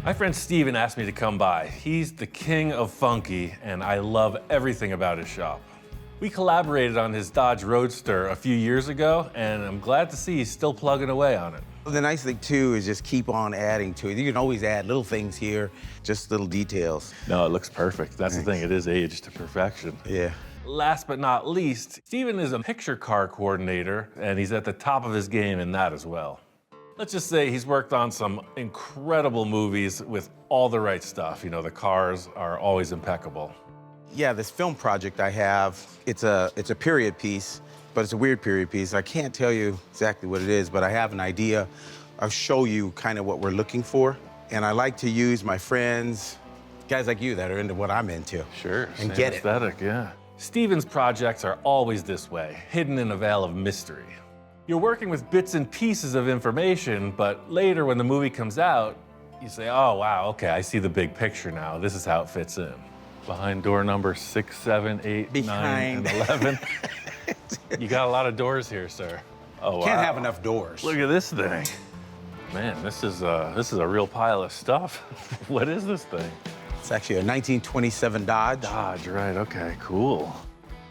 My friend Steven asked me to come by. He's the king of funky, and I love everything about his shop. We collaborated on his Dodge Roadster a few years ago, and I'm glad to see he's still plugging away on it. The nice thing, too, is just keep on adding to it. You can always add little things here, just little details. No, it looks perfect. That's the thing, it is aged to perfection. Yeah. Last but not least, Steven is a picture car coordinator, and he's at the top of his game in that as well. Let's just say he's worked on some incredible movies with all the right stuff. You know, the cars are always impeccable. Yeah, this film project I have, it's a period piece, but it's a weird period piece. I can't tell you exactly what it is, but I have an idea. I'll show you kind of what we're looking for. And I like to use my friends, guys like you that are into what I'm into. Sure, and same get aesthetic, yeah. Steven's projects are always this way, hidden in a veil of mystery. You're working with bits and pieces of information, but later when the movie comes out, you say, oh, wow, okay, I see the big picture now. This is how it fits in. Behind door number 6, 7, 8, 9, and 11. You got a lot of doors here, sir. Oh, wow. Can't have enough doors. Look at this thing. Man, this is a real pile of stuff. What is this thing? It's actually a 1927 Dodge. Dodge, right, okay, cool.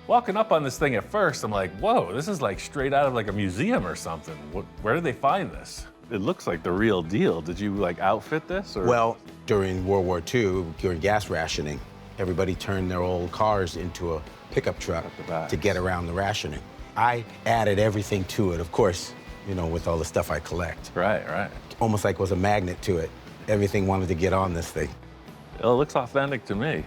Walking up on this thing at first, I'm like, whoa, this is like straight out of like a museum or something. Where did they find this? It looks like the real deal. Did you like outfit this? Or? Well, during World War II, during gas rationing, everybody turned their old cars into a pickup truck to get around the rationing. I added everything to it, of course, you know, with all the stuff I collect. Right, right. Almost like was a magnet to it. Everything wanted to get on this thing. It looks authentic to me.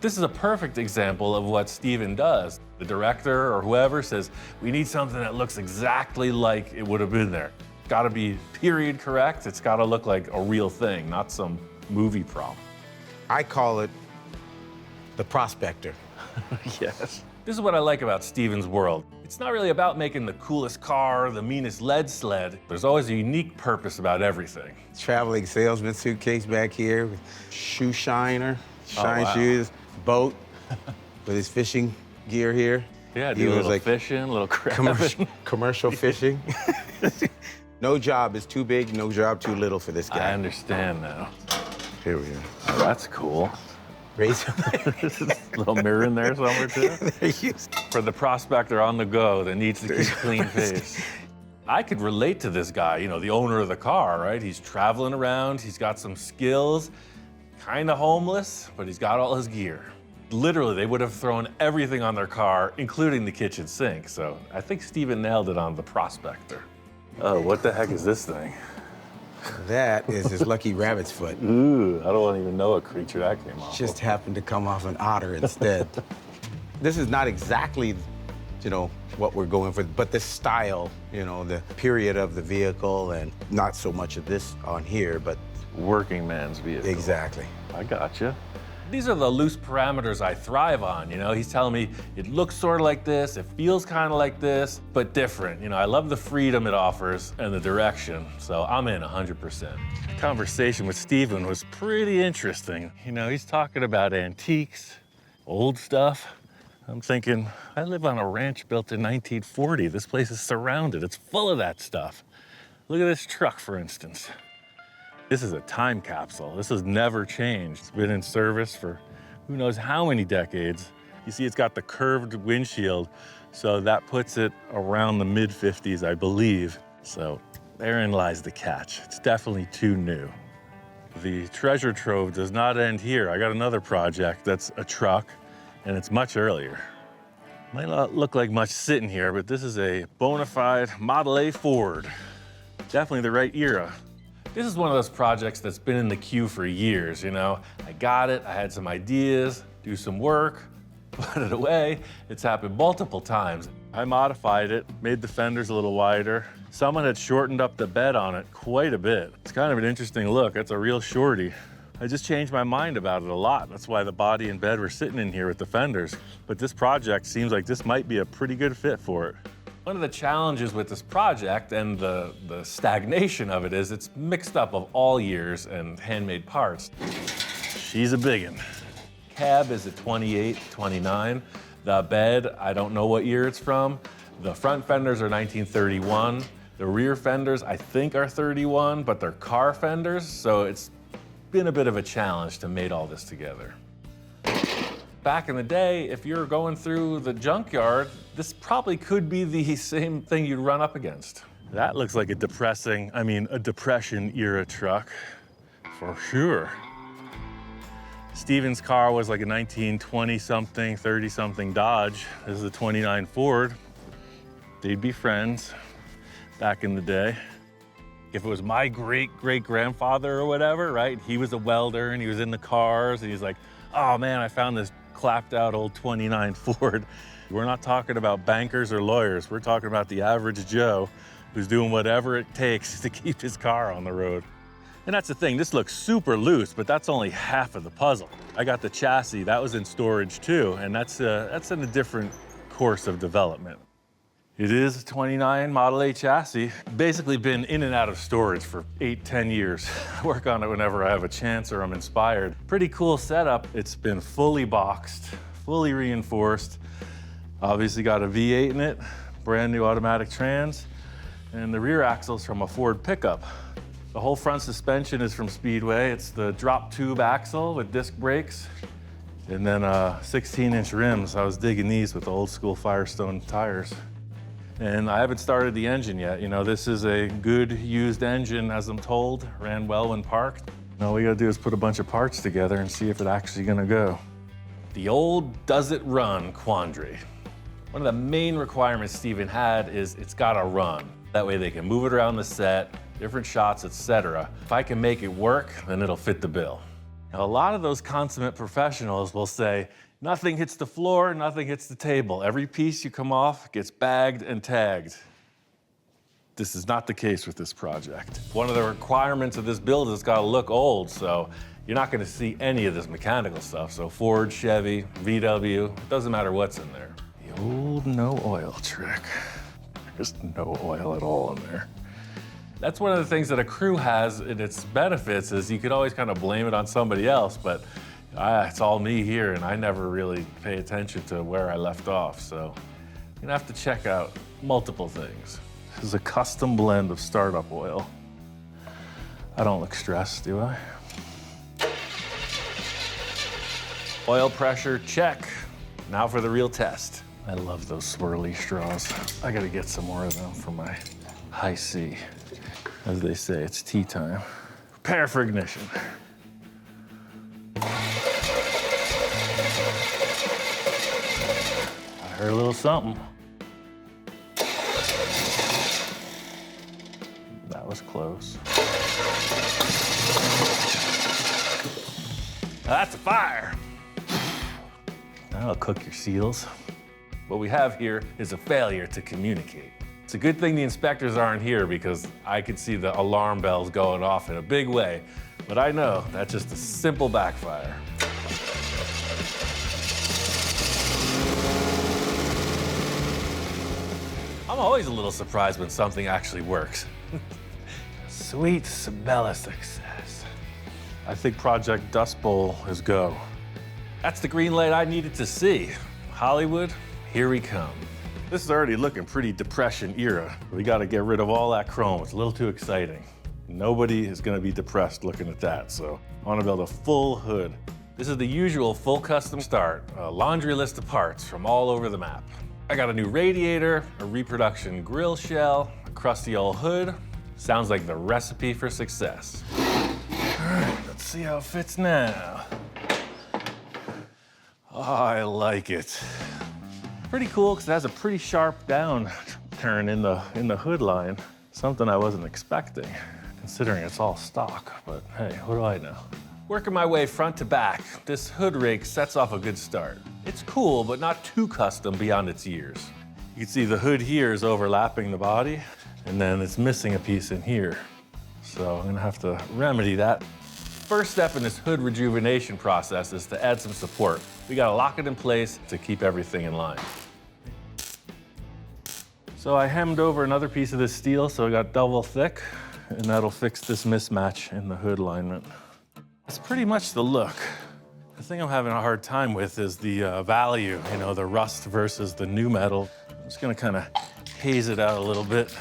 This is a perfect example of what Steven does. The director or whoever says, we need something that looks exactly like it would have been there. It's gotta be period correct. It's gotta look like a real thing, not some movie prop. I call it the prospector. Yes. This is what I like about Steven's world. It's not really about making the coolest car, the meanest lead sled. There's always a unique purpose about everything. Traveling salesman suitcase back here, with shoe shiner, shine shoes, boat with his fishing gear here. Yeah, do a little like fishing, a little crabbing. Commercial fishing. No job is too big, no job too little for this guy. I understand now. Here we are. Oh, that's cool. Razor. Little mirror in there somewhere too. Yeah, for the prospector on the go that needs to keep a clean face. I could relate to this guy, you know, the owner of the car, right? He's traveling around, he's got some skills, kind of homeless, but he's got all his gear. Literally, they would have thrown everything on their car, including the kitchen sink. So I think Steven nailed it on the prospector. Oh, what the heck is this thing? That is his lucky rabbit's foot. Ooh, I don't even know what creature that came off. Just happened to come off an otter instead. This is not exactly, you know, what we're going for, but the style, you know, the period of the vehicle, and not so much of this on here, but working man's vehicle. Exactly. I gotcha. These are the loose parameters I thrive on, you know? He's telling me it looks sort of like this, it feels kind of like this, but different. You know, I love the freedom it offers and the direction, so I'm in 100%. Conversation with Steven was pretty interesting. You know, he's talking about antiques, old stuff. I'm thinking, I live on a ranch built in 1940. This place is surrounded, it's full of that stuff. Look at this truck, for instance. This is a time capsule. This has never changed. It's been in service for who knows how many decades. You see, it's got the curved windshield, so that puts it around the mid-50s, I believe. So therein lies the catch. It's definitely too new. The treasure trove does not end here. I got another project that's a truck, and it's much earlier. Might not look like much sitting here, but this is a bona fide Model A Ford. Definitely the right era. This is one of those projects that's been in the queue for years, you know? I got it, I had some ideas, do some work, put it away. It's happened multiple times. I modified it, made the fenders a little wider. Someone had shortened up the bed on it quite a bit. It's kind of an interesting look. It's a real shorty. I just changed my mind about it a lot. That's why the body and bed were sitting in here with the fenders. But this project seems like this might be a pretty good fit for it. One of the challenges with this project and the stagnation of it is it's mixed up of all years and handmade parts. She's a biggin'. Cab is a 28, 29. The bed, I don't know what year it's from. The front fenders are 1931. The rear fenders, I think, are 31, but they're car fenders, so it's been a bit of a challenge to mate all this together. Back in the day, if you're going through the junkyard, this probably could be the same thing you'd run up against. That looks like a depression era truck, for sure. Steven's car was like a 1920-something, 30-something Dodge. This is a 29 Ford. They'd be friends back in the day. If it was my great-great-grandfather or whatever, right? He was a welder and he was in the cars and he's like, oh man, I found this clapped out old 29 Ford. We're not talking about bankers or lawyers. We're talking about the average Joe who's doing whatever it takes to keep his car on the road. And that's the thing, this looks super loose, but that's only half of the puzzle. I got the chassis, that was in storage too, and that's in a different course of development. It is a 29 Model A chassis. Basically been in and out of storage for 8-10 years. I work on it whenever I have a chance or I'm inspired. Pretty cool setup. It's been fully boxed, fully reinforced. Obviously got a V8 in it, brand new automatic trans, and the rear axle's from a Ford pickup. The whole front suspension is from Speedway. It's the drop tube axle with disc brakes, and then 16-inch rims. I was digging these with the old school Firestone tires. And I haven't started the engine yet. You know, this is a good used engine, as I'm told, ran well when parked. All we gotta do is put a bunch of parts together and see if it's actually gonna go. The old does it run quandary. One of the main requirements Steven had is it's gotta run. That way they can move it around the set, different shots, etc. If I can make it work, then it'll fit the bill. Now, a lot of those consummate professionals will say, nothing hits the floor, nothing hits the table. Every piece you come off gets bagged and tagged. This is not the case with this project. One of the requirements of this build is it's gotta look old, so you're not gonna see any of this mechanical stuff. So Ford, Chevy, VW, it doesn't matter what's in there. The old no oil trick. There's no oil at all in there. That's one of the things that a crew has in its benefits is you could always kind of blame it on somebody else, but it's all me here and I never really pay attention to where I left off. So you're gonna have to check out multiple things. This is a custom blend of startup oil. I don't look stressed, do I? Oil pressure, check. Now for the real test. I love those swirly straws. I gotta get some more of them for my high C. As they say, it's tea time. Prepare for ignition. I heard a little something. That was close. Now that's a fire. That'll cook your seals. What we have here is a failure to communicate. It's a good thing the inspectors aren't here because I could see the alarm bells going off in a big way, but I know that's just a simple backfire. I'm always a little surprised when something actually works. Sweet smell of success. I think Project Dust Bowl is go. That's the green light I needed to see. Hollywood, here we come. This is already looking pretty Depression era. We gotta get rid of all that chrome. It's a little too exciting. Nobody is gonna be depressed looking at that, so I wanna build a full hood. This is the usual full custom start, a laundry list of parts from all over the map. I got a new radiator, a reproduction grill shell, a crusty old hood. Sounds like the recipe for success. All right, let's see how it fits now. Oh, I like it. Pretty cool because it has a pretty sharp down turn in the hood line. Something I wasn't expecting, considering it's all stock, but hey, what do I know? Working my way front to back, this hood rig sets off a good start. It's cool, but not too custom beyond its years. You can see the hood here is overlapping the body, and then it's missing a piece in here. So I'm gonna have to remedy that. First step in this hood rejuvenation process is to add some support. We gotta lock it in place to keep everything in line. So I hemmed over another piece of this steel so it got double thick, and that'll fix this mismatch in the hood alignment. That's pretty much the look. The thing I'm having a hard time with is the value, you know, the rust versus the new metal. I'm just gonna kind of haze it out a little bit.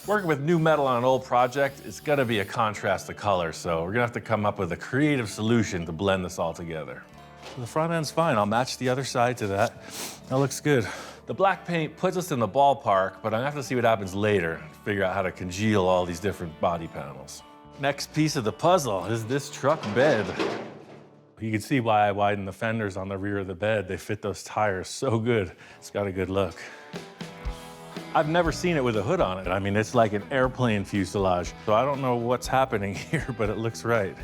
Working with new metal on an old project, it's gonna be a contrast of color, so we're gonna have to come up with a creative solution to blend this all together. So the front end's fine, I'll match the other side to that. That looks good. The black paint puts us in the ballpark, but I'm gonna have to see what happens later to figure out how to congeal all these different body panels. Next piece of the puzzle is this truck bed. You can see why I widened the fenders on the rear of the bed. They fit those tires so good. It's got a good look. I've never seen it with a hood on it. I mean, it's like an airplane fuselage. So I don't know what's happening here, but it looks right.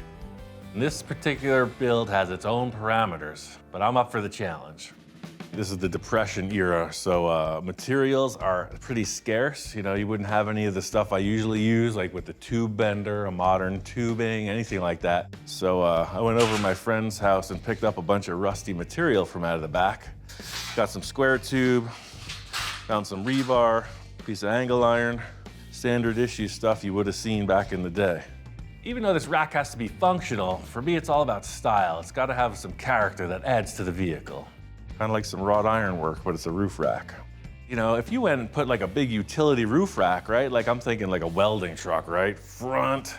And this particular build has its own parameters, but I'm up for the challenge. This is the Depression era, so materials are pretty scarce. You know, you wouldn't have any of the stuff I usually use, like with the tube bender, a modern tubing, anything like that. So I went over to my friend's house and picked up a bunch of rusty material from out of the back. Got some square tube, found some rebar, piece of angle iron, standard issue stuff you would have seen back in the day. Even though this rack has to be functional, for me it's all about style. It's got to have some character that adds to the vehicle. Kind of like some wrought iron work, but it's a roof rack. You know, if you went and put like a big utility roof rack, right? Like I'm thinking like a welding truck, right? Front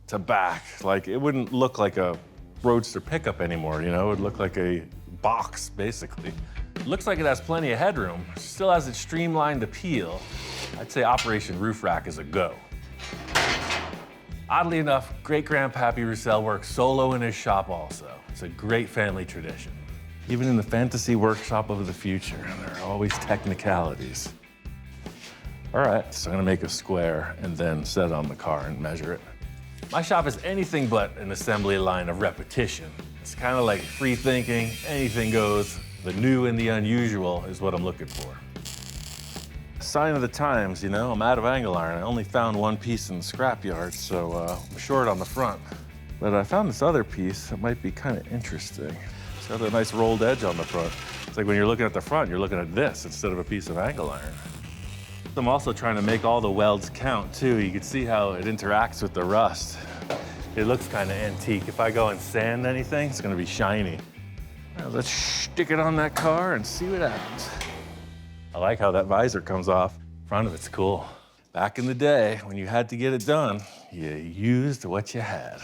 to back. Like it wouldn't look like a Roadster pickup anymore, you know? It would look like a box, basically. It looks like it has plenty of headroom. Still has its streamlined appeal. I'd say Operation Roof Rack is a go. Oddly enough, great-grandpappy Roussel works solo in his shop also. It's a great family tradition. Even in the fantasy workshop of the future, there are always technicalities. All right, so I'm gonna make a square and then set it on the car and measure it. My shop is anything but an assembly line of repetition. It's kind of like free thinking, anything goes. The new and the unusual is what I'm looking for. Sign of the times, you know, I'm out of angle iron. I only found one piece in the scrapyard, so I'm short on the front. But I found this other piece that might be kind of interesting. It's got a nice rolled edge on the front. It's like when you're looking at the front, you're looking at this instead of a piece of angle iron. I'm also trying to make all the welds count too. You can see how it interacts with the rust. It looks kind of antique. If I go and sand anything, it's gonna be shiny. All right, let's stick it on that car and see what happens. I like how that visor comes off. Front of it's cool. Back in the day, when you had to get it done, you used what you had.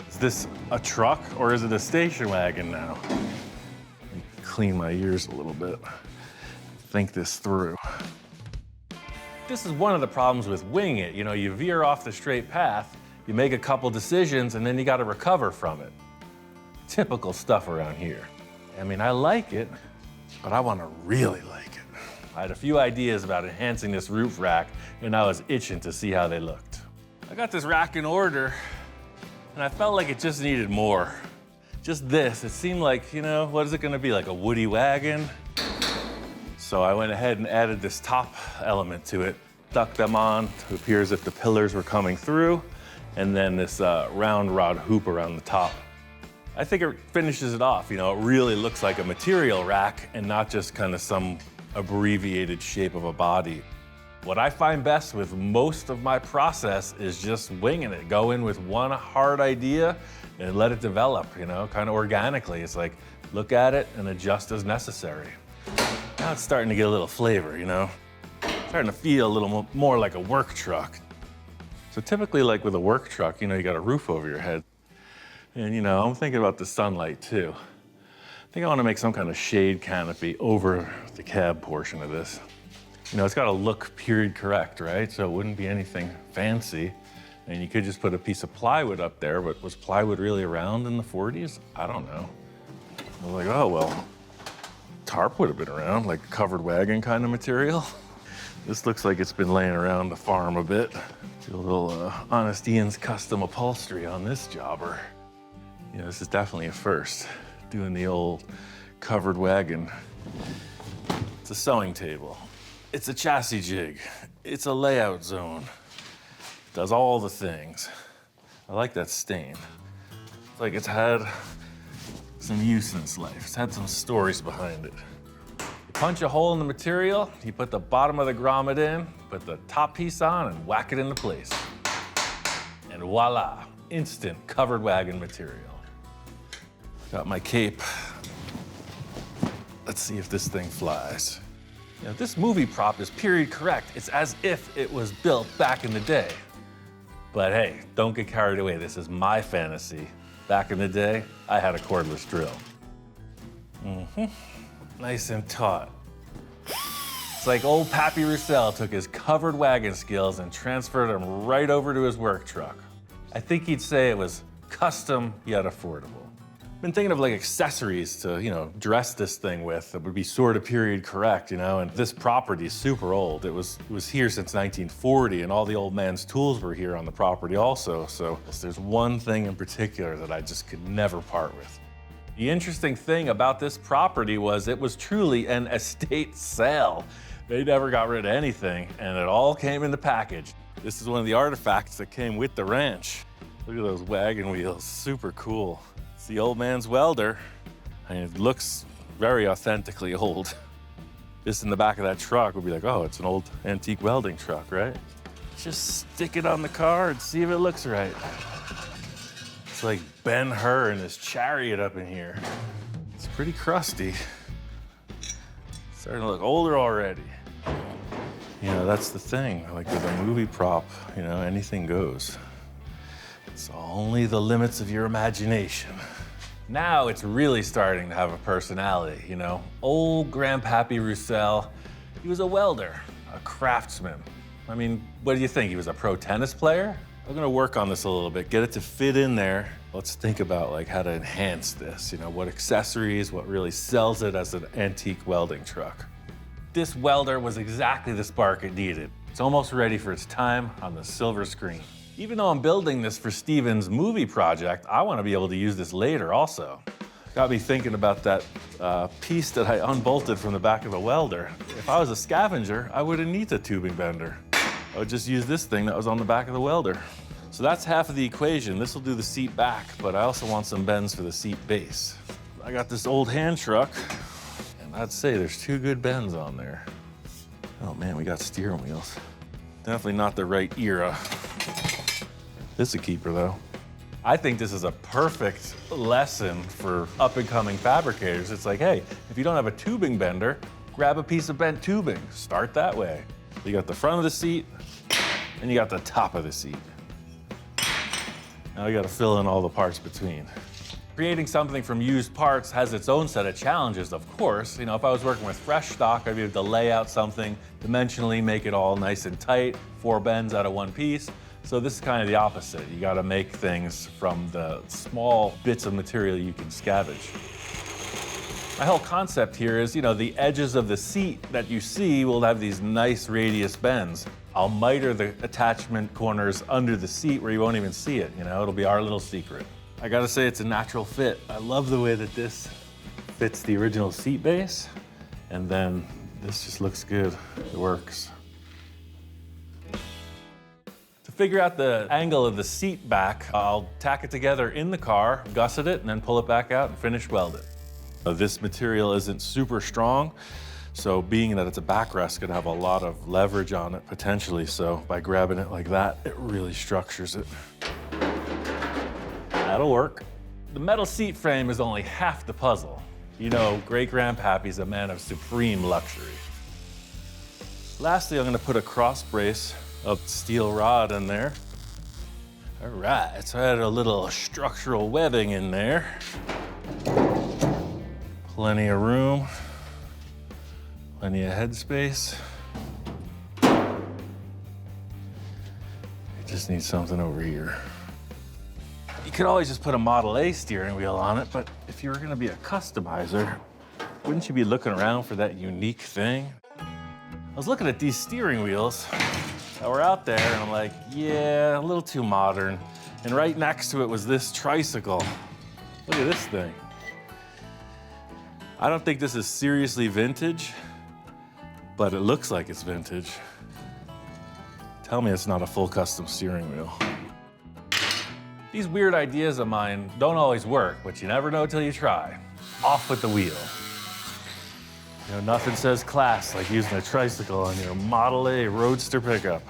Is this a truck or is it a station wagon now? Let me clean my ears a little bit. Think this through. This is one of the problems with winging it. You know, you veer off the straight path, you make a couple decisions, and then you got to recover from it. Typical stuff around here. I mean, I like it, but I want to really like it. I had a few ideas about enhancing this roof rack, and I was itching to see how they looked. I got this rack in order, and I felt like it just needed more. Just this, it seemed like, you know, what is it gonna be, like a woody wagon? So I went ahead and added this top element to it, stuck them on to appear as if the pillars were coming through, and then this round rod hoop around the top. I think it finishes it off, you know, it really looks like a material rack and not just kind of some abbreviated shape of a body. What I find best with most of my process is just winging it. Go in with one hard idea and let it develop, you know, kind of organically. It's like, look at it and adjust as necessary. Now it's starting to get a little flavor, you know? Starting to feel a little more like a work truck. So typically, like with a work truck, you know, you got a roof over your head. And, you know, I'm thinking about the sunlight too. I think I want to make some kind of shade canopy over the cab portion of this. You know, it's got to look period correct, right? So it wouldn't be anything fancy. And you could just put a piece of plywood up there, but was plywood really around in the 40s? I don't know. I was like, oh, well, tarp would have been around, like a covered wagon kind of material. This looks like it's been laying around the farm a bit. Do a little Honest Ian's custom upholstery on this jobber. You know, this is definitely a first, doing the old covered wagon. It's a sewing table. It's a chassis jig. It's a layout zone. It does all the things. I like that stain. It's like it's had some use in its life. It's had some stories behind it. You punch a hole in the material, you put the bottom of the grommet in, put the top piece on, and whack it into place. And voila, instant covered wagon material. Got my cape. Let's see if this thing flies. You know, this movie prop is period correct. It's as if it was built back in the day. But hey, don't get carried away. This is my fantasy. Back in the day, I had a cordless drill. Nice and taut. It's like old Pappy Roussel took his covered wagon skills and transferred them right over to his work truck. I think he'd say it was custom yet affordable. Been thinking of like accessories to, you know, dress this thing with that would be sort of period correct, you know, and this property is super old. It was here since 1940 and all the old man's tools were here on the property also. So there's one thing in particular that I just could never part with. The interesting thing about this property was it was truly an estate sale. They never got rid of anything and it all came in the package. This is one of the artifacts that came with the ranch. Look at those wagon wheels, super cool. It's the old man's welder, and it looks very authentically old. This in the back of that truck would be like, oh, it's an old antique welding truck, right? Just stick it on the car and see if it looks right. It's like Ben-Hur and his chariot up in here. It's pretty crusty. Starting to look older already. You know, that's the thing, like with a movie prop, you know, anything goes. It's only the limits of your imagination. Now it's really starting to have a personality, you know? Old Grandpappy Roussel, he was a welder, a craftsman. I mean, what do you think? He was a pro tennis player? I'm gonna work on this a little bit, get it to fit in there. Let's think about like how to enhance this, you know, what accessories, what really sells it as an antique welding truck. This welder was exactly the spark it needed. It's almost ready for its time on the silver screen. Even though I'm building this for Steven's movie project, I want to be able to use this later also. Got me thinking about that piece that I unbolted from the back of the welder. If I was a scavenger, I wouldn't need a tubing bender. I would just use this thing that was on the back of the welder. So that's half of the equation. This will do the seat back, but I also want some bends for the seat base. I got this old hand truck, and I'd say there's 2 good bends on there. Oh man, we got steering wheels. Definitely not the right era. This is a keeper though. I think this is a perfect lesson for up-and-coming fabricators. It's like, hey, if you don't have a tubing bender, grab a piece of bent tubing. Start that way. You got the front of the seat, and you got the top of the seat. Now you gotta fill in all the parts between. Creating something from used parts has its own set of challenges, of course. You know, if I was working with fresh stock, I'd be able to lay out something dimensionally, make it all nice and tight, 4 bends out of 1 piece. So this is kind of the opposite. You gotta make things from the small bits of material you can scavenge. My whole concept here is, you know, the edges of the seat that you see will have these nice radius bends. I'll miter the attachment corners under the seat where you won't even see it, you know? It'll be our little secret. I gotta say it's a natural fit. I love the way that this fits the original seat base, and then this just looks good. It works. To figure out the angle of the seat back, I'll tack it together in the car, gusset it, and then pull it back out and finish weld it. This material isn't super strong, so being that it's a backrest, could have a lot of leverage on it potentially, so by grabbing it like that, it really structures it. That'll work. The metal seat frame is only half the puzzle. You know, great-grandpappy's a man of supreme luxury. Lastly, I'm gonna put a cross brace of steel rod in there. All right, so I had a little structural webbing in there. Plenty of room, plenty of headspace. I just need something over here. You could always just put a Model A steering wheel on it, but if you were gonna be a customizer, wouldn't you be looking around for that unique thing? I was looking at these steering wheels that were out there, and I'm like, yeah, a little too modern. And right next to it was this tricycle. Look at this thing. I don't think this is seriously vintage, but it looks like it's vintage. Tell me it's not a full custom steering wheel. These weird ideas of mine don't always work, but you never know till you try. Off with the wheel. You know, nothing says class like using a tricycle on your Model A Roadster pickup.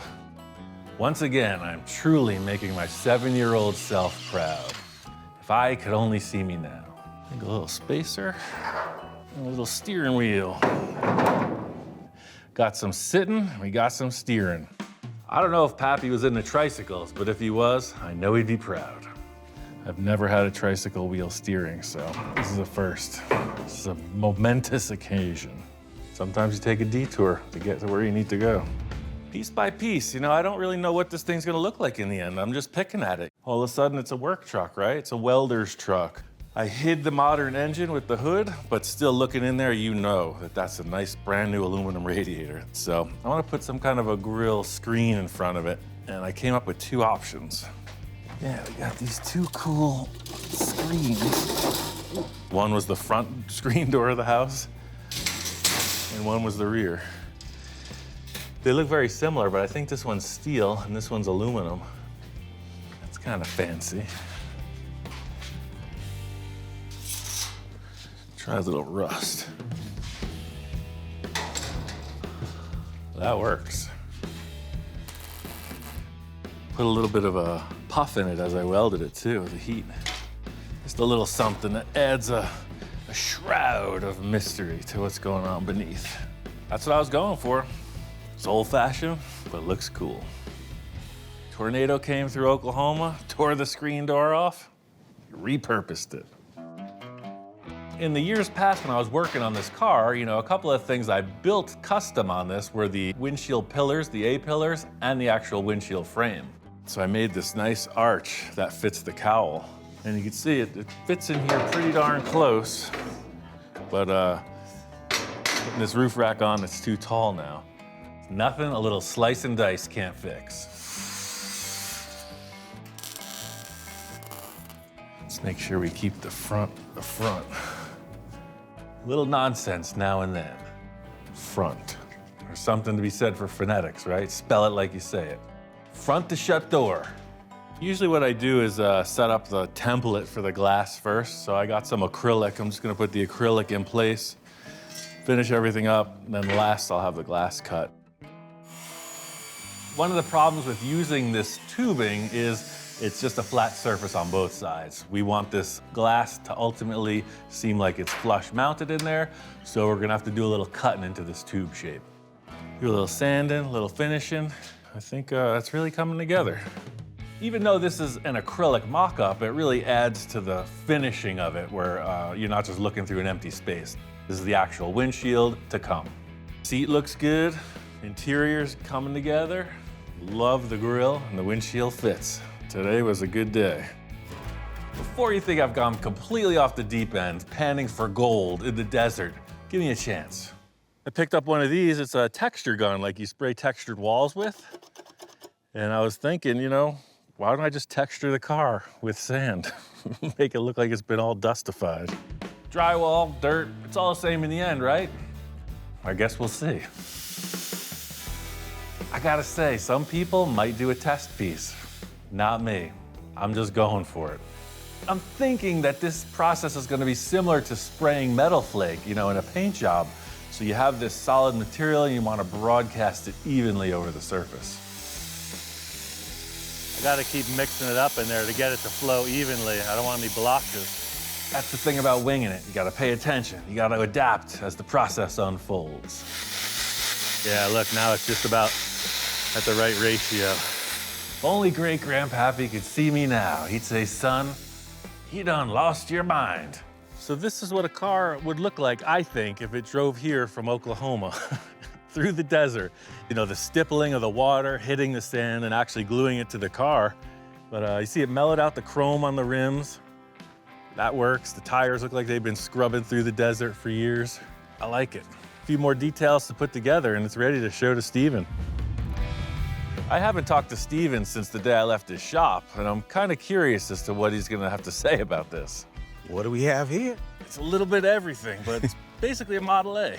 Once again, I'm truly making my 7-year-old self proud. If I could only see me now. I think a little spacer, and a little steering wheel. Got some sitting, we got some steering. I don't know if Pappy was into tricycles, but if he was, I know he'd be proud. I've never had a tricycle wheel steering, so this is a first. This is a momentous occasion. Sometimes you take a detour to get to where you need to go. Piece by piece, you know, I don't really know what this thing's gonna look like in the end. I'm just picking at it. All of a sudden, it's a work truck, right? It's a welder's truck. I hid the modern engine with the hood, but still looking in there, you know that that's a nice brand new aluminum radiator. So I wanna put some kind of a grill screen in front of it, and I came up with two options. Yeah, we got these two cool screens. One was the front screen door of the house, and one was the rear. They look very similar, but I think this one's steel and this one's aluminum. That's kind of fancy. Try a little rust. That works. Put a little bit of a puff in it as I welded it too, the heat. Just a little something that adds a shroud of mystery to what's going on beneath. That's what I was going for. It's old-fashioned, but it looks cool. Tornado came through Oklahoma, tore the screen door off, repurposed it. In the years past when I was working on this car, you know, a couple of things I built custom on this were the windshield pillars, the A-pillars, and the actual windshield frame. So I made this nice arch that fits the cowl. And you can see it fits in here pretty darn close, but putting this roof rack on, it's too tall now. Nothing a little slice and dice can't fix. Let's make sure we keep the front the front. Little nonsense now and then. Front. There's something to be said for phonetics, right? Spell it like you say it. Front to shut door. Usually what I do is set up the template for the glass first. So I got some acrylic. I'm just gonna put the acrylic in place, finish everything up, and then last I'll have the glass cut. One of the problems with using this tubing is it's just a flat surface on both sides. We want this glass to ultimately seem like it's flush mounted in there, so we're gonna have to do a little cutting into this tube shape. Do a little sanding, a little finishing. I think that's really coming together. Even though this is an acrylic mock-up, it really adds to the finishing of it where you're not just looking through an empty space. This is the actual windshield to come. Seat looks good, interior's coming together. Love the grille and the windshield fits. Today was a good day. Before you think I've gone completely off the deep end, panning for gold in the desert, give me a chance. I picked up one of these. It's a texture gun, like you spray textured walls with. And I was thinking, you know, why don't I just texture the car with sand? Make it look like it's been all dustified. Drywall, dirt, it's all the same in the end, right? I guess we'll see. I gotta say, some people might do a test piece. Not me. I'm just going for it. I'm thinking that this process is gonna be similar to spraying metal flake, you know, in a paint job. So you have this solid material and you wanna broadcast it evenly over the surface. I gotta keep mixing it up in there to get it to flow evenly. I don't want any blotches. That's the thing about winging it. You gotta pay attention. You gotta adapt as the process unfolds. Yeah, look, now it's just about at the right ratio. If only great-grandpappy could see me now, he'd say, son, you done lost your mind. So this is what a car would look like, I think, if it drove here from Oklahoma through the desert. You know, the stippling of the water, hitting the sand, and actually gluing it to the car. But you see it mellowed out the chrome on the rims. That works. The tires look like they've been scrubbing through the desert for years. I like it. A few more details to put together, and it's ready to show to Steven. I haven't talked to Steven since the day I left his shop, and I'm kind of curious as to what he's gonna have to say about this. What do we have here? It's a little bit of everything, but it's basically a Model A.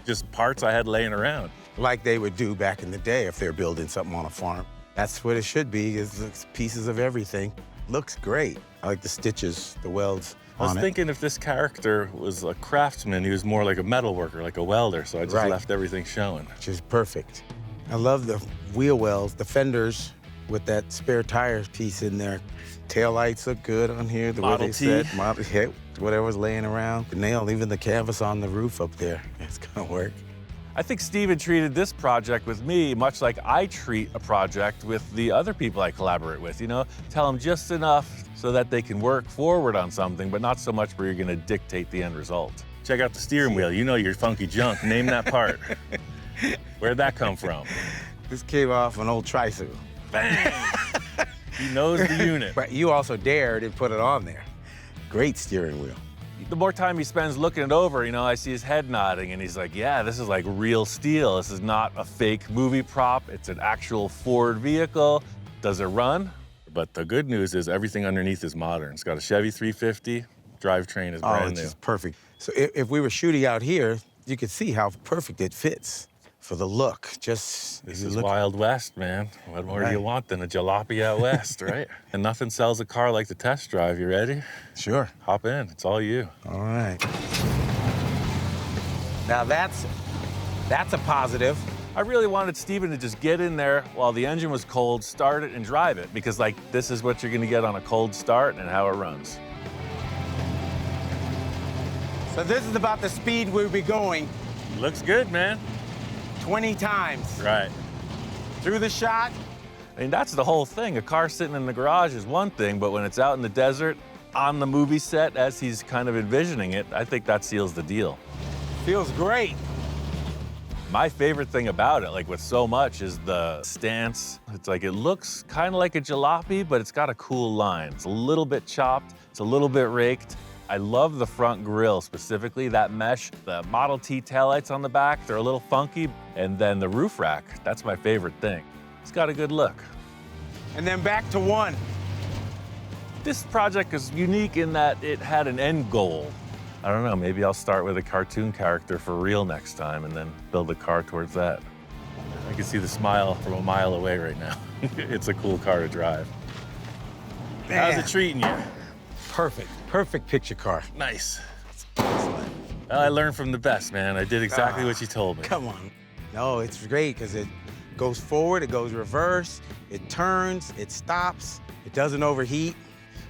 Just parts I had laying around. Like they would do back in the day if they're building something on a farm. That's what it should be, is pieces of everything. Looks great. I like the stitches, the welds on it. I was thinking if this character was a craftsman, he was more like a metal worker, like a welder, so I just left everything showing. Which is perfect. I love the wheel wells, the fenders with that spare tire piece in there. Tail lights look good on here, the way they said. Model T. Whatever's laying around. The nail, even the canvas on the roof up there. It's gonna work. I think Steven treated this project with me much like I treat a project with the other people I collaborate with, you know? Tell them just enough so that they can work forward on something, but not so much where you're gonna dictate the end result. Check out the steering wheel. You know your funky junk. Name that part. Where'd that come from? This came off an old tricycle. Bang! He knows the unit. But you also dared and put it on there. Great steering wheel. The more time he spends looking it over, you know, I see his head nodding and he's like, yeah, this is like real steel. This is not a fake movie prop. It's an actual Ford vehicle. Does it run? But the good news is everything underneath is modern. It's got a Chevy 350. Drivetrain is brand new. It's just perfect. So if we were shooting out here, you could see how perfect it fits for the look. Just this is Wild West, man. What more do you want than a jalopy out west, right? And nothing sells a car like the test drive. You ready? Sure. Hop in. It's all you. All right. Now that's a positive. I really wanted Steven to just get in there while the engine was cold, start it, and drive it, because like this is what you're gonna get on a cold start and how it runs. So this is about the speed we'll be going. Looks good, man. 20 times. Right. Through the shot. I mean, that's the whole thing. A car sitting in the garage is one thing, but when it's out in the desert, on the movie set, as he's kind of envisioning it, I think that seals the deal. Feels great. My favorite thing about it, like with so much, is the stance. It's like, it looks kind of like a jalopy, but it's got a cool line. It's a little bit chopped, it's a little bit raked. I love the front grille specifically, that mesh. The Model T taillights on the back, they're a little funky. And then the roof rack, that's my favorite thing. It's got a good look. And then back to one. This project is unique in that it had an end goal. I don't know, maybe I'll start with a cartoon character for real next time and then build a car towards that. I can see the smile from a mile away right now. It's a cool car to drive. Man. How's it treating you? Perfect. Perfect picture car. Nice. Well, I learned from the best, man. I did exactly what you told me. Come on. No, it's great because it goes forward, it goes reverse, it turns, it stops, it doesn't overheat,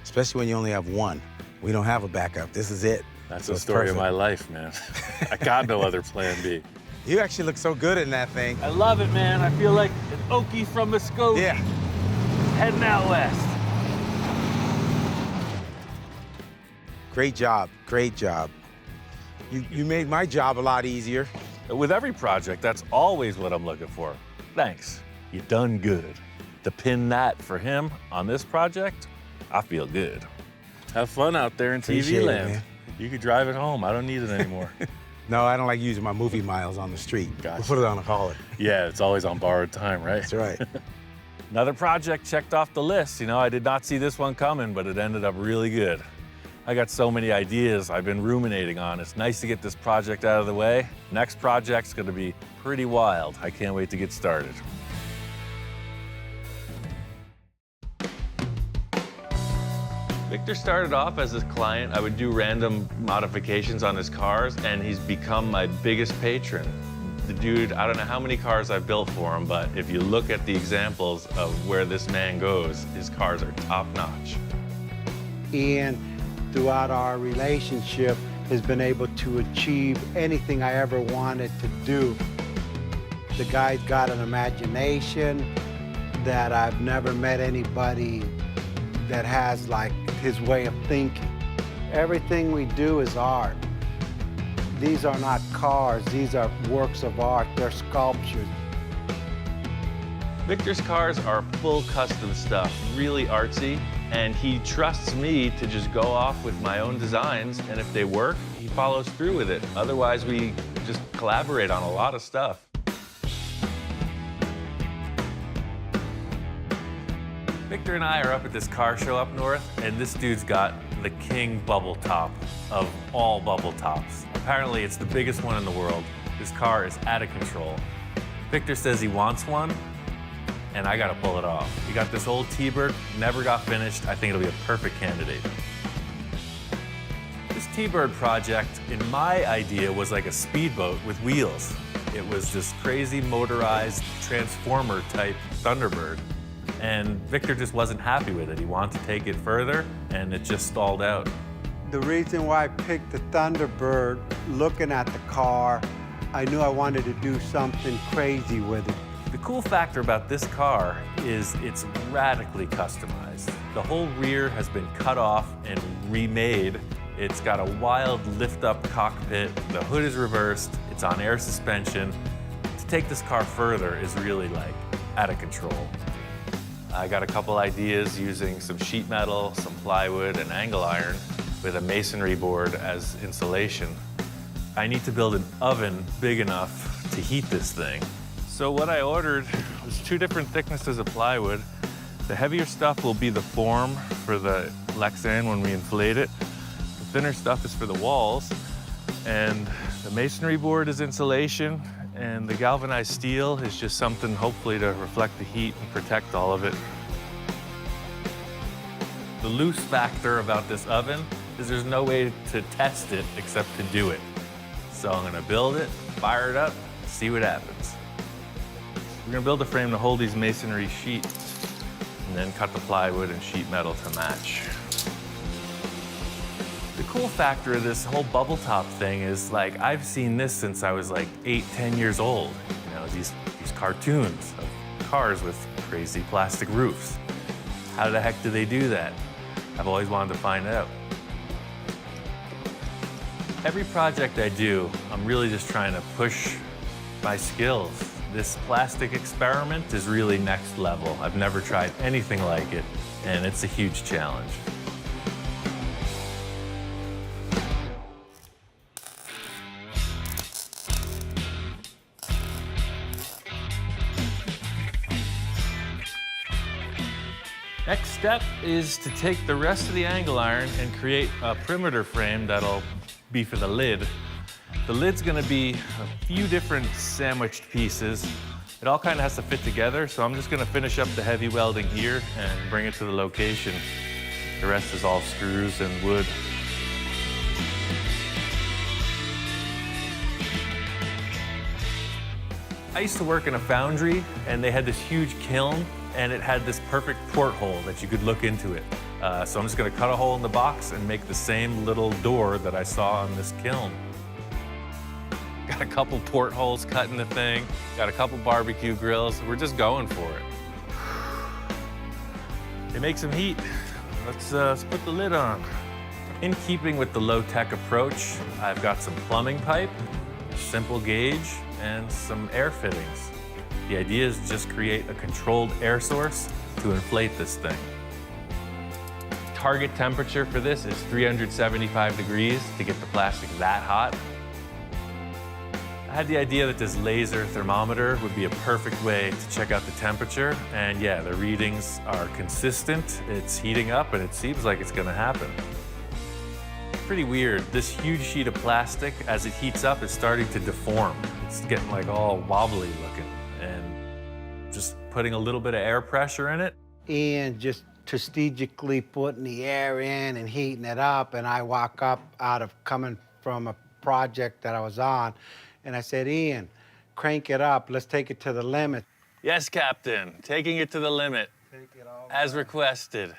especially when you only have one. We don't have a backup. This is it. That's so the story of my life, man. I got no other plan B. You actually look so good in that thing. I love it, man. I feel like an Okie from Muskogee. Yeah. Heading out west. Great job, great job. You made my job a lot easier. With every project, that's always what I'm looking for. Thanks, you done good. To pin that for him on this project, I feel good. Have fun out there in Appreciate TV it, land. man. You could drive it home. I don't need it anymore. No, I don't like using my movie miles on the street. Gotcha. We'll put it on a hauler. Yeah, it's always on borrowed time, right? That's right. Another project checked off the list. You know, I did not see this one coming, but it ended up really good. I got so many ideas I've been ruminating on. It's nice to get this project out of the way. Next project's gonna be pretty wild. I can't wait to get started. Victor started off as his client. I would do random modifications on his cars, and he's become my biggest patron. The dude, I don't know how many cars I've built for him, but if you look at the examples of where this man goes, his cars are top-notch. And throughout our relationship, has been able to achieve anything I ever wanted to do. The guy's got an imagination that I've never met anybody that has like his way of thinking. Everything we do is art. These are not cars, these are works of art, they're sculptures. Victor's cars are full custom stuff, really artsy, and he trusts me to just go off with my own designs, and if they work, he follows through with it. Otherwise, we just collaborate on a lot of stuff. Victor and I are up at this car show up north, and this dude's got the king bubble top of all bubble tops. Apparently, it's the biggest one in the world. This car is out of control. Victor says he wants one, and I gotta pull it off. He got this old T-Bird, never got finished. I think it'll be a perfect candidate. This T-Bird project, in my idea, was like a speedboat with wheels. It was this crazy motorized transformer type Thunderbird. And Victor just wasn't happy with it. He wanted to take it further, and it just stalled out. The reason why I picked the Thunderbird, looking at the car, I knew I wanted to do something crazy with it. The cool factor about this car is it's radically customized. The whole rear has been cut off and remade. It's got a wild lift-up cockpit. The hood is reversed. It's on air suspension. To take this car further is really like out of control. I got a couple ideas using some sheet metal, some plywood, and angle iron with a masonry board as insulation. I need to build an oven big enough to heat this thing. So what I ordered was 2 different thicknesses of plywood. The heavier stuff will be the form for the Lexan when we inflate it. The thinner stuff is for the walls. And the masonry board is insulation, and the galvanized steel is just something hopefully to reflect the heat and protect all of it. The loose factor about this oven is there's no way to test it except to do it. So I'm gonna build it, fire it up, see what happens. We're gonna build a frame to hold these masonry sheets and then cut the plywood and sheet metal to match. The cool factor of this whole bubble top thing is like, I've seen this since I was like 8, 10 years old. You know, these cartoons of cars with crazy plastic roofs. How the heck do they do that? I've always wanted to find out. Every project I do, I'm really just trying to push my skills. This plastic experiment is really next level. I've never tried anything like it, and it's a huge challenge. Next step is to take the rest of the angle iron and create a perimeter frame that'll be for the lid. The lid's gonna be a few different sandwiched pieces. It all kind of has to fit together, so I'm just gonna finish up the heavy welding here and bring it to the location. The rest is all screws and wood. I used to work in a foundry, and they had this huge kiln, and it had this perfect porthole that you could look into it. So I'm just gonna cut a hole in the box and make the same little door that I saw on this kiln. Got a couple portholes cut in the thing, got a couple barbecue grills. We're just going for it. It makes some heat. Let's put the lid on. In keeping with the low-tech approach, I've got some plumbing pipe, simple gauge, and some air fittings. The idea is to just create a controlled air source to inflate this thing. Target temperature for this is 375 degrees to get the plastic that hot. I had the idea that this laser thermometer would be a perfect way to check out the temperature, and yeah, the readings are consistent. It's heating up, and it seems like it's gonna happen. Pretty weird. This huge sheet of plastic, as it heats up, is starting to deform. It's getting like all wobbly looking, and just putting a little bit of air pressure in it. And just strategically putting the air in and heating it up, and I walk up out of coming from a project that I was on, and I said, Ian, crank it up, let's take it to the limit. Yes, Captain, taking it to the limit, Take it all as requested.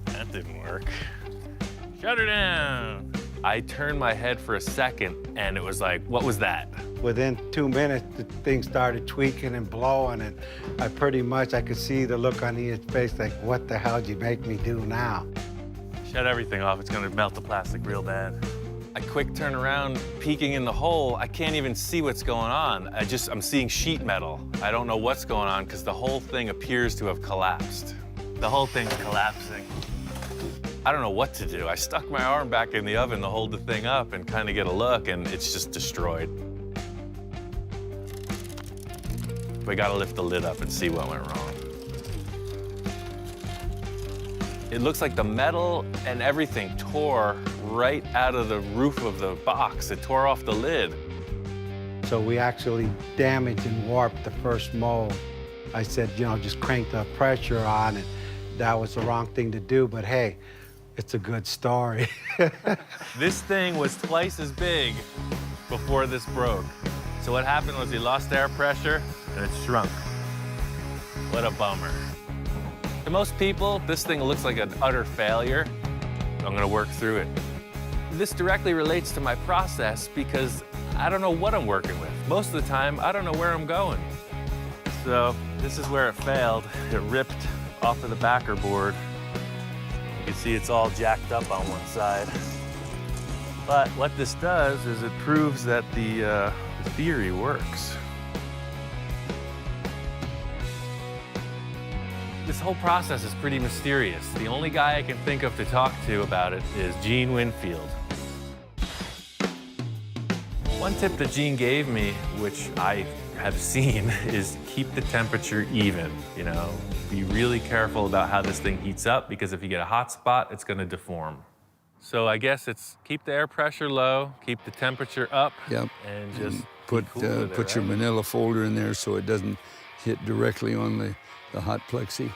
That didn't work. Shut her down. I turned my head for a second, and it was like, what was that? Within 2 minutes, the thing started tweaking and blowing, and I could see the look on Ian's face like, what the hell did you make me do now? Shut everything off, it's gonna melt the plastic real bad. I quick turn around, peeking in the hole. I can't even see what's going on. I'm seeing sheet metal. I don't know what's going on because the whole thing appears to have collapsed. The whole thing's collapsing. I don't know what to do. I stuck my arm back in the oven to hold the thing up and kind of get a look, and it's just destroyed. We gotta lift the lid up and see what went wrong. It looks like the metal and everything tore right out of the roof of the box. It tore off the lid. So we actually damaged and warped the first mold. I said, you know, just crank the pressure on it. That was the wrong thing to do, but hey, it's a good story. This thing was twice as big before this broke. So what happened was he lost air pressure and it shrunk. What a bummer. To most people, this thing looks like an utter failure. I'm gonna work through it. This directly relates to my process because I don't know what I'm working with. Most of the time, I don't know where I'm going. So this is where it failed. It ripped off of the backer board. You can see it's all jacked up on one side. But what this does is it proves that the theory works. This whole process is pretty mysterious. The only guy I can think of to talk to about it is Gene Winfield. One tip that Gene gave me, which I have seen, is keep the temperature even, you know? Be really careful about how this thing heats up because if you get a hot spot, it's gonna deform. So I guess it's keep the air pressure low, keep the temperature up, Yep. and just put be cool with it, put your right? manila folder in there so it doesn't hit directly on the hot plexi.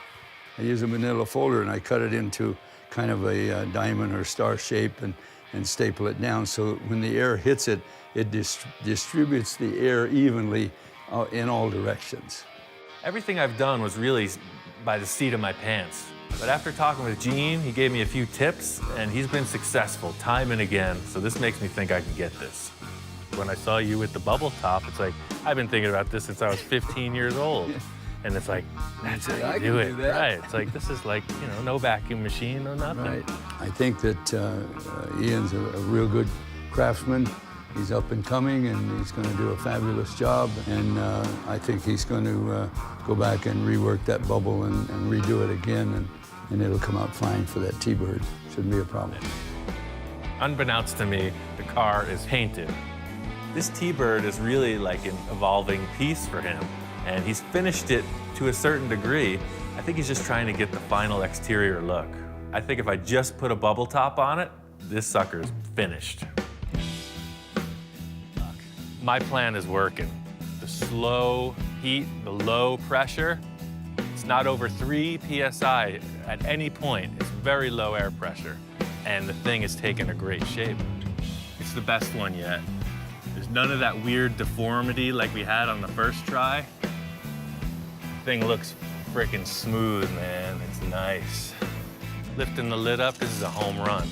I use a manila folder and I cut it into kind of a diamond or star shape and staple it down so when the air hits it, it distributes the air evenly in all directions. Everything I've done was really by the seat of my pants. But after talking with Gene, he gave me a few tips, and he's been successful time and again, so this makes me think I can get this. When I saw you with the bubble top, it's like, I've been thinking about this since I was 15 years old. And it's like, that's how I you can do it. do that. Right, it's like, this is like, you know, no vacuum machine, no nothing. Right. I think that Ian's a real good craftsman. He's up and coming, and he's going to do a fabulous job. And I think he's going to go back and rework that bubble and redo it again, and it'll come out fine for that T-Bird. Shouldn't be a problem. Unbeknownst to me, the car is painted. This T-Bird is really like an evolving piece for him, and he's finished it to a certain degree. I think he's just trying to get the final exterior look. I think if I just put a bubble top on it, this sucker's finished. My plan is working. The slow heat, the low pressure, it's not over 3 PSI at any point. It's very low air pressure. And the thing is taking a great shape. It's the best one yet. There's none of that weird deformity like we had on the first try. The thing looks freaking smooth, man. It's nice. Lifting the lid up, this is a home run.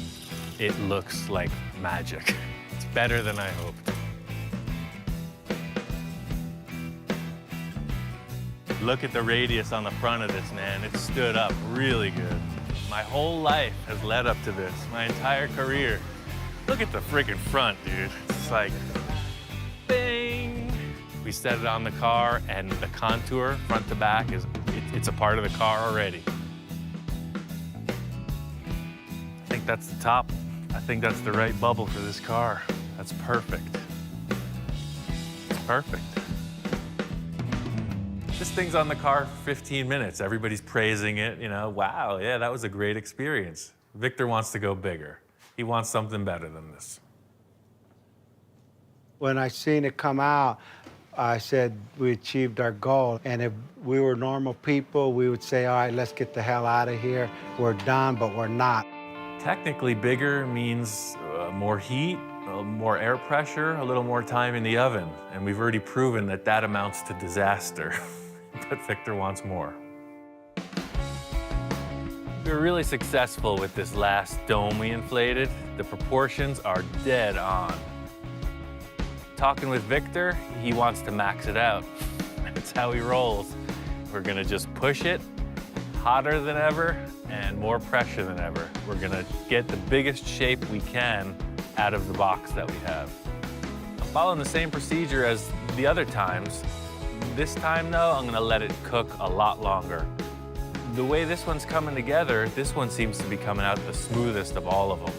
It looks like magic. It's better than I hoped. Look at the radius on the front of this, man. It stood up really good. My whole life has led up to this, my entire career. Look at the freaking front, dude. It's like, bing. We set it on the car, and the contour, front to back, it's a part of the car already. I think that's the top. I think that's the right bubble for this car. That's perfect. It's perfect. This thing's on the car for 15 minutes. Everybody's praising it, you know. Wow, yeah, that was a great experience. Victor wants to go bigger. He wants something better than this. When I seen it come out, I said we achieved our goal. And if we were normal people, we would say, all right, let's get the hell out of here. We're done, but we're not. Technically, bigger means more heat, more air pressure, a little more time in the oven. And we've already proven that that amounts to disaster. But Victor wants more. We were really successful with this last dome we inflated. The proportions are dead on. Talking with Victor, he wants to max it out. That's how he rolls. We're gonna just push it hotter than ever and more pressure than ever. We're gonna get the biggest shape we can out of the box that we have. I'm following the same procedure as the other times. This time, though, I'm gonna let it cook a lot longer. The way this one's coming together, this one seems to be coming out the smoothest of all of them.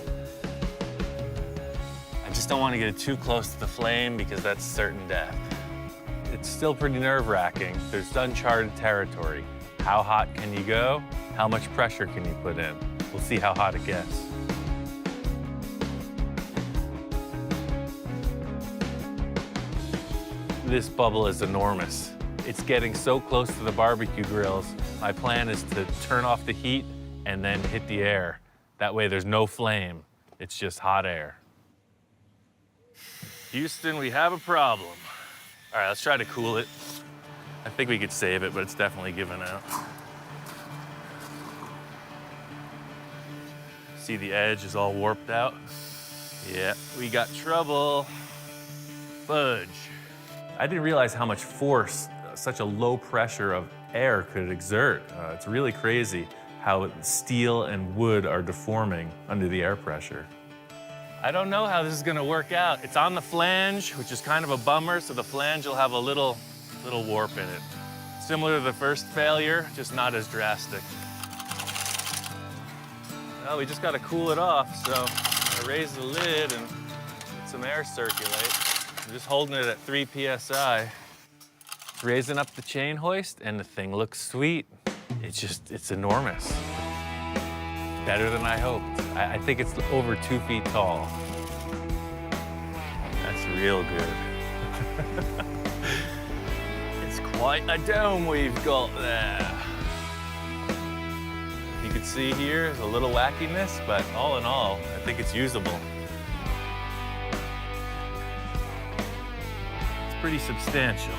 I just don't want to get it too close to the flame because that's certain death. It's still pretty nerve-wracking. There's uncharted territory. How hot can you go? How much pressure can you put in? We'll see how hot it gets. This bubble is enormous. It's getting so close to the barbecue grills. My plan is to turn off the heat and then hit the air. That way there's no flame. It's just hot air. Houston, we have a problem. All right, let's try to cool it. I think we could save it, but it's definitely giving out. See the edge is all warped out? Yeah, we got trouble. Fudge. I didn't realize how much force such a low pressure of air could exert. It's really crazy how steel and wood are deforming under the air pressure. I don't know how this is gonna work out. It's on the flange, which is kind of a bummer, so the flange will have a little warp in it. Similar to the first failure, just not as drastic. Well, we just gotta cool it off, so I'm gonna raise the lid and let some air circulate. I'm just holding it at 3 PSI. Raising up the chain hoist, and the thing looks sweet. It's enormous. Better than I hoped. I think it's over 2 feet tall. That's real good. It's quite a dome we've got there. You can see here, there's a little wackiness, but all in all, I think it's usable. It's pretty substantial.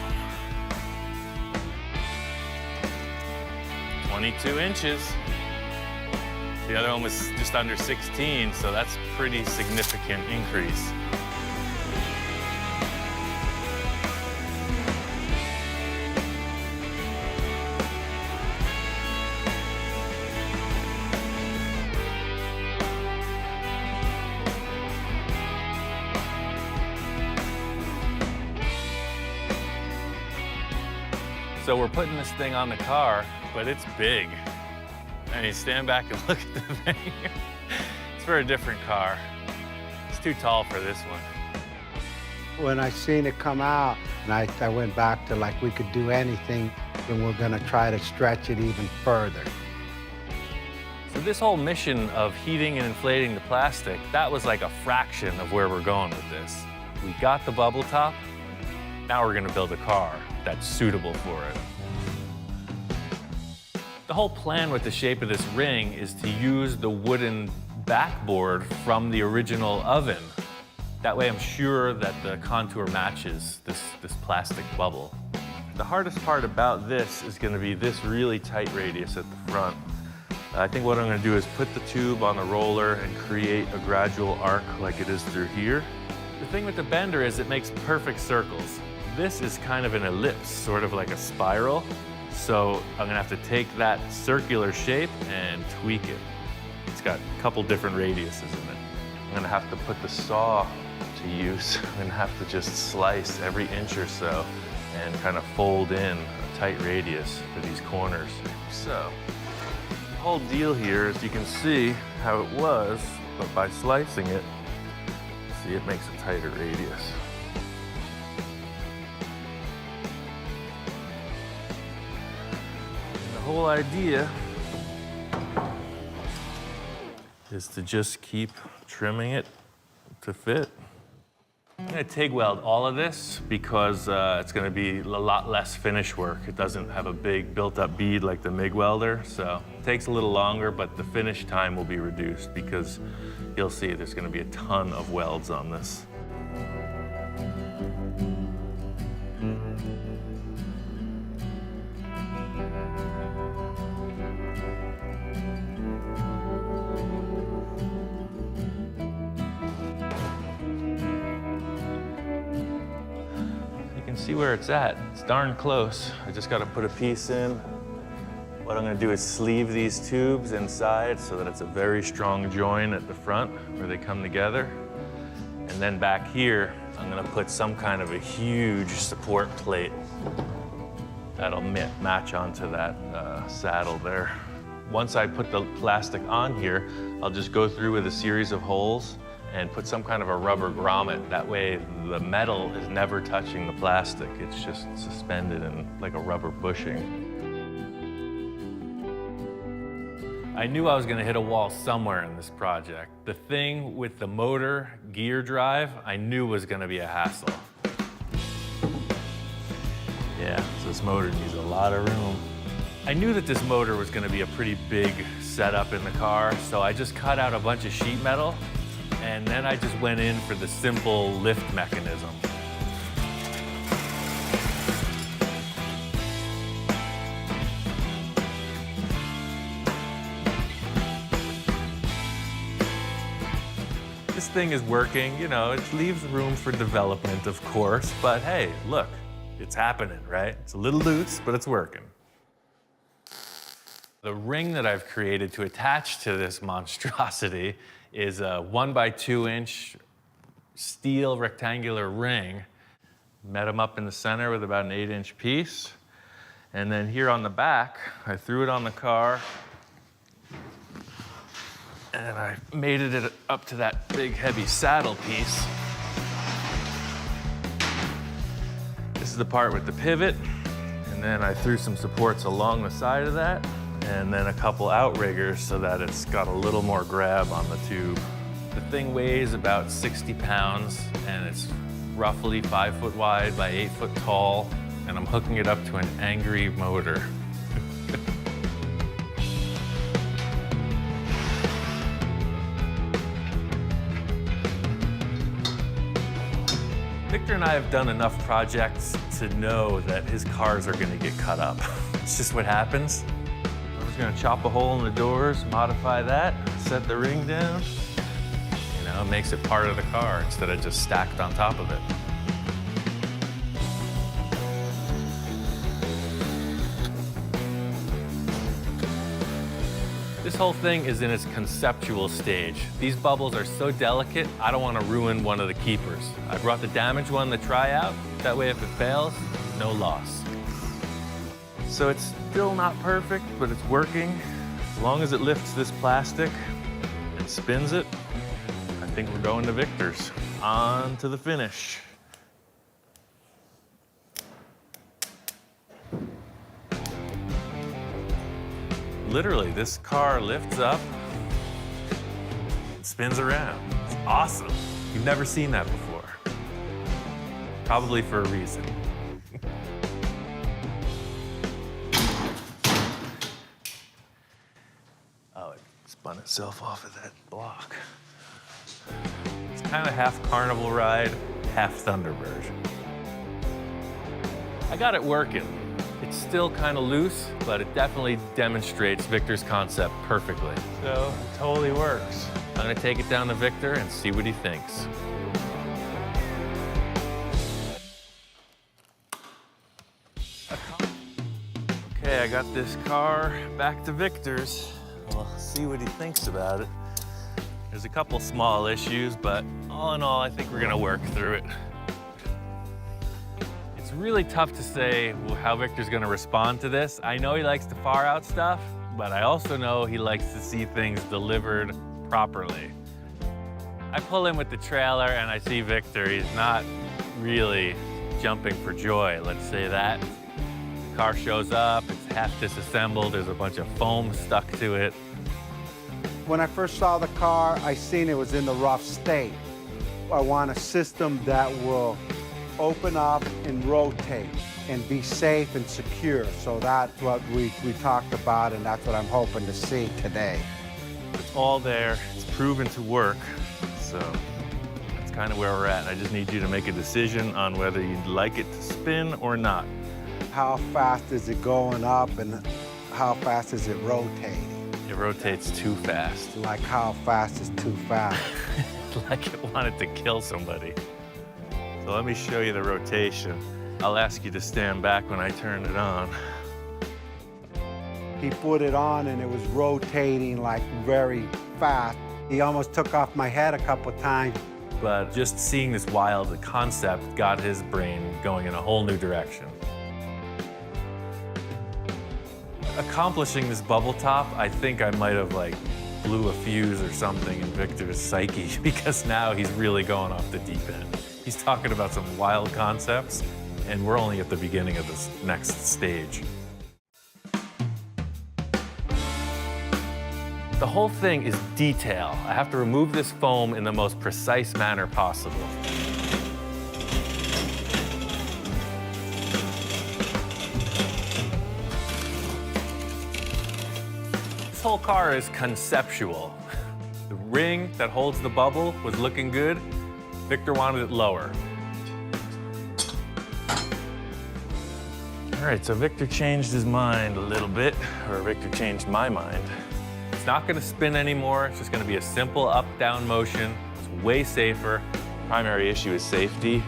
22 inches. The other one was just under 16, so that's a pretty significant increase. So we're putting this thing on the car, but it's big. I mean, stand back and look at the thing. It's for a different car. It's too tall for this one. When I seen it come out, and I went back to like, we could do anything, and we're gonna try to stretch it even further. So this whole mission of heating and inflating the plastic, that was like a fraction of where we're going with this. We got the bubble top, now we're gonna build a car that's suitable for it. The whole plan with the shape of this ring is to use the wooden backboard from the original oven. That way I'm sure that the contour matches this plastic bubble. The hardest part about this is gonna be this really tight radius at the front. I think what I'm gonna do is put the tube on the roller and create a gradual arc like it is through here. The thing with the bender is it makes perfect circles. This is kind of an ellipse, sort of like a spiral. So I'm gonna have to take that circular shape and tweak it. It's got a couple different radiuses in it. I'm gonna have to put the saw to use. I'm gonna have to just slice every inch or so and kind of fold in a tight radius for these corners. So the whole deal here is you can see how it was, but by slicing it, see, it makes a tighter radius. The whole idea is to just keep trimming it to fit. I'm gonna TIG weld all of this because it's gonna be a lot less finish work. It doesn't have a big built-up bead like the MIG welder, so it takes a little longer, but the finish time will be reduced because you'll see there's gonna be a ton of welds on this. See where it's at. It's darn close. I just got to put a piece in. What I'm going to do is sleeve these tubes inside so that it's a very strong join at the front where they come together. And then back here, I'm going to put some kind of a huge support plate that'll match onto that saddle there. Once I put the plastic on here, I'll just go through with a series of holes and put some kind of a rubber grommet. That way the metal is never touching the plastic. It's just suspended in like a rubber bushing. I knew I was gonna hit a wall somewhere in this project. The thing with the motor gear drive, I knew was gonna be a hassle. Yeah, so this motor needs a lot of room. I knew that this motor was gonna be a pretty big setup in the car, so I just cut out a bunch of sheet metal and then I just went in for the simple lift mechanism. thing is working. You know, it leaves room for development, of course, but hey, look, it's happening, right? It's a little loose, but it's working. The ring that I've created to attach to this monstrosity is a 1x2-inch steel rectangular ring. Met them up in the center with about an 8-inch piece. And then here on the back, I threw it on the car, and I mated it up to that big, heavy saddle piece. This is the part with the pivot, and then I threw some supports along the side of that, and then a couple outriggers so that it's got a little more grab on the tube. The thing weighs about 60 pounds, and it's roughly 5 foot wide by 8 foot tall, and I'm hooking it up to an angry motor. Victor and I have done enough projects to know that his cars are gonna get cut up. It's just what happens. I'm just gonna chop a hole in the doors, modify that, set the ring down. You know, it makes it part of the car instead of just stacked on top of it. This whole thing is in its conceptual stage. These bubbles are so delicate, I don't want to ruin one of the keepers. I brought the damaged one to try out. That way, if it fails, no loss. So it's still not perfect, but it's working. As long as it lifts this plastic and spins it, I think we're going to Victor's. On to the finish. Literally, this car lifts up and spins around. It's awesome. You've never seen that before. Probably for a reason. Oh, it spun itself off of that block. It's kind of half carnival ride, half Thunderbird. I got it working. It's still kind of loose, but it definitely demonstrates Victor's concept perfectly. So it totally works. I'm gonna take it down to Victor and see what he thinks. Okay, I got this car back to Victor's. We'll see what he thinks about it. There's a couple small issues, but all in all, I think we're gonna work through it. It's really tough to say how Victor's gonna respond to this. I know he likes to far out stuff, but I also know he likes to see things delivered properly. I pull in with the trailer and I see Victor. He's not really jumping for joy, let's say that. The car shows up, it's half disassembled, there's a bunch of foam stuck to it. When I first saw the car, I seen it was in the rough state. I want a system that will open up and rotate and be safe and secure. So that's what we talked about, and that's what I'm hoping to see today. It's all there, it's proven to work, so that's kind of where we're at. I just need you to make a decision on whether you'd like it to spin or not. How fast is it going up and how fast is it rotating? It rotates too fast. Like how fast is too fast? Like it wanted to kill somebody. So let me show you the rotation. I'll ask you to stand back when I turn it on. He put it on and it was rotating like very fast. He almost took off my head a couple times. But just seeing this wild concept got his brain going in a whole new direction. Accomplishing this bubble top, I think I might have like blew a fuse or something in Victor's psyche because now he's really going off the deep end. He's talking about some wild concepts, and we're only at the beginning of this next stage. The whole thing is detail. I have to remove this foam in the most precise manner possible. This whole car is conceptual. The ring that holds the bubble was looking good. Victor wanted it lower. All right, so Victor changed his mind a little bit, or Victor changed my mind. It's not gonna spin anymore. It's just gonna be a simple up-down motion. It's way safer. Primary issue is safety.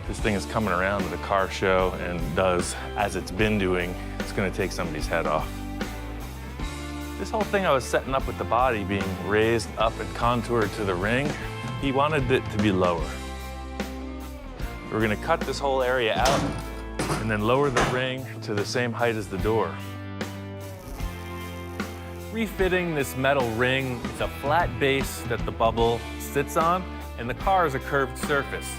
This thing is coming around to the car show and does, as it's been doing, it's gonna take somebody's head off. This whole thing I was setting up with the body being raised up and contoured to the ring, he wanted it to be lower. We're gonna cut this whole area out and then lower the ring to the same height as the door. Refitting this metal ring, it's a flat base that the bubble sits on, and the car is a curved surface.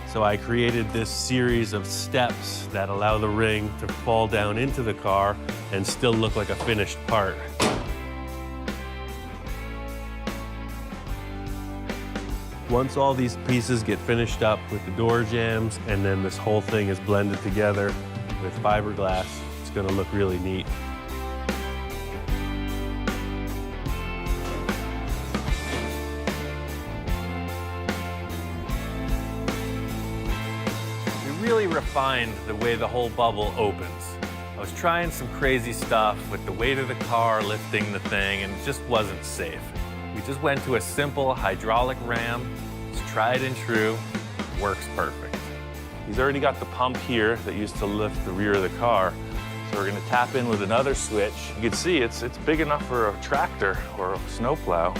So I created this series of steps that allow the ring to fall down into the car and still look like a finished part. Once all these pieces get finished up with the door jambs and then this whole thing is blended together with fiberglass, it's gonna look really neat. We really refined the way the whole bubble opens. I was trying some crazy stuff with the weight of the car lifting the thing, and it just wasn't safe. We just went to a simple hydraulic ram. It's tried and true, works perfect. He's already got the pump here that used to lift the rear of the car. So we're gonna tap in with another switch. You can see it's big enough for a tractor or a snowplow.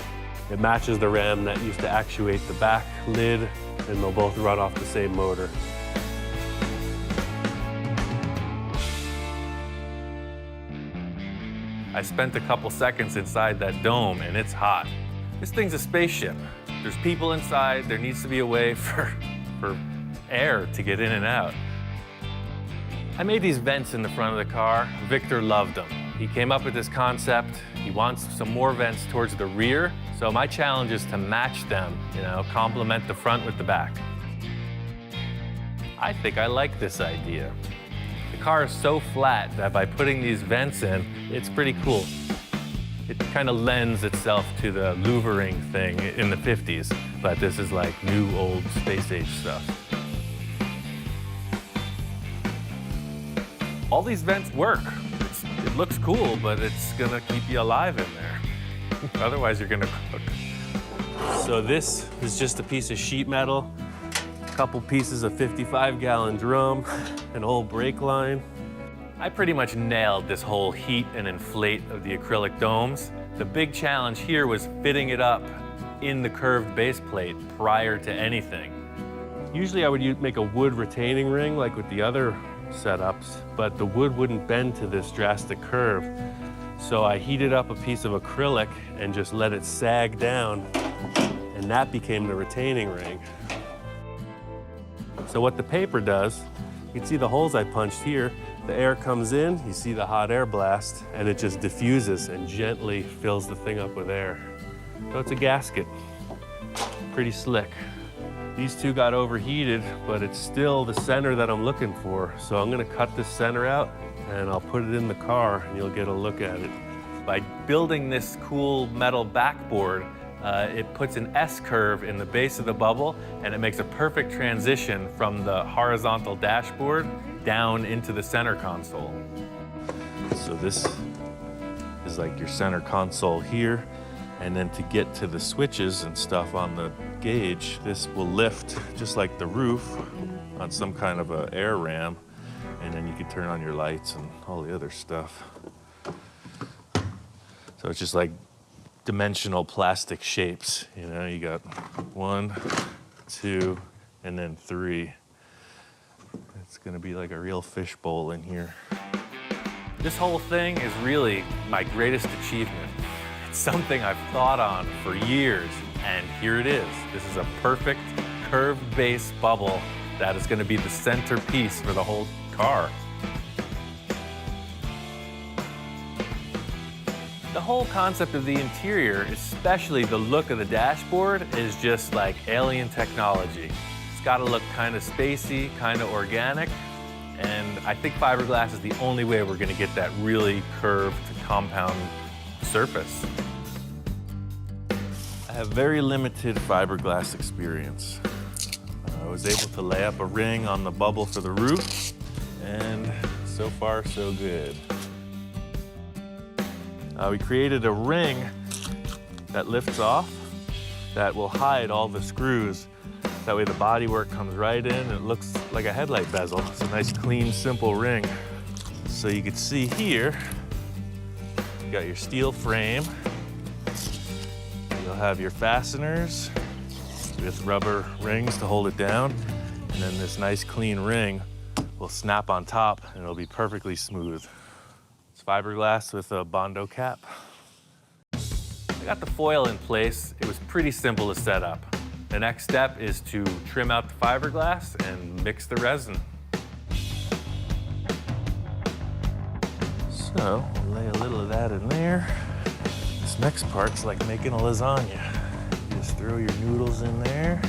It matches the ram that used to actuate the back lid, and they'll both run off the same motor. I spent a couple seconds inside that dome and it's hot. This thing's a spaceship. There's people inside. There needs to be a way for air to get in and out. I made these vents in the front of the car. Victor loved them. He came up with this concept. He wants some more vents towards the rear. So my challenge is to match them, complement the front with the back. I think I like this idea. The car is so flat that by putting these vents in, it's pretty cool. It kind of lends itself to the louvering thing in the 50s, but this is like new, old space age stuff. All these vents work. It looks cool, but it's gonna keep you alive in there. Otherwise, you're gonna cook. So this is just a piece of sheet metal, a couple pieces of 55-gallon drum, an old brake line. I pretty much nailed this whole heat and inflate of the acrylic domes. The big challenge here was fitting it up in the curved base plate prior to anything. Usually I would make a wood retaining ring like with the other setups, but the wood wouldn't bend to this drastic curve. So I heated up a piece of acrylic and just let it sag down, and that became the retaining ring. So what the paper does, you can see the holes I punched here. The air comes in, you see the hot air blast, and it just diffuses and gently fills the thing up with air. So it's a gasket, pretty slick. These two got overheated, but it's still the center that I'm looking for. So I'm gonna cut this center out and I'll put it in the car and you'll get a look at it. By building this cool metal backboard, it puts an S-curve in the base of the bubble and it makes a perfect transition from the horizontal dashboard down into the center console. So this is like your center console here. And then to get to the switches and stuff on the gauge, this will lift just like the roof on some kind of a air ram. And then you can turn on your lights and all the other stuff. So it's just like dimensional plastic shapes. You got 1, 2, and then 3. It's gonna be like a real fishbowl in here. This whole thing is really my greatest achievement. It's something I've thought on for years, and here it is. This is a perfect curved base bubble that is gonna be the centerpiece for the whole car. The whole concept of the interior, especially the look of the dashboard, is just like alien technology. It's got to look kind of spacey, kind of organic, and I think fiberglass is the only way we're going to get that really curved compound surface. I have very limited fiberglass experience. I was able to lay up a ring on the bubble for the roof, and so far so good. We created a ring that lifts off that will hide all the screws. That way the bodywork comes right in and it looks like a headlight bezel. It's a nice, clean, simple ring. So you can see here, you got your steel frame. You'll have your fasteners with rubber rings to hold it down. And then this nice, clean ring will snap on top and it'll be perfectly smooth. It's fiberglass with a Bondo cap. I got the foil in place. It was pretty simple to set up. The next step is to trim out the fiberglass and mix the resin. So, we'll lay a little of that in there. This next part's like making a lasagna. You just throw your noodles in there.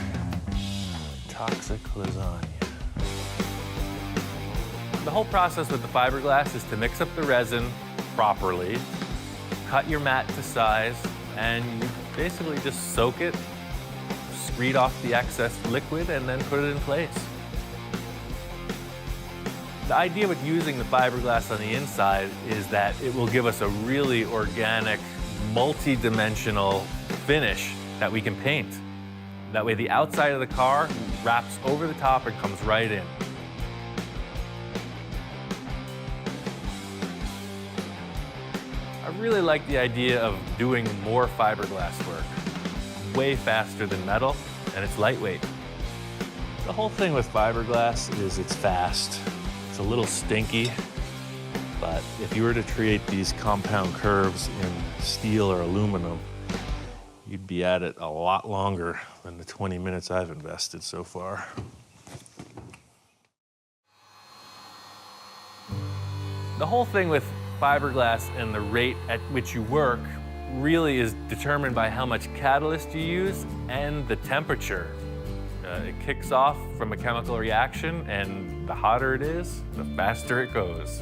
Toxic lasagna. The whole process with the fiberglass is to mix up the resin properly, cut your mat to size, and you basically just soak it, screed off the excess liquid, and then put it in place. The idea with using the fiberglass on the inside is that it will give us a really organic, multi-dimensional finish that we can paint. That way the outside of the car wraps over the top and comes right in. I really like the idea of doing more fiberglass work. Way faster than metal, and it's lightweight. The whole thing with fiberglass is it's fast. It's a little stinky, but if you were to create these compound curves in steel or aluminum, you'd be at it a lot longer than the 20 minutes I've invested so far. The whole thing with fiberglass and the rate at which you work really is determined by how much catalyst you use and the temperature. It kicks off from a chemical reaction, and the hotter it is, the faster it goes.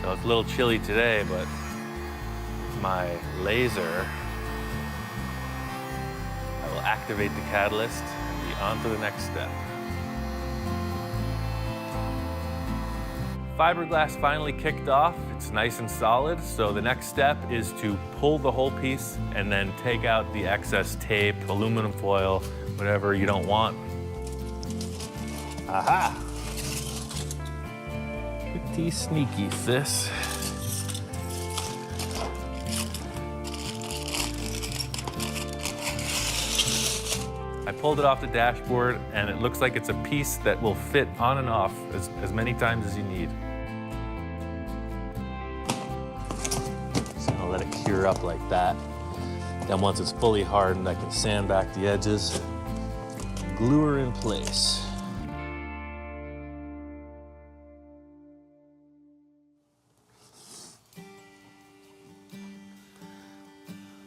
So it's a little chilly today, but my laser, I will activate the catalyst and be on to the next step. Fiberglass finally kicked off. It's nice and solid, so the next step is to pull the whole piece and then take out the excess tape, aluminum foil, whatever you don't want. Aha! Pretty sneaky, sis. I pulled it off the dashboard, and it looks like it's a piece that will fit on and off as many times as you need. Just gonna let it cure up like that. Then once it's fully hardened, I can sand back the edges, glue her in place.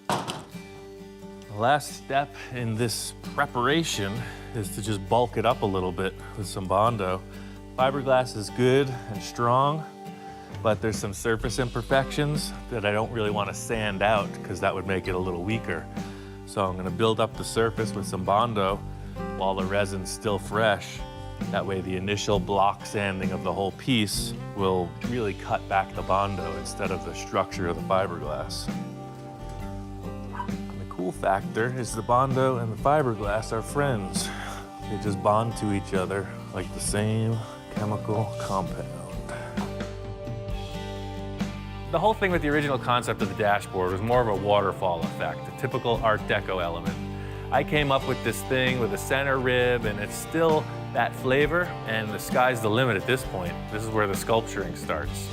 The last step in this preparation is to just bulk it up a little bit with some Bondo. Fiberglass is good and strong, but there's some surface imperfections that I don't really want to sand out because that would make it a little weaker. So I'm going to build up the surface with some Bondo while the resin's still fresh. That way the initial block sanding of the whole piece will really cut back the Bondo instead of the structure of the fiberglass. Cool factor is the Bondo and the fiberglass are friends. They just bond to each other like the same chemical compound. The whole thing with the original concept of the dashboard was more of a waterfall effect, a typical Art Deco element. I came up with this thing with a center rib, and it's still that flavor, and the sky's the limit at this point. This is where the sculpturing starts.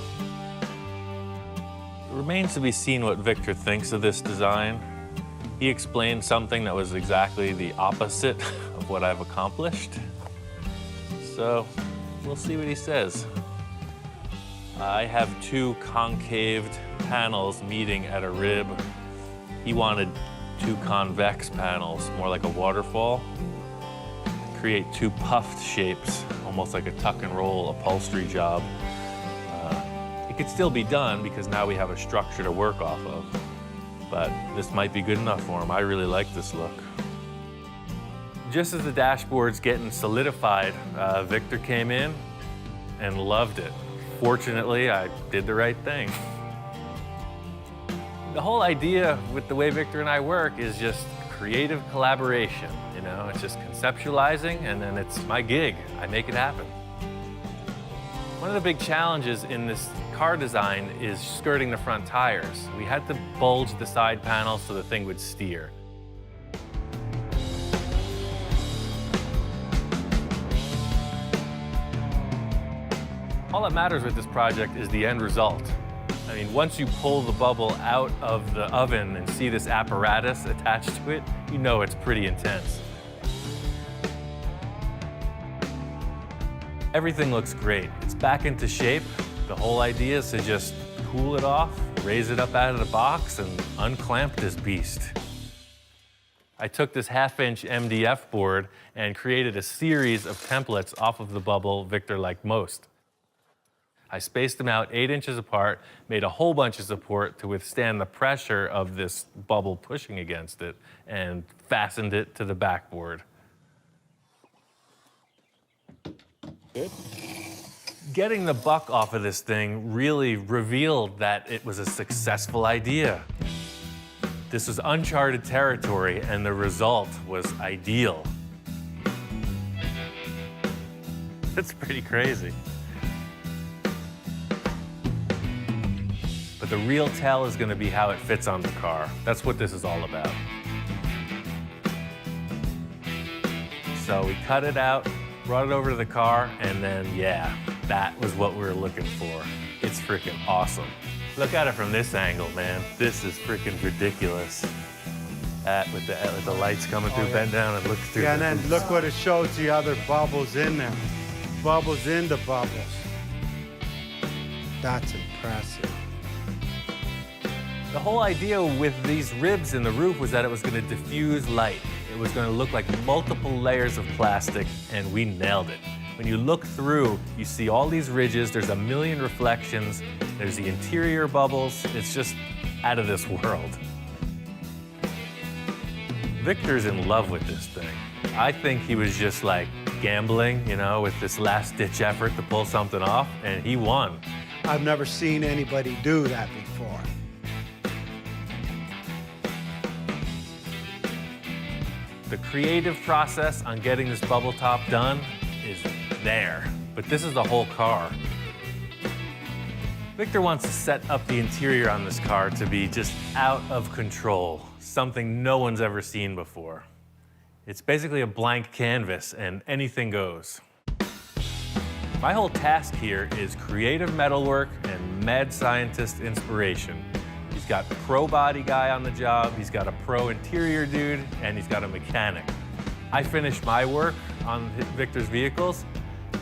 It remains to be seen what Victor thinks of this design. He explained something that was exactly the opposite of what I've accomplished. So we'll see what he says. I have two concaved panels meeting at a rib. He wanted two convex panels, more like a waterfall. Create two puffed shapes, almost like a tuck and roll upholstery job. It could still be done because now we have a structure to work off of. But this might be good enough for him. I really like this look. Just as the dashboard's getting solidified, Victor came in and loved it. Fortunately, I did the right thing. The whole idea with the way Victor and I work is just creative collaboration, you know? It's just conceptualizing, and then it's my gig. I make it happen. One of the big challenges in this car design is skirting the front tires. We had to bulge the side panels so the thing would steer. All that matters with this project is the end result. I mean, once you pull the bubble out of the oven and see this apparatus attached to it, you know it's pretty intense. Everything looks great. It's back into shape. The whole idea is to just cool it off, raise it up out of the box, and unclamp this beast. I took this 1/2-inch MDF board and created a series of templates off of the bubble Victor liked most. I spaced them out 8 inches apart, made a whole bunch of support to withstand the pressure of this bubble pushing against it, and fastened it to the backboard. Good. Getting the buck off of this thing really revealed that it was a successful idea. This was uncharted territory, and the result was ideal. It's pretty crazy. But the real tell is going to be how it fits on the car. That's what this is all about. So we cut it out, brought it over to the car, and then, yeah, that was what we were looking for. It's freaking awesome. Look at it from this angle, man. This is freaking ridiculous. With the lights coming through, yeah. bend down and look through. Yeah, and then look what it shows, the other bubbles in there. Bubbles in the bubbles. That's impressive. The whole idea with these ribs in the roof was that it was going to diffuse light. It was going to look like multiple layers of plastic, and we nailed it. When you look through, you see all these ridges, there's a million reflections, there's the interior bubbles, it's just out of this world. Victor's in love with this thing. I think he was just like gambling, you know, with this last-ditch effort to pull something off, and he won. I've never seen anybody do that before. The creative process on getting this bubble top done is there, but this is the whole car. Victor wants to set up the interior on this car to be just out of control, something no one's ever seen before. It's basically a blank canvas and anything goes. My whole task here is creative metalwork and mad scientist inspiration. He's got a pro body guy on the job, he's got a pro interior dude, and he's got a mechanic. I finish my work on Victor's vehicles,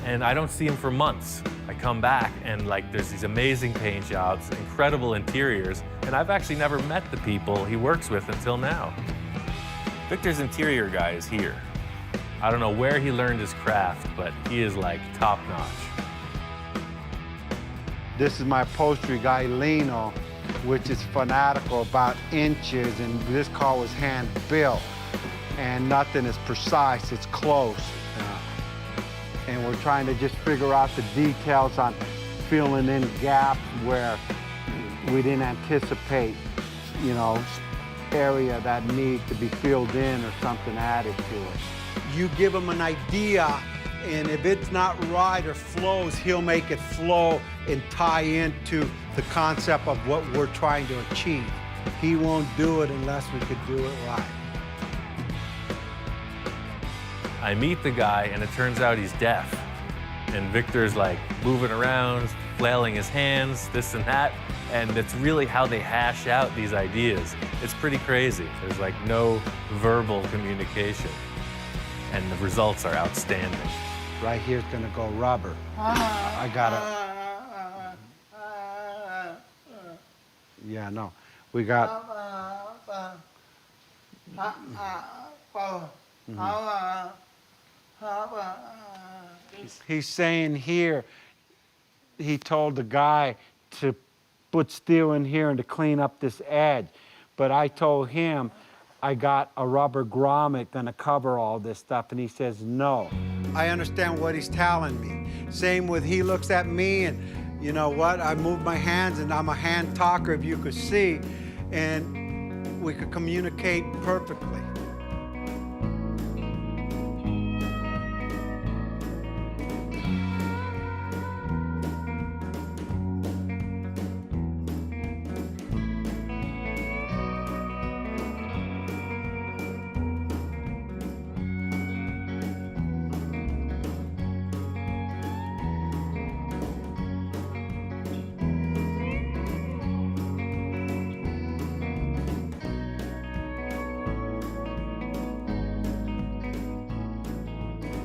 and I don't see him for months. I come back, and like there's these amazing paint jobs, incredible interiors, and I've actually never met the people he works with until now. Victor's interior guy is here. I don't know where he learned his craft, but he is like top-notch. This is my upholstery guy, Lino, which is fanatical about inches, and this car was hand-built, and nothing is precise, it's close. And we're trying to just figure out the details on filling in gaps where we didn't anticipate, you know, area that need to be filled in or something added to it. You give him an idea, and if it's not right or flows, he'll make it flow and tie into the concept of what we're trying to achieve. He won't do it unless we could do it right. I meet the guy, and it turns out he's deaf. And Victor's like moving around, flailing his hands, this and that. And it's really how they hash out these ideas. It's pretty crazy. There's like no verbal communication. And the results are outstanding. Right here's gonna go rubber. I got it. Yeah, no. We got. He's saying here, he told the guy to put steel in here and to clean up this edge. But I told him I got a rubber grommet gonna cover all this stuff, and he says no. I understand what he's telling me. Same with he looks at me, and you know what? I move my hands, and I'm a hand talker, if you could see. and we could communicate perfectly.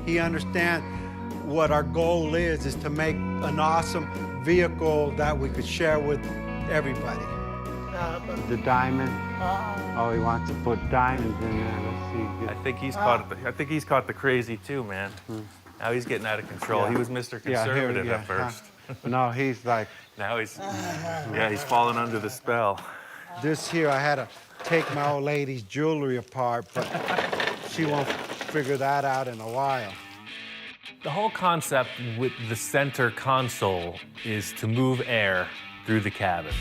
He understands what our goal is to make an awesome vehicle that we could share with everybody. The diamond. Oh, he wants to put diamonds in there. Let's see. I think he's caught the crazy too, man. Now he's getting out of control. Yeah. He was Mr. Conservative at first. No, he's like, Now he's fallen under the spell. this here, I had to take my old lady's jewelry apart, but she won't figure that out in a while. The whole concept with the center console is to move air through the cabin.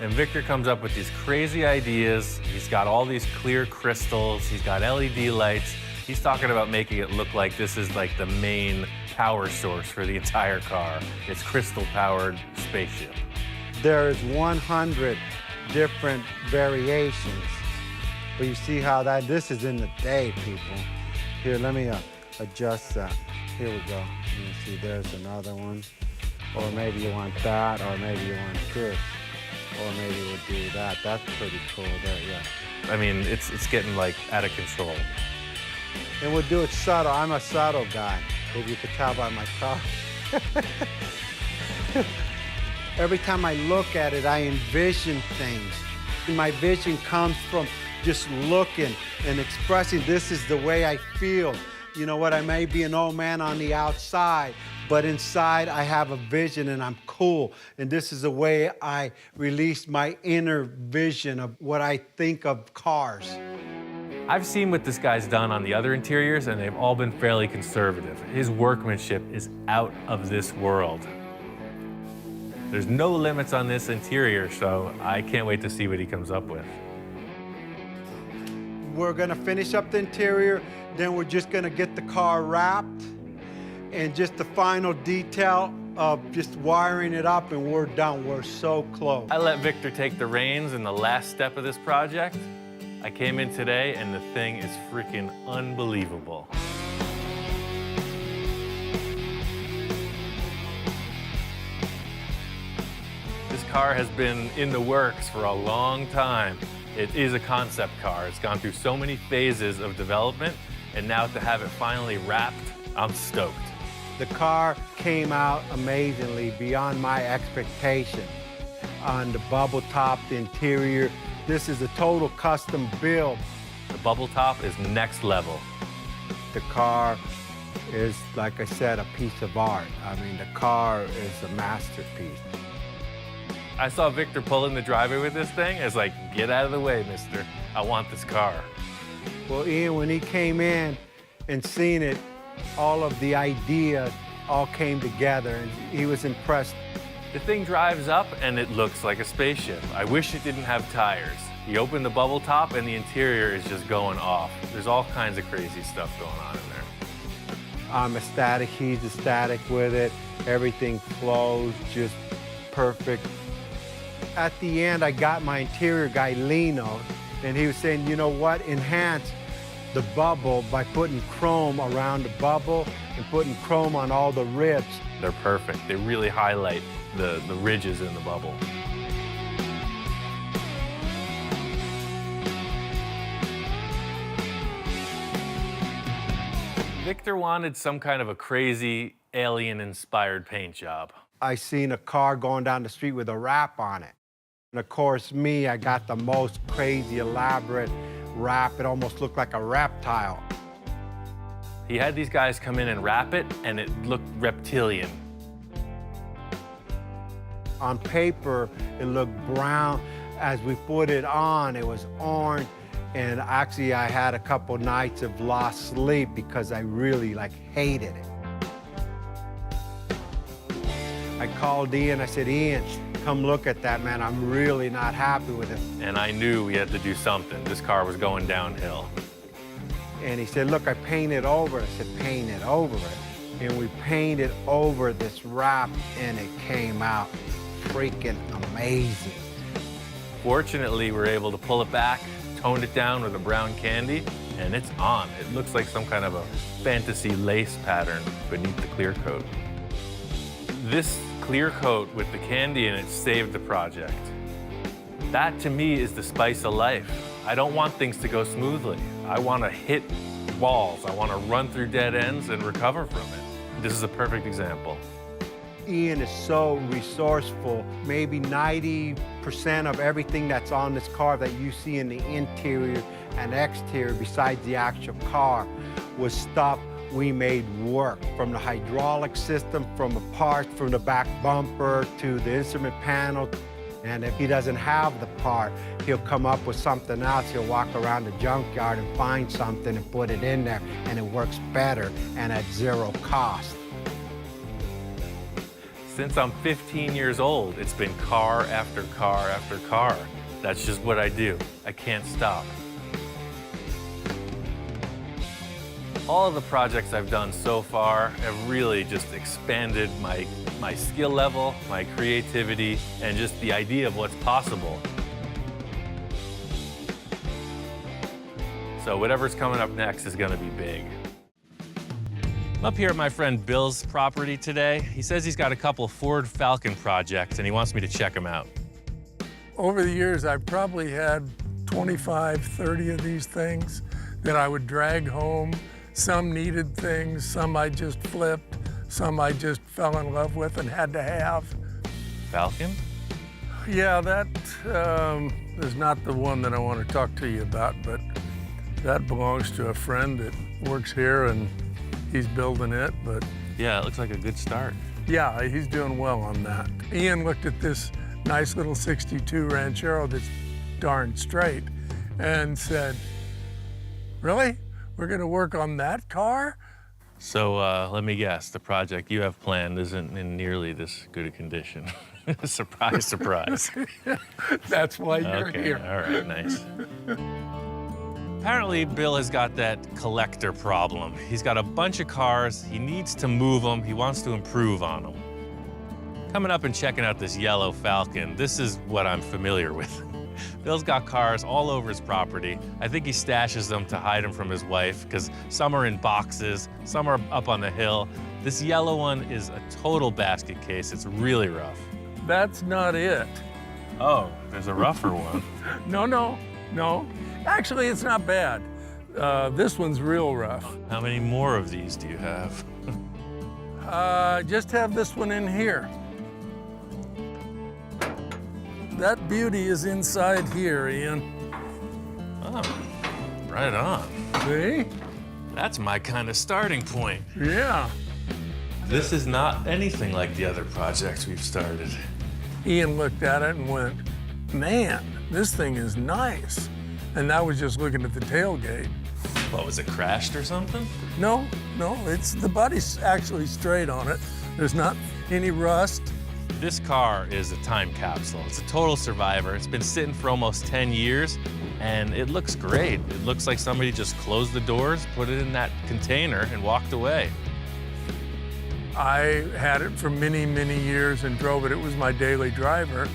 And Victor comes up with these crazy ideas. He's got all these clear crystals. He's got LED lights. He's talking about making it look like this is like the main power source for the entire car. It's crystal-powered spaceship. There is 100 different variations. But you see how this is in the day, people. Here, let me adjust that. Here we go. Let me see, there's another one. Or maybe you want that, or maybe you want this. Or maybe we'll do that. That's pretty cool there, yeah. I mean, it's getting like out of control. And we'll do it subtle. I'm a subtle guy, if you could tell by my car. Every time I look at it, I envision things. And my vision comes from just looking and expressing, this is the way I feel. You know what, I may be an old man on the outside, but inside I have a vision and I'm cool. And this is the way I release my inner vision of what I think of cars. I've seen what this guy's done on the other interiors, and they've all been fairly conservative. His workmanship is out of this world. There's no limits on this interior, so I can't wait to see what he comes up with. We're gonna finish up the interior, then we're just gonna get the car wrapped, and just the final detail of just wiring it up, and we're done. We're so close. I let Victor take the reins in the last step of this project. I came in today, and the thing is freaking unbelievable. This car has been in the works for a long time. It is a concept car. It's gone through so many phases of development, and now to have it finally wrapped, I'm stoked. The car came out amazingly, beyond my expectation. On the bubble top, the interior, this is a total custom build. The bubble top is next level. The car is, like I said, a piece of art. I mean, the car is a masterpiece. I saw Victor pull in the driveway with this thing. It's like, get out of the way, mister. I want this car. Well, Ian, when he came in and seen it, all of the ideas all came together, and he was impressed. The thing drives up, and it looks like a spaceship. I wish it didn't have tires. You open the bubble top, and the interior is just going off. There's all kinds of crazy stuff going on in there. I'm ecstatic, he's ecstatic with it. Everything flows just perfect. At the end, I got my interior guy, Lino, and he was saying, you know what, enhance the bubble by putting chrome around the bubble and putting chrome on all the ribs. They're perfect. They really highlight the ridges in the bubble. Victor wanted some kind of a crazy alien-inspired paint job. I seen a car going down the street with a wrap on it. And of course, me, I got the most crazy, elaborate wrap. It almost looked like a reptile. He had these guys come in and wrap it, and it looked reptilian. On paper, it looked brown. As we put it on, it was orange. And actually, I had a couple nights of lost sleep because I really hated it. I called Ian, I said, Ian, come look at that, man. I'm really not happy with it. And I knew we had to do something. This car was going downhill. And he said, look, I painted over it. I said, paint it over it. And we painted over this wrap, and it came out freaking amazing. Fortunately, we were able to pull it back, toned it down with a brown candy, and it's on. It looks like some kind of a fantasy lace pattern beneath the clear coat. This clear coat with the candy in it saved the project. That, to me, is the spice of life. I don't want things to go smoothly. I want to hit walls. I want to run through dead ends and recover from it. This is a perfect example. Ian is so resourceful. Maybe 90% of everything that's on this car that you see in the interior and exterior, besides the actual car, was stuff we made work. From the hydraulic system, from the parts, from the back bumper to the instrument panel. And if he doesn't have the part, he'll come up with something else. He'll walk around the junkyard and find something and put it in there, and it works better and at zero cost. Since I'm 15 years old, it's been car after car after car. That's just what I do. I can't stop. All of the projects I've done so far have really just expanded my skill level, my creativity, and just the idea of what's possible. So whatever's coming up next is gonna be big. I'm up here at my friend Bill's property today. He says he's got a couple Ford Falcon projects and he wants me to check them out. Over the years, I've probably had 25, 30 of these things that I would drag home. Some needed things, some I just flipped, some I just fell in love with and had to have. Falcon? Yeah, that is not the one that I want to talk to you about, but that belongs to a friend that works here and he's building it, but... Yeah, it looks like a good start. Yeah, he's doing well on that. Ian looked at this nice little 62 Ranchero that's darn straight and said, really? We're gonna work on that car? So let me guess, the project you have planned isn't in nearly this good a condition. Surprise, surprise. That's why you're Okay, here. all right, nice. Apparently, Bill has got that collector problem. He's got a bunch of cars, he needs to move them, he wants to improve on them. Coming up and checking out this yellow Falcon, this is what I'm familiar with. Bill's got cars all over his property. I think he stashes them to hide them from his wife, because some are in boxes, some are up on the hill. This yellow one is a total basket case. It's really rough. That's not it. Oh, there's a rougher one. No. Actually, it's not bad. This one's real rough. How many more of these do you have? Just have this one in here. That beauty is inside here, Ian. Oh, right on. See? That's my kind of starting point. Yeah. This is not anything like the other projects we've started. Ian looked at it and went, man, this thing is nice. And I was just looking at the tailgate. What, was it crashed or something? No, it's the body's actually straight on it. There's not any rust. This car is a time capsule. It's a total survivor. It's been sitting for almost 10 years, and it looks great. It looks like somebody just closed the doors, put it in that container, and walked away. I had it for many, many years and drove it. It was my daily driver,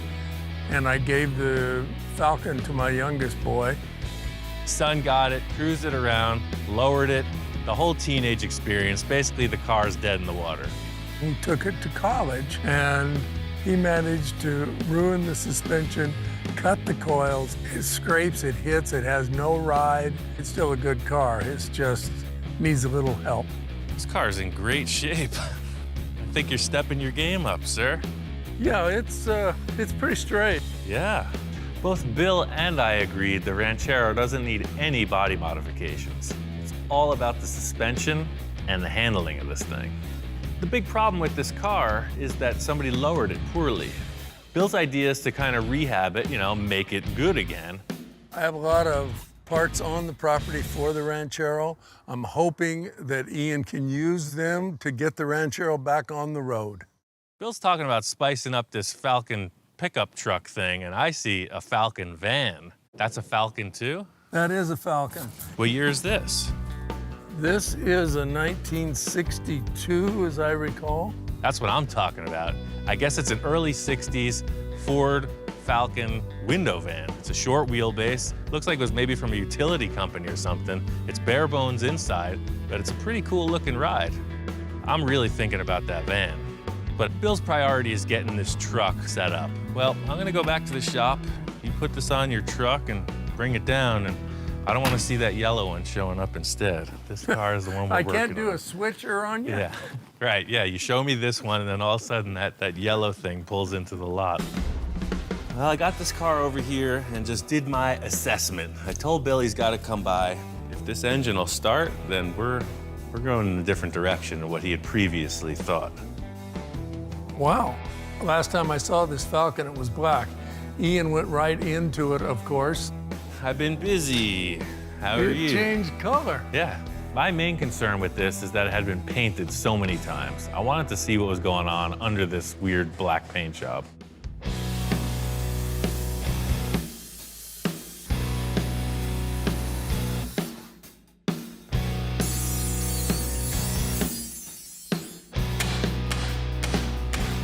and I gave the Falcon to my youngest boy. Son got it, cruised it around, lowered it, the whole teenage experience. Basically, the car's dead in the water. He took it to college, and he managed to ruin the suspension, cut the coils. It scrapes, it hits, it has no ride. It's still a good car. It's just needs a little help. This car's in great shape. I think you're stepping your game up, sir. Yeah, it's pretty straight. Yeah. Both Bill and I agreed the Ranchero doesn't need any body modifications. It's all about the suspension and the handling of this thing. The big problem with this car is that somebody lowered it poorly. Bill's idea is to kind of rehab it, make it good again. I have a lot of parts on the property for the Ranchero. I'm hoping that Ian can use them to get the Ranchero back on the road. Bill's talking about spicing up this Falcon pickup truck thing, and I see a Falcon van. That's a Falcon too? That is a Falcon. What year is this? This is a 1962, as I recall. That's what I'm talking about. I guess it's an early 60s Ford Falcon window van. It's a short wheelbase. Looks like it was maybe from a utility company or something. It's bare bones inside, but it's a pretty cool looking ride. I'm really thinking about that van. But Bill's priority is getting this truck set up. Well, I'm gonna go back to the shop. You put this on your truck and bring it down, and I don't want to see that yellow one showing up instead. This car is the one we're I working can't do on. a switcher on you? Yeah, right, yeah, you show me this one, and then all of a sudden that yellow thing pulls into the lot. Well, I got this car over here and just did my assessment. I told Bill he's got to come by. If this engine will start, then we're going in a different direction than what he had previously thought. Wow. Last time I saw this Falcon, it was black. Ian went right into it, of course. I've been busy. How are you? It changed color. Yeah. My main concern with this is that it had been painted so many times. I wanted to see what was going on under this weird black paint job.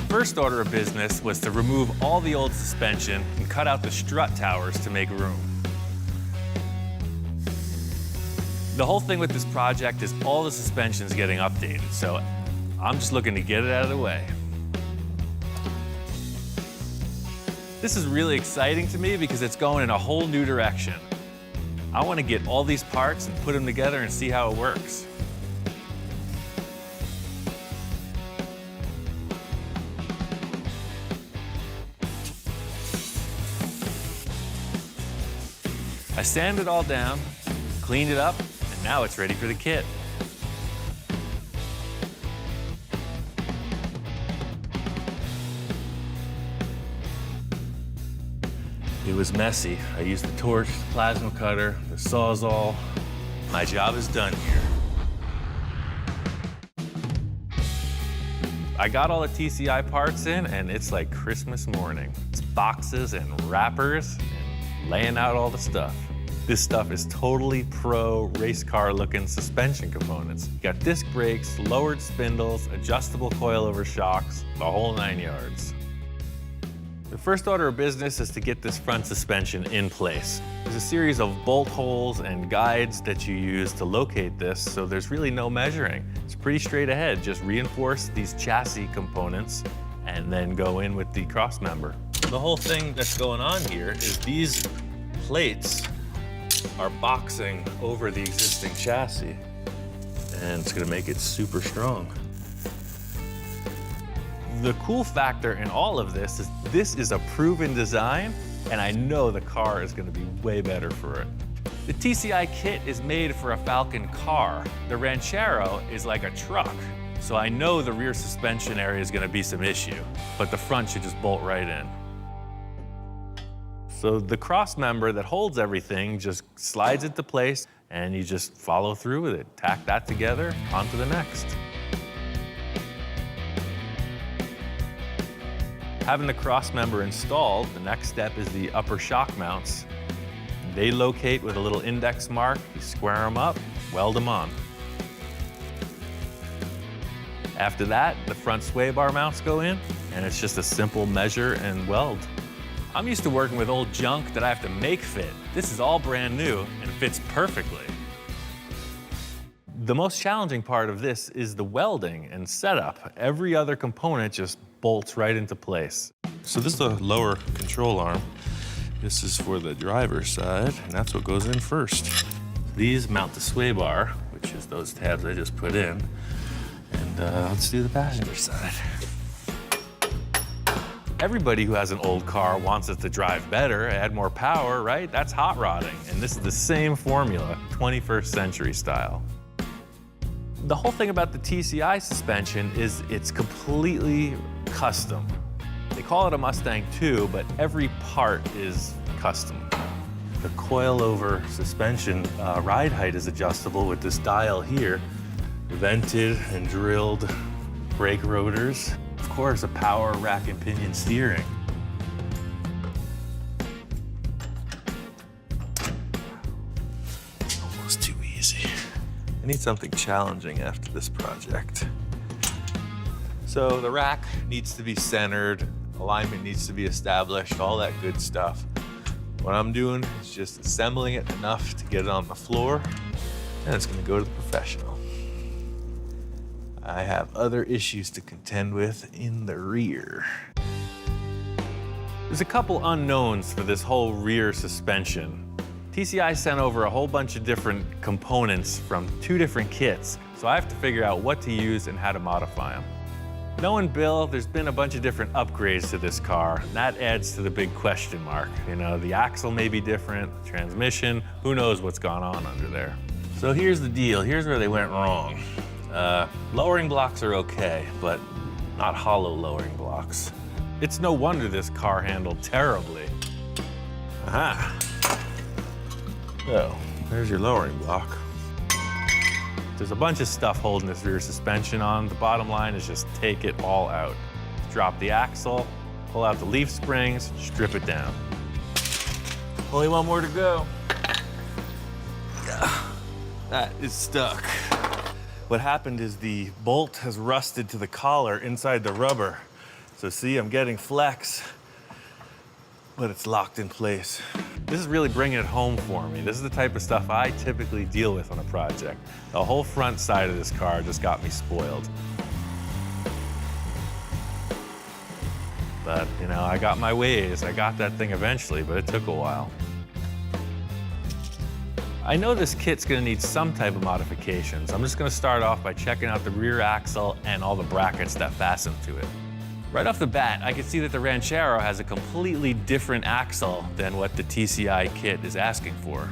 First order of business was to remove all the old suspension and cut out the strut towers to make room. The whole thing with this project is all the suspension's getting updated, so I'm just looking to get it out of the way. This is really exciting to me because it's going in a whole new direction. I want to get all these parts and put them together and see how it works. I sanded it all down, cleaned it up, and now it's ready for the kit. It was messy. I used the torch, the plasma cutter, the Sawzall. My job is done here. I got all the TCI parts in, and it's like Christmas morning. It's boxes and wrappers and laying out all the stuff. This stuff is totally pro race car looking suspension components. You got disc brakes, lowered spindles, adjustable coilover shocks, the whole 9 yards. The first order of business is to get this front suspension in place. There's a series of bolt holes and guides that you use to locate this, so there's really no measuring. It's pretty straight ahead. Just reinforce these chassis components and then go in with the cross member. The whole thing that's going on here is these plates are boxing over the existing chassis, and it's gonna make it super strong. The cool factor in all of this is a proven design, and I know the car is gonna be way better for it. The TCI kit is made for a Falcon car. The Ranchero is like a truck, so I know the rear suspension area is gonna be some issue, but the front should just bolt right in. So the cross member that holds everything just slides into place, and you just follow through with it. Tack that together, onto the next. Having the cross member installed, the next step is the upper shock mounts. They locate with a little index mark. You square them up, weld them on. After that, the front sway bar mounts go in, and it's just a simple measure and weld. I'm used to working with old junk that I have to make fit. This is all brand new and fits perfectly. The most challenging part of this is the welding and setup. Every other component just bolts right into place. So this is the lower control arm. This is for the driver's side, and that's what goes in first. These mount the sway bar, which is those tabs I just put in. And let's do the passenger side. Everybody who has an old car wants it to drive better, add more power, right? That's hot rodding, and this is the same formula, 21st century style. The whole thing about the TCI suspension is it's completely custom. They call it a Mustang 2, but every part is custom. The coilover suspension ride height is adjustable with this dial here, vented and drilled brake rotors. Of course, a power rack and pinion steering. need something challenging after this project. So the rack needs to be centered, alignment needs to be established, all that good stuff. What I'm doing is just assembling it enough to get it on the floor, and it's gonna go to the professional. I have other issues to contend with in the rear. There's a couple unknowns for this whole rear suspension. TCI sent over a whole bunch of different components from 2 different kits, so I have to figure out what to use and how to modify them. Knowing Bill, there's been a bunch of different upgrades to this car, and that adds to the big question mark. You know, the axle may be different, the transmission, who knows what's gone on under there. So here's the deal, here's where they went wrong. Lowering blocks are okay, but not hollow lowering blocks. It's no wonder this car handled terribly. Aha. So, there's your lowering block. There's a bunch of stuff holding this rear suspension on. The bottom line is just take it all out. Drop the axle, pull out the leaf springs, strip it down. Only one more to go. That is stuck. What happened is the bolt has rusted to the collar inside the rubber. So see, I'm getting flex, but it's locked in place. This is really bringing it home for me. This is the type of stuff I typically deal with on a project. The whole front side of this car just got me spoiled. But, you know, I got my ways. I got that thing eventually, but it took a while. I know this kit's gonna need some type of modifications. I'm just gonna start off by checking out the rear axle and all the brackets that fasten to it. Right off the bat, I can see that the Ranchero has a completely different axle than what the TCI kit is asking for.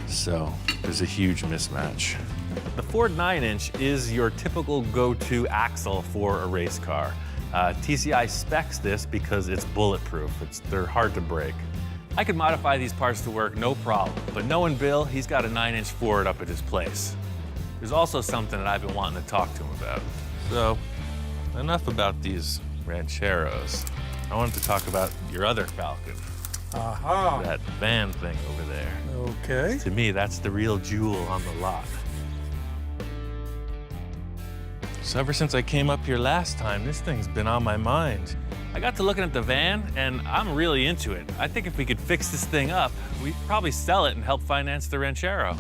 So there's a huge mismatch. The Ford 9-inch is your typical go-to axle for a race car. TCI specs this because it's bulletproof. They're hard to break. I could modify these parts to work, no problem, but knowing Bill, he's got a 9-inch Ford up at his place. There's also something that I've been wanting to talk to him about. So, enough about these Rancheros. I wanted to talk about your other Falcon. Aha. That van thing over there. Okay. To me, that's the real jewel on the lot. So ever since I came up here last time, this thing's been on my mind. I got to looking at the van, and I'm really into it. I think if we could fix this thing up, we'd probably sell it and help finance the Ranchero.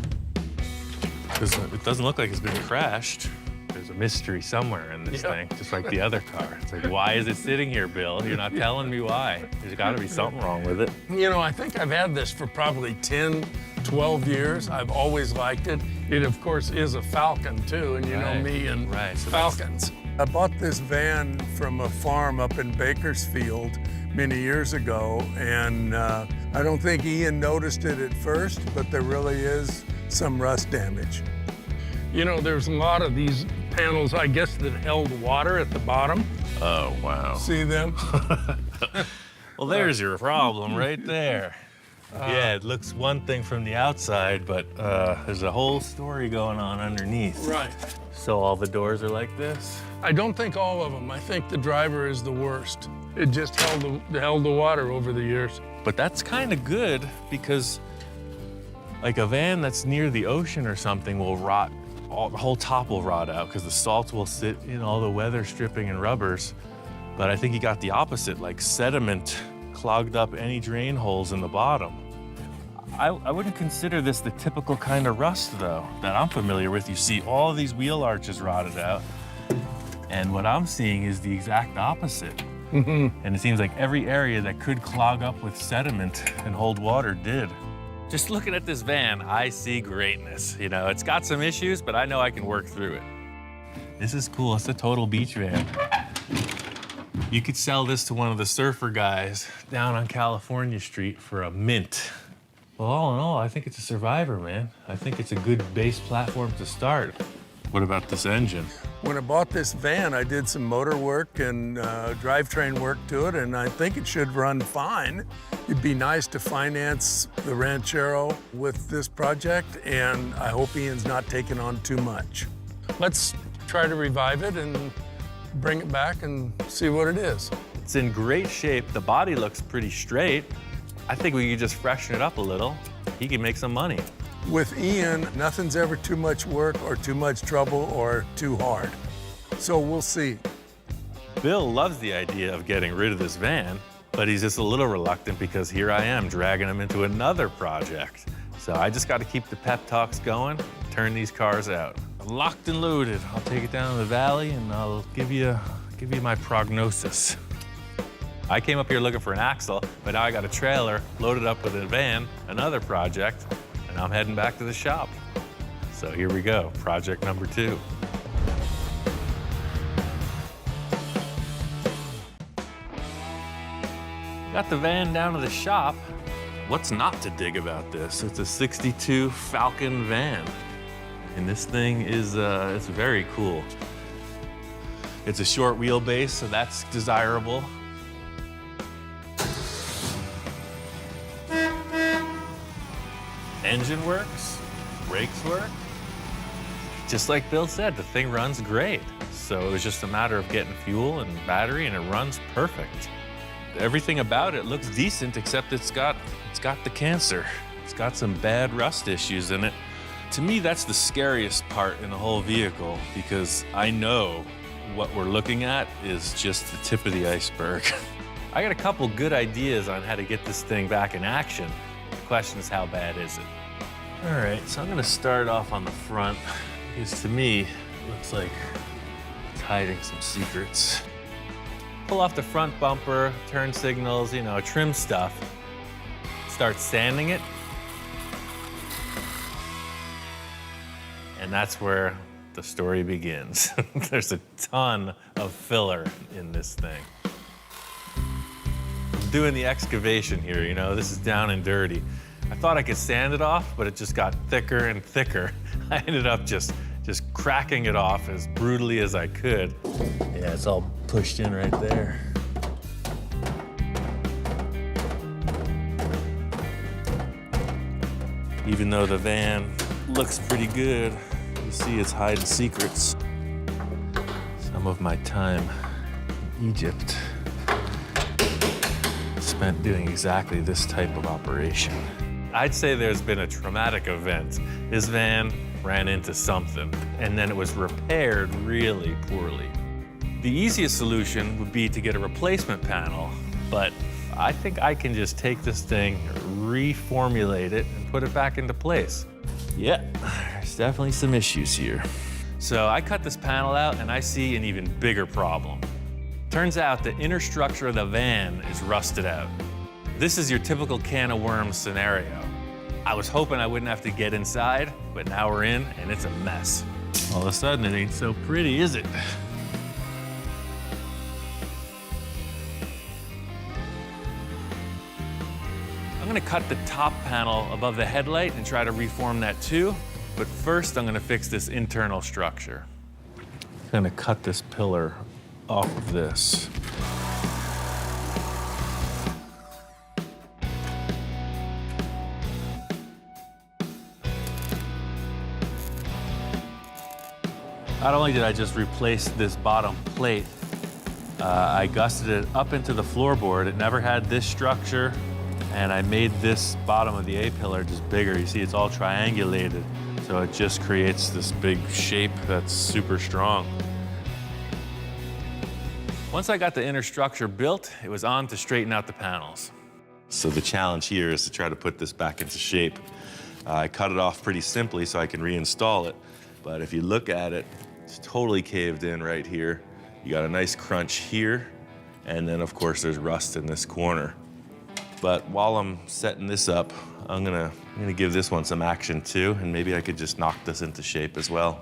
Because it doesn't look like it's been crashed. There's a mystery somewhere in this thing, just like the other car. It's like, why is it sitting here, Bill? You're not telling me why. There's got to be something wrong with it. You know, I think I've had this for probably 10, 12 years. I've always liked it. It, of course, is a Falcon, too, and you know me and so Falcons. I bought this van from a farm up in Bakersfield many years ago, and I don't think Ian noticed it at first, but there really is some rust damage. You know, there's a lot of these panels, I guess, that held water at the bottom. Oh, wow. See them? Well, there's your problem right there. Yeah, it looks one thing from the outside, but there's a whole story going on underneath. Right. So all the doors are like this? I don't think all of them. I think the driver is the worst. It just held the water over the years. But that's kind of good because like a van that's near the ocean or something will rot. The whole top will rot out because the salt will sit in all the weather stripping and rubbers. But I think you got the opposite, like sediment clogged up any drain holes in the bottom. I wouldn't consider this the typical kind of rust, though, that I'm familiar with. You see all of these wheel arches rotted out, and what I'm seeing is the exact opposite. And it seems like every area that could clog up with sediment and hold water did. Just looking at this van, I see greatness. You know, it's got some issues, but I know I can work through it. This is cool. It's a total beach van. You could sell this to one of the surfer guys down on California Street for a mint. Well, all in all, I think it's a survivor, man. I think it's a good base platform to start. What about this engine? When I bought this van, I did some motor work and drivetrain work to it, and I think it should run fine. It'd be nice to finance the Ranchero with this project, and I hope Ian's not taking on too much. Let's try to revive it and bring it back and see what it is. It's in great shape. The body looks pretty straight. I think we could just freshen it up a little. He could make some money. With Ian, nothing's ever too much work or too much trouble or too hard. So we'll see. Bill loves the idea of getting rid of this van, but he's just a little reluctant because here I am dragging him into another project. So I just got to keep the pep talks going, turn these cars out. Locked and loaded. I'll take it down to the valley and I'll give you my prognosis. I came up here looking for an axle, but now I got a trailer loaded up with a van, another project, and I'm heading back to the shop. So here we go, project number 2. Got the van down to the shop. What's not to dig about this? It's a 62 Falcon van. And this thing is, it's very cool. It's a short wheelbase, so that's desirable. Engine works, brakes work. Just like Bill said, the thing runs great. So it was just a matter of getting fuel and battery, and it runs perfect. Everything about it looks decent, except it's got the cancer. It's got some bad rust issues in it. To me, that's the scariest part in the whole vehicle, because I know what we're looking at is just the tip of the iceberg. I got a couple good ideas on how to get this thing back in action. The question is, how bad is it? All right, so I'm gonna start off on the front, because to me, it looks like it's hiding some secrets. Pull off the front bumper, turn signals, you know, trim stuff. Start sanding it. And that's where the story begins. There's a ton of filler in this thing. I'm doing the excavation here, you know, this is down and dirty. I thought I could sand it off, but it just got thicker and thicker. I ended up just cracking it off as brutally as I could. Yeah, it's all pushed in right there. Even though the van looks pretty good, you see it's hiding secrets. Some of my time in Egypt spent doing exactly this type of operation. I'd say there's been a traumatic event. This van ran into something, and then it was repaired really poorly. The easiest solution would be to get a replacement panel, but I think I can just take this thing, reformulate it, and put it back into place. Yeah, there's definitely some issues here. So I cut this panel out, and I see an even bigger problem. Turns out the inner structure of the van is rusted out. This is your typical can of worms scenario. I was hoping I wouldn't have to get inside, but now we're in, and it's a mess. All of a sudden, it ain't so pretty, is it? I'm gonna cut the top panel above the headlight and try to reform that too, but first I'm gonna fix this internal structure. I'm gonna cut this pillar off of this. Not only did I just replace this bottom plate, I gusseted it up into the floorboard. It never had this structure, and I made this bottom of the A-pillar just bigger. You see, it's all triangulated, so it just creates this big shape that's super strong. Once I got the inner structure built, it was on to straighten out the panels. So the challenge here is to try to put this back into shape. I cut it off pretty simply so I can reinstall it, but if you look at it, it's totally caved in right here. You got a nice crunch here, and then of course there's rust in this corner. But while I'm setting this up, I'm gonna give this one some action too, and maybe I could just knock this into shape as well.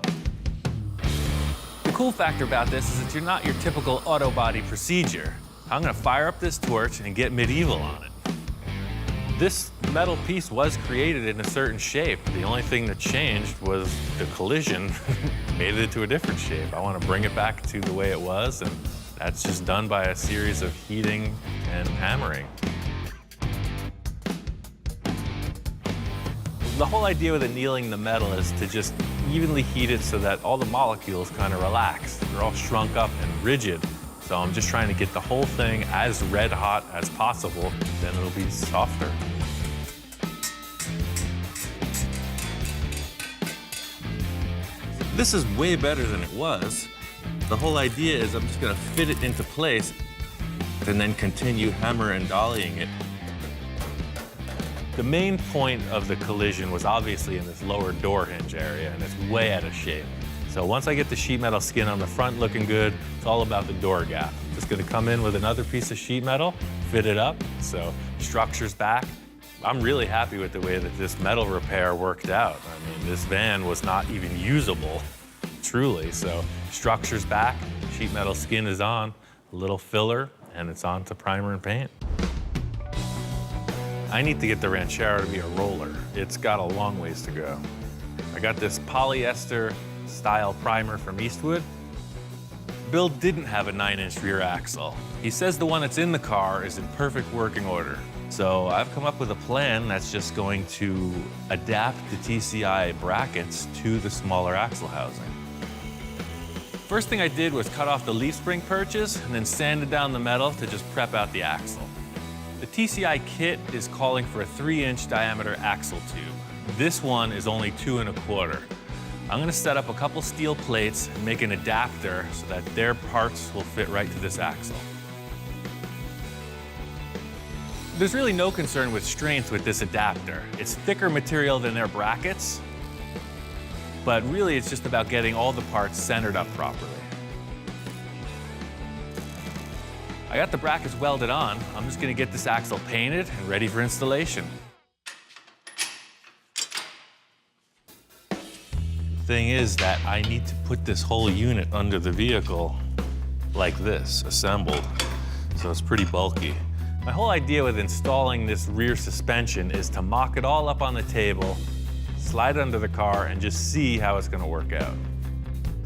The cool factor about this is that you're not your typical auto body procedure. I'm gonna fire up this torch and get medieval on it. This metal piece was created in a certain shape. The only thing that changed was the collision made it into a different shape. I want to bring it back to the way it was, and that's just done by a series of heating and hammering. The whole idea with annealing the metal is to just evenly heat it so that all the molecules kind of relax. They're all shrunk up and rigid. So I'm just trying to get the whole thing as red hot as possible, then it'll be softer. This is way better than it was. The whole idea is I'm just gonna fit it into place and then continue hammer and dollying it. The main point of the collision was obviously in this lower door hinge area, and it's way out of shape. So once I get the sheet metal skin on the front looking good, it's all about the door gap. Just gonna come in with another piece of sheet metal, fit it up, so structure's back. I'm really happy with the way that this metal repair worked out. I mean, this van was not even usable, truly. So structure's back, sheet metal skin is on, a little filler, and it's on to primer and paint. I need to get the Ranchero to be a roller. It's got a long ways to go. I got this polyester style primer from Eastwood. Bill didn't have a 9-inch rear axle. He says the one that's in the car is in perfect working order. So I've come up with a plan that's just going to adapt the TCI brackets to the smaller axle housing. First thing I did was cut off the leaf spring perches and then sanded down the metal to just prep out the axle. The TCI kit is calling for a 3-inch diameter axle tube. This one is only 2 1/4. I'm gonna set up a couple steel plates and make an adapter so that their parts will fit right to this axle. There's really no concern with strength with this adapter. It's thicker material than their brackets, but really it's just about getting all the parts centered up properly. I got the brackets welded on. I'm just gonna get this axle painted and ready for installation. The thing is that I need to put this whole unit under the vehicle like this, assembled, so it's pretty bulky. My whole idea with installing this rear suspension is to mock it all up on the table, slide it under the car, and just see how it's gonna work out.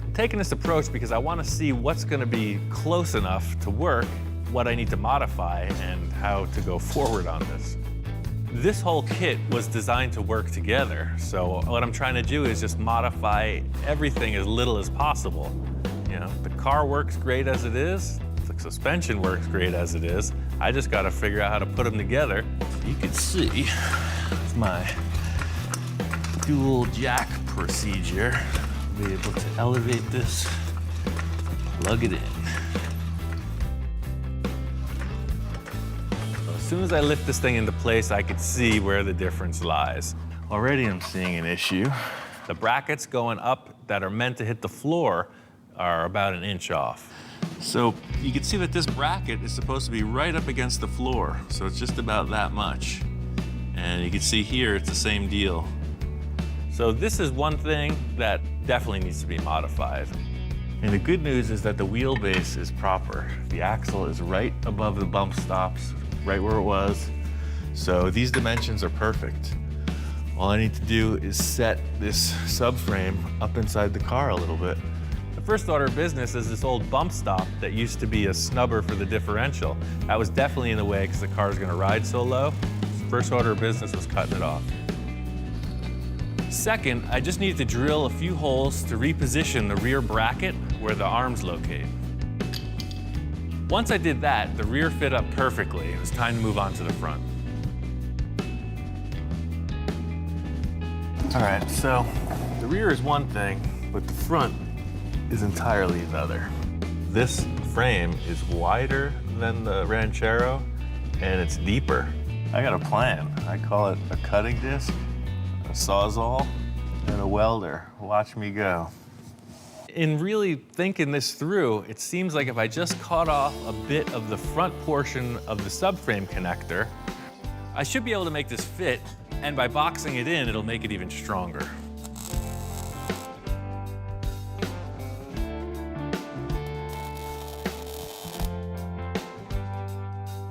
I'm taking this approach because I wanna see what's gonna be close enough to work, what I need to modify, and how to go forward on this. This whole kit was designed to work together, so what I'm trying to do is just modify everything as little as possible. You know, the car works great as it is, the suspension works great as it is. I just gotta figure out how to put them together. You can see with my dual jack procedure, I'll be able to elevate this, plug it in. As soon as I lift this thing into place, I could see where the difference lies. Already I'm seeing an issue. The brackets going up that are meant to hit the floor are about 1 inch off. So you can see that this bracket is supposed to be right up against the floor, so it's just about that much. And you can see here, it's the same deal. So this is one thing that definitely needs to be modified. And the good news is that the wheelbase is proper. The axle is right above the bump stops, right where it was. So these dimensions are perfect. All I need to do is set this subframe up inside the car a little bit. The first order of business is this old bump stop that used to be a snubber for the differential. That was definitely in the way because the car is gonna ride so low. First order of business was cutting it off. Second, I just needed to drill a few holes to reposition the rear bracket where the arms locate. Once I did that, the rear fit up perfectly. It was time to move on to the front. All right, so the rear is one thing, but the front is entirely another. This frame is wider than the Ranchero, and it's deeper. I got a plan. I call it a cutting disc, a Sawzall, and a welder. Watch me go. In really thinking this through, it seems like if I just cut off a bit of the front portion of the subframe connector, I should be able to make this fit, and by boxing it in, it'll make it even stronger.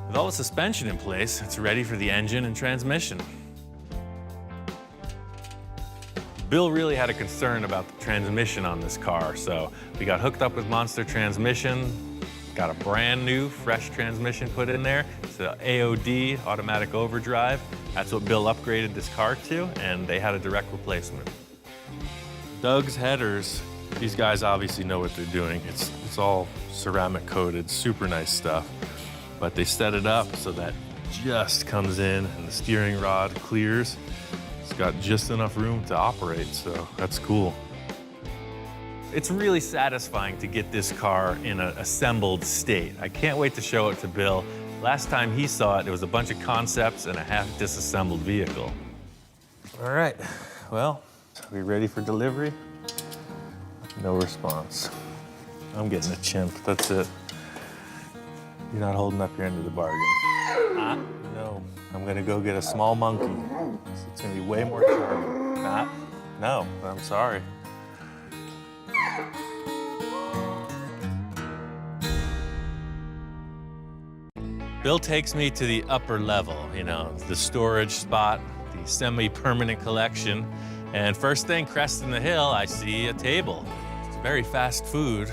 With all the suspension in place, it's ready for the engine and transmission. Bill really had a concern about the transmission on this car, so we got hooked up with Monster Transmission, got a brand new, fresh transmission put in there. It's an AOD, automatic overdrive. That's what Bill upgraded this car to, and they had a direct replacement. Doug's headers, these guys obviously know what they're doing. It's all ceramic coated, super nice stuff. But they set it up so that just comes in and the steering rod clears. It's got just enough room to operate, so that's cool. It's really satisfying to get this car in an assembled state. I can't wait to show it to Bill. Last time he saw it, it was a bunch of concepts and a half disassembled vehicle. All right, well, are we ready for delivery? No response. I'm getting a chimp, that's it. You're not holding up your end of the bargain. No, I'm gonna go get a small monkey. It's gonna be way more charming. No, I'm sorry. Bill takes me to the upper level, you know, the storage spot, the semi-permanent collection. And first thing, cresting the hill, I see a table. It's very fast food.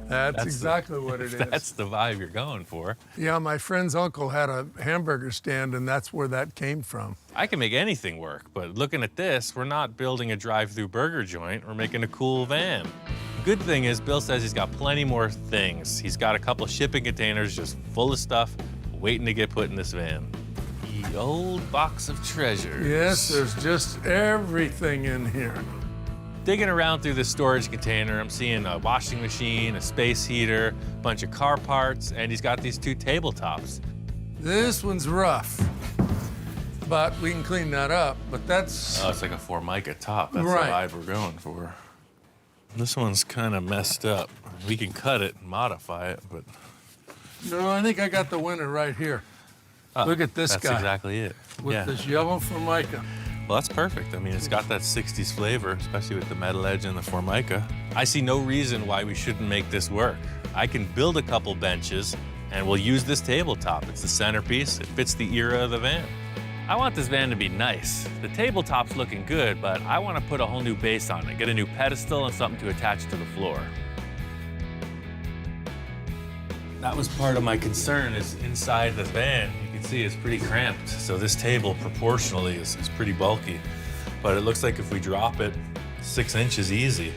That's exactly what it is. That's the vibe you're going for. Yeah, my friend's uncle had a hamburger stand, and that's where that came from. I can make anything work, but looking at this, we're not building a drive-through burger joint. We're making a cool van. Good thing is, Bill says he's got plenty more things. He's got a couple shipping containers just full of stuff waiting to get put in this van. The old box of treasures. Yes, there's just everything in here. Digging around through this storage container, I'm seeing a washing machine, a space heater, a bunch of car parts, and he's got these 2 tabletops. This one's rough, but we can clean that up, but that's... Oh, it's like a Formica top. That's Right. the vibe we're going for. This one's kind of messed up. We can cut it and modify it, but... No, I think I got the winner right here. Look at this guy. That's exactly it. With this yellow Formica. Well, that's perfect. I mean, it's got that 60s flavor, especially with the metal edge and the Formica. I see no reason why we shouldn't make this work. I can build a couple benches, and we'll use this tabletop. It's the centerpiece. It fits the era of the van. I want this van to be nice. The tabletop's looking good, but I want to put a whole new base on it, get a new pedestal and something to attach to the floor. That was part of my concern, is inside the van, you can see it's pretty cramped. So this table proportionally is pretty bulky. But it looks like if we drop it 6 inches easy,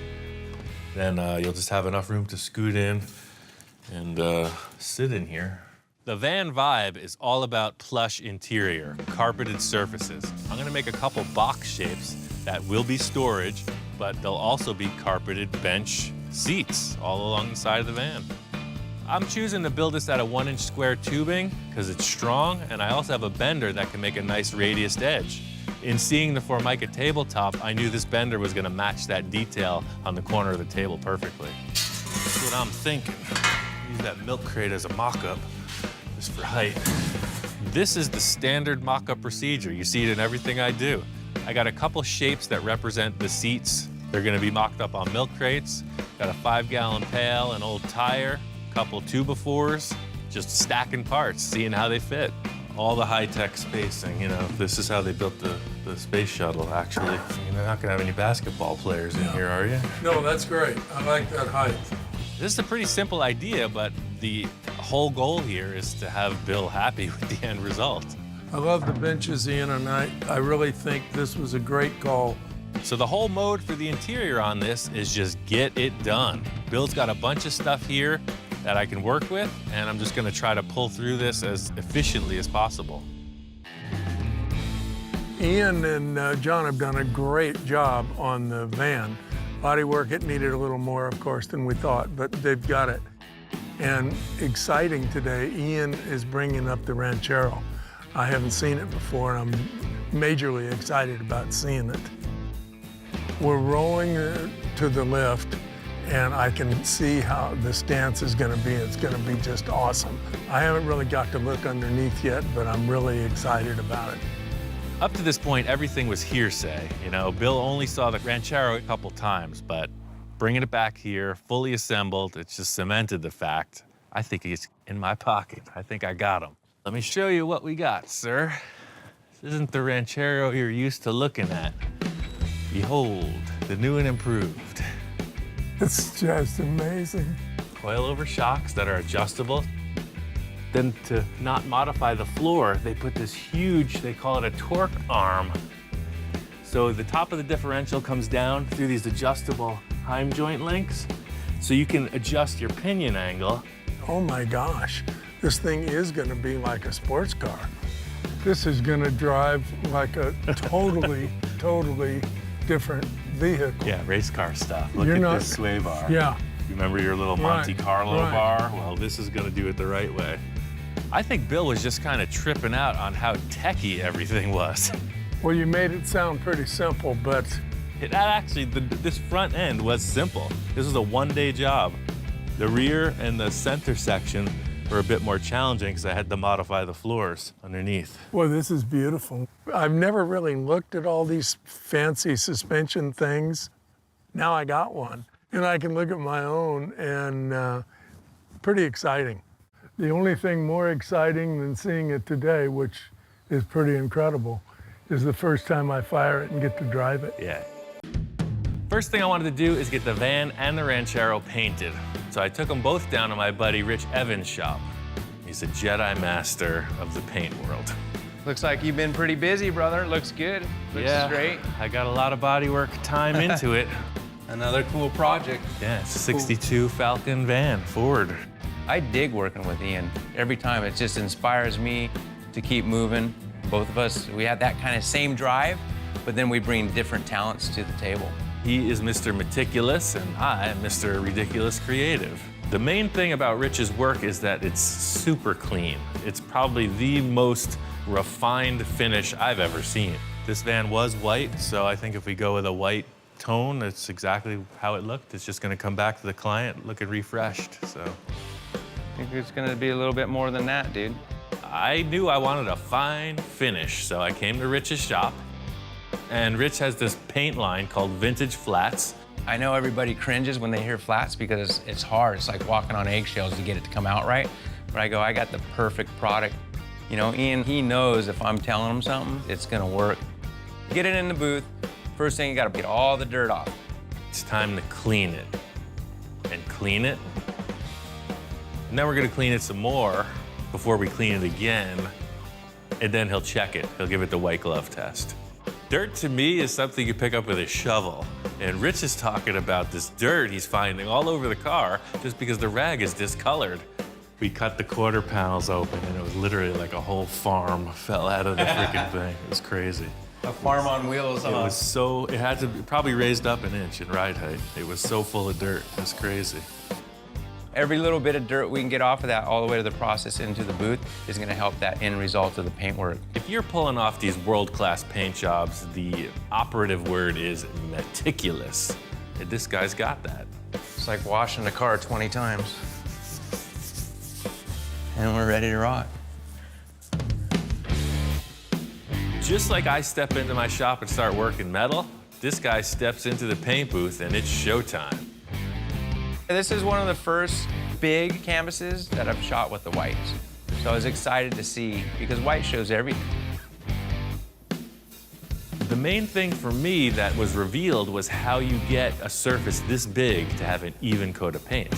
then you'll just have enough room to scoot in and sit in here. The van vibe is all about plush interior, carpeted surfaces. I'm gonna make a couple box shapes that will be storage, but they'll also be carpeted bench seats all along the side of the van. I'm choosing to build this out of 1-inch square tubing because it's strong, and I also have a bender that can make a nice radiused edge. In seeing the Formica tabletop, I knew this bender was gonna match that detail on the corner of the table perfectly. That's what I'm thinking. Use that milk crate as a mock-up. Just for height. This is the standard mock-up procedure. You see it in everything I do. I got a couple shapes that represent the seats. They're gonna be mocked up on milk crates. Got a 5-gallon pail, an old tire, a couple 2x4s, just stacking parts, seeing how they fit. All the high-tech spacing, you know, this is how they built the space shuttle, actually. You're not gonna have any basketball players in here, are you? No, that's great. I like that height. This is a pretty simple idea, but the whole goal here is to have Bill happy with the end result. I love the benches, Ian, and I really think this was a great call. So the whole mode for the interior on this is just get it done. Bill's got a bunch of stuff here that I can work with, and I'm just gonna try to pull through this as efficiently as possible. Ian and John have done a great job on the van. Bodywork, it needed a little more, of course, than we thought, but they've got it. And exciting today, Ian is bringing up the Ranchero. I haven't seen it before, and I'm majorly excited about seeing it. We're rolling to the lift, and I can see how the stance is gonna be. It's gonna be just awesome. I haven't really got to look underneath yet, but I'm really excited about it. Up to this point, everything was hearsay. You know, Bill only saw the Ranchero a couple times, but bringing it back here, fully assembled, it's just cemented the fact. I think he's in my pocket. I think I got him. Let me show you what we got, sir. This isn't the Ranchero you're used to looking at. Behold, the new and improved. It's just amazing. Coilover shocks that are adjustable. Then to not modify the floor, they put this huge, they call it a torque arm. So the top of the differential comes down through these adjustable heim joint links, so you can adjust your pinion angle. Oh my gosh, this thing is gonna be like a sports car. This is gonna drive like a totally different vehicle. Yeah, race car stuff. Look You're at not- this sway bar. Yeah. You remember your little Monte Right, Carlo right. bar? Well, this is gonna do it the right way. I think Bill was just kind of tripping out on how techy everything was. Well, you made it sound pretty simple, but This front end was simple. This was a one-day job. The rear and the center section were a bit more challenging because I had to modify the floors underneath. boy, this is beautiful. I've never really looked at all these fancy suspension things. Now I got one, and I can look at my own, and pretty exciting. The only thing more exciting than seeing it today, which is pretty incredible, is the first time I fire it and get to drive it. Yeah. First thing I wanted to do is get the van and the Ranchero painted. So I took them both down to my buddy Rich Evans' shop. He's a Jedi master of the paint world. Looks like you've been pretty busy, brother. Looks good. Looks great. I got a lot of bodywork time into it. Another cool project. Yeah, it's a 62 Falcon van, Ford. I dig working with Ian. Every time it just inspires me to keep moving. Both of us, we have that kind of same drive, but then we bring different talents to the table. He is Mr. Meticulous, and I am Mr. Ridiculous Creative. The main thing about Rich's work is that it's super clean. It's probably the most refined finish I've ever seen. This van was white, so I think if we go with a white tone, it's exactly how it looked. It's just gonna come back to the client looking refreshed, so. I think it's gonna be a little bit more than that, dude. I knew I wanted a fine finish, so I came to Rich's shop. And Rich has this paint line called Vintage Flats. I know everybody cringes when they hear flats because it's hard. It's like walking on eggshells to get it to come out right. But I got the perfect product. You know, Ian, he knows if I'm telling him something, it's gonna work. Get it in the booth. First thing, you gotta get all the dirt off. It's time to clean it. And clean it. And then we're gonna clean it some more before we clean it again. And then he'll check it. He'll give it the white glove test. Dirt to me is something you pick up with a shovel. And Rich is talking about this dirt he's finding all over the car just because the rag is discolored. We cut the quarter panels open and it was literally like a whole farm fell out of the freaking thing. It was crazy. A farm on wheels, It was so, it had to be probably raised up an inch in ride height. It was so full of dirt, it was crazy. Every little bit of dirt we can get off of that all the way to the process into the booth is gonna help that end result of the paintwork. If you're pulling off these world-class paint jobs, the operative word is meticulous. And this guy's got that. It's like washing the car 20 times. And we're ready to rock. Just like I step into my shop and start working metal, this guy steps into the paint booth and it's showtime. This is one of the first big canvases that I've shot with the whites. So I was excited to see, because white shows everything. The main thing for me that was revealed was how you get a surface this big to have an even coat of paint.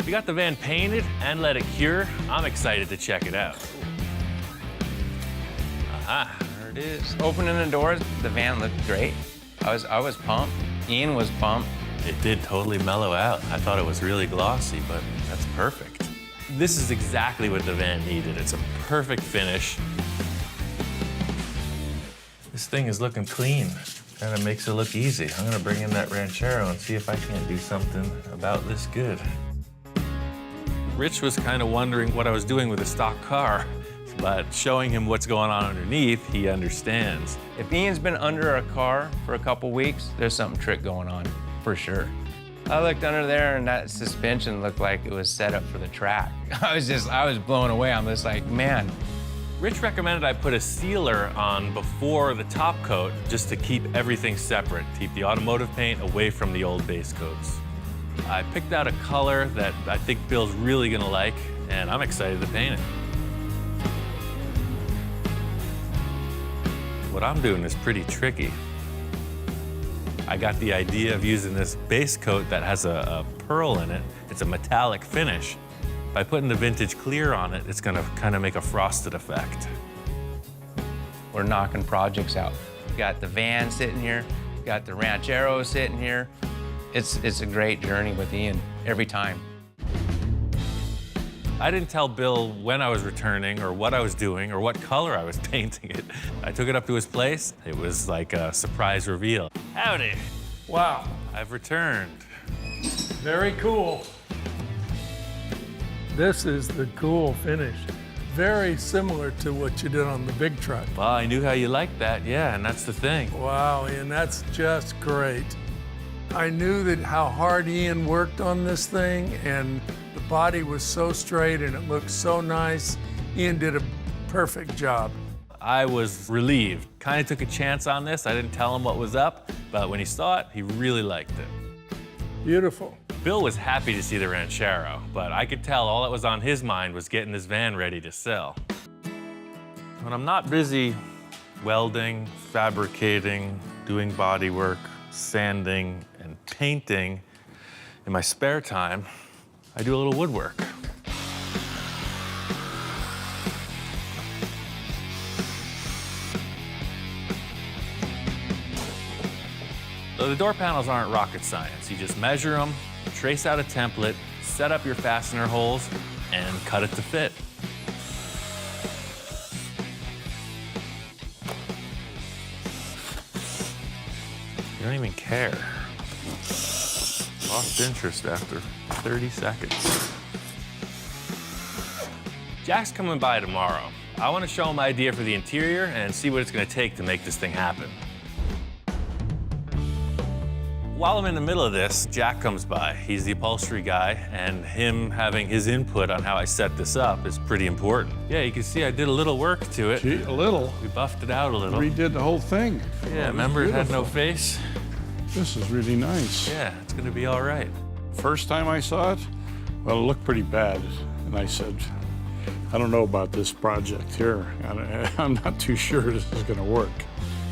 We got the van painted and let it cure. I'm excited to check it out. Aha. There it is. Opening the doors, the van looked great. I was pumped. Ian was pumped. It did totally mellow out. I thought it was really glossy, but that's perfect. This is exactly what the van needed. It's a perfect finish. This thing is looking clean. Kind of makes it look easy. I'm gonna bring in that Ranchero and see if I can't do something about this good. Rich was kind of wondering what I was doing with a stock car, but showing him what's going on underneath, he understands. If Ian's been under a car for a couple weeks, there's something trick going on, for sure. I looked under there and that suspension looked like it was set up for the track. I was blown away. I'm just like, man. Rich recommended I put a sealer on before the top coat just to keep everything separate, keep the automotive paint away from the old base coats. I picked out a color that I think Bill's really gonna like, and I'm excited to paint it. What I'm doing is pretty tricky. I got the idea of using this base coat that has a pearl in it. It's a metallic finish. By putting the vintage clear on it, it's gonna kind of make a frosted effect. We're knocking projects out. We got the van sitting here, we got the Ranchero sitting here. It's a great journey with Ian every time. I didn't tell Bill when I was returning or what I was doing or what color I was painting it. I took it up to his place. It was like a surprise reveal. Howdy, Wow, I've returned. very cool. This is the cool finish. Very similar to what you did on the big truck. Well, I knew how you liked that, yeah, and that's the thing. Wow, and that's just great. I knew that how hard Ian worked on this thing, and the body was so straight and it looked so nice. Ian did a perfect job. I was relieved. Kind of took a chance on this. I didn't tell him what was up, but when he saw it, he really liked it. Beautiful. Bill was happy to see the Ranchero, but I could tell all that was on his mind was getting this van ready to sell. When I'm not busy welding, fabricating, doing body work, sanding, and painting, in my spare time, I do a little woodwork. So the door panels aren't rocket science. You just measure them, trace out a template, set up your fastener holes, and cut it to fit. You don't even care. Lost interest after 30 seconds. Jack's coming by tomorrow. I want to show him my idea for the interior and see what it's going to take to make this thing happen. While I'm in the middle of this, Jack comes by. He's the upholstery guy, and him having his input on how I set this up is pretty important. Yeah, you can see I did a little work to it. Gee, a little. We buffed it out a little. Redid the whole thing. Yeah, remember it had no face? This is really nice. Yeah, it's gonna be all right. First time I saw it, well, it looked pretty bad. And I said, I don't know about this project here. I'm not too sure this is gonna work.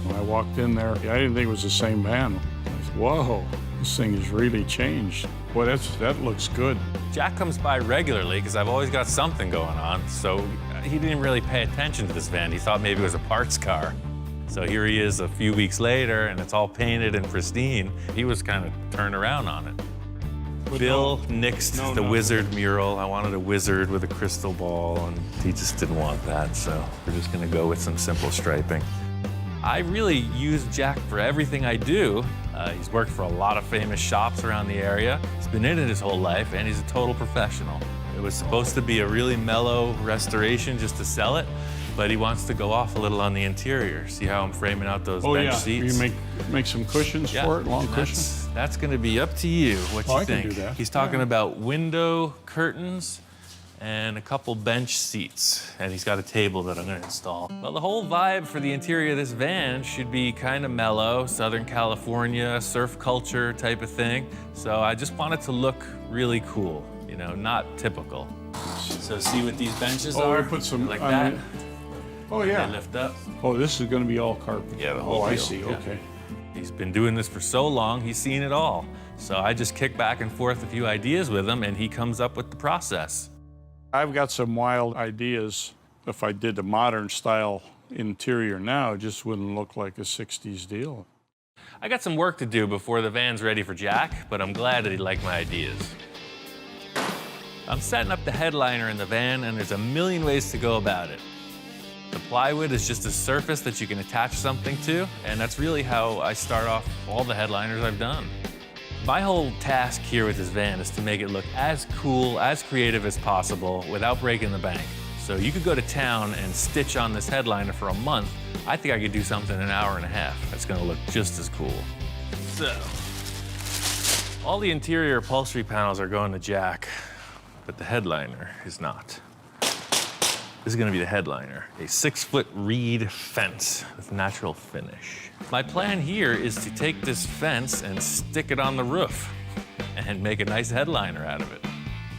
When I walked in there, I didn't think it was the same van. I said, whoa, this thing has really changed. Boy, that looks good. Jack comes by regularly because I've always got something going on, so he didn't really pay attention to this van. He thought maybe it was a parts car. So here he is a few weeks later, and it's all painted and pristine. He was kind of turned around on it. But Bill nixed the no. wizard mural. I wanted a wizard with a crystal ball, and he just didn't want that, so we're just gonna go with some simple striping. I really use Jack for everything I do. He's worked for a lot of famous shops around the area. He's been in it his whole life, and he's a total professional. It was supposed to be a really mellow restoration just to sell it, but he wants to go off a little on the interior. See how I'm framing out those bench seats? You make some cushions for it, long cushions? That's gonna be up to you, what you I think. can do that. He's talking about window curtains and a couple bench seats, and he's got a table that I'm gonna install. Well, the whole vibe for the interior of this van should be kind of mellow, Southern California, surf culture type of thing. So I just want it to look really cool, you know, not typical. So see what these benches are? We put some like on that. it. Oh, yeah. They lift up. Oh, this is gonna be all carpet. Yeah, the whole I deal, see, yeah. okay. He's been doing this for so long, he's seen it all. So I just kick back and forth a few ideas with him, and he comes up with the process. I've got some wild ideas. If I did a modern style interior now, it just wouldn't look like a 60s deal. I got some work to do before the van's ready for Jack, but I'm glad that he liked my ideas. I'm setting up the headliner in the van, and there's a million ways to go about it. The plywood is just a surface that you can attach something to, and that's really how I start off all the headliners I've done. My whole task here with this van is to make it look as cool, as creative as possible without breaking the bank. So you could go to town and stitch on this headliner for a month. I think I could do something in an hour and a half that's gonna look just as cool. So, all the interior upholstery panels are going to Jack, but the headliner is not. This is gonna be the headliner, a 6-foot reed fence with natural finish. My plan here is to take this fence and stick it on the roof and make a nice headliner out of it.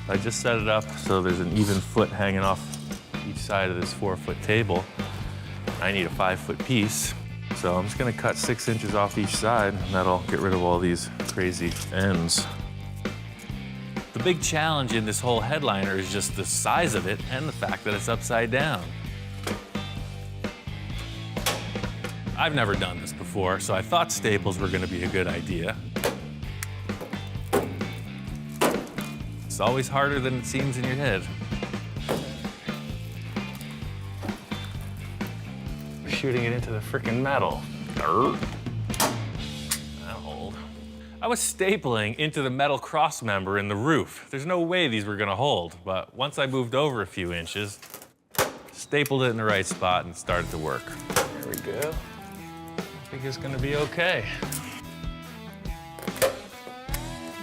I just set it up so there's an even foot hanging off each side of this 4-foot table. I need a 5-foot piece, so I'm just gonna cut 6 inches off each side, and that'll get rid of all these crazy ends. The big challenge in this whole headliner is just the size of it and the fact that it's upside down. I've never done this before, so I thought staples were gonna be a good idea. It's always harder than it seems in your head. shooting it into the frickin' metal. That'll hold. I was stapling into the metal cross member in the roof. There's no way these were gonna hold, but once I moved over a few inches, stapled it in the right spot and started to work. There we go. I think it's gonna be okay.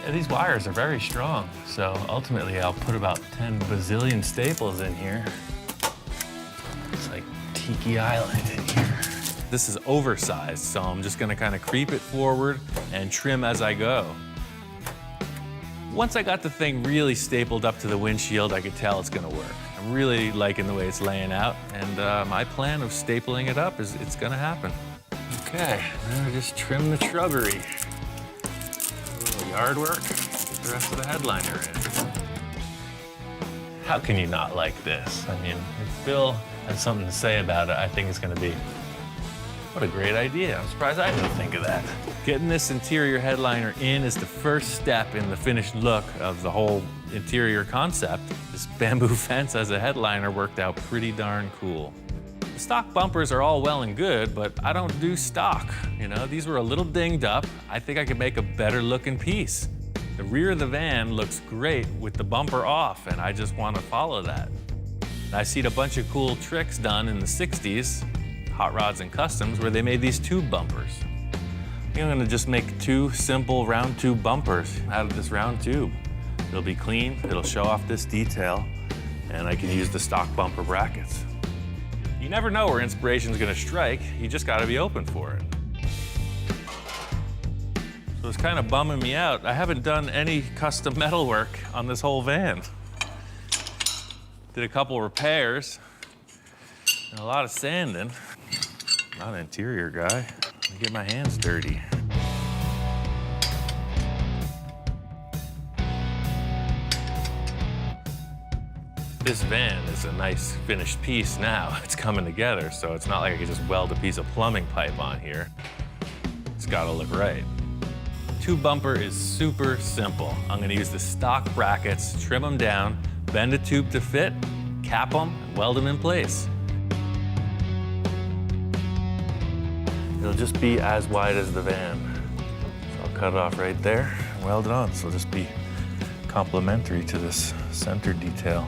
Yeah, these wires are very strong, so ultimately I'll put about 10 bazillion staples in here. It's like Tiki Island in here. This is oversized, so I'm just gonna kind of creep it forward and trim as I go. Once I got the thing really stapled up to the windshield, I could tell it's gonna work. I'm really liking the way it's laying out, and my plan of stapling it up is it's gonna happen. Okay, now just trim the shrubbery. A little yard work, get the rest of the headliner in. How can you not like this? I mean, if Bill has something to say about it, I think it's gonna be, what a great idea. I'm surprised I didn't think of that. Getting this interior headliner in is the first step in the finished look of the whole interior concept. This bamboo fence as a headliner worked out pretty darn cool. The stock bumpers are all well and good, but I don't do stock. You know, these were a little dinged up. I think I could make a better looking piece. The rear of the van looks great with the bumper off, and I just want to follow that. I seen a bunch of cool tricks done in the 60s, Hot Rods and Customs, where they made these tube bumpers. I think I'm gonna just make 2 simple round tube bumpers out of this round tube. It'll be clean, it'll show off this detail, and I can use the stock bumper brackets. You never know where inspiration's gonna strike, you just gotta be open for it. So it's kind of bumming me out. I haven't done any custom metal work on this whole van. Did a couple repairs, and a lot of sanding. Not an interior guy. Let me get my hands dirty. This van is a nice finished piece now. It's coming together, so it's not like I can just weld a piece of plumbing pipe on here. It's gotta look right. Tube bumper is super simple. I'm gonna use the stock brackets, trim them down, bend a tube to fit, cap them, and weld them in place. It'll just be as wide as the van. So I'll cut it off right there and weld it on, so it'll just be complementary to this center detail.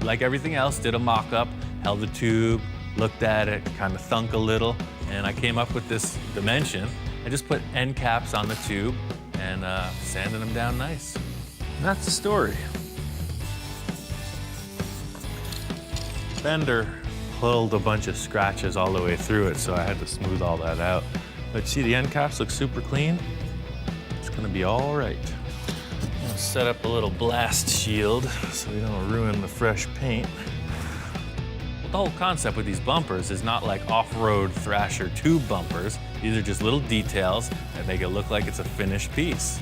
Like everything else, did a mock-up, held the tube, looked at it, kind of thunk a little, and I came up with this dimension. I just put end caps on the tube and sanded them down nice. And that's the story. Fender pulled a bunch of scratches all the way through it, so I had to smooth all that out. But see, the end caps look super clean. It's gonna be all right. I'm gonna set up a little blast shield so we don't ruin the fresh paint. The whole concept with these bumpers is not like off-road Thrasher tube bumpers. These are just little details that make it look like it's a finished piece.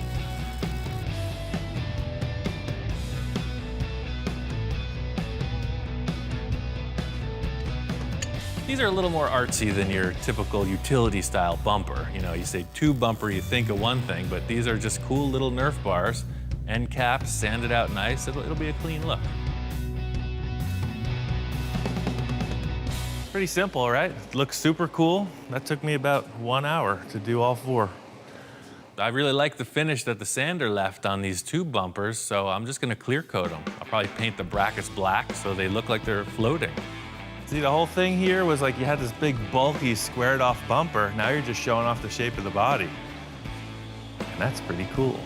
These are a little more artsy than your typical utility style bumper. You know, you say tube bumper, you think of one thing, but these are just cool little Nerf bars, end caps, sanded out nice. It'll be a clean look. Pretty simple, right? Looks super cool. That took me about 1 hour to do all 4. I really like the finish that the sander left on these tube bumpers, so I'm just gonna clear coat them. I'll probably paint the brackets black so they look like they're floating. See, the whole thing here was like you had this big, bulky, squared off bumper. Now you're just showing off the shape of the body. And that's pretty cool.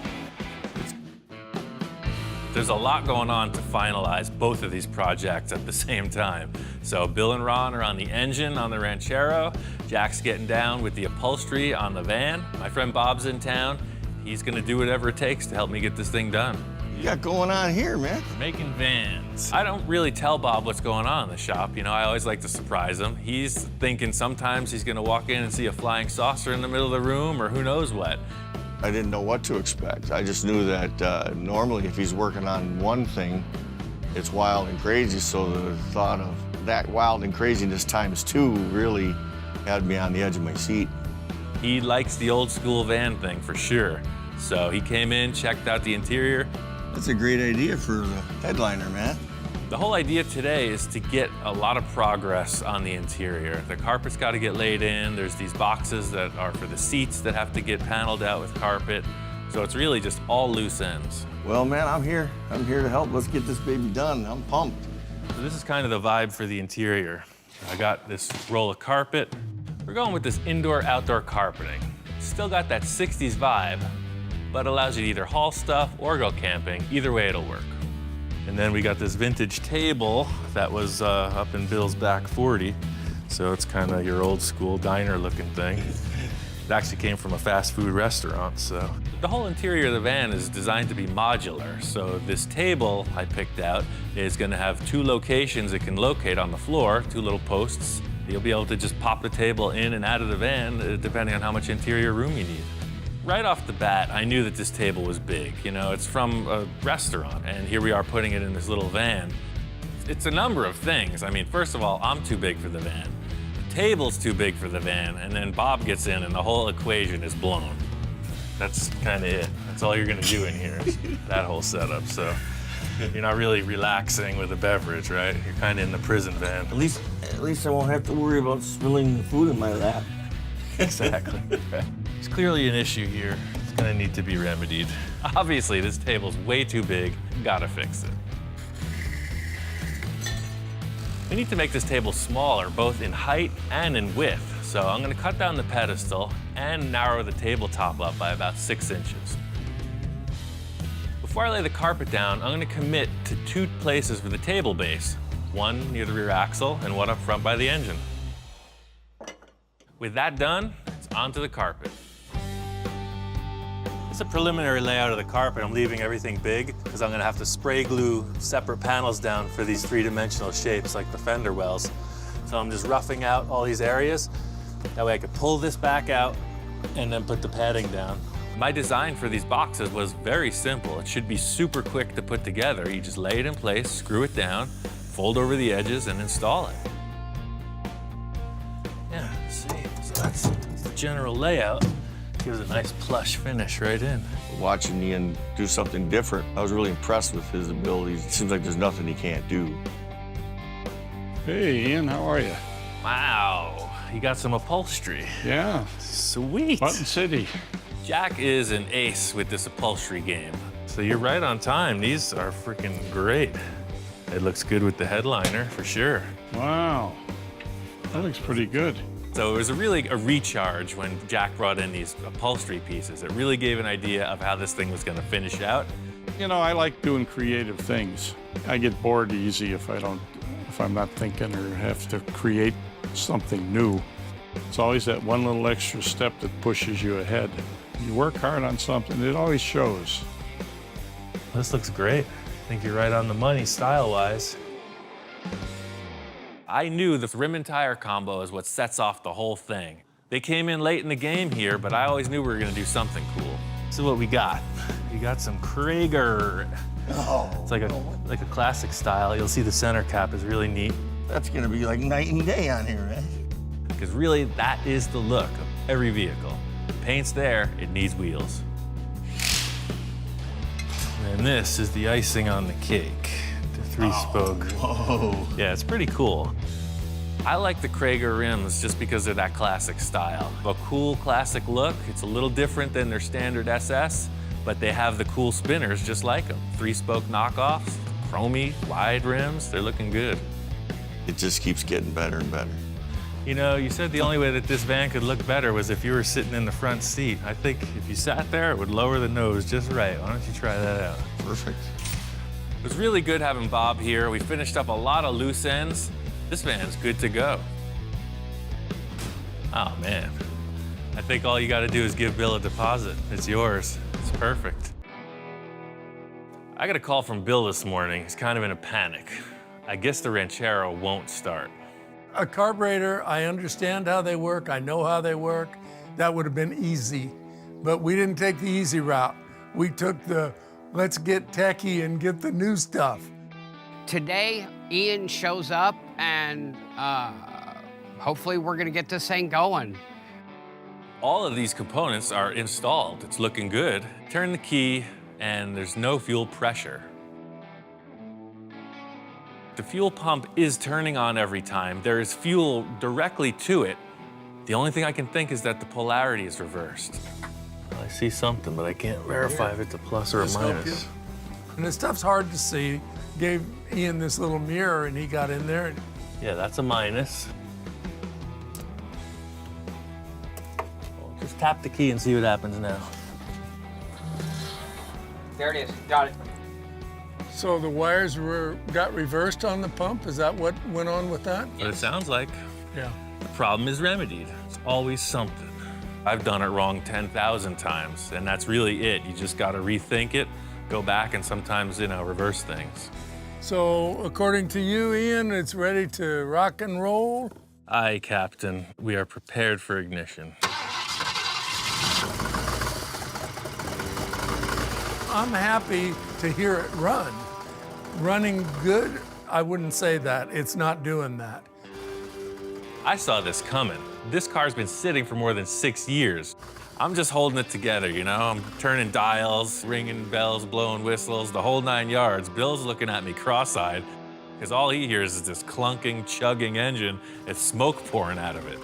There's a lot going on to finalize both of these projects at the same time. So Bill and Ron are on the engine on the Ranchero. Jack's getting down with the upholstery on the van. My friend Bob's in town. He's gonna do whatever it takes to help me get this thing done. You got going on here, man? We're making vans. I don't really tell Bob what's going on in the shop. You know, I always like to surprise him. He's thinking sometimes he's gonna walk in and see a flying saucer in the middle of the room or who knows what. I didn't know what to expect. I just knew that normally if he's working on one thing, it's wild and crazy, so the thought of that wild and craziness times 2 really had me on the edge of my seat. He likes the old school van thing for sure. So he came in, checked out the interior. That's a great idea for the headliner, man. The whole idea today is to get a lot of progress on the interior. The carpet's got to get laid in. There's these boxes that are for the seats that have to get paneled out with carpet. So it's really just all loose ends. Well, man, I'm here. I'm here to help. Let's get this baby done. I'm pumped. So this is kind of the vibe for the interior. I got this roll of carpet. We're going with this indoor-outdoor carpeting. Still got that 60s vibe, but allows you to either haul stuff or go camping. Either way, it'll work. And then we got this vintage table that was up in Bill's back 40. So it's kind of your old school diner looking thing. It actually came from a fast food restaurant, so. The whole interior of the van is designed to be modular. So this table I picked out is gonna have 2 locations it can locate on the floor, 2 little posts. You'll be able to just pop the table in and out of the van, depending on how much interior room you need. Right off the bat, I knew that this table was big. You know, it's from a restaurant, and here we are putting it in this little van. It's a number of things. I mean, first of all, I'm too big for the van. The table's too big for the van, and then Bob gets in and the whole equation is blown. That's kind of it. That's all you're gonna do in here, is that whole setup. So you're not really relaxing with a beverage, right? You're kind of in the prison van. At least I won't have to worry about spilling the food in my lap. Exactly. There's clearly an issue here. It's gonna need to be remedied. Obviously, this table's way too big. Gotta fix it. We need to make this table smaller, both in height and in width. So I'm gonna cut down the pedestal and narrow the tabletop up by about 6 inches. Before I lay the carpet down, I'm gonna commit to 2 places for the table base. One near the rear axle and one up front by the engine. With that done, it's onto the carpet. It's a preliminary layout of the carpet. I'm leaving everything big because I'm gonna have to spray glue separate panels down for these 3-dimensional shapes like the fender wells. So I'm just roughing out all these areas. That way I could pull this back out and then put the padding down. My design for these boxes was very simple. It should be super quick to put together. You just lay it in place, screw it down, fold over the edges, and install it. Yeah, see, so that's the general layout. Gives a nice plush finish right in. Watching Ian do something different, I was really impressed with his abilities. It seems like there's nothing he can't do. Hey, Ian, how are you? Wow, you got some upholstery. Yeah, Sweet. Button City. Jack is an ace with this upholstery game. So you're right on time. These are freaking great. It looks good with the headliner, for sure. Wow, that looks pretty good. So it was really a recharge when Jack brought in these upholstery pieces. It really gave an idea of how this thing was gonna finish out. You know, I like doing creative things. I get bored easy if I'm not thinking or have to create something new. It's always that one little extra step that pushes you ahead. You work hard on something, it always shows. This looks great. I think you're right on the money style-wise. I knew the rim and tire combo is what sets off the whole thing. They came in late in the game here, but I always knew we were gonna do something cool. This is what we got. We got some Krager. Oh, It's like a classic style. You'll see the center cap is really neat. that's gonna be like night and day on here, man. Because really, that is the look of every vehicle. The paint's there, it needs wheels. And this is the icing on the cake, the 3-spoke. Whoa. Yeah, it's pretty cool. I like the Krager rims just because they're that classic style. A cool classic look. It's a little different than their standard SS, but they have the cool spinners just like them. 3-spoke knockoffs, chromy, wide rims, they're looking good. It just keeps getting better and better. You know, you said the only way that this van could look better was if you were sitting in the front seat. I think if you sat there, it would lower the nose just right. Why don't you try that out? Perfect. It was really good having Bob here. We finished up a lot of loose ends. This van's good to go. Oh, man. I think all you gotta do is give Bill a deposit. It's yours. It's perfect. I got a call from Bill this morning. He's kind of in a panic. I guess the Ranchero won't start. A carburetor, I understand how they work, I know how they work. That would have been easy. But we didn't take the easy route. We took the let's get techie and get the new stuff. Today, Ian shows up and hopefully we're gonna get this thing going. All of these components are installed. It's looking good. Turn the key and there's no fuel pressure. The fuel pump is turning on every time. There is fuel directly to it. The only thing I can think is that the polarity is reversed. I see something, but I can't verify if it's a plus or a minus. And this stuff's hard to see. Gave Ian this little mirror and he got in there. And Yeah, that's a minus. Well, just tap the key and see what happens now. There it is. Got it. so the wires got reversed on the pump? Is that what went on with that? But it sounds like Yeah. the problem is remedied. It's always something. I've done it wrong 10,000 times, and that's really it. You just got to rethink it, go back, and sometimes, reverse things. So according to you, Ian, it's ready to rock and roll? Aye, Captain. We are prepared for ignition. I'm happy to hear it run. Running good, I wouldn't say that. It's not doing that. I saw this coming. This car's been sitting for more than 6 years. I'm just holding it together, I'm turning dials, ringing bells, blowing whistles, the whole 9 yards. Bill's looking at me cross-eyed, because all he hears is this clunking, chugging engine and smoke pouring out of it.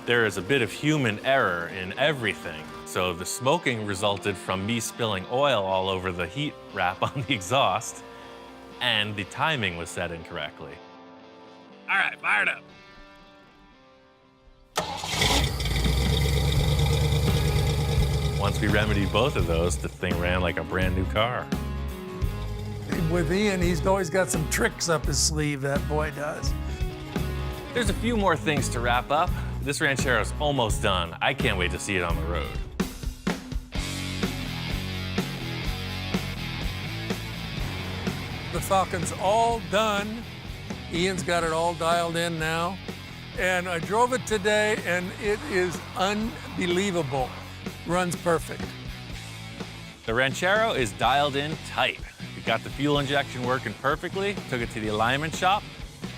There is a bit of human error in everything. So the smoking resulted from me spilling oil all over the heat wrap on the exhaust, and the timing was set incorrectly. All right, fire it up. Once we remedied both of those, the thing ran like a brand new car. With Ian, he's always got some tricks up his sleeve, that boy does. There's a few more things to wrap up. This Ranchero's almost done. I can't wait to see it on the road. The Falcon's all done. Ian's got it all dialed in now. And I drove it today, and it is unbelievable. Runs perfect. The Ranchero is dialed in tight. We got the fuel injection working perfectly, took it to the alignment shop.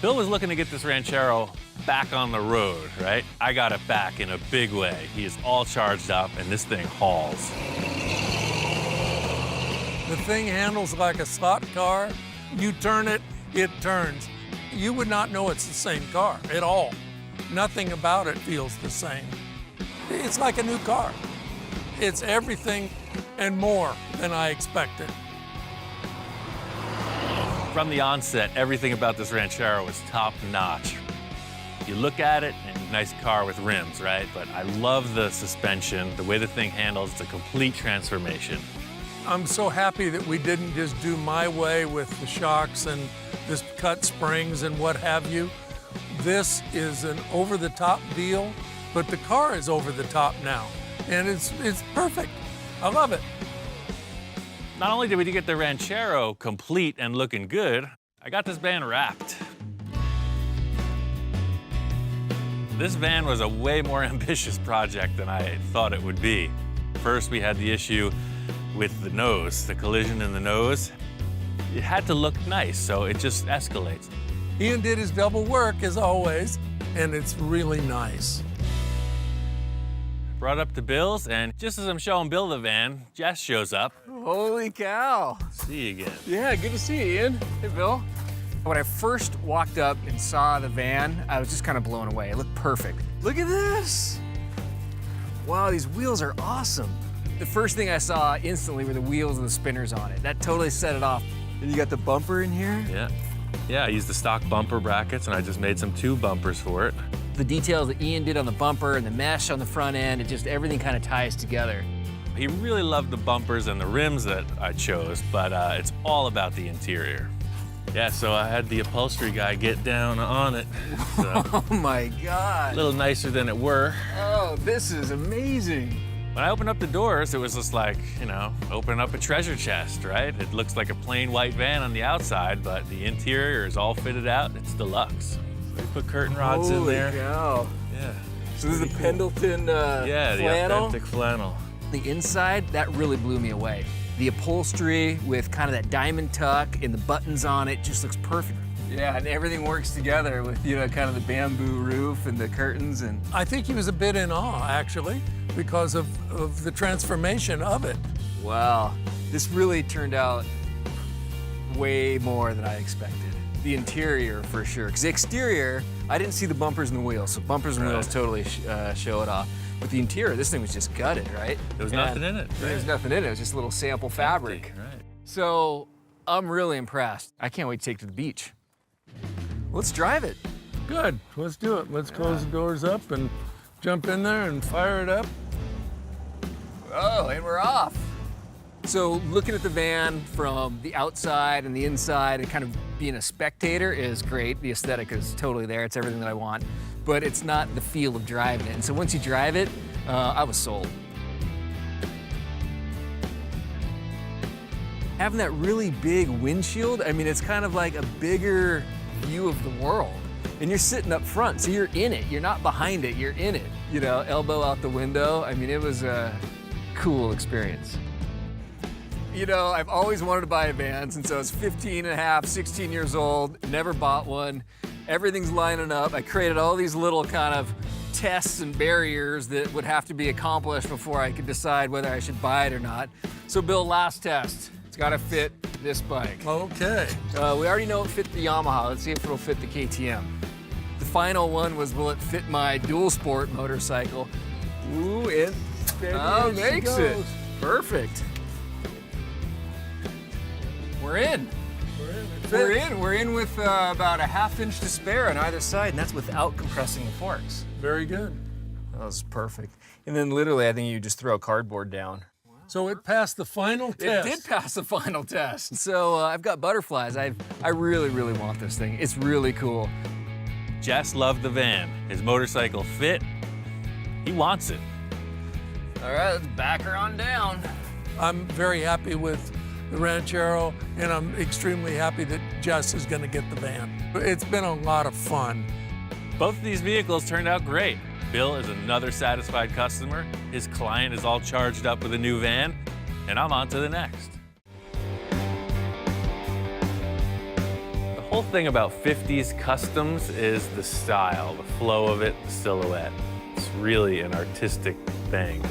Bill was looking to get this Ranchero back on the road, right? I got it back in a big way. He is all charged up, and this thing hauls. The thing handles like a slot car. You turn it, it turns. You would not know it's the same car at all. Nothing about it feels the same. It's like a new car. It's everything and more than I expected. From the onset, everything about this Ranchero was top notch. You look at it, and nice car with rims, right? But I love the suspension, the way the thing handles. It's a complete transformation. I'm so happy that we didn't just do my way with the shocks and this cut springs and what have you. This is an over-the-top deal, but the car is over the top now, and it's perfect. I love it. Not only did we get the Ranchero complete and looking good, I got this van wrapped. This van was a way more ambitious project than I thought it would be. First, we had the issue with the nose, the collision in the nose. It had to look nice, so it just escalates. Ian did his double work, as always, and it's really nice. Brought up to Bill's, and just as I'm showing Bill the van, Jess shows up. Holy cow. See you again. Yeah, good to see you, Ian. Hey, Bill. When I first walked up and saw the van, I was just kind of blown away. It looked perfect. Look at this. Wow, these wheels are awesome. The first thing I saw instantly were the wheels and the spinners on it. That totally set it off. And you got the bumper in here? Yeah, I used the stock bumper brackets, and I just made some tube bumpers for it. The details that Ian did on the bumper and the mesh on the front end, everything kind of ties together. He really loved the bumpers and the rims that I chose, but it's all about the interior. Yeah, so I had the upholstery guy get down on it. So, Oh my God. a little nicer than it were. Oh, this is amazing. When I opened up the doors, it was just like, opening up a treasure chest, right? It looks like a plain white van on the outside, but the interior is all fitted out. It's deluxe. We put curtain rods in there. Holy cow. Yeah. So this is the Pendleton Yeah, the flannel? authentic flannel. The inside, that really blew me away. The upholstery with kind of that diamond tuck and the buttons on it just looks perfect. Yeah, and everything works together with, kind of the bamboo roof and the curtains and... I think he was a bit in awe, actually, because of the transformation of it. Wow, this really turned out way more than I expected. the interior for sure. Because the exterior, I didn't see the bumpers and the wheels, so bumpers and wheels totally show it off. But the interior, this thing was just gutted, right? There was nothing in it. There was nothing in it. It was just a little sample fabric. Empty, right. So I'm really impressed. I can't wait to take it to the beach. Let's drive it. Good, let's do it. Let's close the doors up and jump in there and fire it up. Oh, and we're off. So looking at the van from the outside and the inside and kind of being a spectator is great. The aesthetic is totally there. It's everything that I want. But it's not the feel of driving it. And so once you drive it, I was sold. Having that really big windshield, I mean, it's kind of like a bigger view of the world. And you're sitting up front, so you're in it. You're not behind it, you're in it. You know, elbow out the window. I mean, it was a cool experience. You know, I've always wanted to buy a van since I was 15 and a half, 16 years old, never bought one. Everything's lining up. I created all these little kind of tests and barriers that would have to be accomplished before I could decide whether I should buy it or not. So Bill, last test. It's gotta fit this bike. Okay. We already know it fit the Yamaha. Let's see if it'll fit the KTM. The final one was, will it fit my dual sport motorcycle? Ooh, it makes it. Perfect. We're in. We're in with about a ½ inch to spare on either side, and that's without compressing the forks. Very good. That was perfect. And then literally, I think you just throw cardboard down. So it passed the final test. It did pass the final test. So I've got butterflies. I really, really want this thing. It's really cool. Jess loved the van. His motorcycle fit. He wants it. All right, let's back her on down. I'm very happy with the Ranchero, and I'm extremely happy that Jess is gonna get the van. It's been a lot of fun. Both of these vehicles turned out great. Bill is another satisfied customer. His client is all charged up with a new van, and I'm on to the next. The whole thing about 50s customs is the style, the flow of it, the silhouette. It's really an artistic thing.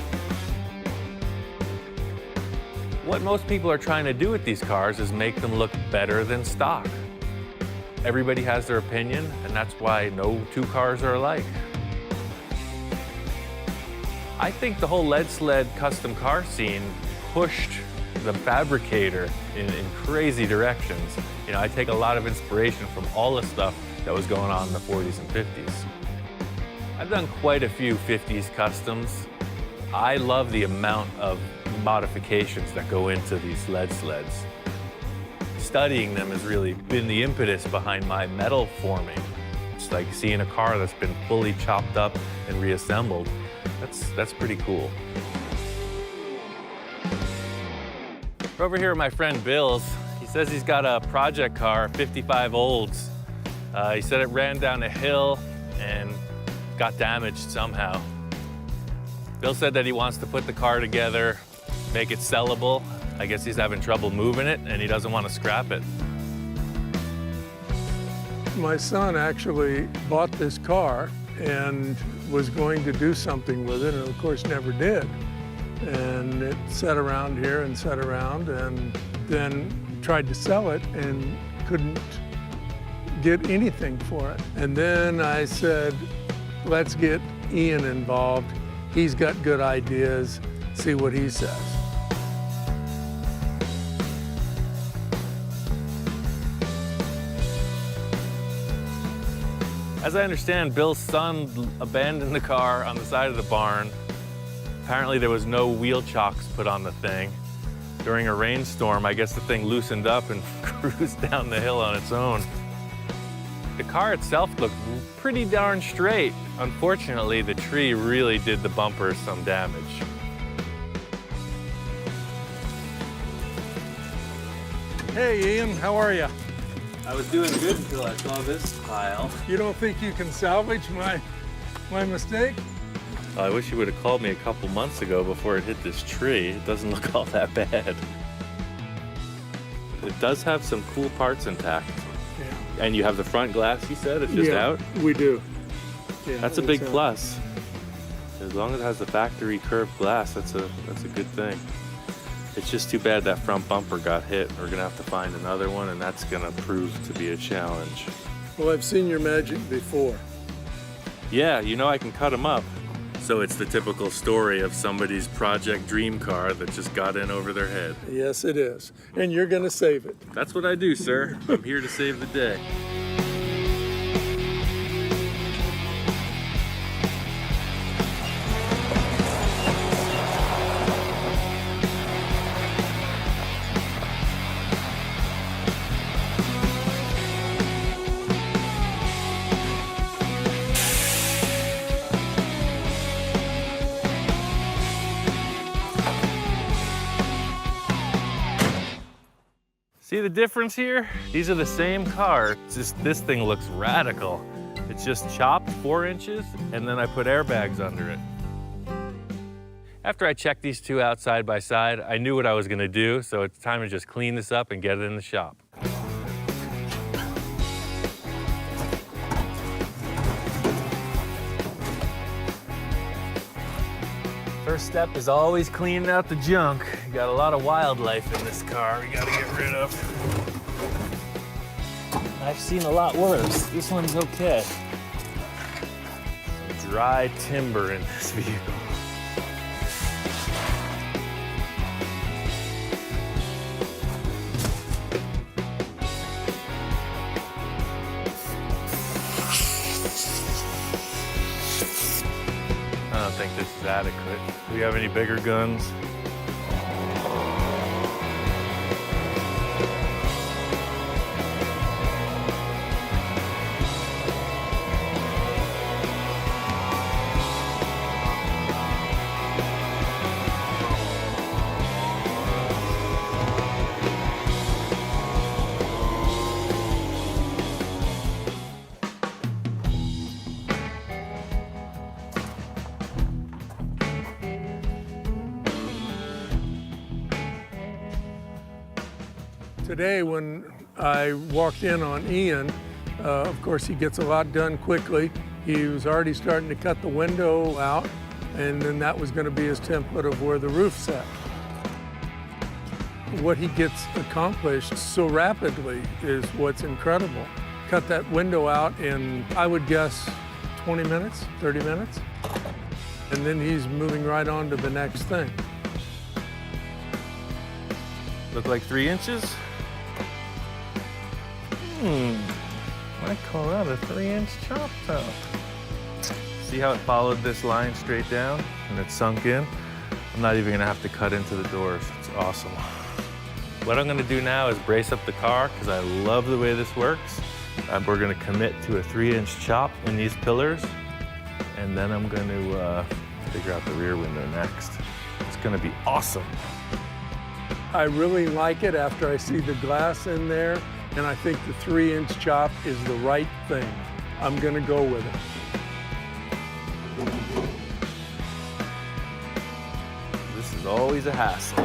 What most people are trying to do with these cars is make them look better than stock. Everybody has their opinion, and that's why no two cars are alike. I think the whole lead sled custom car scene pushed the fabricator in crazy directions. You know, I take a lot of inspiration from all the stuff that was going on in the 40s and 50s. I've done quite a few 50s customs. I love the amount of modifications that go into these lead sleds. Studying them has really been the impetus behind my metal forming. It's like seeing a car that's been fully chopped up and reassembled. That's pretty cool. We're over here at my friend Bill's. He says he's got a project car, 55 Olds. He said it ran down a hill and got damaged somehow. Bill said that he wants to put the car together, make it sellable. I guess he's having trouble moving it and he doesn't want to scrap it. My son actually bought this car and was going to do something with it, and of course never did. And it sat around here and sat around, and then tried to sell it and couldn't get anything for it. And then I said, let's get Ian involved. He's got good ideas, see what he says. As I understand, Bill's son abandoned the car on the side of the barn. Apparently there was no wheel chocks put on the thing. During a rainstorm, I guess the thing loosened up and cruised down the hill on its own. The car itself looked pretty darn straight. Unfortunately, the tree really did the bumper some damage. Hey Ian, how are you? I was doing good until I saw this pile. You don't think you can salvage my mistake? I wish you would have called me a couple months ago before it hit this tree. It doesn't look all that bad. It does have some cool parts intact. Yeah. And you have the front glass, you said? It's just out? We do. Yeah, that's a big plus. As long as it has the factory curved glass, that's a good thing. It's just too bad that front bumper got hit. We're gonna have to find another one, and that's gonna prove to be a challenge. Well, I've seen your magic before. Yeah, you know I can cut them up. So it's the typical story of somebody's project dream car that just got in over their head. Yes, it is. And you're gonna save it. That's what I do, sir. I'm here to save the day. See the difference here? These are the same car, it's just this thing looks radical. It's just chopped 4 inches, and then I put airbags under it. After I checked these two out side by side, I knew what I was gonna do, so it's time to just clean this up and get it in the shop. First step is always cleaning out the junk. You got a lot of wildlife in this car we gotta get rid of. I've seen a lot worse. This one's okay. Some dry timber in this vehicle. I don't think this is adequate. Do we have any bigger guns? Today, when I walked in on Ian, of course, he gets a lot done quickly. He was already starting to cut the window out, and then that was going to be his template of where the roof's at. What he gets accomplished so rapidly is what's incredible. Cut that window out in, I would guess, 20 minutes, 30 minutes. And then he's moving right on to the next thing. Look like 3 inches? I call that a 3-inch chop top. See how it followed this line straight down and it sunk in? I'm not even gonna have to cut into the doors. It's awesome. What I'm gonna do now is brace up the car because I love the way this works. We're gonna commit to a 3-inch chop in these pillars, and then I'm gonna figure out the rear window next. It's gonna be awesome. I really like it after I see the glass in there, and I think the 3-inch chop is the right thing. I'm gonna go with it. This is always a hassle.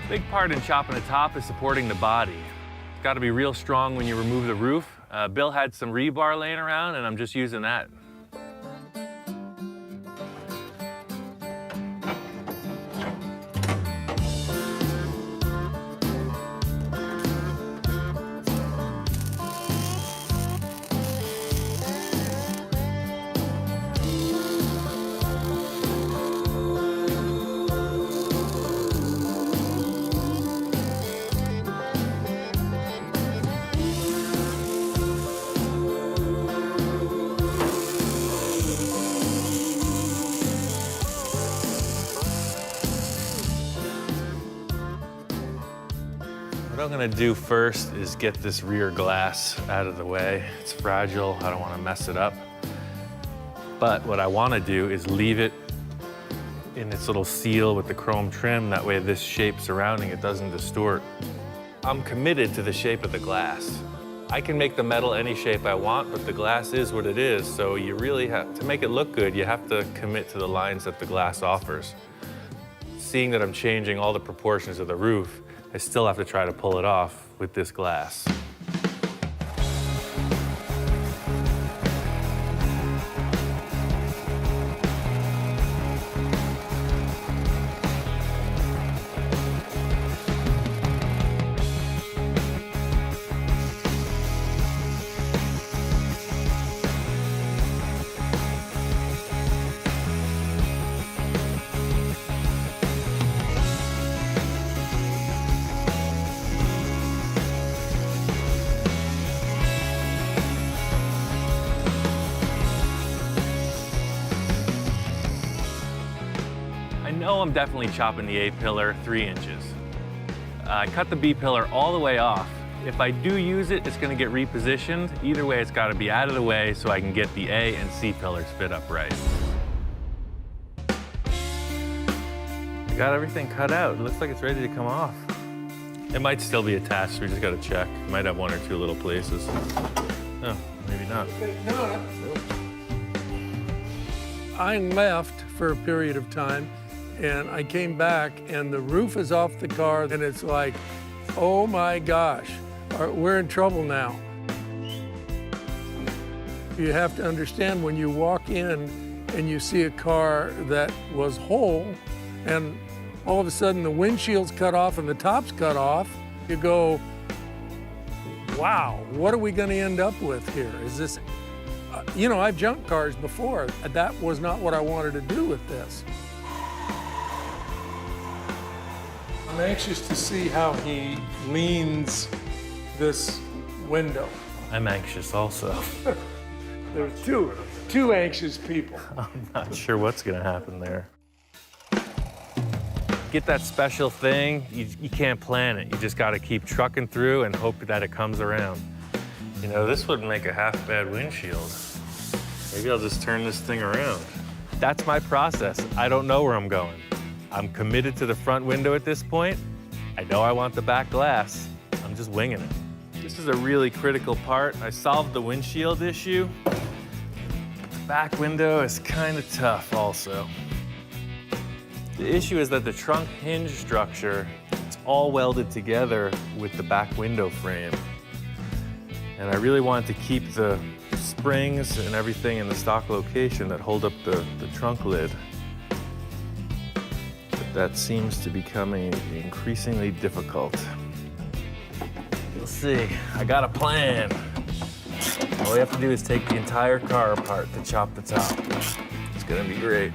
Big part in chopping the top is supporting the body. It's got to be real strong when you remove the roof. Bill had some rebar laying around, and I'm just using that. What I'm gonna do first is get this rear glass out of the way. It's fragile, I don't wanna mess it up. But what I wanna do is leave it in its little seal with the chrome trim, that way this shape surrounding it doesn't distort. I'm committed to the shape of the glass. I can make the metal any shape I want, but the glass is what it is, so you really have, to make it look good, you have to commit to the lines that the glass offers. Seeing that I'm changing all the proportions of the roof, I still have to try to pull it off with this glass. I'm definitely chopping the A-pillar 3 inches. I cut the B-pillar all the way off. If I do use it, it's gonna get repositioned. Either way, it's gotta be out of the way so I can get the A and C pillars fit up right. I got everything cut out. It looks like it's ready to come off. It might still be attached, we just gotta check. It might have 1 or 2 little places. No, maybe not. I left for a period of time, and I came back, and the roof is off the car, and it's like, oh my gosh, we're in trouble now. You have to understand when you walk in and you see a car that was whole, and all of a sudden the windshield's cut off and the top's cut off, you go, wow, what are we gonna end up with here? Is this, you know, I've junked cars before. That was not what I wanted to do with this. I'm anxious to see how he leans this window. I'm anxious also. There's two anxious people. I'm not sure what's gonna happen there. Get that special thing, you can't plan it. You just gotta keep trucking through and hope that it comes around. You know, this wouldn't make a half-bad windshield. Maybe I'll just turn this thing around. That's my process. I don't know where I'm going. I'm committed to the front window at this point. I know I want the back glass. I'm just winging it. This is a really critical part. I solved the windshield issue. The back window is kind of tough also. The issue is that the trunk hinge structure, it's all welded together with the back window frame. And I really wanted to keep the springs and everything in the stock location that hold up the trunk lid. That seems to be becoming increasingly difficult. You'll see, I got a plan. All we have to do is take the entire car apart to chop the top. It's gonna be great.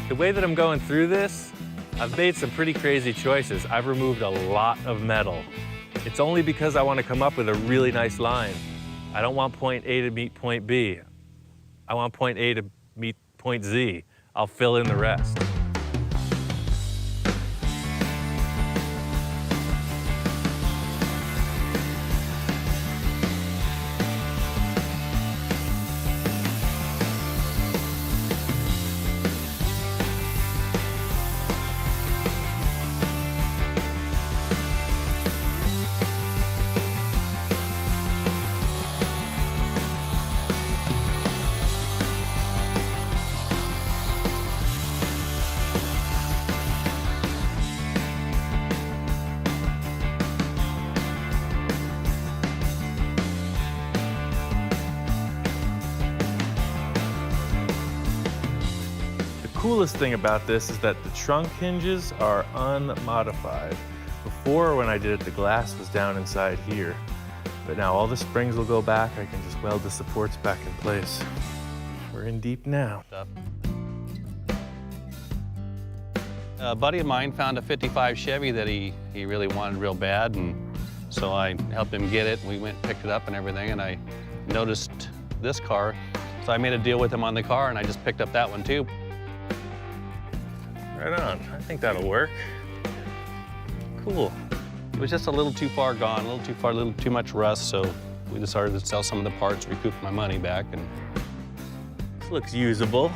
The way that I'm going through this, I've made some pretty crazy choices. I've removed a lot of metal. It's only because I want to come up with a really nice line. I don't want point A to meet point B. I want point A to meet point Z. I'll fill in the rest. The coolest thing about this is that the trunk hinges are unmodified. Before, when I did it, the glass was down inside here. But now all the springs will go back. I can just weld the supports back in place. We're in deep now. A buddy of mine found a 55 Chevy that he really wanted real bad, and so I helped him get it. We went and picked it up and everything, and I noticed this car. So I made a deal with him on the car, and I just picked up that one too. Right on. I think that'll work. Cool. It was just a little too far gone, a little too far, a little too much rust, so we decided to sell some of the parts, recoup my money back. And this looks usable.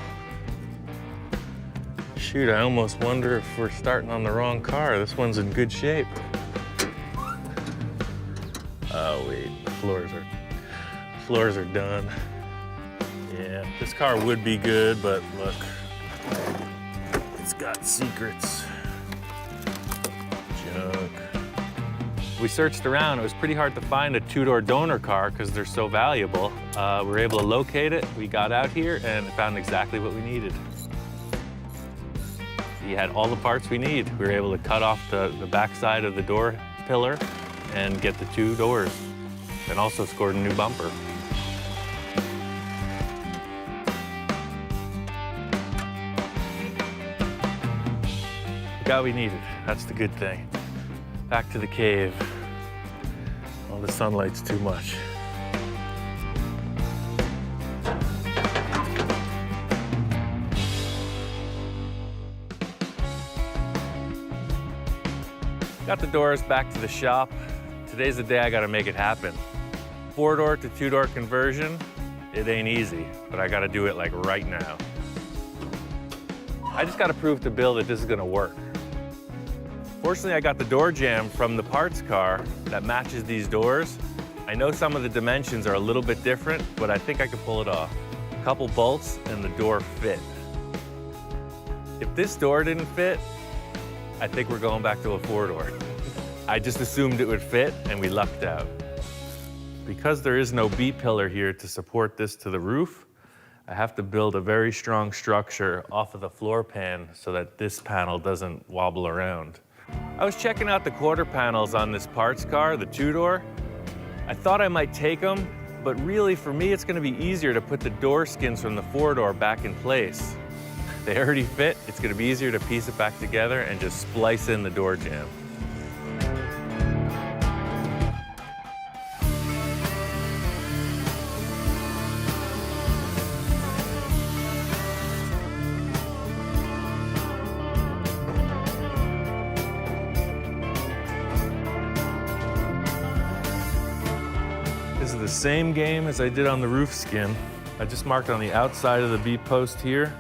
Shoot, I almost wonder if we're starting on the wrong car. This one's in good shape. Oh wait, the floors are done. Yeah, this car would be good, but look, it's got secrets. Junk. We searched around. It was pretty hard to find a two-door donor car because they're so valuable. We were able to locate it. We got out here and found exactly what we needed. We had all the parts we need. We were able to cut off the backside of the door pillar and get the two doors, and also scored a new bumper. We got what we needed. That's the good thing. Back to the cave. Well, the sunlight's too much. Got the doors back to the shop. Today's the day I gotta make it happen. 4-door to 2-door conversion, it ain't easy, but I gotta do it like right now. I just gotta prove to Bill that this is gonna work. Fortunately, I got the door jamb from the parts car that matches these doors. I know some of the dimensions are a little bit different, but I think I can pull it off. A couple bolts and the door fit. If this door didn't fit, I think we're going back to a 4-door. I just assumed it would fit and we lucked out. Because there is no B-pillar here to support this to the roof, I have to build a very strong structure off of the floor pan so that this panel doesn't wobble around. I was checking out the quarter panels on this parts car, the 2-door. I thought I might take them, but really for me it's gonna be easier to put the door skins from the 4-door back in place. They already fit, it's gonna be easier to piece it back together and just splice in the door jamb. This is the same game as I did on the roof skin. I just marked on the outside of the B-post here.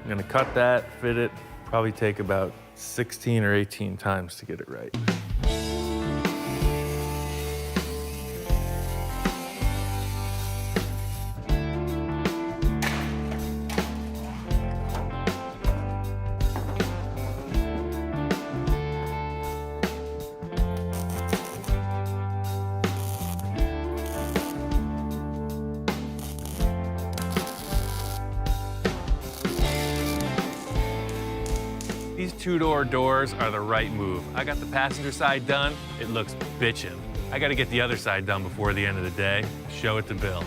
I'm gonna cut that, fit it, probably take about 16 or 18 times to get it right. These 2-door doors are the right move. I got the passenger side done, it looks bitchin'. I gotta get the other side done before the end of the day, show it to Bill.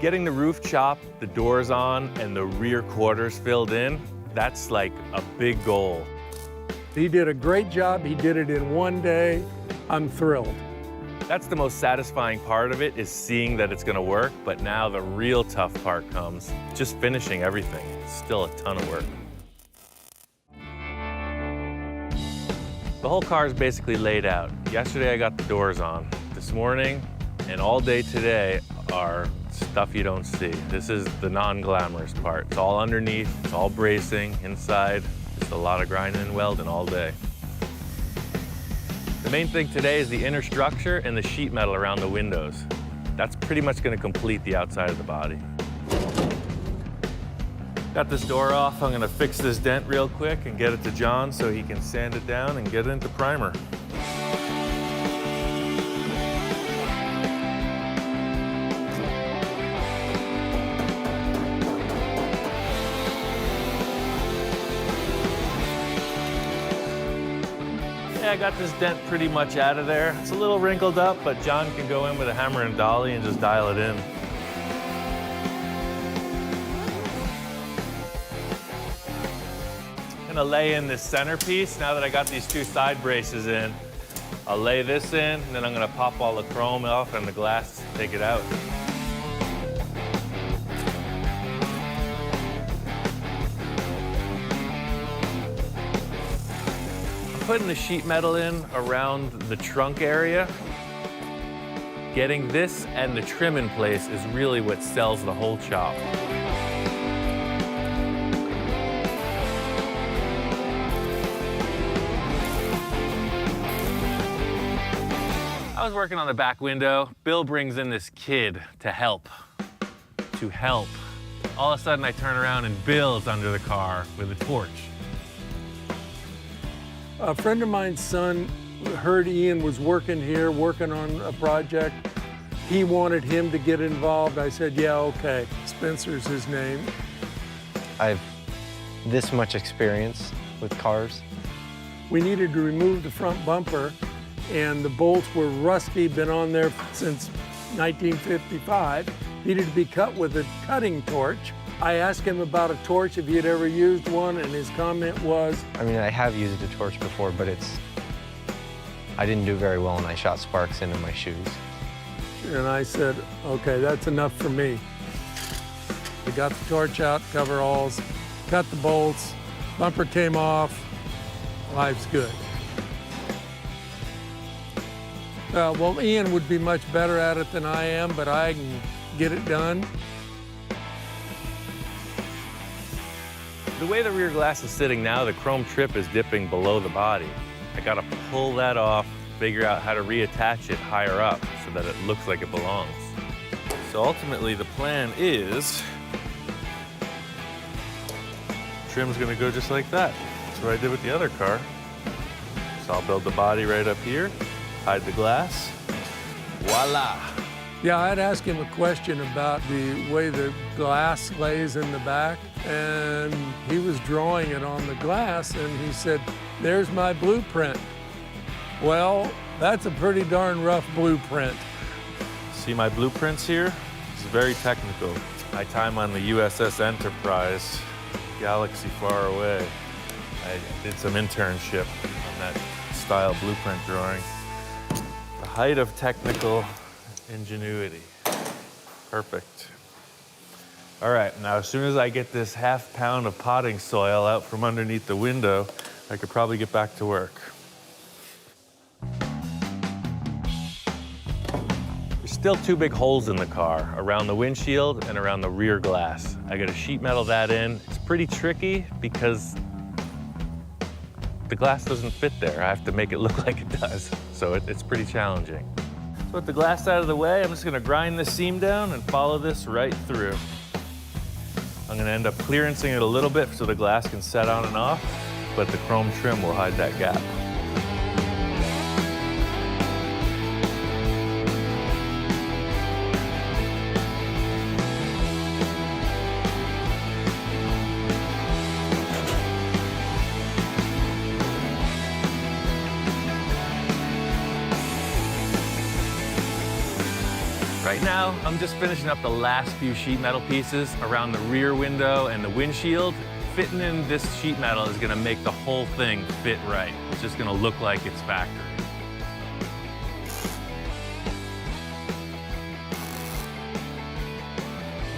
Getting the roof chopped, the doors on, and the rear quarters filled in, that's like a big goal. He did a great job. He did it in one day. I'm thrilled. That's the most satisfying part of it, is seeing that it's gonna work, but now the real tough part comes, just finishing everything. It's still a ton of work. The whole car is basically laid out. Yesterday I got the doors on. This morning and all day today are stuff you don't see. This is the non-glamorous part. It's all underneath, it's all bracing, inside, just a lot of grinding and welding all day. The main thing today is the inner structure and the sheet metal around the windows. That's pretty much gonna complete the outside of the body. Got this door off, I'm gonna fix this dent real quick and get it to John so he can sand it down and get it into primer. I got this dent pretty much out of there. It's a little wrinkled up, but John can go in with a hammer and dolly and just dial it in. gonna lay in this centerpiece now that I got these two side braces in. I'll lay this in, and then I'm gonna pop all the chrome off and the glass, take it out. I'm putting the sheet metal in around the trunk area. Getting this and the trim in place is really what sells the whole chop. I was working on the back window. Bill brings in this kid to help. All of a sudden I turn around and Bill's under the car with a torch. A friend of mine's son heard Ian was working here, working on a project. He wanted him to get involved. I said, yeah, okay. Spencer's his name. I have this much experience with cars. We needed to remove the front bumper, and the bolts were rusty, been on there since 1955. Needed to be cut with a cutting torch. I asked him about a torch, if he had ever used one, and his comment was, I mean, I have used a torch before, but I didn't do very well, and I shot sparks into my shoes. and I said, okay, that's enough for me. We got the torch out, coveralls, cut the bolts, bumper came off, life's good. Well, Ian would be much better at it than I am, but I can get it done. The way the rear glass is sitting now, the chrome trip is dipping below the body. I gotta pull that off, figure out how to reattach it higher up so that it looks like it belongs. So ultimately the plan is, trim's gonna go just like that. That's what I did with the other car. So I'll build the body right up here, hide the glass, voila. Yeah, I'd ask him a question about the way the glass lays in the back, and he was drawing it on the glass, and he said, there's my blueprint. Well, that's a pretty darn rough blueprint. See my blueprints here? It's very technical. My time on the USS Enterprise, galaxy far away, I did some internship on that style blueprint drawing. The height of technical ingenuity. Perfect. All right, now as soon as I get this ½ pound of potting soil out from underneath the window, I could probably get back to work. There's still 2 big holes in the car, around the windshield and around the rear glass. I gotta sheet metal that in. It's pretty tricky because the glass doesn't fit there. I have to make it look like it does. So it's pretty challenging. So with the glass out of the way, I'm just gonna grind this seam down and follow this right through. I'm gonna end up clearancing it a little bit so the glass can set on and off, but the chrome trim will hide that gap. Right now, I'm just finishing up the last few sheet metal pieces around the rear window and the windshield. Fitting in this sheet metal is gonna make the whole thing fit right. It's just gonna look like it's factory.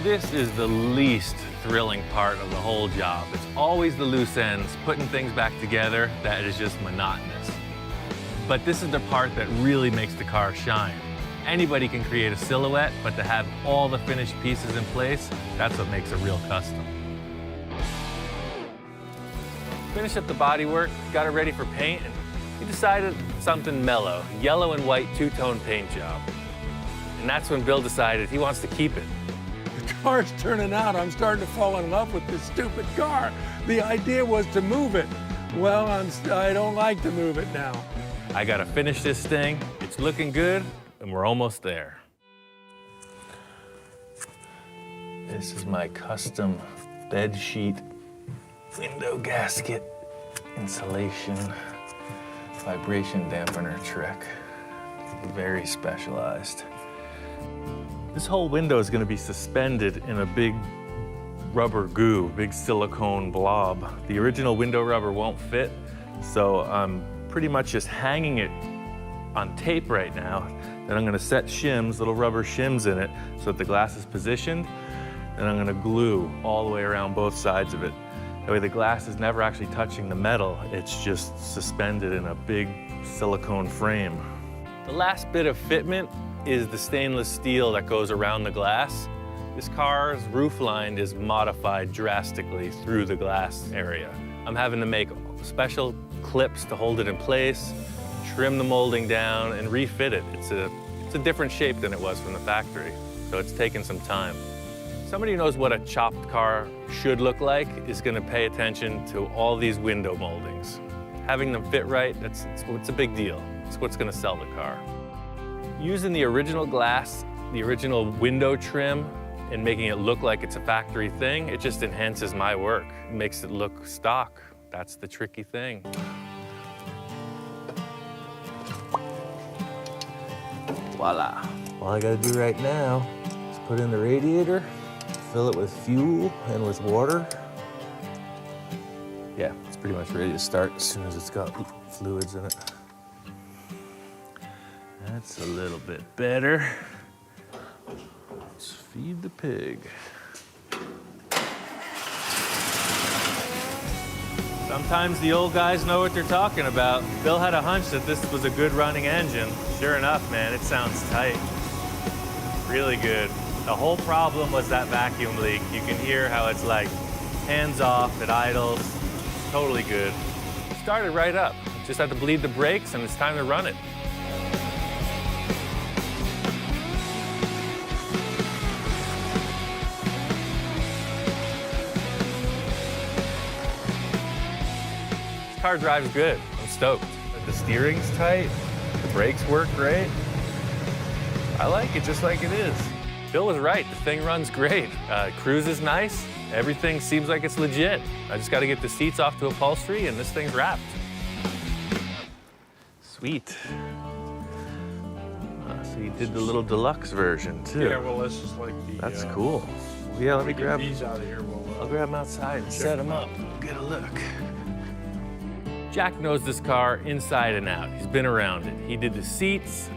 This is the least thrilling part of the whole job. It's always the loose ends, putting things back together that is just monotonous. But this is the part that really makes the car shine. Anybody can create a silhouette, but to have all the finished pieces in place, that's what makes a real custom. Finished up the bodywork, got it ready for paint, and we decided something mellow, yellow and white two-tone paint job. And that's when Bill decided he wants to keep it. The car's turning out. I'm starting to fall in love with this stupid car. The idea was to move it. Well, I don't like to move it now. I gotta finish this thing. It's looking good, and we're almost there. This is my custom bed sheet, window gasket, insulation, vibration dampener trick. Very specialized. This whole window is gonna be suspended in a big rubber goo, big silicone blob. The original window rubber won't fit, so I'm pretty much just hanging it on tape right now. Then I'm gonna set shims, little rubber shims in it, so that the glass is positioned. And I'm gonna glue all the way around both sides of it. That way the glass is never actually touching the metal, it's just suspended in a big silicone frame. The last bit of fitment is the stainless steel that goes around the glass. This car's roof line is modified drastically through the glass area. I'm having to make special clips to hold it in place, trim the molding down, and refit it. It's a different shape than it was from the factory, so it's taken some time. Somebody who knows what a chopped car should look like is gonna pay attention to all these window moldings. Having them fit right, it's a big deal. It's what's gonna sell the car. Using the original glass, the original window trim, and making it look like it's a factory thing, it just enhances my work. It makes it look stock. That's the tricky thing. Voila. All I gotta do right now is put in the radiator, fill it with fuel and with water. Yeah, it's pretty much ready to start as soon as it's got fluids in it. That's a little bit better. Let's feed the pig. Sometimes the old guys know what they're talking about. Bill had a hunch that this was a good running engine. Sure enough, man, it sounds tight. Really good. The whole problem was that vacuum leak. You can hear how it's like hands off, it idles. Totally good. Started right up. Just had to bleed the brakes and it's time to run it. This car drives good. I'm stoked. The steering's tight. The brakes work great. I like it just like it is. Bill was right. The thing runs great. Cruise is nice. Everything seems like it's legit. I just got to get the seats off to upholstery and this thing's wrapped. Sweet. So you did the little deluxe version too. Yeah, well, that's just like the... That's cool. Yeah, let me grab these out of here. I'll grab them outside and set them up. Get a look. Jack knows this car inside and out. He's been around it. He did the seats,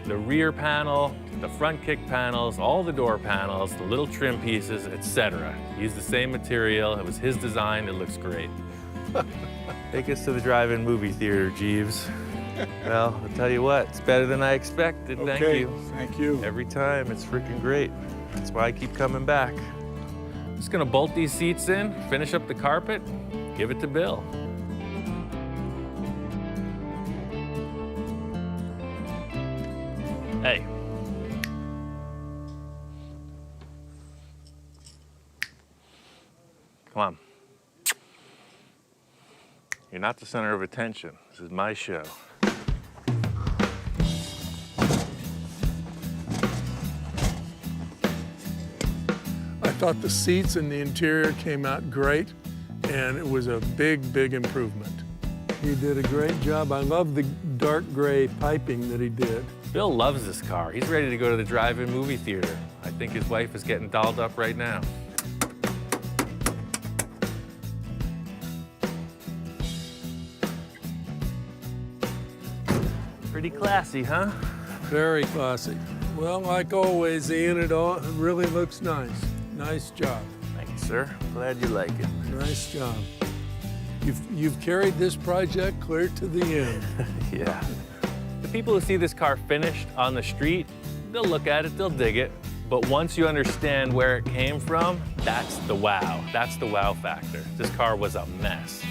the rear panel, the front kick panels, all the door panels, the little trim pieces, etc. He used the same material. It was his design. It looks great. Take us to the drive-in movie theater, Jeeves. Well, I'll tell you what, it's better than I expected. Okay, thank you. Thank you. Every time, it's freaking great. That's why I keep coming back. I'm just gonna bolt these seats in, finish up the carpet, give it to Bill. Hey. Come on. You're not the center of attention. This is my show. I thought the seats and the interior came out great, and it was a big, big improvement. He did a great job. I love the dark gray piping that he did. Bill loves this car. He's ready to go to the drive-in movie theater. I think his wife is getting dolled up right now. Pretty classy, huh? Very classy. Well, like always, Ian, it really looks nice. Nice job. Thank you, sir. Glad you like it. Nice job. You've carried this project clear to the end. Yeah. The people who see this car finished on the street, they'll look at it, they'll dig it. But once you understand where it came from, that's the wow. That's the wow factor. This car was a mess.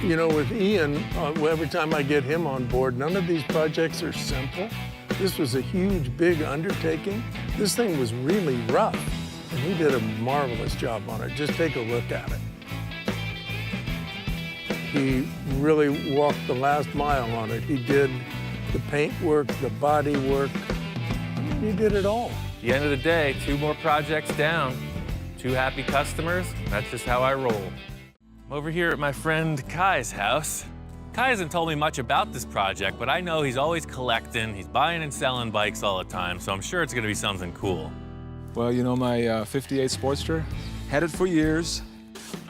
You know, with Ian, every time I get him on board, none of these projects are simple. This was a huge, big undertaking. This thing was really rough, and he did a marvelous job on it. Just take a look at it. He really walked the last mile on it. He did the paint work, the body work. He did it all. At the end of the day, 2 more projects down, 2 happy customers. That's just how I roll. I'm over here at my friend Kai's house. Kai hasn't told me much about this project, but I know he's always collecting. He's buying and selling bikes all the time, so I'm sure it's gonna be something cool. Well, you know my 58 Sportster? Had it for years.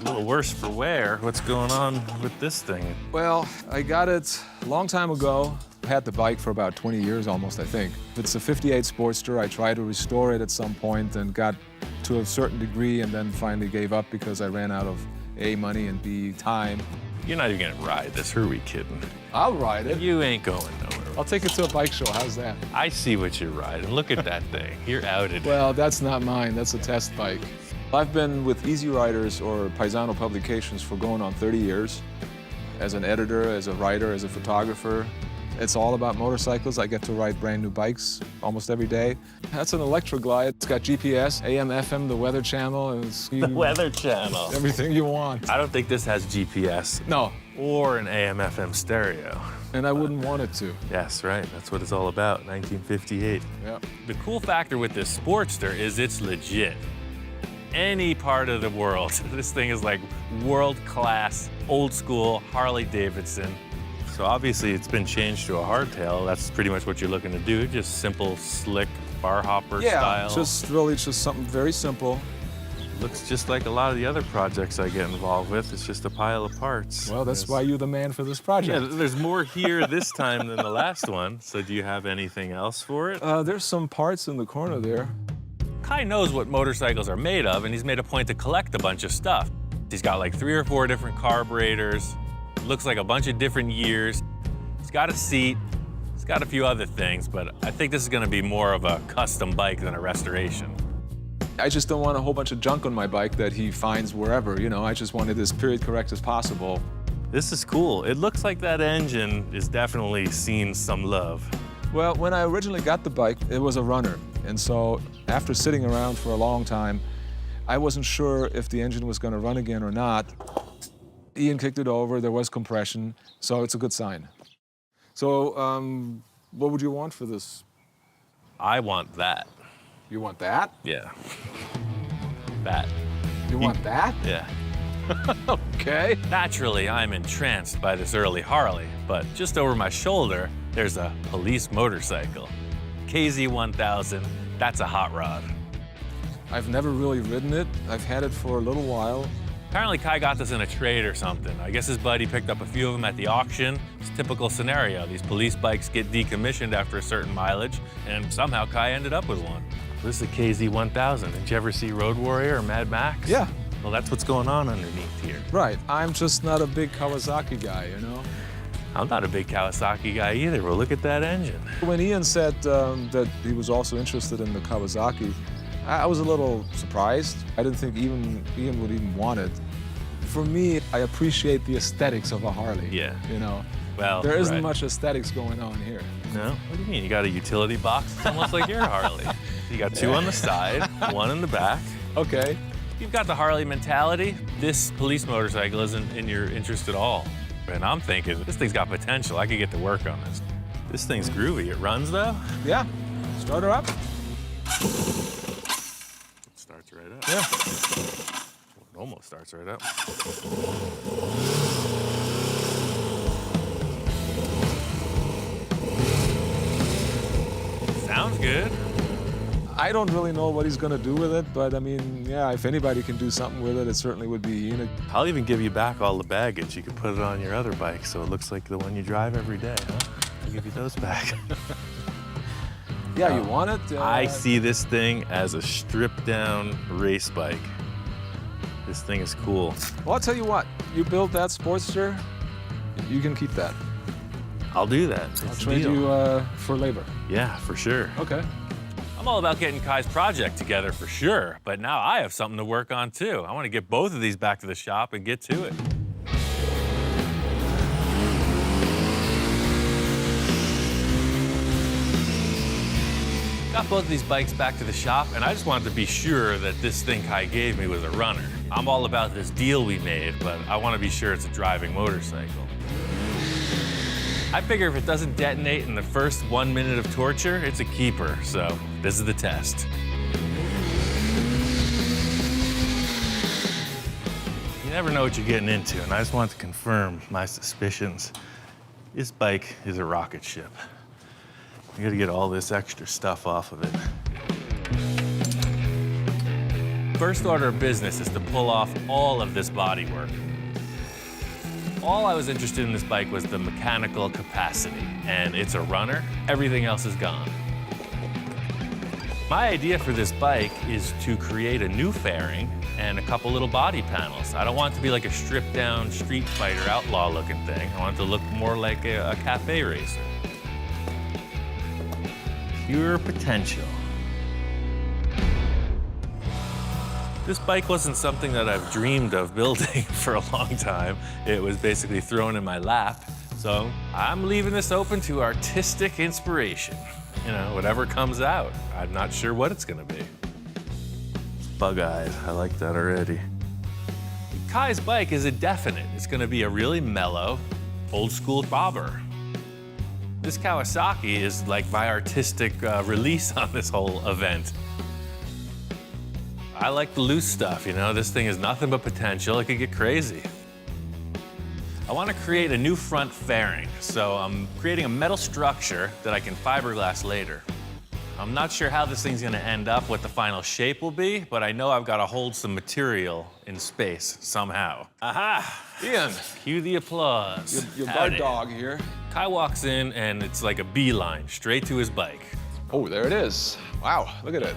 A little worse for wear. What's going on with this thing? Well, I got it a long time ago. Had the bike for about 20 years almost, I think. It's a 58 Sportster. I tried to restore it at some point and got to a certain degree and then finally gave up because I ran out of A, money, and B, time. You're not even gonna ride this, who are we kidding? I'll ride it. You ain't going nowhere. I'll take it to a bike show, how's that? I see what you're riding. Look at that thing. You're outed. Well, that's not mine, that's a test bike. I've been with Easy Riders or Paisano Publications for going on 30 years. As an editor, as a writer, as a photographer. It's all about motorcycles. I get to ride brand new bikes almost every day. That's an Electroglide. It's got GPS, AM, FM, the Weather Channel. And the Weather Channel. Everything you want. I don't think this has GPS. No. Or an AM, FM stereo. And I wouldn't want it to. Yes, right. That's what it's all about, 1958. Yeah. The cool factor with this Sportster is it's legit. Any part of the world, this thing is like world-class, old-school Harley-Davidson. So obviously it's been changed to a hardtail. That's pretty much what you're looking to do. Just simple, slick, bar hopper style. Yeah, just something very simple. Looks just like a lot of the other projects I get involved with. It's just a pile of parts. Well, that's why you're the man for this project. Yeah, there's more here this time than the last one. So do you have anything else for it? There's some parts in the corner there. Kai knows what motorcycles are made of, and he's made a point to collect a bunch of stuff. He's got like 3 or 4 different carburetors. Looks like a bunch of different years. He's got a seat. He's got a few other things, but I think this is gonna be more of a custom bike than a restoration. I just don't want a whole bunch of junk on my bike that he finds wherever, you know. I just wanted this period correct as possible. This is cool. It looks like that engine is definitely seen some love. Well, when I originally got the bike, it was a runner. And so after sitting around for a long time, I wasn't sure if the engine was gonna run again or not. Ian kicked it over, there was compression, so it's a good sign. So, what would you want for this? I want that. You want that? Yeah. That. You want that? Yeah. Okay. Naturally, I'm entranced by this early Harley, but just over my shoulder, there's a police motorcycle. KZ1000, that's a hot rod. I've never really ridden it. I've had it for a little while. Apparently Kai got this in a trade or something. I guess his buddy picked up a few of them at the auction. It's a typical scenario. These police bikes get decommissioned after a certain mileage, and somehow Kai ended up with one. This is a KZ1000. Did you ever see Road Warrior or Mad Max? Yeah. Well, that's what's going on underneath here. Right. I'm just not a big Kawasaki guy, you know? I'm not a big Kawasaki guy either. Well, look at that engine. When Ian said that he was also interested in the Kawasaki, I was a little surprised. I didn't think Ian would even want it. For me, I appreciate the aesthetics of a Harley. Yeah. You know? Well, there isn't right. much aesthetics going on here. No? What do you mean? You got a utility box? It's almost like your Harley. You got 2 on the side, 1 in the back. Okay. You've got the Harley mentality. This police motorcycle isn't in your interest at all. And I'm thinking, this thing's got potential. I could get to work on this. This thing's groovy. It runs, though? Yeah. Start her up. It starts right up. Yeah. It almost starts right up. Sounds good. I don't really know what he's gonna do with it, but I mean, yeah, if anybody can do something with it, it certainly would be Ian. I'll even give you back all the baggage. You can put it on your other bike so it looks like the one you drive every day, huh? I'll give you those back. Yeah, you want it? I see this thing as a stripped-down race bike. This thing is cool. Well, I'll tell you what. You built that Sportster, you can keep that. I'll do that. I'll trade you for labor. Yeah, for sure. Okay. I'm all about getting Kai's project together for sure, but now I have something to work on too. I want to get both of these back to the shop and get to it. Got both of these bikes back to the shop, and I just wanted to be sure that this thing Kai gave me was a runner. I'm all about this deal we made, but I want to be sure it's a driving motorcycle. I figure if it doesn't detonate in the first 1 minute of torture, it's a keeper, so this is the test. You never know what you're getting into, and I just want to confirm my suspicions. This bike is a rocket ship. You gotta get all this extra stuff off of it. First order of business is to pull off all of this bodywork. All I was interested in this bike was the mechanical capacity, and it's a runner. Everything else is gone. My idea for this bike is to create a new fairing and a couple little body panels. I don't want it to be like a stripped down street fighter outlaw looking thing. I want it to look more like a cafe racer. Pure potential. This bike wasn't something that I've dreamed of building for a long time. It was basically thrown in my lap. So I'm leaving this open to artistic inspiration. You know, whatever comes out. I'm not sure what it's gonna be. Bug-eyed, I like that already. Kai's bike is a definite. It's gonna be a really mellow, old school bobber. This Kawasaki is like my artistic release on this whole event. I like the loose stuff, you know? This thing is nothing but potential. It could get crazy. I want to create a new front fairing, so I'm creating a metal structure that I can fiberglass later. I'm not sure how this thing's gonna end up, what the final shape will be, but I know I've got to hold some material in space somehow. Aha! Ian, Cue the applause. your guard dog here. Kai walks in and it's like a beeline, straight to his bike. Oh, there it is. Wow, look at it.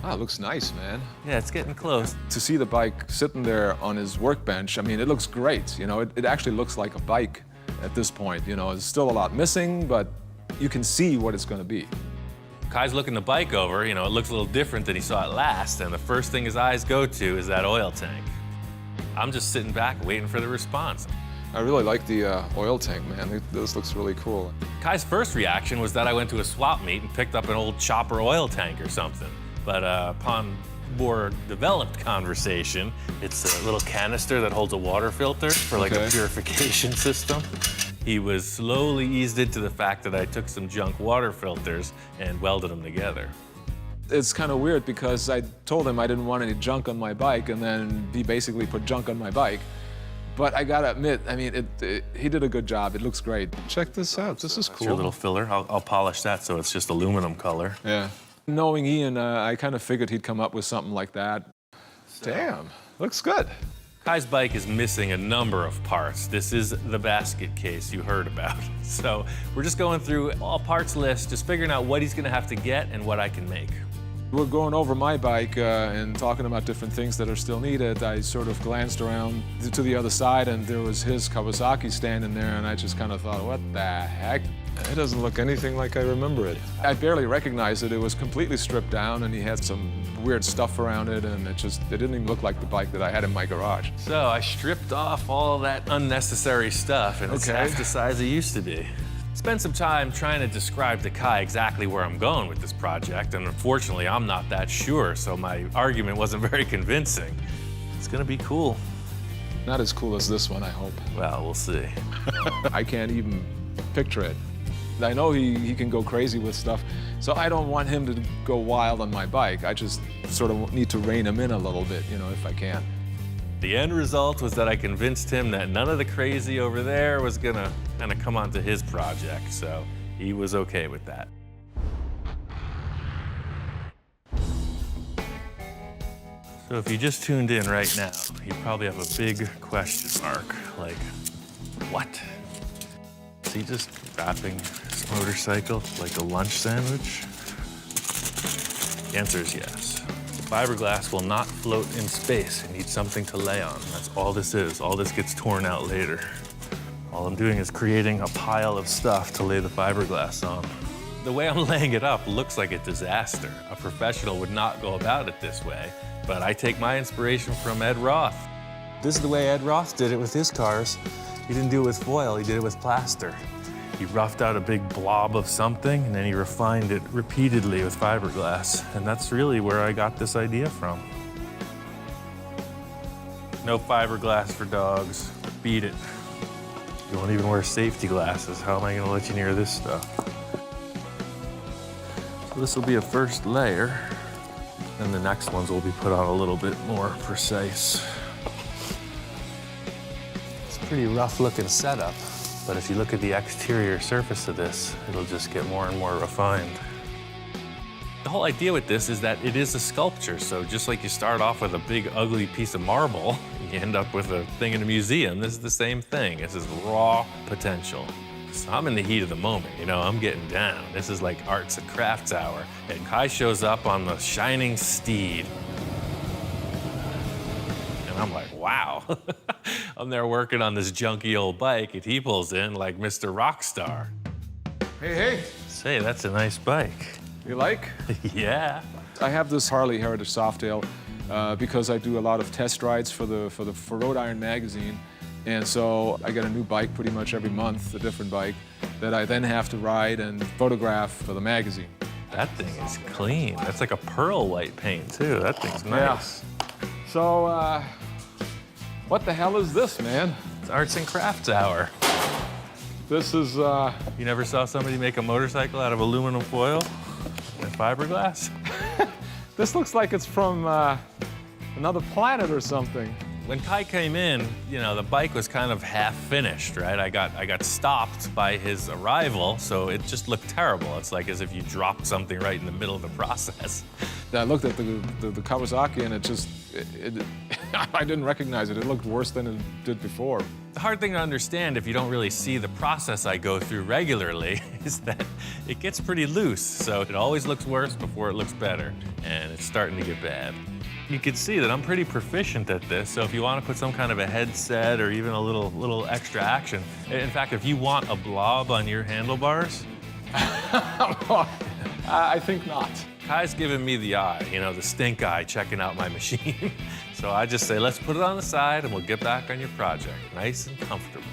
Wow, it looks nice, man. Yeah, it's getting close. To see the bike sitting there on his workbench, I mean, it looks great. You know, it actually looks like a bike at this point. You know, there's still a lot missing, but you can see what it's gonna be. Kai's looking the bike over, you know, it looks a little different than he saw it last, and the first thing his eyes go to is that oil tank. I'm just sitting back waiting for the response. I really like the oil tank, man. This looks really cool. Kai's first reaction was that I went to a swap meet and picked up an old chopper oil tank or something. But upon more developed conversation, it's a little canister that holds a water filter for like a purification system. He was slowly eased into the fact that I took some junk water filters and welded them together. It's kind of weird because I told him I didn't want any junk on my bike, and then he basically put junk on my bike. But I gotta admit, I mean, he did a good job. It looks great. Check this out. This is cool. That's your little filler. I'll polish that so it's just aluminum color. Yeah. Knowing Ian, I kind of figured he'd come up with something like that. Damn, looks good. Kai's bike is missing a number of parts. This is the basket case you heard about. So we're just going through all parts lists, just figuring out what he's gonna have to get and what I can make. We're going over my bike and talking about different things that are still needed. I sort of glanced around to the other side and there was his Kawasaki standing there, and I just kind of thought, what the heck? It doesn't look anything like I remember it. I barely recognized it. It was completely stripped down and he had some weird stuff around it, and it didn't even look like the bike that I had in my garage. So I stripped off all that unnecessary stuff, and it's half the size it used to be. Spent some time trying to describe to Kai exactly where I'm going with this project, and unfortunately I'm not that sure, so my argument wasn't very convincing. It's gonna be cool. Not as cool as this one, I hope. Well, we'll see. I can't even picture it. I know he can go crazy with stuff, so I don't want him to go wild on my bike. I just sort of need to rein him in a little bit, you know, if I can. The end result was that I convinced him that none of the crazy over there was gonna come onto his project, so he was okay with that. So if you just tuned in right now, you probably have a big question mark, like, what? Is he just wrapping his motorcycle like a lunch sandwich? The answer is yes. Fiberglass will not float in space. It needs something to lay on. That's all this is. All this gets torn out later. All I'm doing is creating a pile of stuff to lay the fiberglass on. The way I'm laying it up looks like a disaster. A professional would not go about it this way, but I take my inspiration from Ed Roth. This is the way Ed Roth did it with his cars. He didn't do it with foil, he did it with plaster. He roughed out a big blob of something, and then he refined it repeatedly with fiberglass. And that's really where I got this idea from. No fiberglass for dogs. Beat it. You won't even wear safety glasses. How am I gonna let you near this stuff? So this will be a first layer, and the next ones will be put on a little bit more precise. Pretty rough looking setup, but if you look at the exterior surface of this, it'll just get more and more refined. The whole idea with this is that it is a sculpture, so just like you start off with a big ugly piece of marble, you end up with a thing in a museum. This is the same thing. This is raw potential. So I'm in the heat of the moment, you know, I'm getting down. This is like arts and crafts hour. And Kai shows up on the shining steed. And I'm like, wow. I'm there working on this junky old bike, and he pulls in like Mr. Rockstar. Hey, hey. Say, that's a nice bike. You like? Yeah. I have this Harley Heritage Softail because I do a lot of test rides for Wrought Iron magazine. And so I get a new bike pretty much every month, a different bike, that I then have to ride and photograph for the magazine. That thing is clean. That's like a pearl white paint, too. That thing's nice. Yeah. So, what the hell is this, man? It's arts and crafts hour. This is, You never saw somebody make a motorcycle out of aluminum foil and fiberglass? This looks like it's from another planet or something. When Kai came in, you know, the bike was kind of half finished, right? I got stopped by his arrival, so it just looked terrible. It's like as if you dropped something right in the middle of the process. I looked at the Kawasaki and I didn't recognize it. It looked worse than it did before. The hard thing to understand if you don't really see the process I go through regularly is that it gets pretty loose, so it always looks worse before it looks better, and it's starting to get bad. You can see that I'm pretty proficient at this, so if you want to put some kind of a headset or even a little extra action. In fact, if you want a blob on your handlebars. I think not. Kai's giving me the eye, you know, the stink eye, checking out my machine. So I just say, let's put it on the side and we'll get back on your project, nice and comfortable.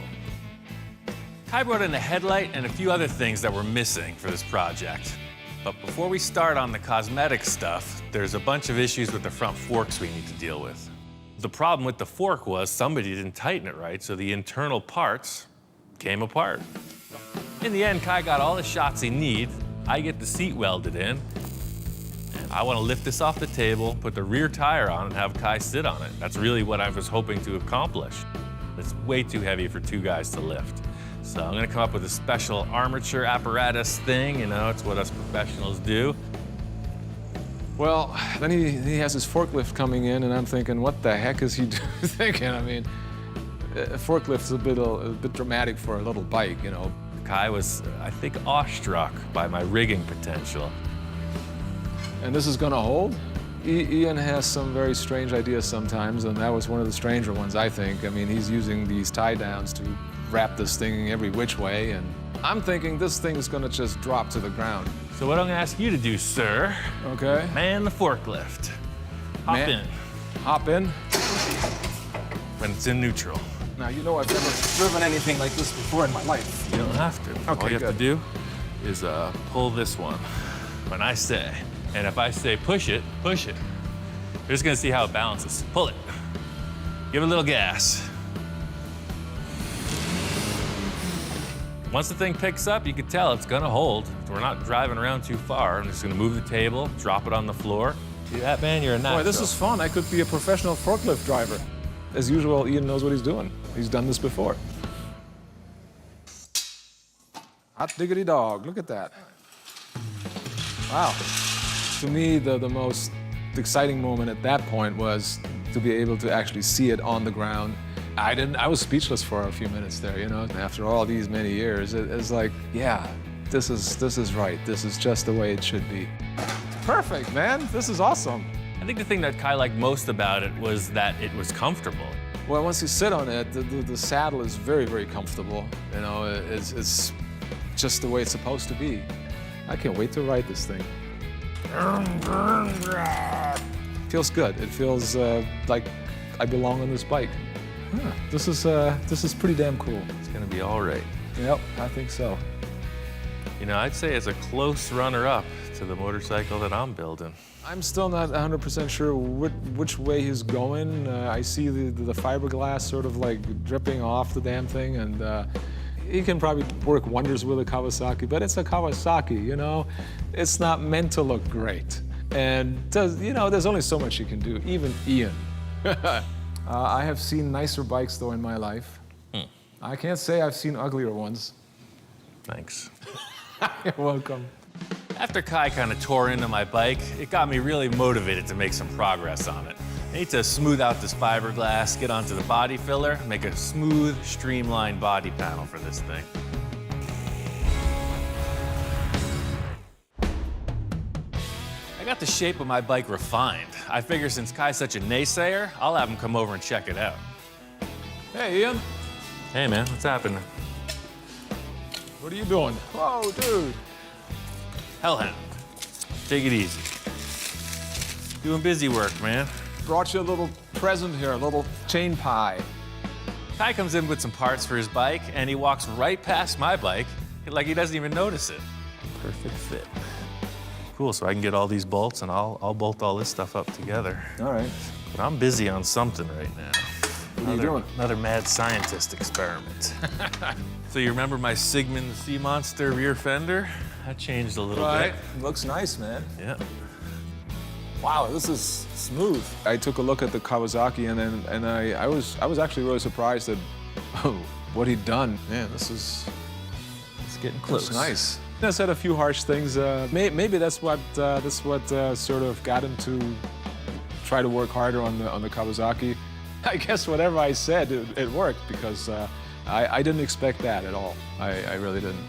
Kai brought in a headlight and a few other things that were missing for this project. But before we start on the cosmetic stuff, there's a bunch of issues with the front forks we need to deal with. The problem with the fork was somebody didn't tighten it right, so the internal parts came apart. In the end, Kai got all the shots he needs. I get the seat welded in. And I want to lift this off the table, put the rear tire on, and have Kai sit on it. That's really what I was hoping to accomplish. It's way too heavy for two guys to lift. So I'm gonna come up with a special armature apparatus thing, you know, it's what us professionals do. Well, then he has his forklift coming in, and I'm thinking, what the heck is he thinking? I mean, a forklift's a bit dramatic for a little bike, you know. Kai was, I think, awestruck by my rigging potential. And this is gonna hold? Ian has some very strange ideas sometimes, and that was one of the stranger ones, I think. I mean, he's using these tie downs to wrap this thing every which way, and I'm thinking this thing is gonna just drop to the ground. So what I'm gonna ask you to do, sir, okay, man the forklift. Hop in. Hop in? When it's in neutral. Now, you know I've never driven anything like this before in my life. You don't have to. Okay, all you have good. to do is pull this one when I say. And if I say push it, push it. You're just gonna see how it balances. Pull it. Give it a little gas. Once the thing picks up, you can tell it's gonna hold. We're not driving around too far. I'm just gonna move the table, drop it on the floor. See that, man? You're a natural. Boy, this is fun. I could be a professional forklift driver. As usual, Ian knows what he's doing. He's done this before. Hot diggity dog, look at that. Wow. To me, the most exciting moment at that point was to be able to actually see it on the ground. I was speechless for a few minutes there, you know. After all these many years, it's like, yeah, this is right. This is just the way it should be. Perfect, man. This is awesome. I think the thing that Kai liked most about it was that it was comfortable. Well, once you sit on it, the saddle is very, very comfortable. You know, it's just the way it's supposed to be. I can't wait to ride this thing. Feels good. It feels like I belong on this bike. Huh, this is pretty damn cool. It's gonna be all right. Yep, I think so. You know, I'd say it's a close runner-up to the motorcycle that I'm building. I'm still not 100% sure which way he's going. I see the fiberglass sort of like dripping off the damn thing, and he can probably work wonders with a Kawasaki, but it's a Kawasaki, you know? It's not meant to look great. And, you know, there's only so much you can do, even Ian. I have seen nicer bikes, though, in my life. I can't say I've seen uglier ones. Thanks. You're welcome. After Kai kind of tore into my bike, it got me really motivated to make some progress on it. I need to smooth out this fiberglass, get onto the body filler, make a smooth, streamlined body panel for this thing. I got the shape of my bike refined. I figure since Kai's such a naysayer, I'll have him come over and check it out. Hey, Ian. Hey, man, what's happening? What are you doing? Whoa, dude. Hellhound, take it easy. Doing busy work, man. Brought you a little present here, a little chain pie. Kai comes in with some parts for his bike, and he walks right past my bike like he doesn't even notice it. Perfect fit. Cool, so I can get all these bolts, and I'll bolt all this stuff up together. All right. But I'm busy on something right now. What are you doing? Another mad scientist experiment. So you remember my Sigmund Sea Monster rear fender? That changed a little bit. Looks nice, man. Yeah. Wow, this is smooth. I took a look at the Kawasaki, and I was actually really surprised at what he'd done. Man, it's getting close. Looks nice. I said a few harsh things. Maybe that's what sort of got him to try to work harder on the Kawasaki. I guess whatever I said, it worked because I didn't expect that at all. I really didn't.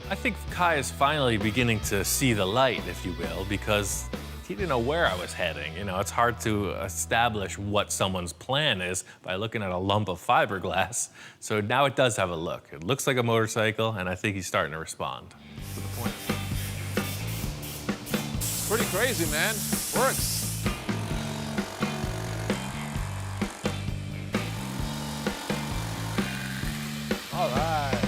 I think Kai is finally beginning to see the light, if you will, because he didn't know where I was heading. You know, it's hard to establish what someone's plan is by looking at a lump of fiberglass. So now it does have a look. It looks like a motorcycle, and I think he's starting to respond to the point. Pretty crazy, man. Works. All right.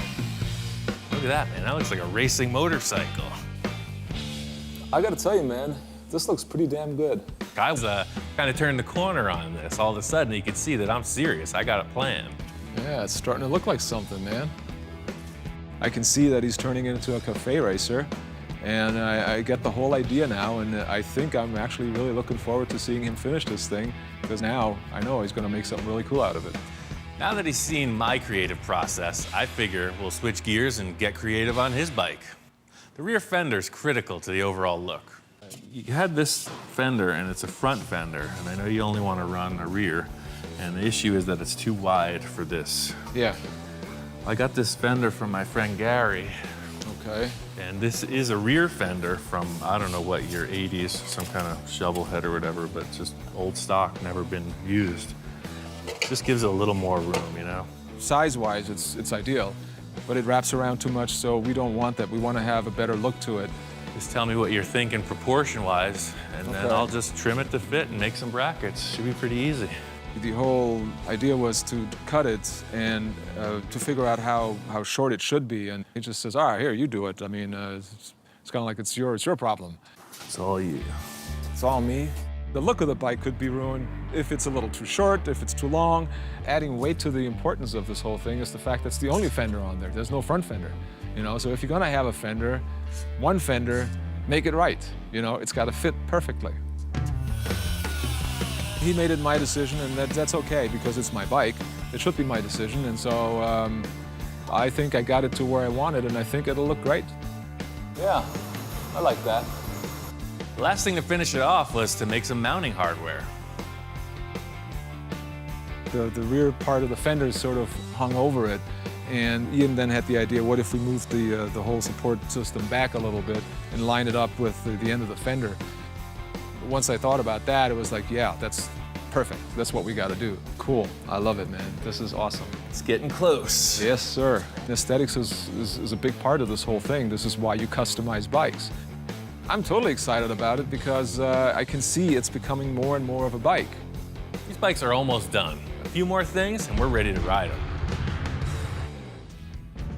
Look at that, man. That looks like a racing motorcycle. I gotta tell you, man, this looks pretty damn good. I was kind of turned the corner on this. All of a sudden, you could see that I'm serious. I got a plan. Yeah, it's starting to look like something, man. I can see that he's turning it into a cafe racer, and I get the whole idea now, and I think I'm actually really looking forward to seeing him finish this thing, because now I know he's gonna make something really cool out of it. Now that he's seen my creative process, I figure we'll switch gears and get creative on his bike. The rear fender is critical to the overall look. You had this fender, and it's a front fender, and I know you only want to run a rear, and the issue is that it's too wide for this. Yeah. I got this fender from my friend Gary. Okay. And this is a rear fender from, I don't know what year, 80s, some kind of shovel head or whatever, but just old stock, never been used. Just gives it a little more room, you know? Size-wise, it's ideal, but it wraps around too much, so we don't want that. We want to have a better look to it. Just tell me what you're thinking proportion-wise, and then I'll just trim it to fit and make some brackets. Should be pretty easy. The whole idea was to cut it and to figure out how short it should be, and he just says, all right, here, you do it. I mean, it's kind of like it's your problem. It's all you. It's all me. The look of the bike could be ruined if it's a little too short, if it's too long. Adding weight to the importance of this whole thing is the fact that it's the only fender on there. There's no front fender, you know? So if you're gonna have a fender, one fender, make it right. You know, it's gotta fit perfectly. He made it my decision, and that's okay because it's my bike. It should be my decision, and so I think I got it to where I wanted, and I think it'll look great. Yeah, I like that. The last thing to finish it off was to make some mounting hardware. The rear part of the fender sort of hung over it, and Ian then had the idea, what if we moved the whole support system back a little bit and line it up with the end of the fender? Once I thought about that, it was like, yeah, that's perfect. That's what we got to do. Cool. I love it, man. This is awesome. It's getting close. Yes, sir. Aesthetics is a big part of this whole thing. This is why you customize bikes. I'm totally excited about it because I can see it's becoming more and more of a bike. These bikes are almost done. A few more things and we're ready to ride them.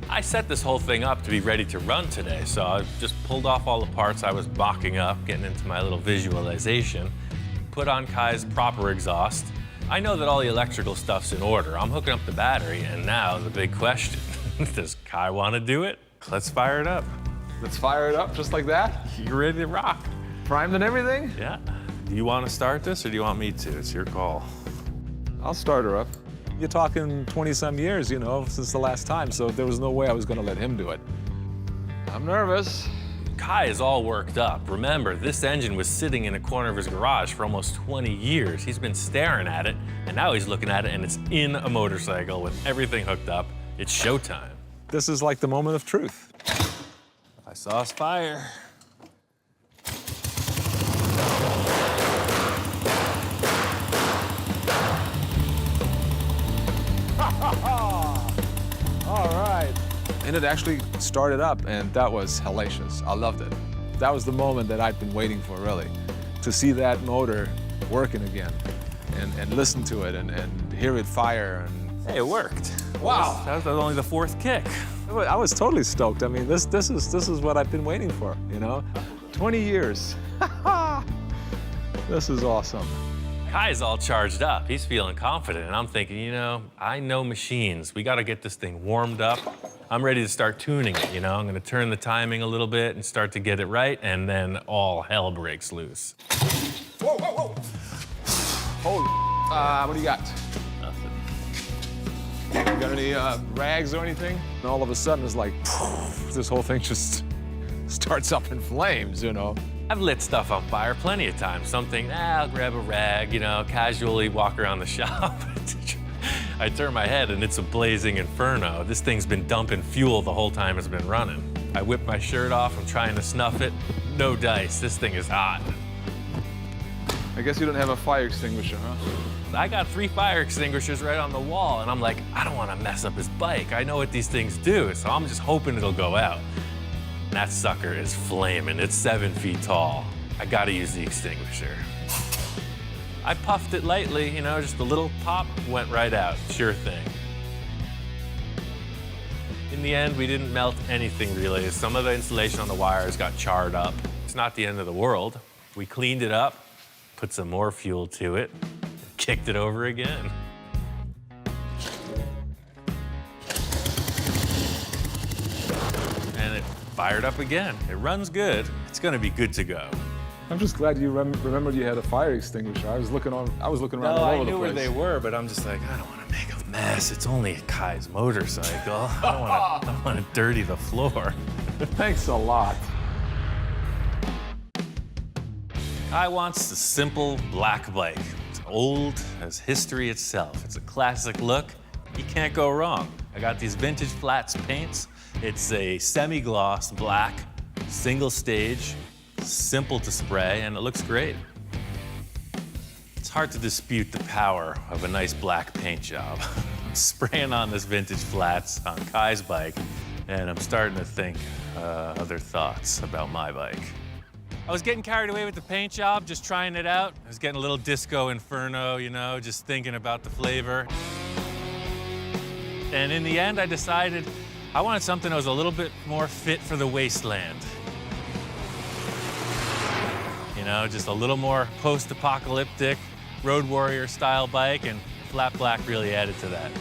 I set this whole thing up to be ready to run today, so I just pulled off all the parts I was mocking up, getting into my little visualization, put on Kai's proper exhaust. I know that all the electrical stuff's in order. I'm hooking up the battery, and now the big question, does Kai want to do it? Let's fire it up. Let's fire it up just like that? You're ready to rock. Primed and everything? Yeah. Do you want to start this, or do you want me to? It's your call. I'll start her up. You're talking 20-some years, you know, since the last time, so there was no way I was gonna let him do it. I'm nervous. Kai is all worked up. Remember, this engine was sitting in a corner of his garage for almost 20 years. He's been staring at it, and now he's looking at it, and it's in a motorcycle with everything hooked up. It's showtime. This is like the moment of truth. I saw us fire. All right. And it actually started up, and that was hellacious. I loved it. That was the moment that I'd been waiting for, really, to see that motor working again and listen to it and hear it fire. And Hey, it worked. wow, That was only the 4th kick. I was totally stoked. I mean, this is what I've been waiting for, you know? 20 years. This is awesome. Kai's all charged up. He's feeling confident, and I'm thinking, you know, I know machines. We got to get this thing warmed up. I'm ready to start tuning it, you know? I'm going to turn the timing a little bit and start to get it right, and then all hell breaks loose. Whoa, whoa, whoa. Holy, what do you got? Nothing. You got any rags or anything? And all of a sudden, it's like, this whole thing just starts up in flames, you know? I've lit stuff on fire plenty of times. Something, I'll grab a rag, you know, casually walk around the shop. I turn my head and it's a blazing inferno. This thing's been dumping fuel the whole time it's been running. I whip my shirt off, I'm trying to snuff it. No dice, this thing is hot. I guess you don't have a fire extinguisher, huh? I got 3 fire extinguishers right on the wall, and I'm like, I don't want to mess up his bike. I know what these things do, so I'm just hoping it'll go out. That sucker is flaming. It's 7 feet tall. I gotta use the extinguisher. I puffed it lightly, you know, just a little pop, went right out. Sure thing. In the end, we didn't melt anything really. Some of the insulation on the wires got charred up. It's not the end of the world. We cleaned it up, put some more fuel to it, kicked it over again. And it fired up again. It runs good. It's gonna be good to go. I'm just glad you remembered you had a fire extinguisher. I was looking around all over the place. I knew where they were, but I'm just like, I don't want to make a mess. It's only Kai's motorcycle. I don't want to dirty the floor. Thanks a lot. Kai wants the simple black bike. It's old as history itself. It's a classic look. You can't go wrong. I got these vintage flats paints. It's a semi-gloss black, single stage, simple to spray, and it looks great. It's hard to dispute the power of a nice black paint job. I'm spraying on this vintage flats on Kai's bike, and I'm starting to think other thoughts about my bike. I was getting carried away with the paint job, just trying it out. I was getting a little disco inferno, you know, just thinking about the flavor. And in the end, I decided I wanted something that was a little bit more fit for the wasteland. You know, just a little more post-apocalyptic, road warrior style bike, and flat black really added to that.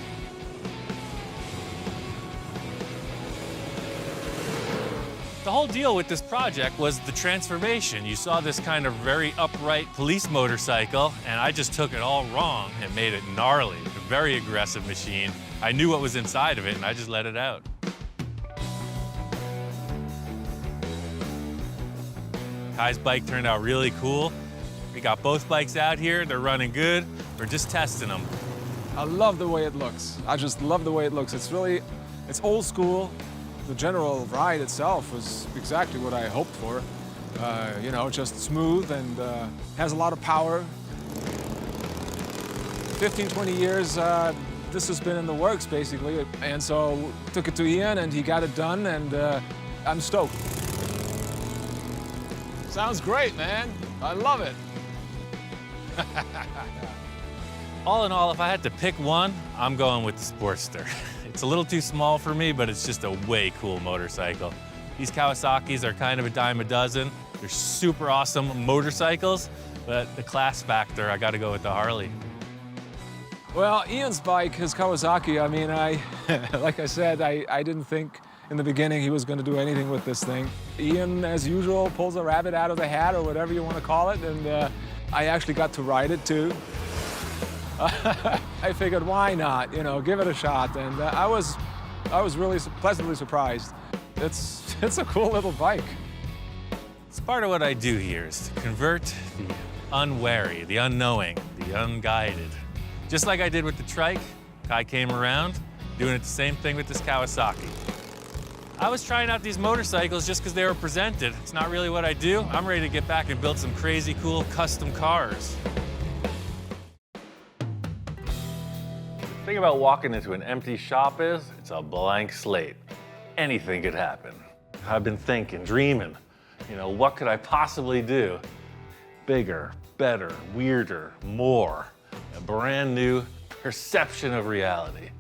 The whole deal with this project was the transformation. You saw this kind of very upright police motorcycle, and I just took it all wrong and made it gnarly, a very aggressive machine. I knew what was inside of it, and I just let it out. Kai's bike turned out really cool. We got both bikes out here. They're running good. We're just testing them. I love the way it looks. I just love the way it looks. It's old school. The general ride itself was exactly what I hoped for. You know, just smooth and has a lot of power. 15, 20 years, this has been in the works, basically. And so took it to Ian, and he got it done, and I'm stoked. Sounds great, man. I love it. All in all, if I had to pick one, I'm going with the Sportster. It's a little too small for me, but it's just a way cool motorcycle. These Kawasaki's are kind of a dime a dozen. They're super awesome motorcycles, but the class factor, I gotta go with the Harley. Well, Ian's bike, his Kawasaki, I mean, like I said, I didn't think in the beginning he was gonna do anything with this thing. Ian, as usual, pulls a rabbit out of the hat or whatever you wanna call it, and I actually got to ride it too. I figured, why not? You know, give it a shot. And I was really pleasantly surprised. It's a cool little bike. It's part of what I do here is to convert the unwary, the unknowing, the unguided. Just like I did with the trike, Kai came around, doing it the same thing with this Kawasaki. I was trying out these motorcycles just because they were presented. It's not really what I do. I'm ready to get back and build some crazy cool custom cars. The thing about walking into an empty shop is it's a blank slate. Anything could happen. I've been thinking, dreaming, you know, what could I possibly do? Bigger, better, weirder, more. A brand new perception of reality.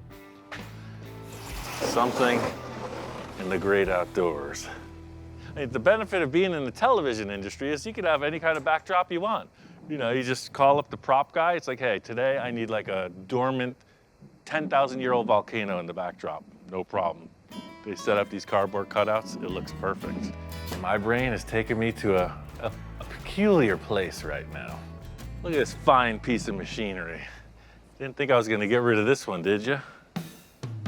Something in the great outdoors. I mean, the benefit of being in the television industry is you could have any kind of backdrop you want. You know, you just call up the prop guy. It's like, hey, today I need like a dormant 10,000-year-old volcano in the backdrop. No problem. They set up these cardboard cutouts. It looks perfect. My brain is taking me to a peculiar place right now. Look at this fine piece of machinery. Didn't think I was gonna get rid of this one, did you?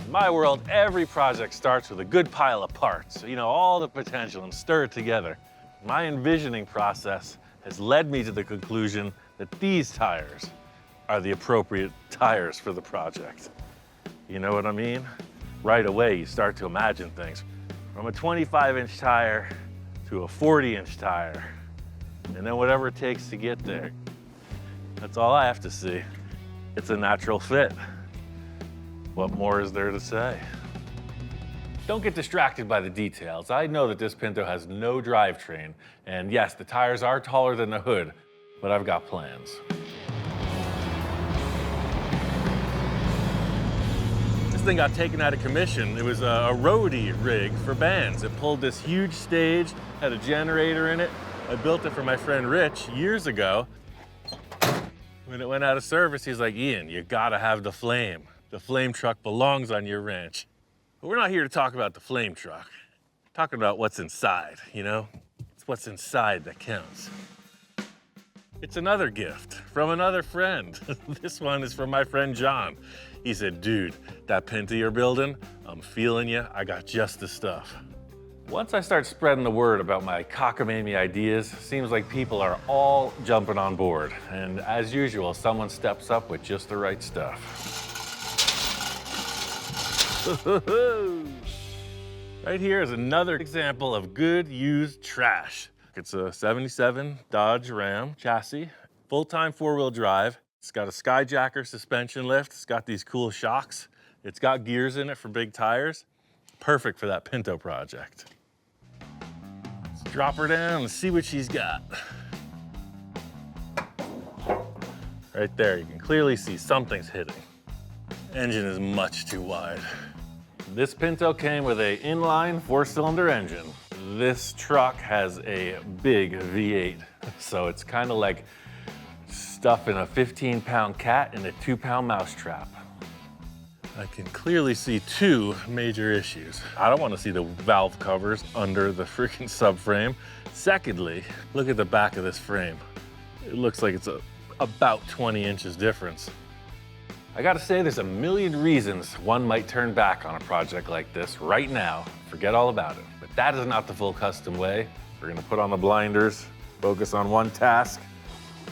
In my world, every project starts with a good pile of parts, you know, all the potential, and stir it together. My envisioning process has led me to the conclusion that these tires are the appropriate tires for the project. You know what I mean? Right away, you start to imagine things. From a 25-inch tire to a 40-inch tire, and then whatever it takes to get there. That's all I have to see. It's a natural fit. What more is there to say? Don't get distracted by the details. I know that this Pinto has no drivetrain, and yes, the tires are taller than the hood, but I've got plans. This thing got taken out of commission. It was a roadie rig for bands. It pulled this huge stage, had a generator in it. I built it for my friend Rich years ago. When it went out of service, he's like, Ian, you gotta have the flame. The flame truck belongs on your ranch. But we're not here to talk about the flame truck. We're talking about what's inside, you know? It's what's inside that counts. It's another gift from another friend. This one is from my friend John. He said, dude, that Pinto you're building, I'm feeling you. I got just the stuff. Once I start spreading the word about my cockamamie ideas, seems like people are all jumping on board. And as usual, someone steps up with just the right stuff. Right here is another example of good used trash. It's a 77 Dodge Ram chassis, full-time four-wheel drive. It's got a skyjacker suspension lift. It's got these cool shocks. It's got gears in it for big tires. Perfect for that Pinto project. Let's drop her down and see what she's got. Right there, you can clearly see something's hitting. Engine is much too wide. This Pinto came with an inline 4-cylinder engine. This truck has a big V8, so it's kind of like stuffing a 15-pound cat in a 2-pound mousetrap. I can clearly see two major issues. I don't want to see the valve covers under the freaking subframe. Secondly, look at the back of this frame. It looks like it's about 20 inches difference. I gotta say, there's a million reasons one might turn back on a project like this right now, forget all about it. But that is not the full custom way. We're gonna put on the blinders, focus on one task,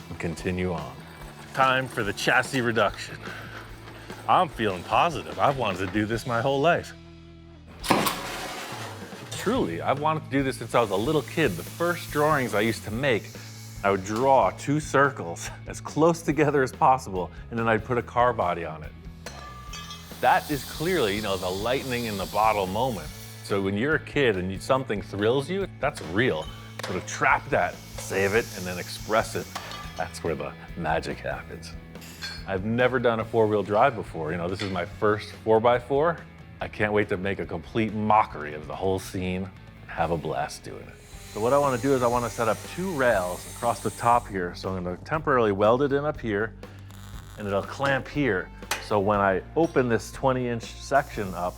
and continue on. Time for the chassis reduction. I'm feeling positive. I've wanted to do this my whole life. Truly, I've wanted to do this since I was a little kid. The first drawings I used to make, I would draw 2 circles as close together as possible, and then I'd put a car body on it. That is clearly, you know, the lightning in the bottle moment. So when you're a kid and something thrills you, that's real. Sort of trap that, save it, and then express it. That's where the magic happens. I've never done a 4-wheel drive before. You know, this is my first 4x4. I can't wait to make a complete mockery of the whole scene and have a blast doing it. So what I want to do is I want to set up 2 rails across the top here. So I'm going to temporarily weld it in up here, and it'll clamp here. So when I open this 20-inch section up,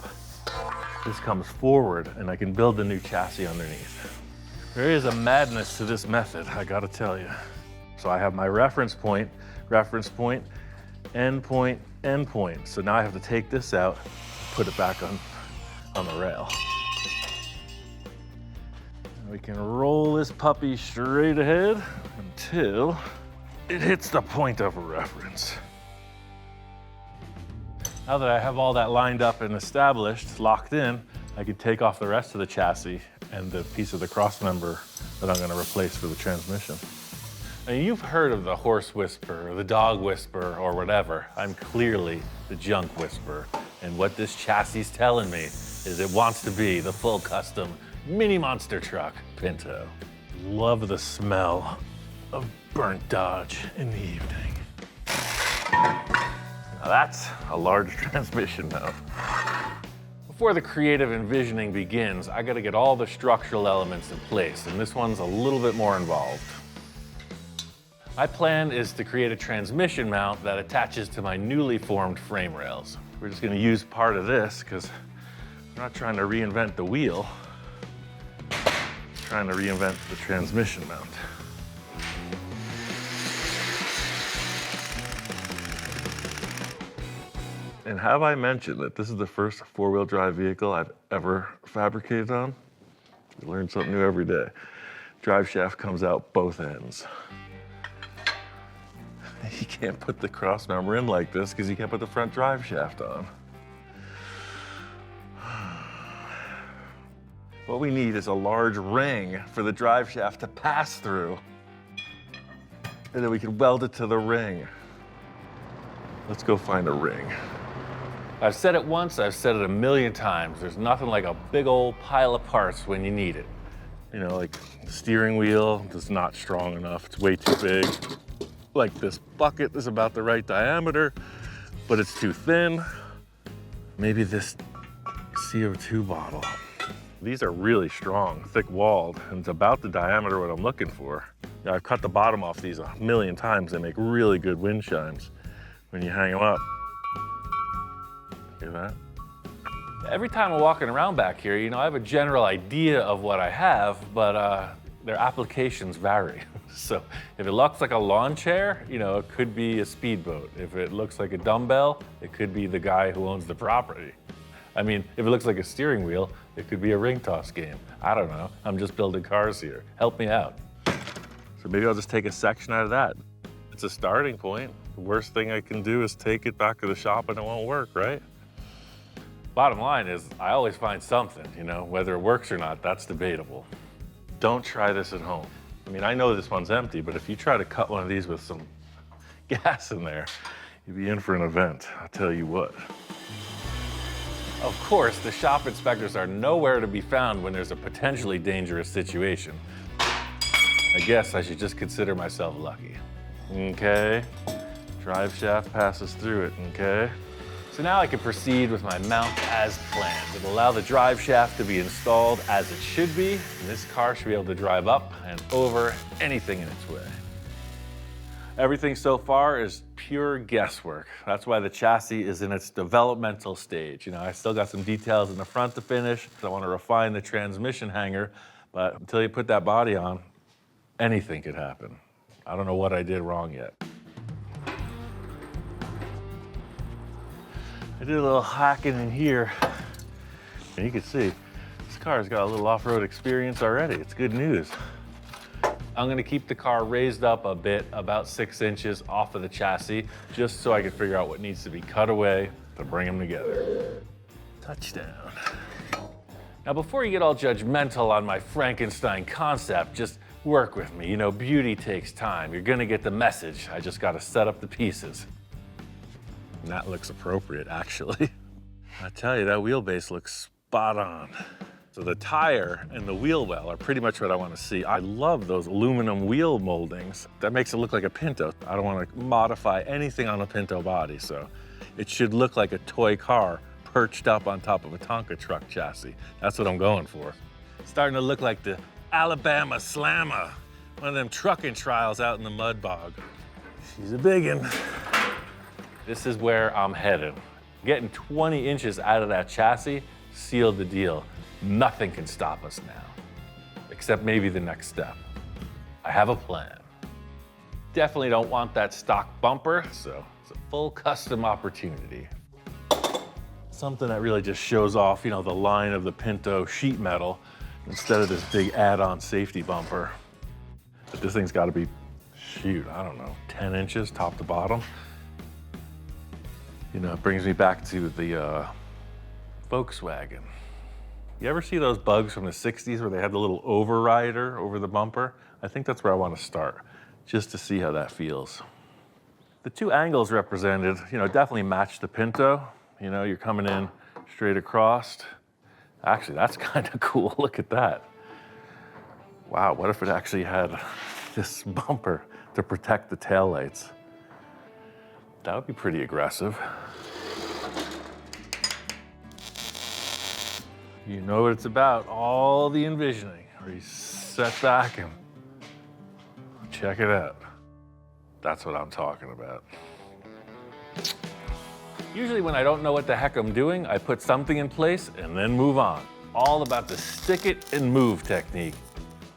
this comes forward, and I can build the new chassis underneath. There is a madness to this method, I got to tell you. So I have my reference point, end point, end point. So now I have to take this out, put it back on the rail. We can roll this puppy straight ahead until it hits the point of reference. Now that I have all that lined up and established, locked in, I can take off the rest of the chassis and the piece of the cross member that I'm gonna replace for the transmission. I mean, you've heard of the horse whisperer, or the dog whisperer, or whatever. I'm clearly the junk whisperer. And what this chassis is telling me is it wants to be the full custom mini monster truck Pinto. Love the smell of burnt Dodge in the evening. Now that's a large transmission mount. Before the creative envisioning begins, I gotta get all the structural elements in place, and this one's a little bit more involved. My plan is to create a transmission mount that attaches to my newly formed frame rails. We're just gonna use part of this because we're not trying to reinvent the wheel, we're trying to reinvent the transmission mount. And have I mentioned that this is the first four-wheel drive vehicle I've ever fabricated on? You learn something new every day. Drive shaft comes out both ends. You can't put the cross member in like this because you can't put the front drive shaft on. What we need is a large ring for the drive shaft to pass through. And then we can weld it to the ring. Let's go find a ring. I've said it once, I've said it a million times. There's nothing like a big old pile of parts when you need it. You know, like the steering wheel is not strong enough. It's way too big. Like this bucket is about the right diameter, but it's too thin. Maybe this CO2 bottle. These are really strong, thick-walled, and it's about the diameter what I'm looking for. Now, I've cut the bottom off these a million times. They make really good wind chimes when you hang them up. Hear that? Every time I'm walking around back here, you know, I have a general idea of what I have, but their applications vary. So if it looks like a lawn chair, you know, it could be a speedboat. If it looks like a dumbbell, it could be the guy who owns the property. I mean, if it looks like a steering wheel, it could be a ring toss game. I don't know. I'm just building cars here. Help me out. So maybe I'll just take a section out of that. It's a starting point. The worst thing I can do is take it back to the shop and it won't work, right? Bottom line is, I always find something, you know, whether it works or not, that's debatable. Don't try this at home. I mean, I know this one's empty, but if you try to cut one of these with some gas in there, you'd be in for an event, I'll tell you what. Of course, the shop inspectors are nowhere to be found when there's a potentially dangerous situation. I guess I should just consider myself lucky. Okay, drive shaft passes through it, okay? So now I can proceed with my mount as planned. It'll allow the drive shaft to be installed as it should be, and this car should be able to drive up and over anything in its way. Everything so far is pure guesswork. That's why the chassis is in its developmental stage. You know, I still got some details in the front to finish. I want to refine the transmission hanger, but until you put that body on, anything could happen. I don't know what I did wrong yet. I did a little hacking in here, and you can see this car's got a little off-road experience already. It's good news. I'm gonna keep the car raised up a bit, about 6 inches off of the chassis, just so I can figure out what needs to be cut away to bring them together. Touchdown. Now, before you get all judgmental on my Frankenstein concept, just work with me. You know, beauty takes time. You're gonna get the message. I just gotta set up the pieces. And that looks appropriate, actually. I tell you, that wheelbase looks spot on. So the tire and the wheel well are pretty much what I want to see. I love those aluminum wheel moldings. That makes it look like a Pinto. I don't want to modify anything on a Pinto body, so it should look like a toy car perched up on top of a Tonka truck chassis. That's what I'm going for. It's starting to look like the Alabama Slammer, one of them trucking trials out in the mud bog. She's a biggin'. This is where I'm headed. Getting 20 inches out of that chassis sealed the deal. Nothing can stop us now, except maybe the next step. I have a plan. Definitely don't want that stock bumper, so it's a Full custom opportunity. Something that really just shows off, you know, the line of the Pinto sheet metal instead of this big add-on safety bumper. But this thing's got to be, shoot, I don't know, 10 inches top to bottom. You know, it brings me back to the Volkswagen. You ever see those bugs from the 60s where they had the little overrider over the bumper? I think that's where I want to start, just to see how that feels. The two angles represented, you know, definitely match the Pinto. You know, you're coming in straight across. Actually, that's kind of cool. Look at that. Wow, what if it actually had this bumper to protect the taillights? That would be pretty aggressive. You know what it's about, all the envisioning, where you set back and check it out. That's what I'm talking about. Usually when I don't know what the heck I'm doing, I put something in place and then move on. All about the stick it and move technique.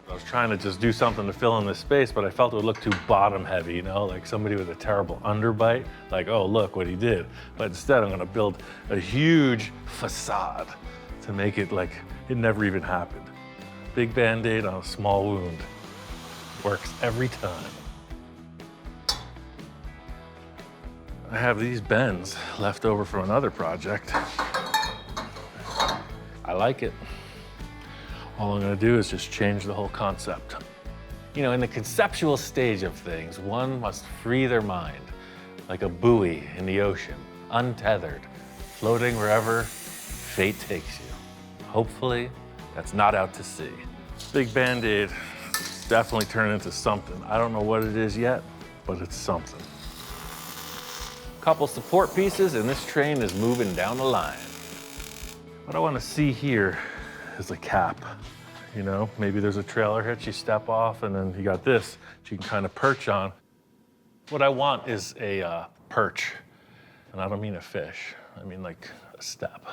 I was trying to just do something to fill in this space, but I felt it would look too bottom heavy, you know, like somebody with a terrible underbite, like, oh, look what he did. But instead, I'm gonna build a huge facade to make it like it never even happened. Big Band-Aid on a small wound. Works every time. I have these bends left over from another project. I like it. All I'm gonna do is just change the whole concept. You know, in the conceptual stage of things, one must free their mind, like a buoy in the ocean, untethered, floating wherever fate takes you. Hopefully, that's not out to sea. Big Band-Aid definitely turned into something. I don't know what it is yet, but it's something. Couple support pieces, and this train is moving down the line. What I want to see here is a cap. You know, maybe there's a trailer hitch you step off, and then you got this that you can kind of perch on. What I want is a perch, and I don't mean a fish. I mean like a step.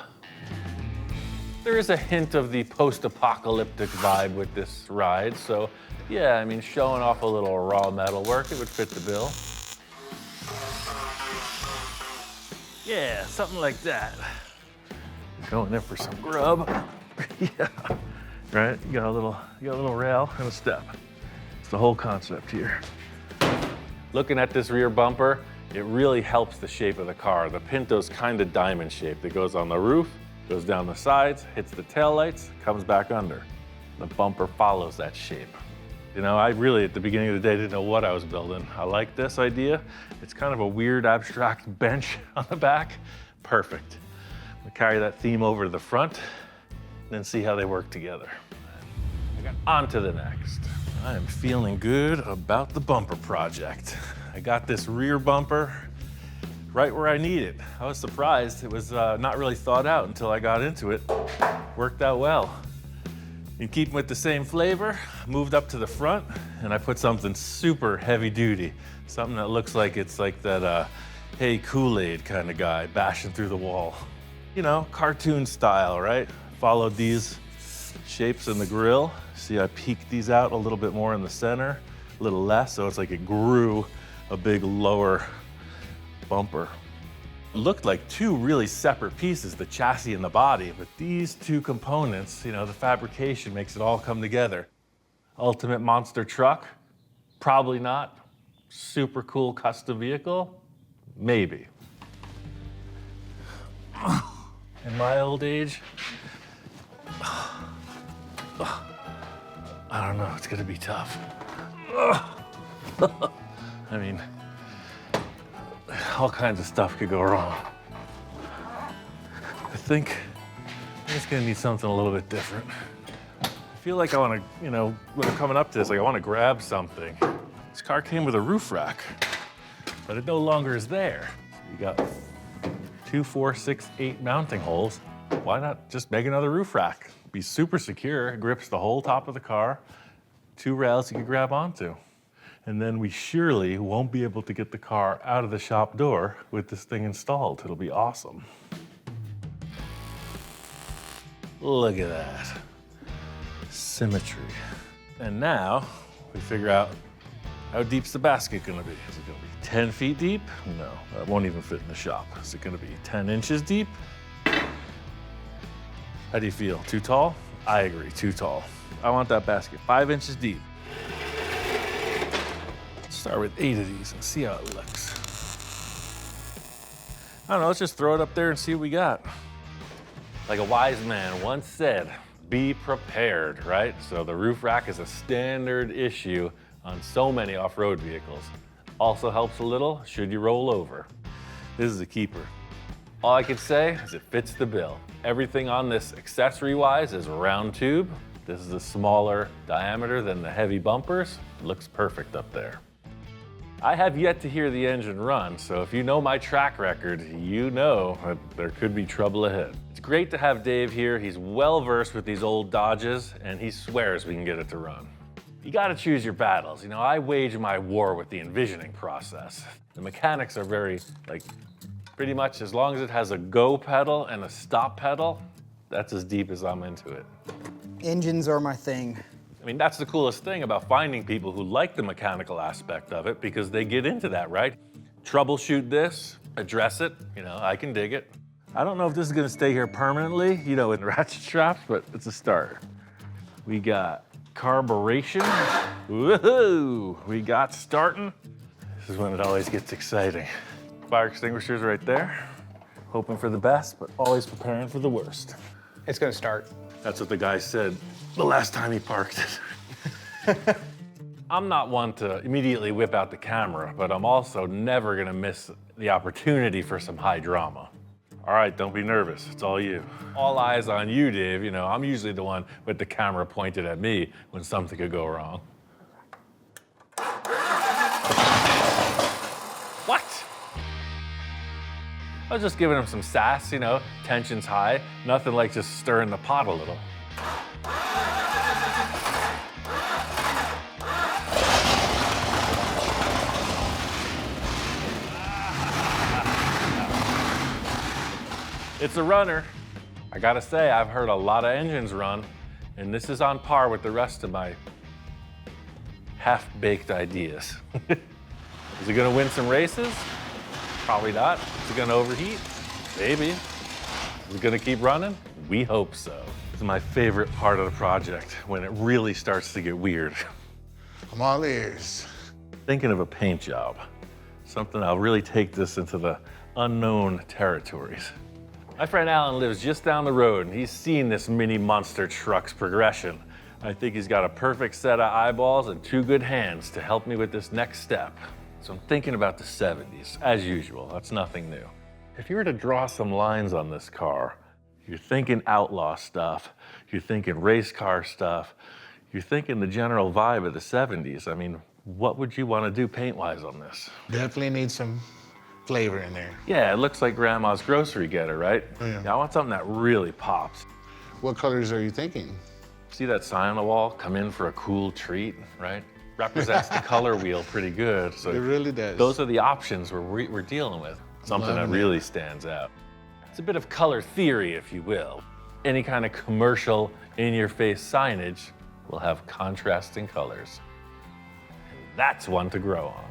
There is a hint of the post-apocalyptic vibe with this ride, so yeah, I mean, showing off a little raw metal work, it would fit the bill. Yeah, something like that. Going in for some grub. Yeah, right? You got a little rail and a step. It's the whole concept here. Looking at this rear bumper, it really helps the shape of the car. The Pinto's kind of diamond shaped. It goes on the roof, goes down the sides, hits the taillights, comes back under. The bumper follows that shape. You know, I really, at the beginning of the day, didn't know what I was building. I like this idea. It's kind of a weird, abstract bench on the back. Perfect. I'm gonna carry that theme over to the front, and then see how they work together. On to the next. I am feeling good about the bumper project. I got this rear bumper right where I need it. I was surprised. It was not really thought out until I got into it. Worked out well. In keeping with the same flavor, moved up to the front, and I put something super heavy duty. Something that looks like it's like that, hey, Kool-Aid kind of guy bashing through the wall. You know, cartoon style, right? Followed these shapes in the grill. See, I peeked these out a little bit more in the center, a little less, so it's like it grew a big lower bumper. It looked like two really separate pieces, the chassis and the body, but these two components, you know, the fabrication makes it all come together. Ultimate monster truck? Probably not. Super cool custom vehicle? Maybe. In my old age, I don't know, it's gonna be tough. I mean, all kinds of stuff could go wrong. I think it's gonna need something a little bit different. I feel like I wanna, you know, when I'm coming up to this, like I wanna grab something. This car came with a roof rack, but it no longer is there. You got 2, 4, 6, 8 mounting holes. Why not just make another roof rack? Be super secure, it grips the whole top of the car, 2 rails you can grab onto. And then we surely won't be able to get the car out of the shop door with this thing installed. It'll be awesome. Look at that. Symmetry. And now we figure out how deep's the basket gonna be. Is it gonna be 10 feet deep? No, that won't even fit in the shop. Is it gonna be 10 inches deep? How do you feel? Too tall? I agree, too tall. I want that basket 5 inches deep. Let's start with 8 of these and see how it looks. I don't know, let's just throw it up there and see what we got. Like a wise man once said, be prepared, right? So the roof rack is a standard issue on so many off-road vehicles. Also helps a little should you roll over. This is a keeper. All I can say is it fits the bill. Everything on this accessory-wise is round tube. This is a smaller diameter than the heavy bumpers. It looks perfect up there. I have yet to hear the engine run, so if you know my track record, you know that there could be trouble ahead. It's great to have Dave here. He's well-versed with these old Dodges, and he swears we can get it to run. You gotta choose your battles. You know, I wage my war with the envisioning process. The mechanics are very, pretty much as long as it has a go pedal and a stop pedal, that's as deep as I'm into it. Engines are my thing. I mean, that's the coolest thing about finding people who like the mechanical aspect of it because they get into that, right? Troubleshoot this, address it, you know, I can dig it. I don't know if this is gonna stay here permanently, you know, in ratchet straps, but it's a start. We got carburation. Woohoo! We got starting. This is when it always gets exciting. Fire extinguishers right there. Hoping for the best, but always preparing for the worst. It's gonna start. That's what the guy said the last time he parked it. I'm not one to immediately whip out the camera, but I'm also never gonna miss the opportunity for some high drama. All right, don't be nervous, it's all you. All eyes on you, Dave. You know, I'm usually the one with the camera pointed at me when something could go wrong. What? I was just giving him some sass, you know, tension's high. Nothing like just stirring the pot a little. It's a runner. I gotta say, I've heard a lot of engines run, and this is on par with the rest of my half-baked ideas. Is it gonna win some races? Probably not. Is it gonna overheat? Maybe. Is it gonna keep running? We hope so. It's my favorite part of the project, when it really starts to get weird. I'm all ears. Thinking of a paint job. Something I'll really take this into the unknown territories. My friend Alan lives just down the road, and he's seen this mini monster truck's progression. I think he's got a perfect set of eyeballs and 2 good hands to help me with this next step. So I'm thinking about the 70s, as usual. That's nothing new. If you were to draw some lines on this car, you're thinking outlaw stuff, you're thinking race car stuff, you're thinking the general vibe of the 70s. I mean, what would you want to do paint-wise on this? Definitely need some flavor in there. Yeah, it looks like Grandma's grocery getter, right? Yeah. I want something that really pops. What colors are you thinking? See that sign on the wall? Come in for a cool treat, right? Represents the color wheel pretty good. So it really does. Those are the options we're dealing with. Something that really stands out. It's a bit of color theory, if you will. Any kind of commercial, in-your-face signage will have contrasting colors. And that's one to grow on.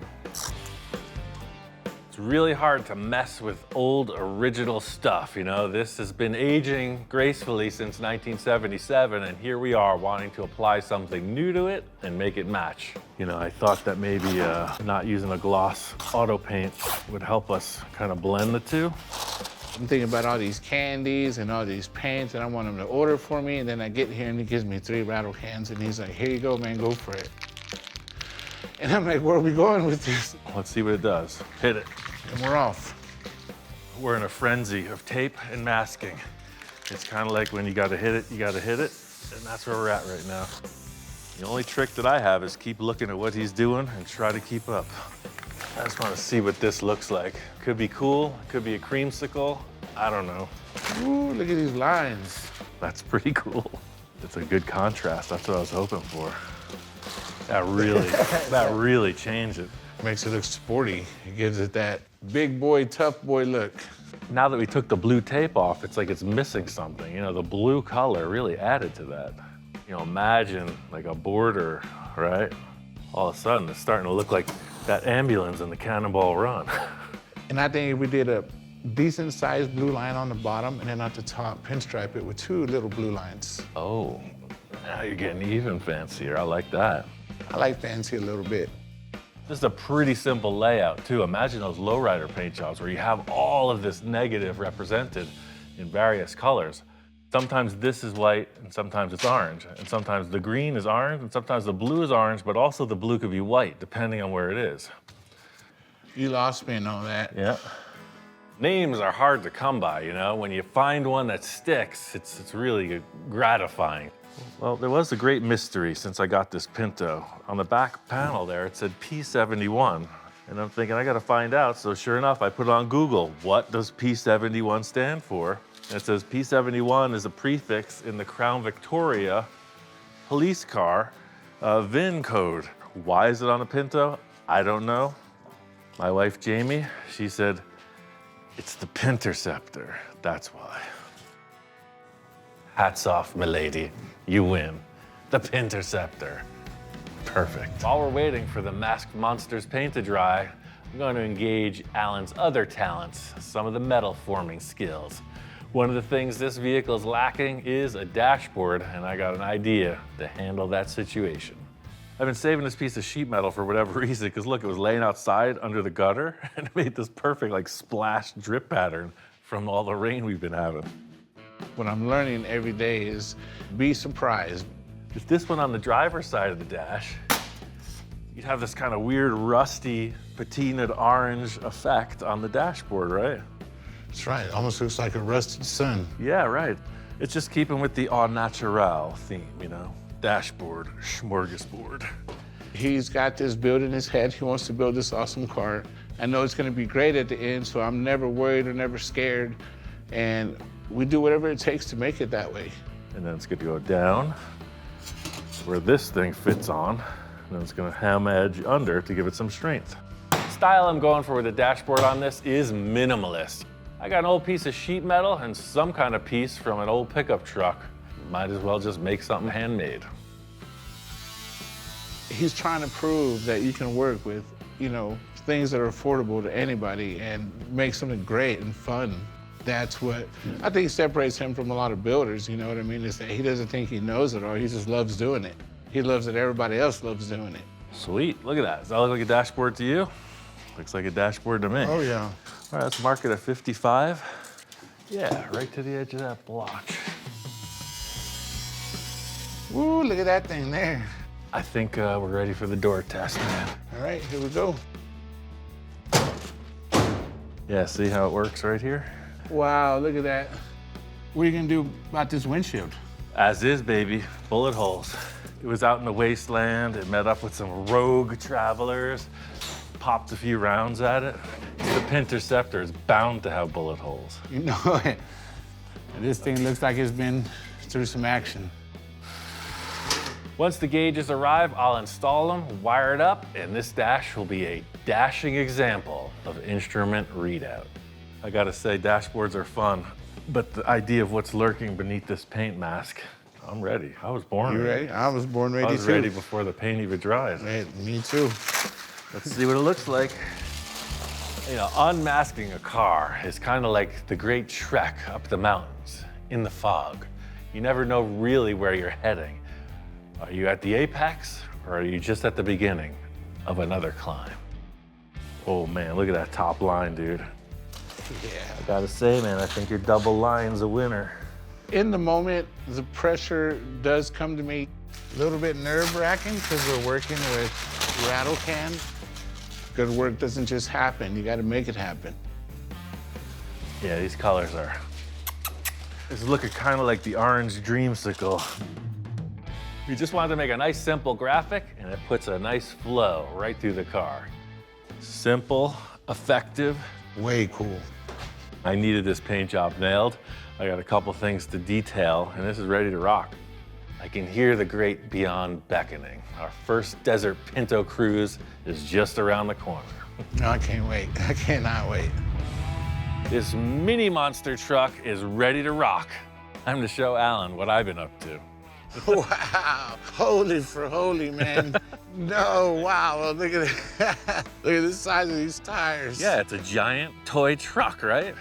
It's really hard to mess with old original stuff, you know? This has been aging gracefully since 1977, and here we are wanting to apply something new to it and make it match. You know, I thought that maybe not using a gloss auto paint would help us kind of blend the two. I'm thinking about all these candies and all these paints, and I want him to order for me, and then I get here and he gives me 3 rattle cans, and he's like, here you go, man, go for it. And I'm like, where are we going with this? Let's see what it does. Hit it. And we're off. We're in a frenzy of tape and masking. It's kind of like when you gotta hit it, you gotta hit it, and that's where we're at right now. The only trick that I have is keep looking at what he's doing and try to keep up. I just want to see what this looks like. Could be cool, could be a creamsicle, I don't know. Ooh, look at these lines. That's pretty cool. It's a good contrast, that's what I was hoping for. That really changed it. Makes it look sporty. It gives it that big boy, tough boy look. Now that we took the blue tape off, it's like it's missing something. You know, the blue color really added to that. You know, imagine like a border, right? All of a sudden, it's starting to look like That ambulance and the Cannonball Run. And I think if we did a decent sized blue line on the bottom and then at the top, pinstripe it with 2 little blue lines. Oh, now you're getting even fancier. I like that. I like fancy a little bit. This is a pretty simple layout, too. Imagine those lowrider paint jobs where you have all of this negative represented in various colors. Sometimes this is white and sometimes it's orange. And sometimes the green is orange and sometimes the blue is orange, but also the blue could be white, depending on where it is. You lost me in all that. Yeah. Names are hard to come by, you know? When you find one that sticks, it's really gratifying. Well, there was a great mystery since I got this Pinto. On the back panel there, it said P71. And I'm thinking, I gotta find out. So sure enough, I put it on Google. What does P71 stand for? And it says P71 is a prefix in the Crown Victoria police car VIN code. Why is it on a Pinto? I don't know. My wife, Jamie, she said, it's the Pinterceptor, that's why. Hats off, milady, you win. The Pinterceptor. Perfect. While we're waiting for the Masked Monsters paint to dry, I'm going to engage Alan's other talents, some of the metal forming skills. One of the things this vehicle is lacking is a dashboard, and I got an idea to handle that situation. I've been saving this piece of sheet metal for whatever reason, because look, it was laying outside under the gutter, and it made this perfect like splash drip pattern from all the rain we've been having. What I'm learning every day is be surprised. If this went on the driver's side of the dash, you'd have this kind of weird rusty patinaed orange effect on the dashboard, right? That's right, almost looks like a rusted sun. Yeah, right. It's just keeping with the au naturel theme, you know? Dashboard, smorgasbord. He's got this build in his head. He wants to build this awesome car. I know it's gonna be great at the end, so I'm never worried or never scared. And we do whatever it takes to make it that way. And then it's gonna go down where this thing fits on. And then it's gonna ham edge under to give it some strength. The style I'm going for with the dashboard on this is minimalist. I got an old piece of sheet metal and some kind of piece from an old pickup truck. Might as well just make something handmade. He's trying to prove that you can work with, you know, things that are affordable to anybody and make something great and fun. That's what I think separates him from a lot of builders, you know what I mean? Is that he doesn't think he knows it all, he just loves doing it. He loves that everybody else loves doing it. Sweet, look at that. Does that look like a dashboard to you? Looks like a dashboard to me. Oh yeah. All right, let's mark it at 55. Yeah, right to the edge of that block. Woo, look at that thing there. I think we're ready for the door test, man. All right, here we go. Yeah, see how it works right here? Wow, look at that. What are you gonna do about this windshield? As is, baby, bullet holes. It was out in the wasteland, it met up with some rogue travelers, popped a few rounds at it. The Pinterceptor is bound to have bullet holes. You know it. This thing looks like it's been through some action. Once the gauges arrive, I'll install them, wire it up, and this dash will be a dashing example of instrument readout. I gotta say, dashboards are fun, but the idea of what's lurking beneath this paint mask, I'm ready. I was born You ready. ready? I was born ready too. I was ready before the paint even dries. Hey, me too. Let's see what it looks like. You know, unmasking a car is kind of like the great trek up the mountains in the fog. You never know really where you're heading. Are you at the apex, or are you just at the beginning of another climb? Oh man, look at that top line, dude. Yeah. I gotta say, man, I think your double line's a winner. In the moment, the pressure does come to me a little bit nerve-wracking because we're working with rattle cans. Good work doesn't just happen, you gotta make it happen. Yeah, these colors are, it's looking kind of like the orange dreamsicle. We just wanted to make a nice, simple graphic, and it puts a nice flow right through the car. Simple, effective. Way cool. I needed this paint job nailed. I got a couple things to detail, and this is ready to rock. I can hear the great beyond beckoning. Our first desert Pinto cruise is just around the corner. No, I can't wait. I cannot wait. This mini monster truck is ready to rock. Time to show Alan what I've been up to. Wow, holy for holy, man. No, wow, look at it. Look at the size of these tires. Yeah, it's a giant toy truck, right?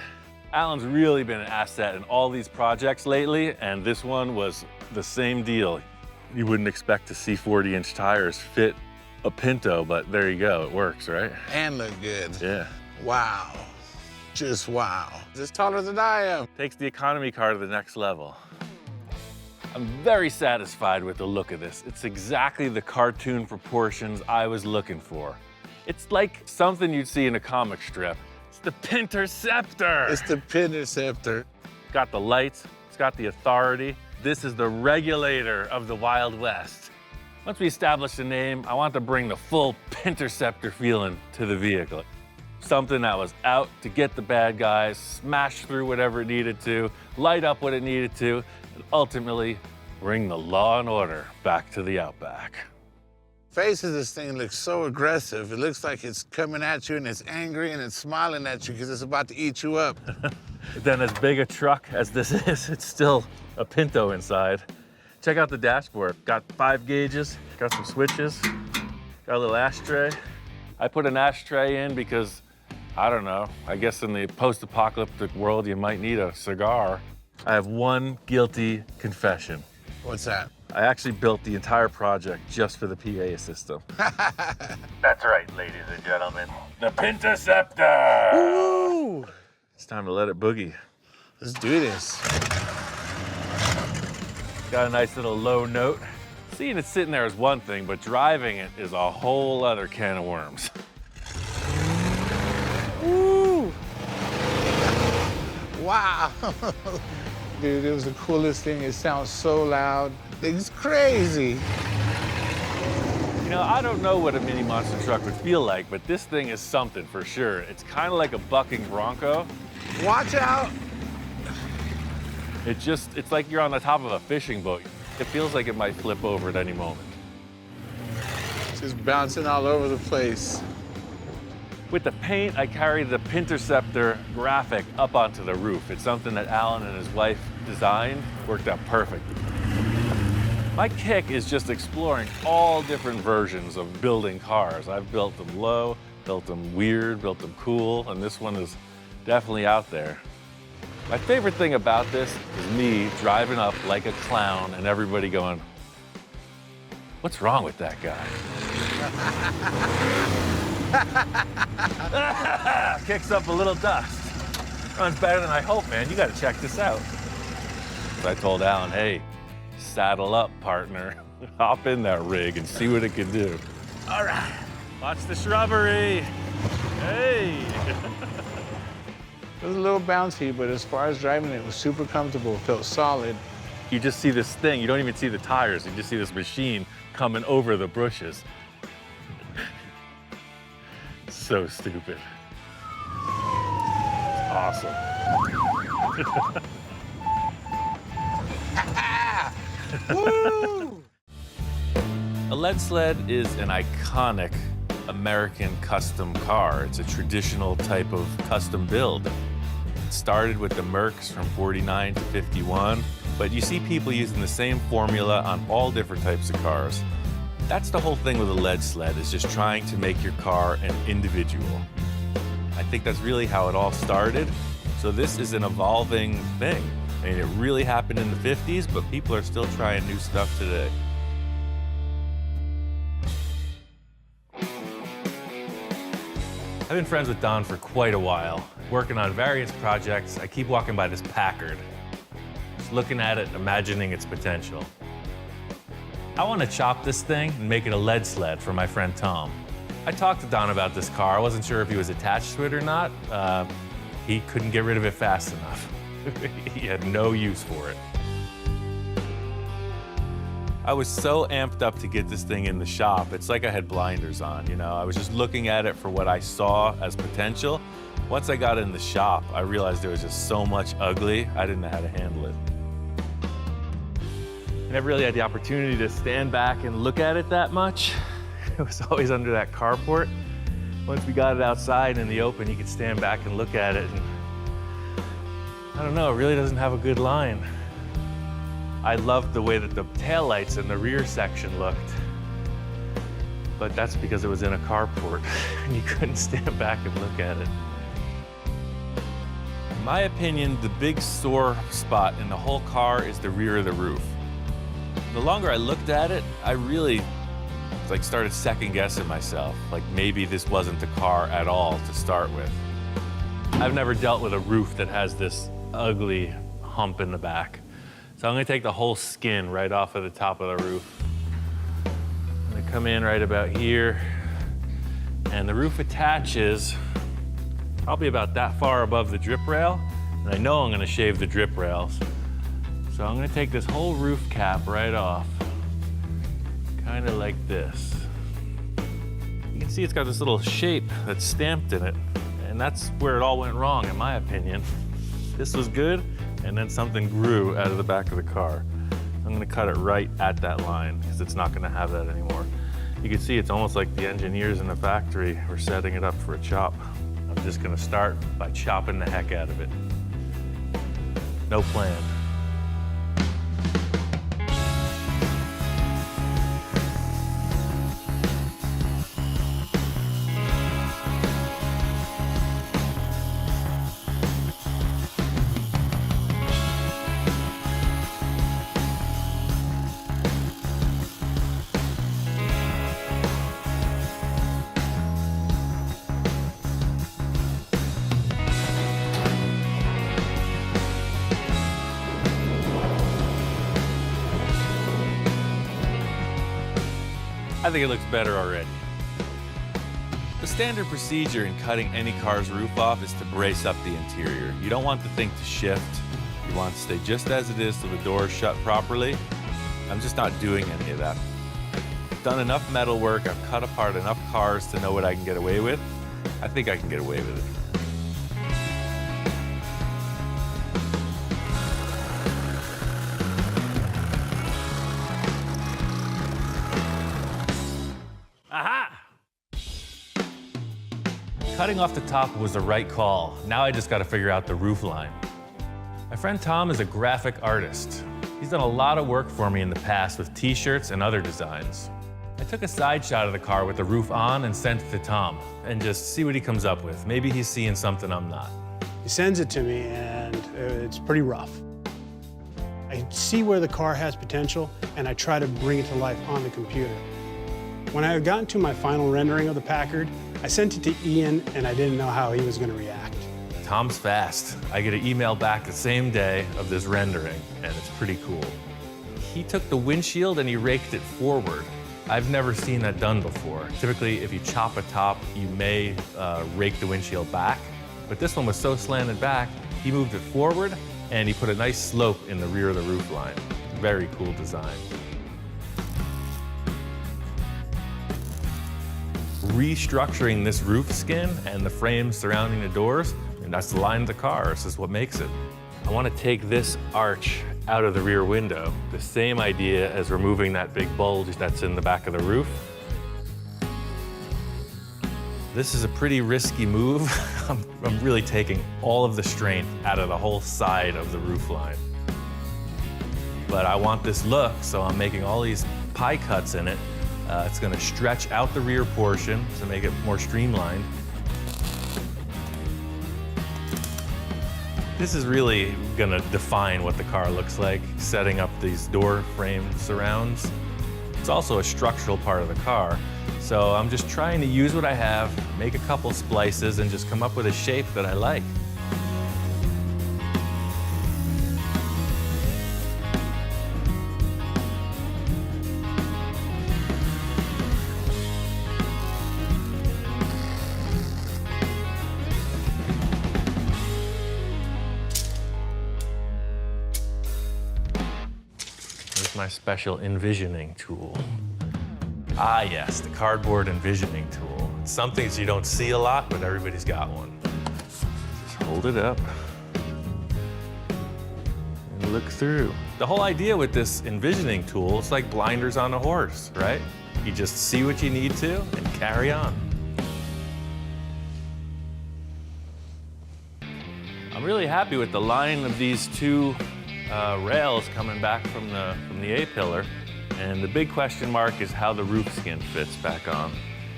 Alan's really been an asset in all these projects lately, and this one was the same deal. You wouldn't expect to see 40-inch tires fit a Pinto, but there you go, it works, right? And look good. Yeah. Wow, just wow. It's taller than I am. Takes the economy car to the next level. I'm very satisfied with the look of this. It's exactly the cartoon proportions I was looking for. It's like something you'd see in a comic strip. It's the Pinterceptor. It's the Pinterceptor. It's got the lights, it's got the authority. This is the regulator of the Wild West. Once we establish the name, I want to bring the full Pinterceptor feeling to the vehicle. Something that was out to get the bad guys, smash through whatever it needed to, light up what it needed to, and ultimately bring the law and order back to the Outback. Face of this thing looks so aggressive. It looks like it's coming at you and it's angry and it's smiling at you because it's about to eat you up. Then as big a truck as this is, it's still a Pinto inside. Check out the dashboard. Got 5 gauges, got some switches, got a little ashtray. I put an ashtray in because, I don't know, I guess in the post-apocalyptic world, you might need a cigar. I have one guilty confession. What's that? I actually built the entire project just for the PA system. That's right, ladies and gentlemen. The Pinterceptor! Woo! It's time to let it boogie. Let's do this. Got a nice little low note. Seeing it sitting there is one thing, but driving it is a whole other can of worms. Woo! Wow! Dude, it was the coolest thing. It sounds so loud. It's crazy. You know, I don't know what a mini monster truck would feel like, but this thing is something for sure. It's kind of like a bucking bronco. Watch out! It's like you're on the top of a fishing boat. It feels like it might flip over at any moment. It's just bouncing all over the place. With the paint, I carried the Pinterceptor graphic up onto the roof. It's something that Alan and his wife designed. Worked out perfect. My kick is just exploring all different versions of building cars. I've built them low, built them weird, built them cool, and this one is definitely out there. My favorite thing about this is me driving up like a clown and everybody going, "What's wrong with that guy?" Kicks up a little dust. Runs better than I hope, man. You gotta check this out. So I told Alan, hey, saddle up, partner. Hop in that rig and see what it can do. All right. Watch the shrubbery. Hey. It was a little bouncy, but as far as driving it, was super comfortable. It felt solid. You just see this thing. You don't even see the tires. You just see this machine coming over the bushes. So stupid. It's awesome. Woo! A lead sled is an iconic American custom car. It's a traditional type of custom build. It started with the Mercs from 49 to 51, but you see people using the same formula on all different types of cars. That's the whole thing with a lead sled, is just trying to make your car an individual. I think that's really how it all started. So this is an evolving thing. I mean, it really happened in the 50s, but people are still trying new stuff today. I've been friends with Don for quite a while, working on various projects. I keep walking by this Packard, just looking at it, imagining its potential. I want to chop this thing and make it a lead sled for my friend Tom. I talked to Don about this car. I wasn't sure if he was attached to it or not. He couldn't get rid of it fast enough. He had no use for it. I was so amped up to get this thing in the shop. It's like I had blinders on, you know? I was just looking at it for what I saw as potential. Once I got it in the shop, I realized there was just so much ugly, I didn't know how to handle it. I never really had the opportunity to stand back and look at it that much. It was always under that carport. Once we got it outside in the open, you could stand back and look at it, and I don't know, it really doesn't have a good line. I loved the way that the taillights in the rear section looked. But that's because it was in a carport and you couldn't stand back and look at it. In my opinion, the big sore spot in the whole car is the rear of the roof. The longer I looked at it, I really started second guessing myself. Like maybe this wasn't the car at all to start with. I've never dealt with a roof that has this ugly hump in the back. So I'm gonna take the whole skin right off of the top of the roof. I'm gonna come in right about here, and the roof attaches probably about that far above the drip rail, and I know I'm gonna shave the drip rails. So I'm gonna take this whole roof cap right off, kind of like this. You can see it's got this little shape that's stamped in it, and that's where it all went wrong, in my opinion. This was good, and then something grew out of the back of the car. I'm gonna cut it right at that line, because it's not gonna have that anymore. You can see it's almost like the engineers in the factory were setting it up for a chop. I'm just gonna start by chopping the heck out of it. No plan. I think it looks better already. The standard procedure in cutting any car's roof off is to brace up the interior. You don't want the thing to shift. You want it to stay just as it is so the door is shut properly. I'm just not doing any of that. I've done enough metal work, I've cut apart enough cars to know what I can get away with. I think I can get away with it. Cutting off the top was the right call. Now I just got to figure out the roof line. My friend Tom is a graphic artist. He's done a lot of work for me in the past with t-shirts and other designs. I took a side shot of the car with the roof on and sent it to Tom and just see what he comes up with. Maybe he's seeing something I'm not. He sends it to me and it's pretty rough. I see where the car has potential and I try to bring it to life on the computer. When I had gotten to my final rendering of the Packard, I sent it to Ian and I didn't know how he was going to react. Tom's fast. I get an email back the same day of this rendering, and it's pretty cool. He took the windshield and he raked it forward. I've never seen that done before. Typically, if you chop a top, you may rake the windshield back, but this one was so slanted back, he moved it forward and he put a nice slope in the rear of the roof line. Very cool design. Restructuring this roof skin and the frames surrounding the doors, and that's the line of the car. This is what makes it. I want to take this arch out of the rear window. The same idea as removing that big bulge that's in the back of the roof. This is a pretty risky move. I'm really taking all of the strength out of the whole side of the roof line. But I want this look, so I'm making all these pie cuts in it. It's going to stretch out the rear portion to make it more streamlined. This is really going to define what the car looks like, setting up these door frame surrounds. It's also a structural part of the car, so I'm just trying to use what I have, make a couple splices, and just come up with a shape that I like. My special envisioning tool. Ah yes, the cardboard envisioning tool. It's something that you don't see a lot, but everybody's got one. Just hold it up and look through. The whole idea with this envisioning tool, it's like blinders on a horse, right? You just see what you need to and carry on. I'm really happy with the line of these two rails coming back from the A-pillar, and the big question mark is how the roof skin fits back on.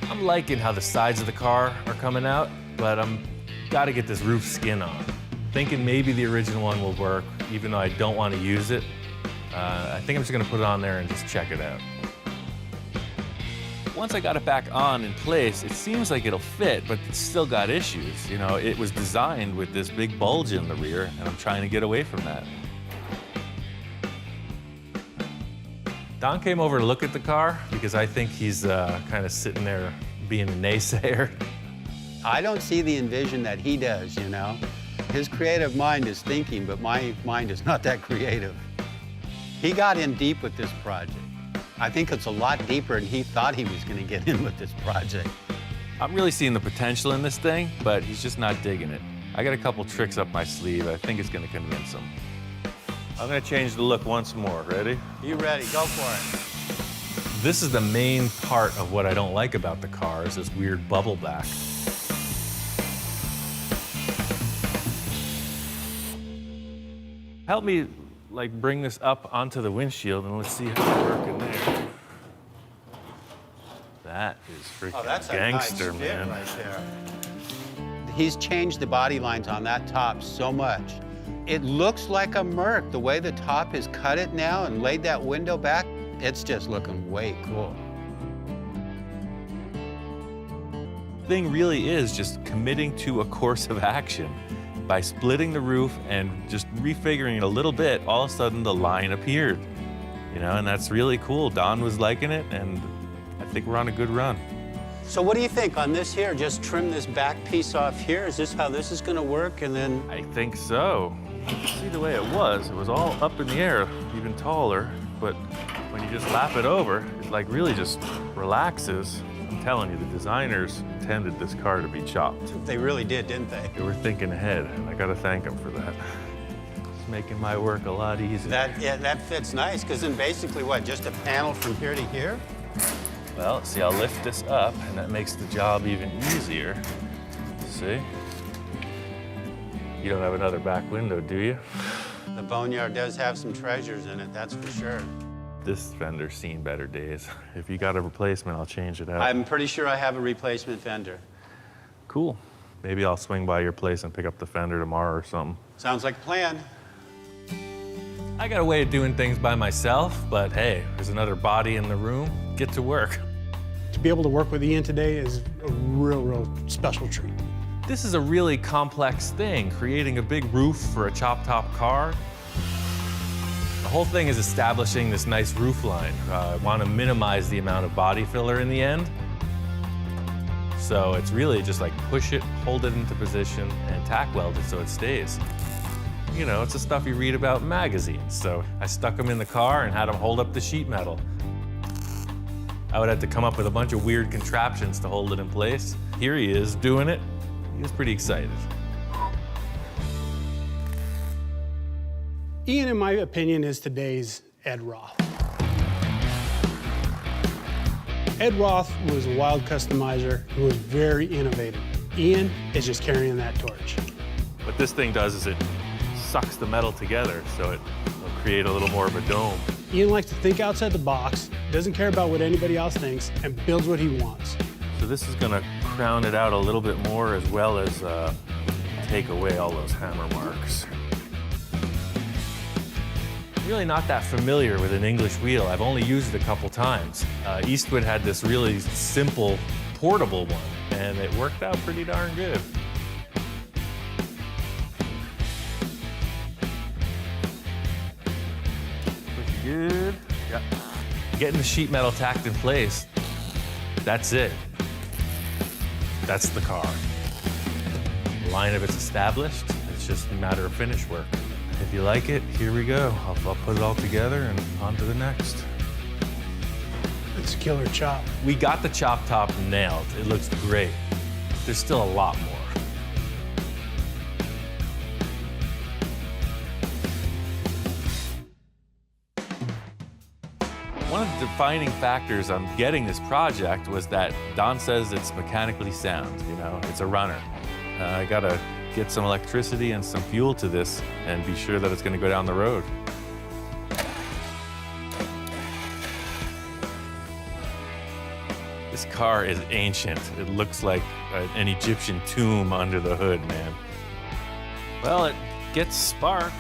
I'm liking how the sides of the car are coming out, but I'm gotta get this roof skin on. Thinking maybe the original one will work, even though I don't want to use it. I think I'm just gonna put it on there and just check it out. Once I got it back on in place, it seems like it'll fit, but it's still got issues. You know, it was designed with this big bulge in the rear, and I'm trying to get away from that. Don came over to look at the car because I think he's kind of sitting there being a naysayer. I don't see the envision that he does, you know? His creative mind is thinking, but my mind is not that creative. He got in deep with this project. I think it's a lot deeper than he thought he was going to get in with this project. I'm really seeing the potential in this thing, but he's just not digging it. I got a couple tricks up my sleeve. I think it's going to convince him. I'm going to change the look once more. Ready? You ready? Go for it. This is the main part of what I don't like about the car, is this weird bubble back. Help me like bring this up onto the windshield and let's see how it's working there. That is freaking gangster, man. Right there. He's changed the body lines on that top so much. It looks like a Merc. The way the top has cut it now and laid that window back, it's just looking way cool. The thing really is just committing to a course of action. By splitting the roof and just refiguring it a little bit, all of a sudden the line appeared. You know, and that's really cool. Don was liking it, and I think we're on a good run. So what do you think on this here? Just trim this back piece off here? Is this how this is gonna work? And then... I think so. See the way it was all up in the air, even taller, but when you just lap it over, it like really just relaxes. I'm telling you, the designers intended this car to be chopped. They really did, didn't they? They were thinking ahead, and I gotta thank them for that. It's making my work a lot easier. That fits nice, because then basically what, just a panel from here to here? Well, see, I'll lift this up, and that makes the job even easier. See? You don't have another back window, do you? The Boneyard does have some treasures in it, that's for sure. This fender's seen better days. If you got a replacement, I'll change it out. I'm pretty sure I have a replacement fender. Cool. Maybe I'll swing by your place and pick up the fender tomorrow or something. Sounds like a plan. I got a way of doing things by myself, but hey, there's another body in the room. Get to work. To be able to work with Ian today is a real special treat. This is a really complex thing, creating a big roof for a chop-top car. The whole thing is establishing this nice roof line. I want to minimize the amount of body filler in the end. So it's really just like push it, hold it into position, and tack weld it so it stays. You know, it's the stuff you read about in magazines. So I stuck them in the car and had them hold up the sheet metal. I would have to come up with a bunch of weird contraptions to hold it in place. Here he is doing it. He was pretty excited. Ian, in my opinion, is today's Ed Roth. Ed Roth was a wild customizer who was very innovative. Ian is just carrying that torch. What this thing does is it sucks the metal together, so it'll create a little more of a dome. Ian likes to think outside the box, doesn't care about what anybody else thinks, and builds what he wants. So this is gonna crown it out a little bit more, as well as take away all those hammer marks. I'm really not that familiar with an English wheel. I've only used it a couple times. Eastwood had this really simple, portable one, and it worked out pretty darn good. Pretty good. Yeah. Getting the sheet metal tacked in place, that's it. That's the car. The line of it's established. It's just a matter of finish work. If you like it, here we go. I'll put it all together and on to the next. It's a killer chop. We got the chop top nailed. It looks great. There's still a lot more. One of the defining factors on getting this project was that Don says it's mechanically sound, you know, it's a runner. I got a get some electricity and some fuel to this and be sure that it's going to go down the road. This car is ancient. It looks like an Egyptian tomb under the hood, man. Well, it gets spark.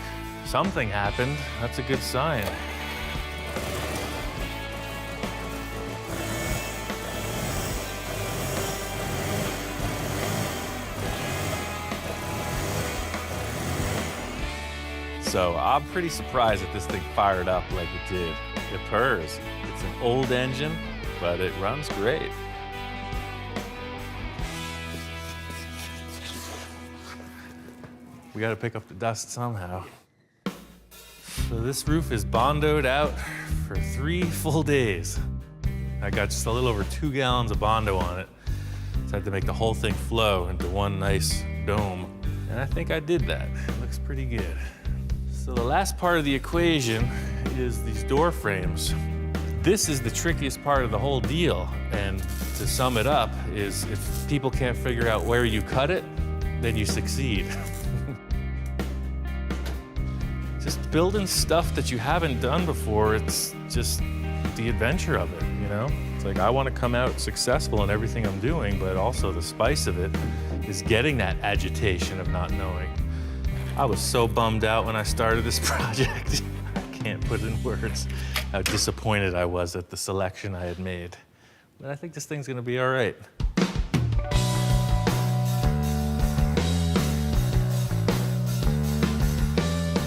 Something happened. That's a good sign. So I'm pretty surprised that this thing fired up like it did. It purrs. It's an old engine, but it runs great. We gotta pick up the dust somehow. So this roof is bondoed out for 3 full days. I got just a little over 2 gallons of Bondo on it. So I had to make the whole thing flow into one nice dome. And I think I did that. It looks pretty good. So the last part of the equation is these door frames. This is the trickiest part of the whole deal. And to sum it up is if people can't figure out where you cut it, then you succeed. Just building stuff that you haven't done before, it's just the adventure of it, you know? It's like I want to come out successful in everything I'm doing, but also the spice of it is getting that agitation of not knowing. I was so bummed out when I started this project. I can't put in words how disappointed I was at the selection I had made. But I think this thing's gonna be all right.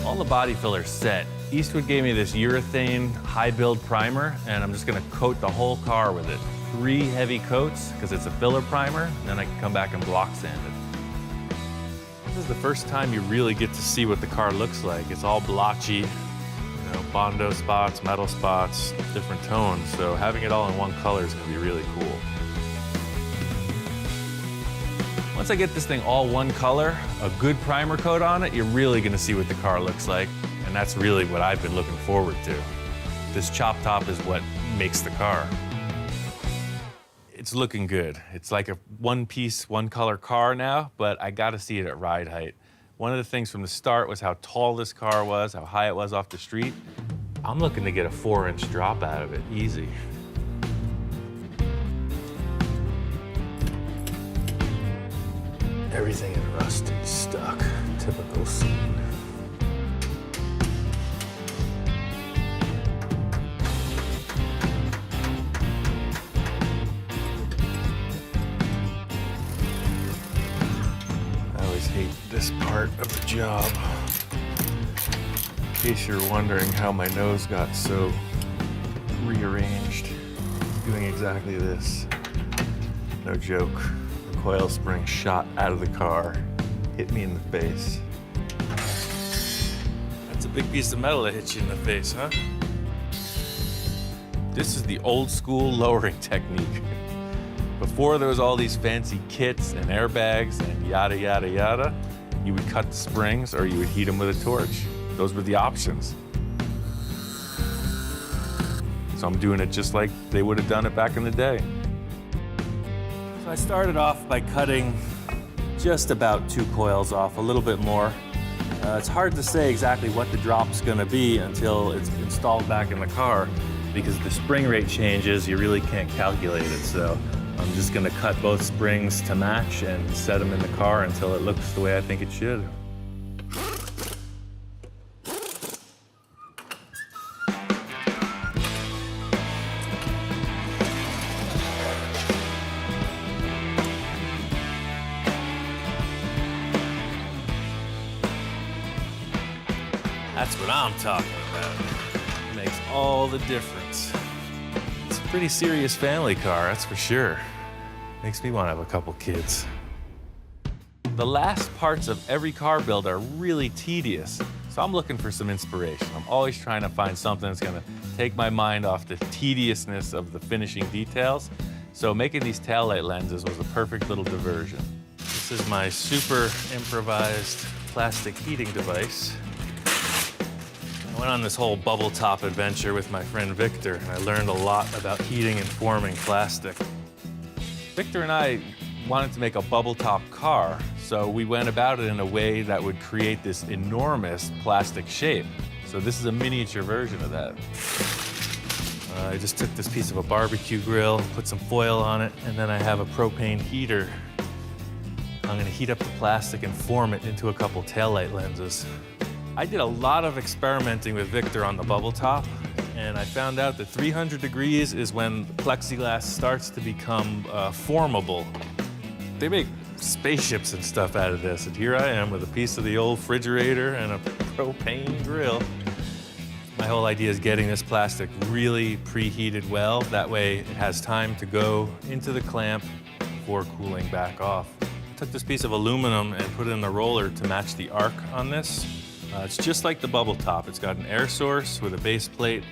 All the body fillers set. Eastwood gave me this urethane high build primer, and I'm just gonna coat the whole car with it. 3 heavy coats, because it's a filler primer, and then I can come back and block sand it. This is the first time you really get to see what the car looks like. It's all blotchy, you know, Bondo spots, metal spots, different tones. So having it all in one color is gonna be really cool. Once I get this thing all one color, a good primer coat on it, you're really gonna see what the car looks like. And that's really what I've been looking forward to. This chop top is what makes the car. It's looking good. It's like a one-piece, one-color car now, but I gotta see it at ride height. One of the things from the start was how tall this car was, how high it was off the street. I'm looking to get a 4-inch drop out of it, easy. Everything is rusted, stuck, typical scene. Hate this part of the job. In case you're wondering how my nose got so rearranged, doing exactly this. No joke. The coil spring shot out of the car, hit me in the face. That's a big piece of metal that hits you in the face, huh? This is the old school lowering technique. Before there was all these fancy kits and airbags and yada, yada, yada, you would cut the springs or you would heat them with a torch. Those were the options. So I'm doing it just like they would have done it back in the day. So I started off by cutting just about 2 coils off, a little bit more. It's hard to say exactly what the drop's gonna be until it's installed back in the car, because the spring rate changes, you really can't calculate it. So I'm just gonna cut both springs to match and set them in the car until it looks the way I think it should. That's what I'm talking about. It makes all the difference. It's a pretty serious family car, that's for sure. Makes me want to have a couple kids. The last parts of every car build are really tedious, so I'm looking for some inspiration. I'm always trying to find something that's gonna take my mind off the tediousness of the finishing details. So making these taillight lenses was a perfect little diversion. This is my super improvised plastic heating device. I went on this whole bubble top adventure with my friend Victor, and I learned a lot about heating and forming plastic. Victor and I wanted to make a bubble top car, so we went about it in a way that would create this enormous plastic shape. So this is a miniature version of that. I just took this piece of a barbecue grill, put some foil on it, and then I have a propane heater. I'm gonna heat up the plastic and form it into a couple taillight lenses. I did a lot of experimenting with Victor on the bubble top, and I found out that 300 degrees is when the plexiglass starts to become formable. They make spaceships and stuff out of this, and here I am with a piece of the old refrigerator and a propane grill. My whole idea is getting this plastic really preheated well. That way it has time to go into the clamp before cooling back off. I took this piece of aluminum and put it in the roller to match the arc on this. It's just like the bubble top. It's got an air source with a base plate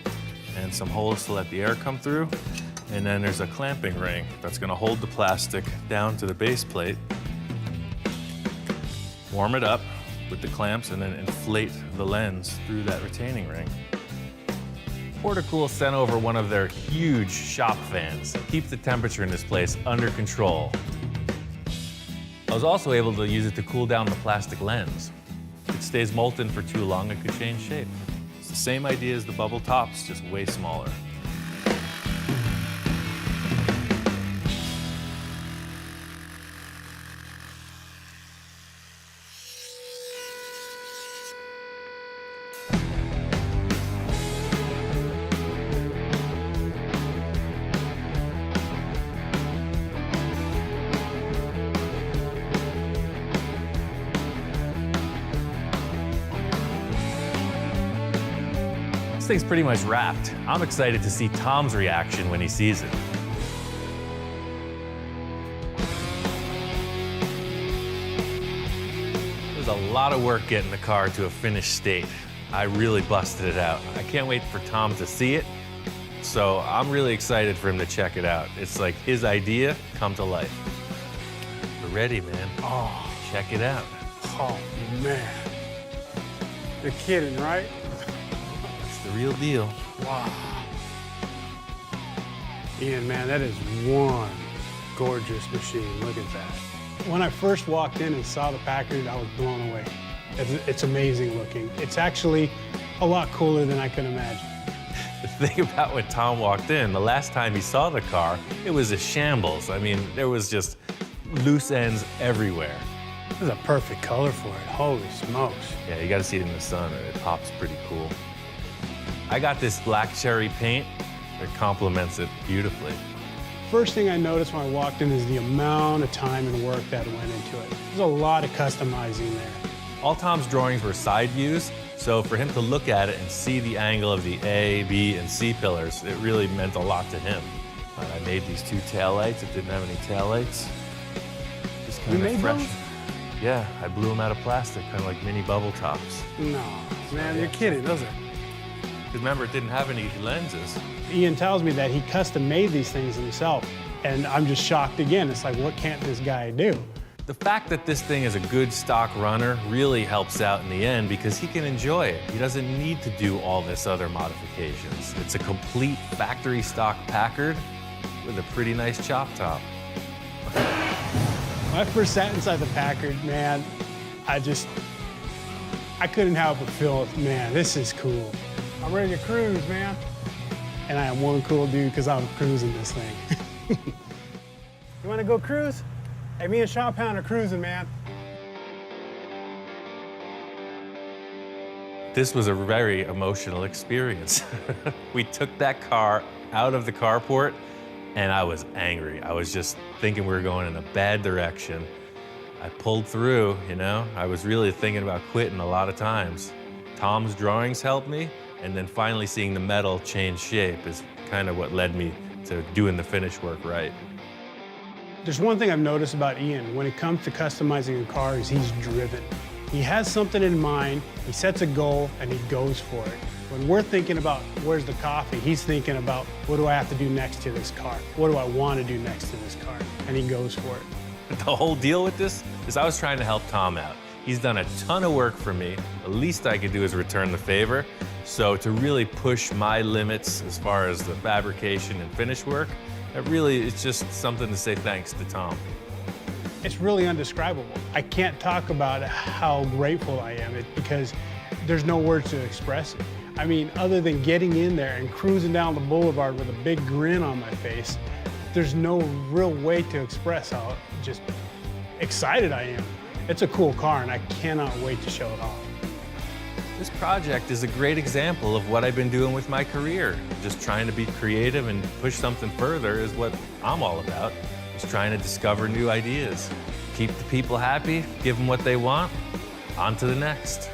and some holes to let the air come through. And then there's a clamping ring that's gonna hold the plastic down to the base plate. Warm it up with the clamps and then inflate the lens through that retaining ring. Portacool sent over one of their huge shop fans to keep the temperature in this place under control. I was also able to use it to cool down the plastic lens. If it stays molten for too long, it could change shape. It's the same idea as the bubble tops, just way smaller. This thing's pretty much wrapped. I'm excited to see Tom's reaction when he sees it. There's a lot of work getting the car to a finished state. I really busted it out. I can't wait for Tom to see it, so I'm really excited for him to check it out. It's like his idea come to life. We're ready, man. Oh, check it out. Oh, man. You're kidding, right? The real deal. Wow. Ian, man, that is one gorgeous machine. Look at that. When I first walked in and saw the Packard, I was blown away. It's amazing looking. It's actually a lot cooler than I could imagine. The thing about when Tom walked in, the last time he saw the car, it was a shambles. I mean, there was just loose ends everywhere. This is a perfect color for it. Holy smokes. Yeah, you gotta see it in the sun. It pops pretty cool. I got this black cherry paint that complements it beautifully. First thing I noticed when I walked in is the amount of time and work that went into it. There's a lot of customizing there. All Tom's drawings were side views, so for him to look at it and see the angle of the A, B, and C pillars, it really meant a lot to him. I made these two taillights. It didn't have any taillights. Just kind of fresh. Those? Yeah, I blew them out of plastic, kind of like mini bubble tops. No, man, you're kidding, those are. Because remember, it didn't have any lenses. Ian tells me that he custom made these things himself, and I'm just shocked again. It's like, what can't this guy do? The fact that this thing is a good stock runner really helps out in the end because he can enjoy it. He doesn't need to do all this other modifications. It's a complete factory stock Packard with a pretty nice chop top. When I first sat inside the Packard, man, I couldn't help but feel, man, this is cool. I'm ready to cruise, man. And I am one cool dude because I'm cruising this thing. You want to go cruise? Hey, me and Shop Hound are cruising, man. This was a very emotional experience. We took that car out of the carport and I was angry. I was just thinking we were going in a bad direction. I pulled through, you know? I was really thinking about quitting a lot of times. Tom's drawings helped me, and then finally seeing the metal change shape is kind of what led me to doing the finish work right. There's one thing I've noticed about Ian. When it comes to customizing a car, is he's driven. He has something in mind, he sets a goal, and he goes for it. When we're thinking about where's the coffee, he's thinking about what do I have to do next to this car? What do I want to do next to this car? And he goes for it. The whole deal with this is I was trying to help Tom out. He's done a ton of work for me. The least I could do is return the favor. So to really push my limits as far as the fabrication and finish work, it really is just something to say thanks to Tom. It's really undescribable. I can't talk about how grateful I am because there's no words to express it. I mean, other than getting in there and cruising down the boulevard with a big grin on my face, there's no real way to express how just excited I am. It's a cool car and I cannot wait to show it off. This project is a great example of what I've been doing with my career. Just trying to be creative and push something further is what I'm all about. Just trying to discover new ideas. Keep the people happy, give them what they want, on to the next.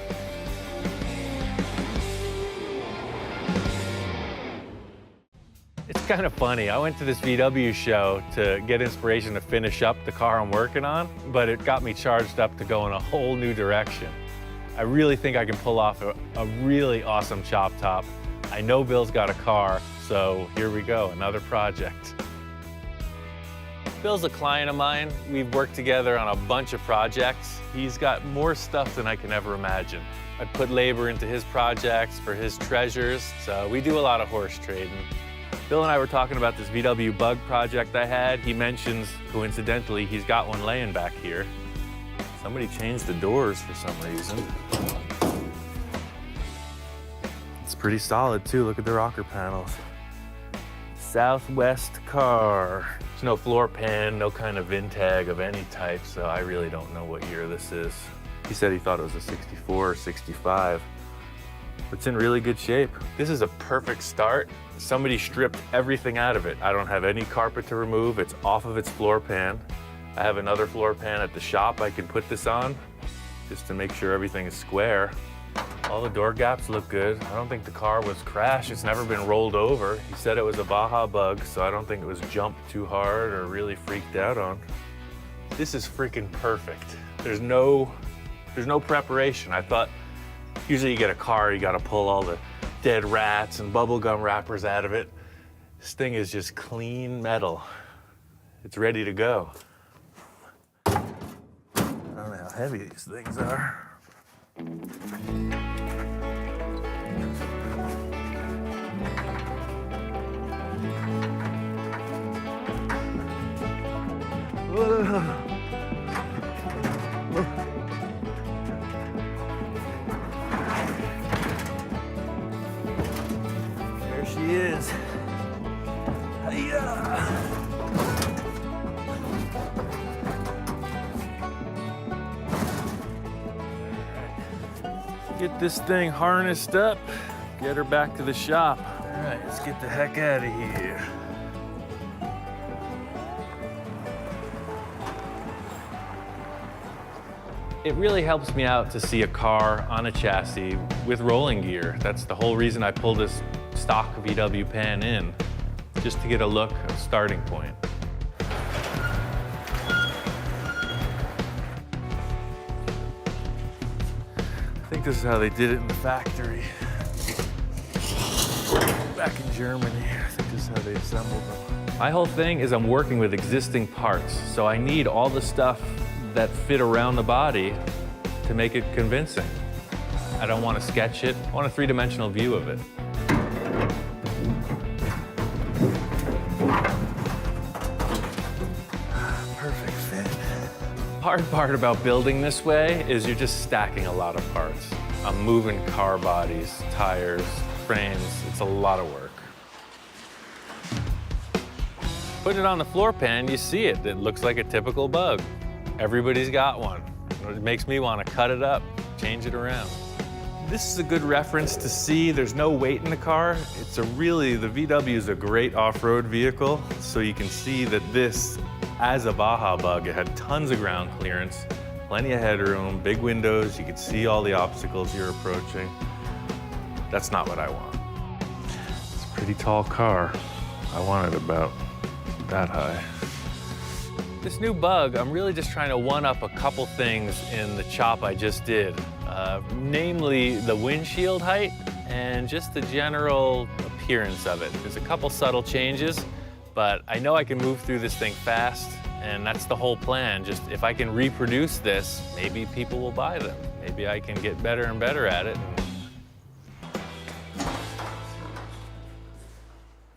It's kind of funny. I went to this VW show to get inspiration to finish up the car I'm working on, but it got me charged up to go in a whole new direction. I really think I can pull off a really awesome chop top. I know Bill's got a car, so here we go, another project. Bill's a client of mine. We've worked together on a bunch of projects. He's got more stuff than I can ever imagine. I put labor into his projects for his treasures, so we do a lot of horse trading. Bill and I were talking about this VW Bug project I had. He mentions, coincidentally, he's got one laying back here. Somebody changed the doors for some reason. It's pretty solid too, look at the rocker panels. Southwest car. There's no floor pan, no kind of VIN tag of any type, so I really don't know what year this is. He said he thought it was a 64 or 65. It's in really good shape. This is a perfect start. Somebody stripped everything out of it. I don't have any carpet to remove. It's off of its floor pan. I have another floor pan at the shop I can put this on, just to make sure everything is square. All the door gaps look good. I don't think the car was crashed. It's never been rolled over. He said it was a Baja Bug, so I don't think it was jumped too hard or really freaked out on. This is freaking perfect. There's no preparation. I thought usually you get a car, you gotta pull all the dead rats and bubblegum wrappers out of it. This thing is just clean metal. It's ready to go. I don't know how heavy these things are. There she is. Hi-ya. Get this thing harnessed up, get her back to the shop. All right, let's get the heck out of here. It really helps me out to see a car on a chassis with rolling gear. That's the whole reason I pulled this stock VW pan in, just to get a look, a starting point. I think this is how they did it in the factory. Back in Germany, I think this is how they assembled them. My whole thing is I'm working with existing parts, so I need all the stuff that fit around the body to make it convincing. I don't want to sketch it, I want a three-dimensional view of it. Perfect fit. Hard part about building this way is you're just stacking a lot of parts. I'm moving car bodies, tires, frames, it's a lot of work. Put it on the floor pan, you see it. It looks like a typical Bug. Everybody's got one. It makes me want to cut it up, change it around. This is a good reference to see there's no weight in the car. The VW is a great off-road vehicle, so you can see that this, as a Baja Bug, it had tons of ground clearance, plenty of headroom, big windows, you could see all the obstacles you're approaching. That's not what I want. It's a pretty tall car. I want it about that high. This new Bug, I'm really just trying to one-up a couple things in the chop I just did. Namely the windshield height and just the general appearance of it. There's a couple subtle changes, but I know I can move through this thing fast, and that's the whole plan. Just if I can reproduce this, maybe people will buy them. Maybe I can get better and better at it.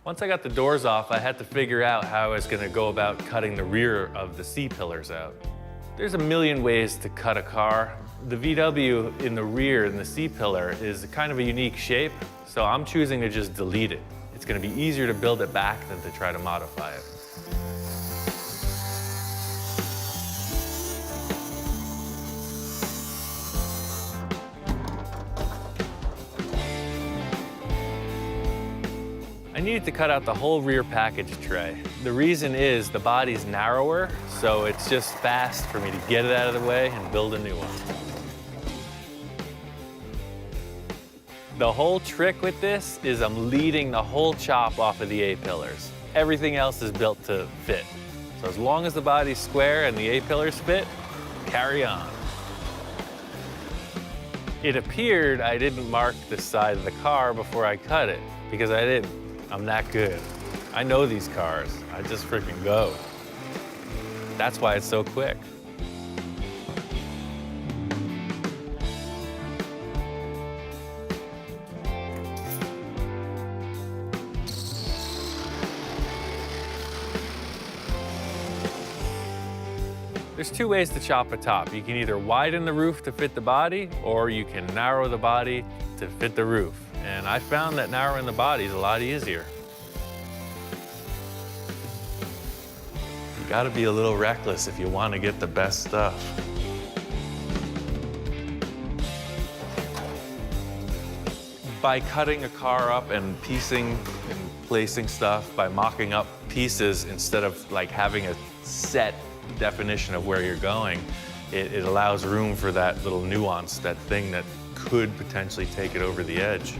Once I got the doors off, I had to figure out how I was going to go about cutting the rear of the C-pillars out. There's a million ways to cut a car. The VW in the rear, in the C-pillar, is kind of a unique shape, so I'm choosing to just delete it. It's gonna be easier to build it back than to try to modify it. I needed to cut out the whole rear package tray. The reason is the body's narrower, so it's just fast for me to get it out of the way and build a new one. The whole trick with this is I'm leading the whole chop off of the A-pillars. Everything else is built to fit. So as long as the body's square and the A-pillars fit, carry on. It appeared I didn't mark the side of the car before I cut it, because I didn't. I'm that good. I know these cars. I just freaking go. That's why it's so quick. There's two ways to chop a top. You can either widen the roof to fit the body, or you can narrow the body to fit the roof. And I found that narrowing the body is a lot easier. You gotta be a little reckless if you want to get the best stuff. By cutting a car up and piecing and placing stuff, by mocking up pieces instead of like having a set definition of where you're going, it allows room for that little nuance, that thing that could potentially take it over the edge.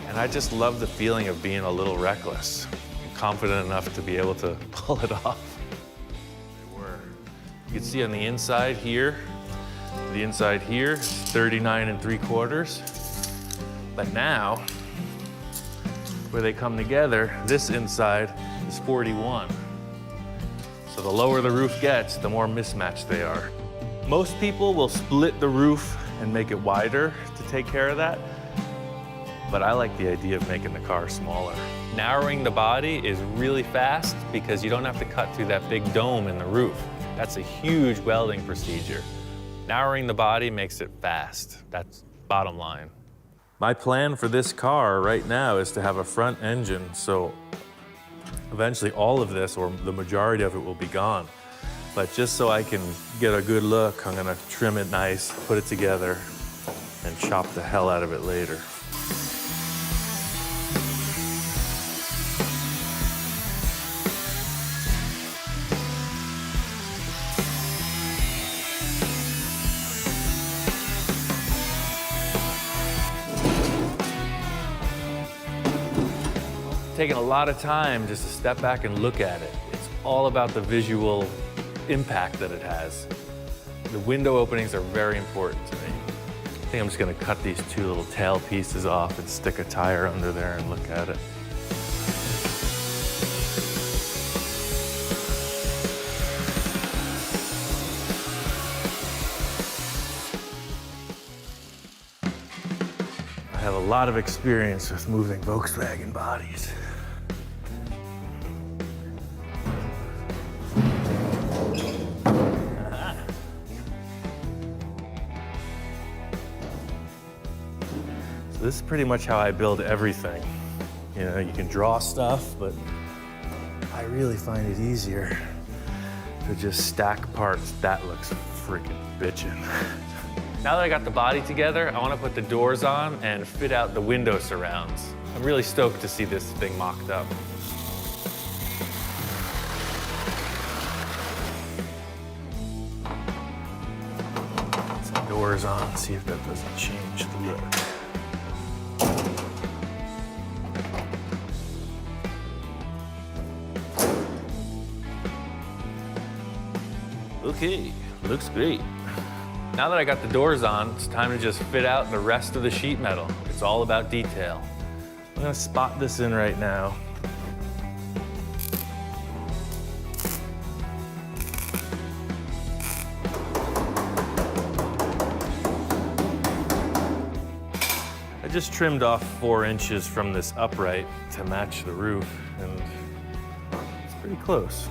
And I just love the feeling of being a little reckless, confident enough to be able to pull it off. You can see on the inside here, is 39 3/4. But now, where they come together, this inside is 41. So the lower the roof gets, the more mismatched they are. Most people will split the roof and make it wider to take care of that, but I like the idea of making the car smaller. Narrowing the body is really fast because you don't have to cut through that big dome in the roof. That's a huge welding procedure. Narrowing the body makes it fast. That's bottom line. My plan for this car right now is to have a front engine, so eventually all of this, or the majority of it, will be gone. But just so I can get a good look, I'm gonna trim it nice, put it together, and chop the hell out of it later. Taking a lot of time just to step back and look at it. It's all about the visual impact that it has. The window openings are very important to me. I think I'm just gonna cut these two little tail pieces off and stick a tire under there and look at it. I have a lot of experience with moving Volkswagen bodies. This is pretty much how I build everything. You know, you can draw stuff, but I really find it easier to just stack parts. That looks freaking bitchin'. Now that I got the body together, I want to put the doors on and fit out the window surrounds. I'm really stoked to see this thing mocked up. Put some doors on, see if that doesn't change the look. Okay, looks great. Now that I got the doors on, it's time to just fit out the rest of the sheet metal. It's all about detail. I'm gonna spot this in right now. I just trimmed off 4 inches from this upright to match the roof, and it's pretty close.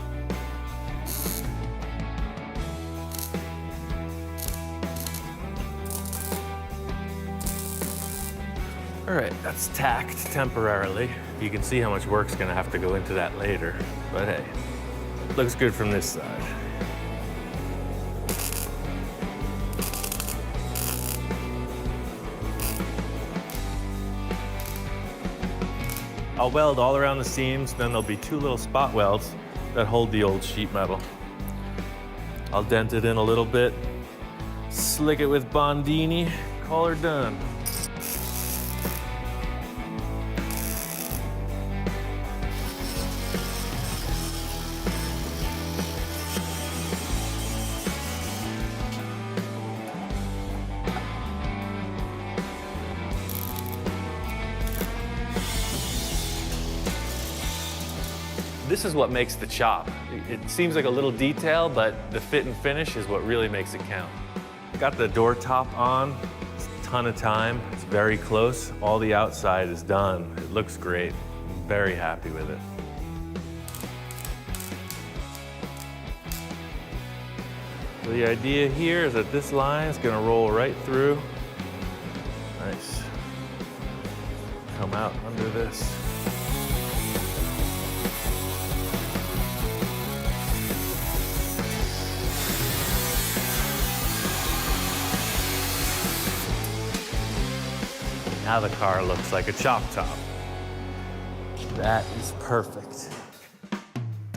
All right, that's tacked temporarily. You can see how much work's gonna have to go into that later, but hey, looks good from this side. I'll weld all around the seams, then there'll be 2 little spot welds that hold the old sheet metal. I'll dent it in a little bit, slick it with Bondini, call her done. This is what makes the chop. It seems like a little detail, but the fit and finish is what really makes it count. Got the door top on, it's a ton of time, it's very close. All the outside is done. It looks great. I'm very happy with it. So the idea here is that this line is gonna roll right through. Nice. Come out under this. Now the car looks like a chop top. That is perfect.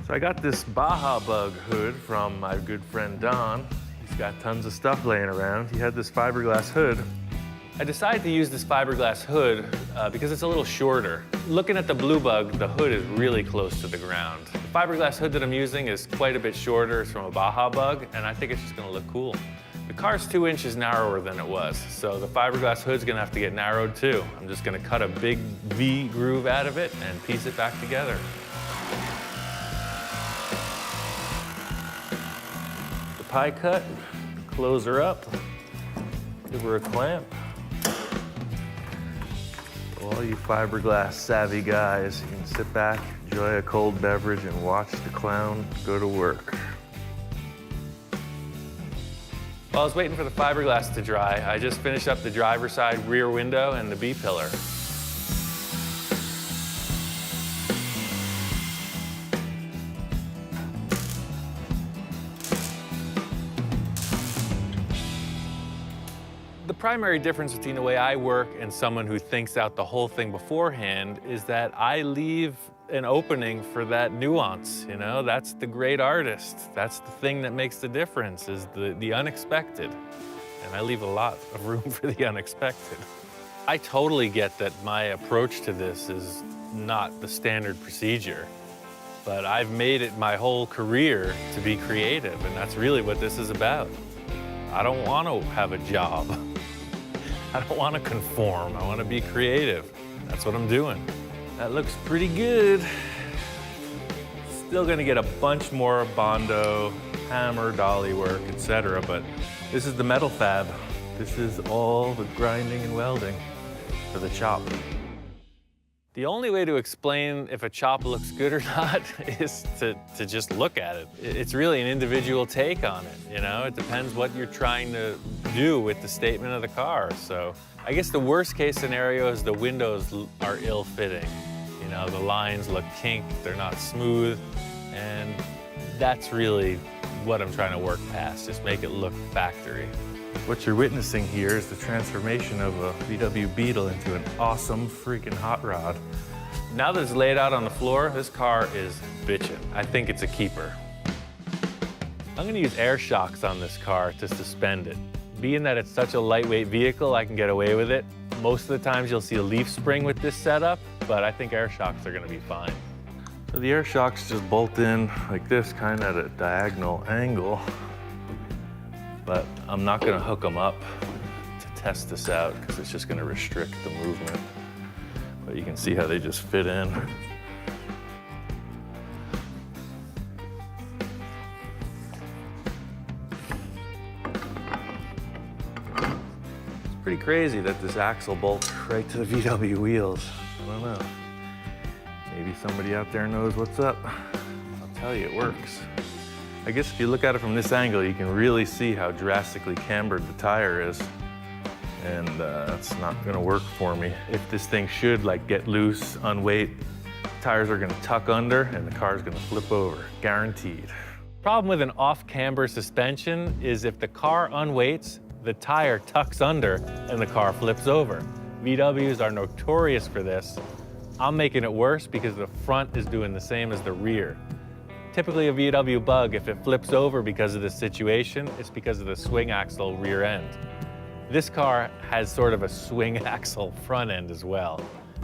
So I got this Baja Bug hood from my good friend Don. He's got tons of stuff laying around. He had this fiberglass hood. I decided to use this fiberglass hood because it's a little shorter. Looking at the Blue Bug, the hood is really close to the ground. The fiberglass hood that I'm using is quite a bit shorter. It's from a Baja Bug, and I think it's just gonna look cool. The car's 2 inches narrower than it was, so the fiberglass hood's gonna have to get narrowed too. I'm just gonna cut a big V groove out of it and piece it back together. The pie cut, close her up, give her a clamp. All you fiberglass savvy guys, you can sit back, enjoy a cold beverage, and watch the clown go to work. While I was waiting for the fiberglass to dry, I just finished up the driver's side rear window and the B-pillar. The primary difference between the way I work and someone who thinks out the whole thing beforehand is that I leave an opening for that nuance, you know? That's the great artist. That's the thing that makes the difference, is the unexpected. And I leave a lot of room for the unexpected. I totally get that my approach to this is not the standard procedure, but I've made it my whole career to be creative, and that's really what this is about. I don't want to have a job. I don't want to conform. I want to be creative. That's what I'm doing. That looks pretty good. Still gonna get a bunch more Bondo, hammer, dolly work, etc. But this is the metal fab. This is all the grinding and welding for the chop. The only way to explain if a chop looks good or not is to just look at it. It's really an individual take on it, you know? It depends what you're trying to do with the statement of the car. So I guess the worst case scenario is the windows are ill-fitting. You know, the lines look kinked, they're not smooth, and that's really what I'm trying to work past, just make it look factory. What you're witnessing here is the transformation of a VW Beetle into an awesome freaking hot rod. Now that it's laid out on the floor, this car is bitchin'. I think it's a keeper. I'm gonna use air shocks on this car to suspend it. Being that it's such a lightweight vehicle, I can get away with it. Most of the times you'll see a leaf spring with this setup, but I think air shocks are gonna be fine. So the air shocks just bolt in like this, kind of at a diagonal angle. But I'm not gonna hook them up to test this out because it's just gonna restrict the movement. But you can see how they just fit in. It's pretty crazy that this axle bolts right to the VW wheels. I don't know. Maybe somebody out there knows what's up. I'll tell you, it works. I guess if you look at it from this angle, you can really see how drastically cambered the tire is. and that's not gonna work for me. If this thing should like get loose, unweight, tires are gonna tuck under and the car's gonna flip over, guaranteed. Problem with an off-camber suspension is if the car unweights, the tire tucks under and the car flips over. VWs are notorious for this. I'm making it worse because the front is doing the same as the rear. Typically a VW Bug, if it flips over because of this situation, it's because of the swing axle rear end. This car has sort of a swing axle front end as well.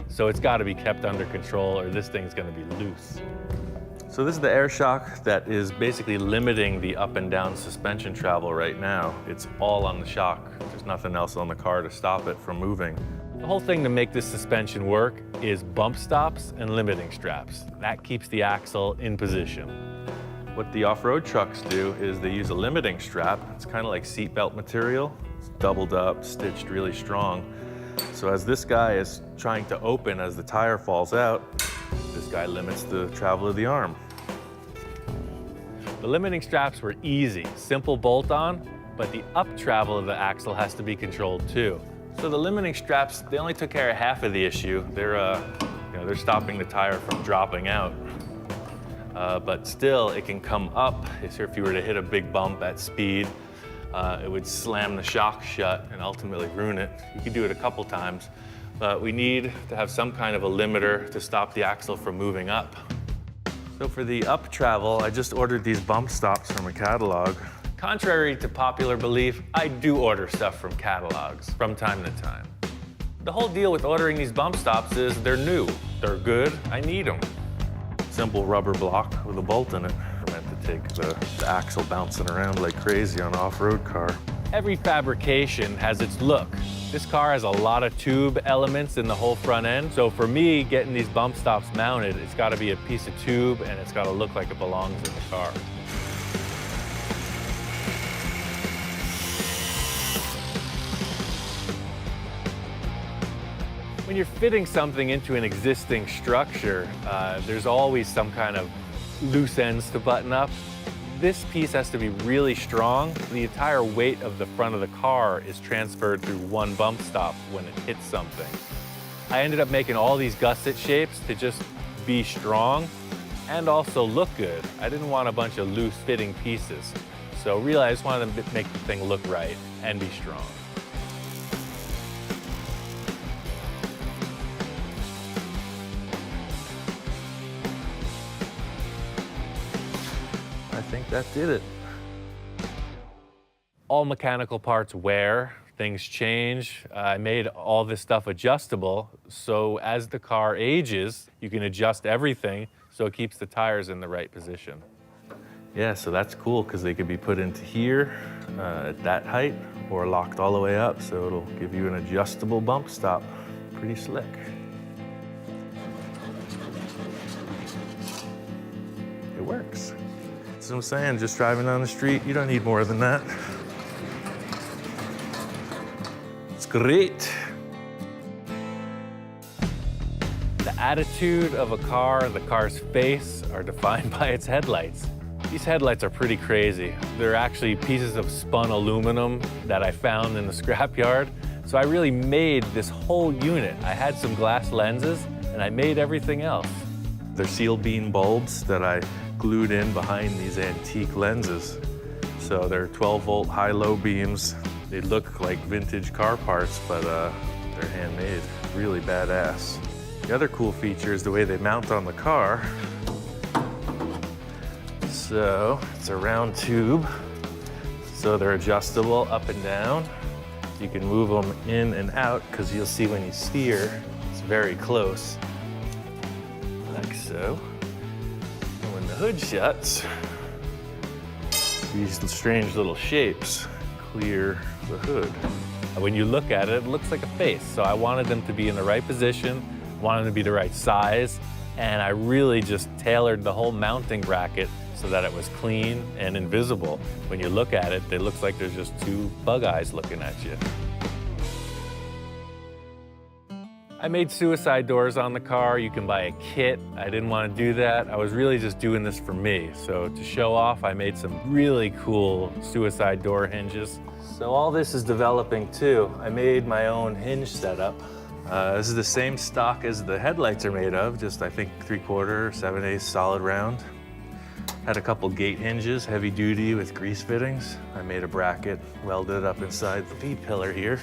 So it's got to be kept under control or this thing's going to be loose. So this is the air shock that is basically limiting the up and down suspension travel right now. It's all on the shock. There's nothing else on the car to stop it from moving. The whole thing to make this suspension work is bump stops and limiting straps. That keeps the axle in position. What the off-road trucks do is they use a limiting strap. It's kind of like seatbelt material. It's doubled up, stitched really strong. So as this guy is trying to open as the tire falls out, this guy limits the travel of the arm. The limiting straps were easy, simple bolt-on, but the up travel of the axle has to be controlled too. So the limiting straps, they only took care of half of the issue. They're stopping the tire from dropping out. But still, it can come up. So if you were to hit a big bump at speed, it would slam the shock shut and ultimately ruin it. You can do it a couple times, but we need to have some kind of a limiter to stop the axle from moving up. So for the up travel, I just ordered these bump stops from a catalog. Contrary to popular belief, I do order stuff from catalogs from time to time. The whole deal with ordering these bump stops is they're new, they're good, I need them. Simple rubber block with a bolt in it. Meant to take the axle bouncing around like crazy on an off-road car. Every fabrication has its look. This car has a lot of tube elements in the whole front end. So for me, getting these bump stops mounted, it's got to be a piece of tube and it's got to look like it belongs in the car. When you're fitting something into an existing structure, there's always some kind of loose ends to button up. This piece has to be really strong. The entire weight of the front of the car is transferred through one bump stop when it hits something. I ended up making all these gusset shapes to just be strong and also look good. I didn't want a bunch of loose fitting pieces. So really, I just wanted to make the thing look right and be strong. I think that did it. All mechanical parts wear, things change. I made all this stuff adjustable, so as the car ages, you can adjust everything so it keeps the tires in the right position. Yeah, so that's cool because they could be put into here at that height or locked all the way up, so it'll give you an adjustable bump stop. Pretty slick. It works. That's what I'm saying, just driving down the street, you don't need more than that. It's great. The attitude of a car, the car's face, are defined by its headlights. These headlights are pretty crazy. They're actually pieces of spun aluminum that I found in the scrapyard. So I really made this whole unit. I had some glass lenses and I made everything else. They're seal beam bulbs that I glued in behind these antique lenses. So they're 12-volt high-low beams. They look like vintage car parts, but they're handmade. Really badass. The other cool feature is the way they mount on the car. So it's a round tube. So they're adjustable up and down. You can move them in and out because you'll see when you steer, it's very close. Like so. And when the hood shuts, these strange little shapes clear the hood. When you look at it, it looks like a face. So I wanted them to be in the right position, wanted them to be the right size, and I really just tailored the whole mounting bracket so that it was clean and invisible. When you look at it, it looks like there's just two bug eyes looking at you. I made suicide doors on the car. You can buy a kit. I didn't want to do that. I was really just doing this for me. So to show off, I made some really cool suicide door hinges. So all this is developing too. I made my own hinge setup. This is the same stock as the headlights are made of, just I think 3/4, 7/8 solid round. Had a couple gate hinges, heavy duty with grease fittings. I made a bracket, welded up inside the V-pillar here.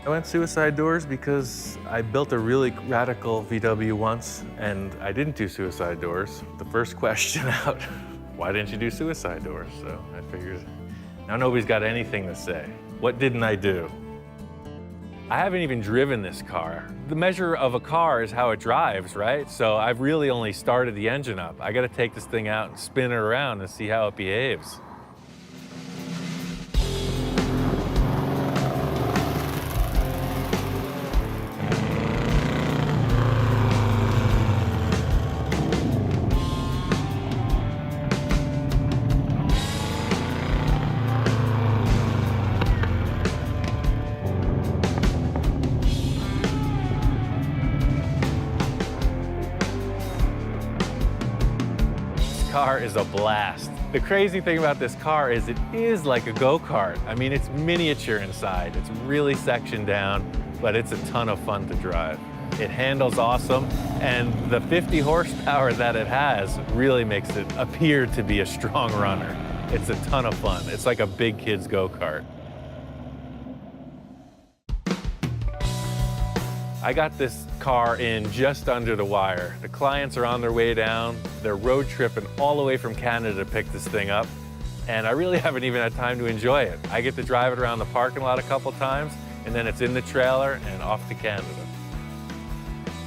I went suicide doors because I built a really radical VW once and I didn't do suicide doors. The first question out, why didn't you do suicide doors? So I figured, now nobody's got anything to say. What didn't I do? I haven't even driven this car. The measure of a car is how it drives, right? So I've really only started the engine up. I gotta take this thing out and spin it around and see how it behaves. Car is a blast. The crazy thing about this car is it is like a go-kart. I mean, it's miniature inside. It's really sectioned down, but it's a ton of fun to drive. It handles awesome, and the 50 horsepower that it has really makes it appear to be a strong runner. It's a ton of fun. It's like a big kid's go-kart. I got this car in just under the wire. The clients are on their way down. They're road tripping all the way from Canada to pick this thing up. And I really haven't even had time to enjoy it. I get to drive it around the parking lot a couple times, and then it's in the trailer and off to Canada.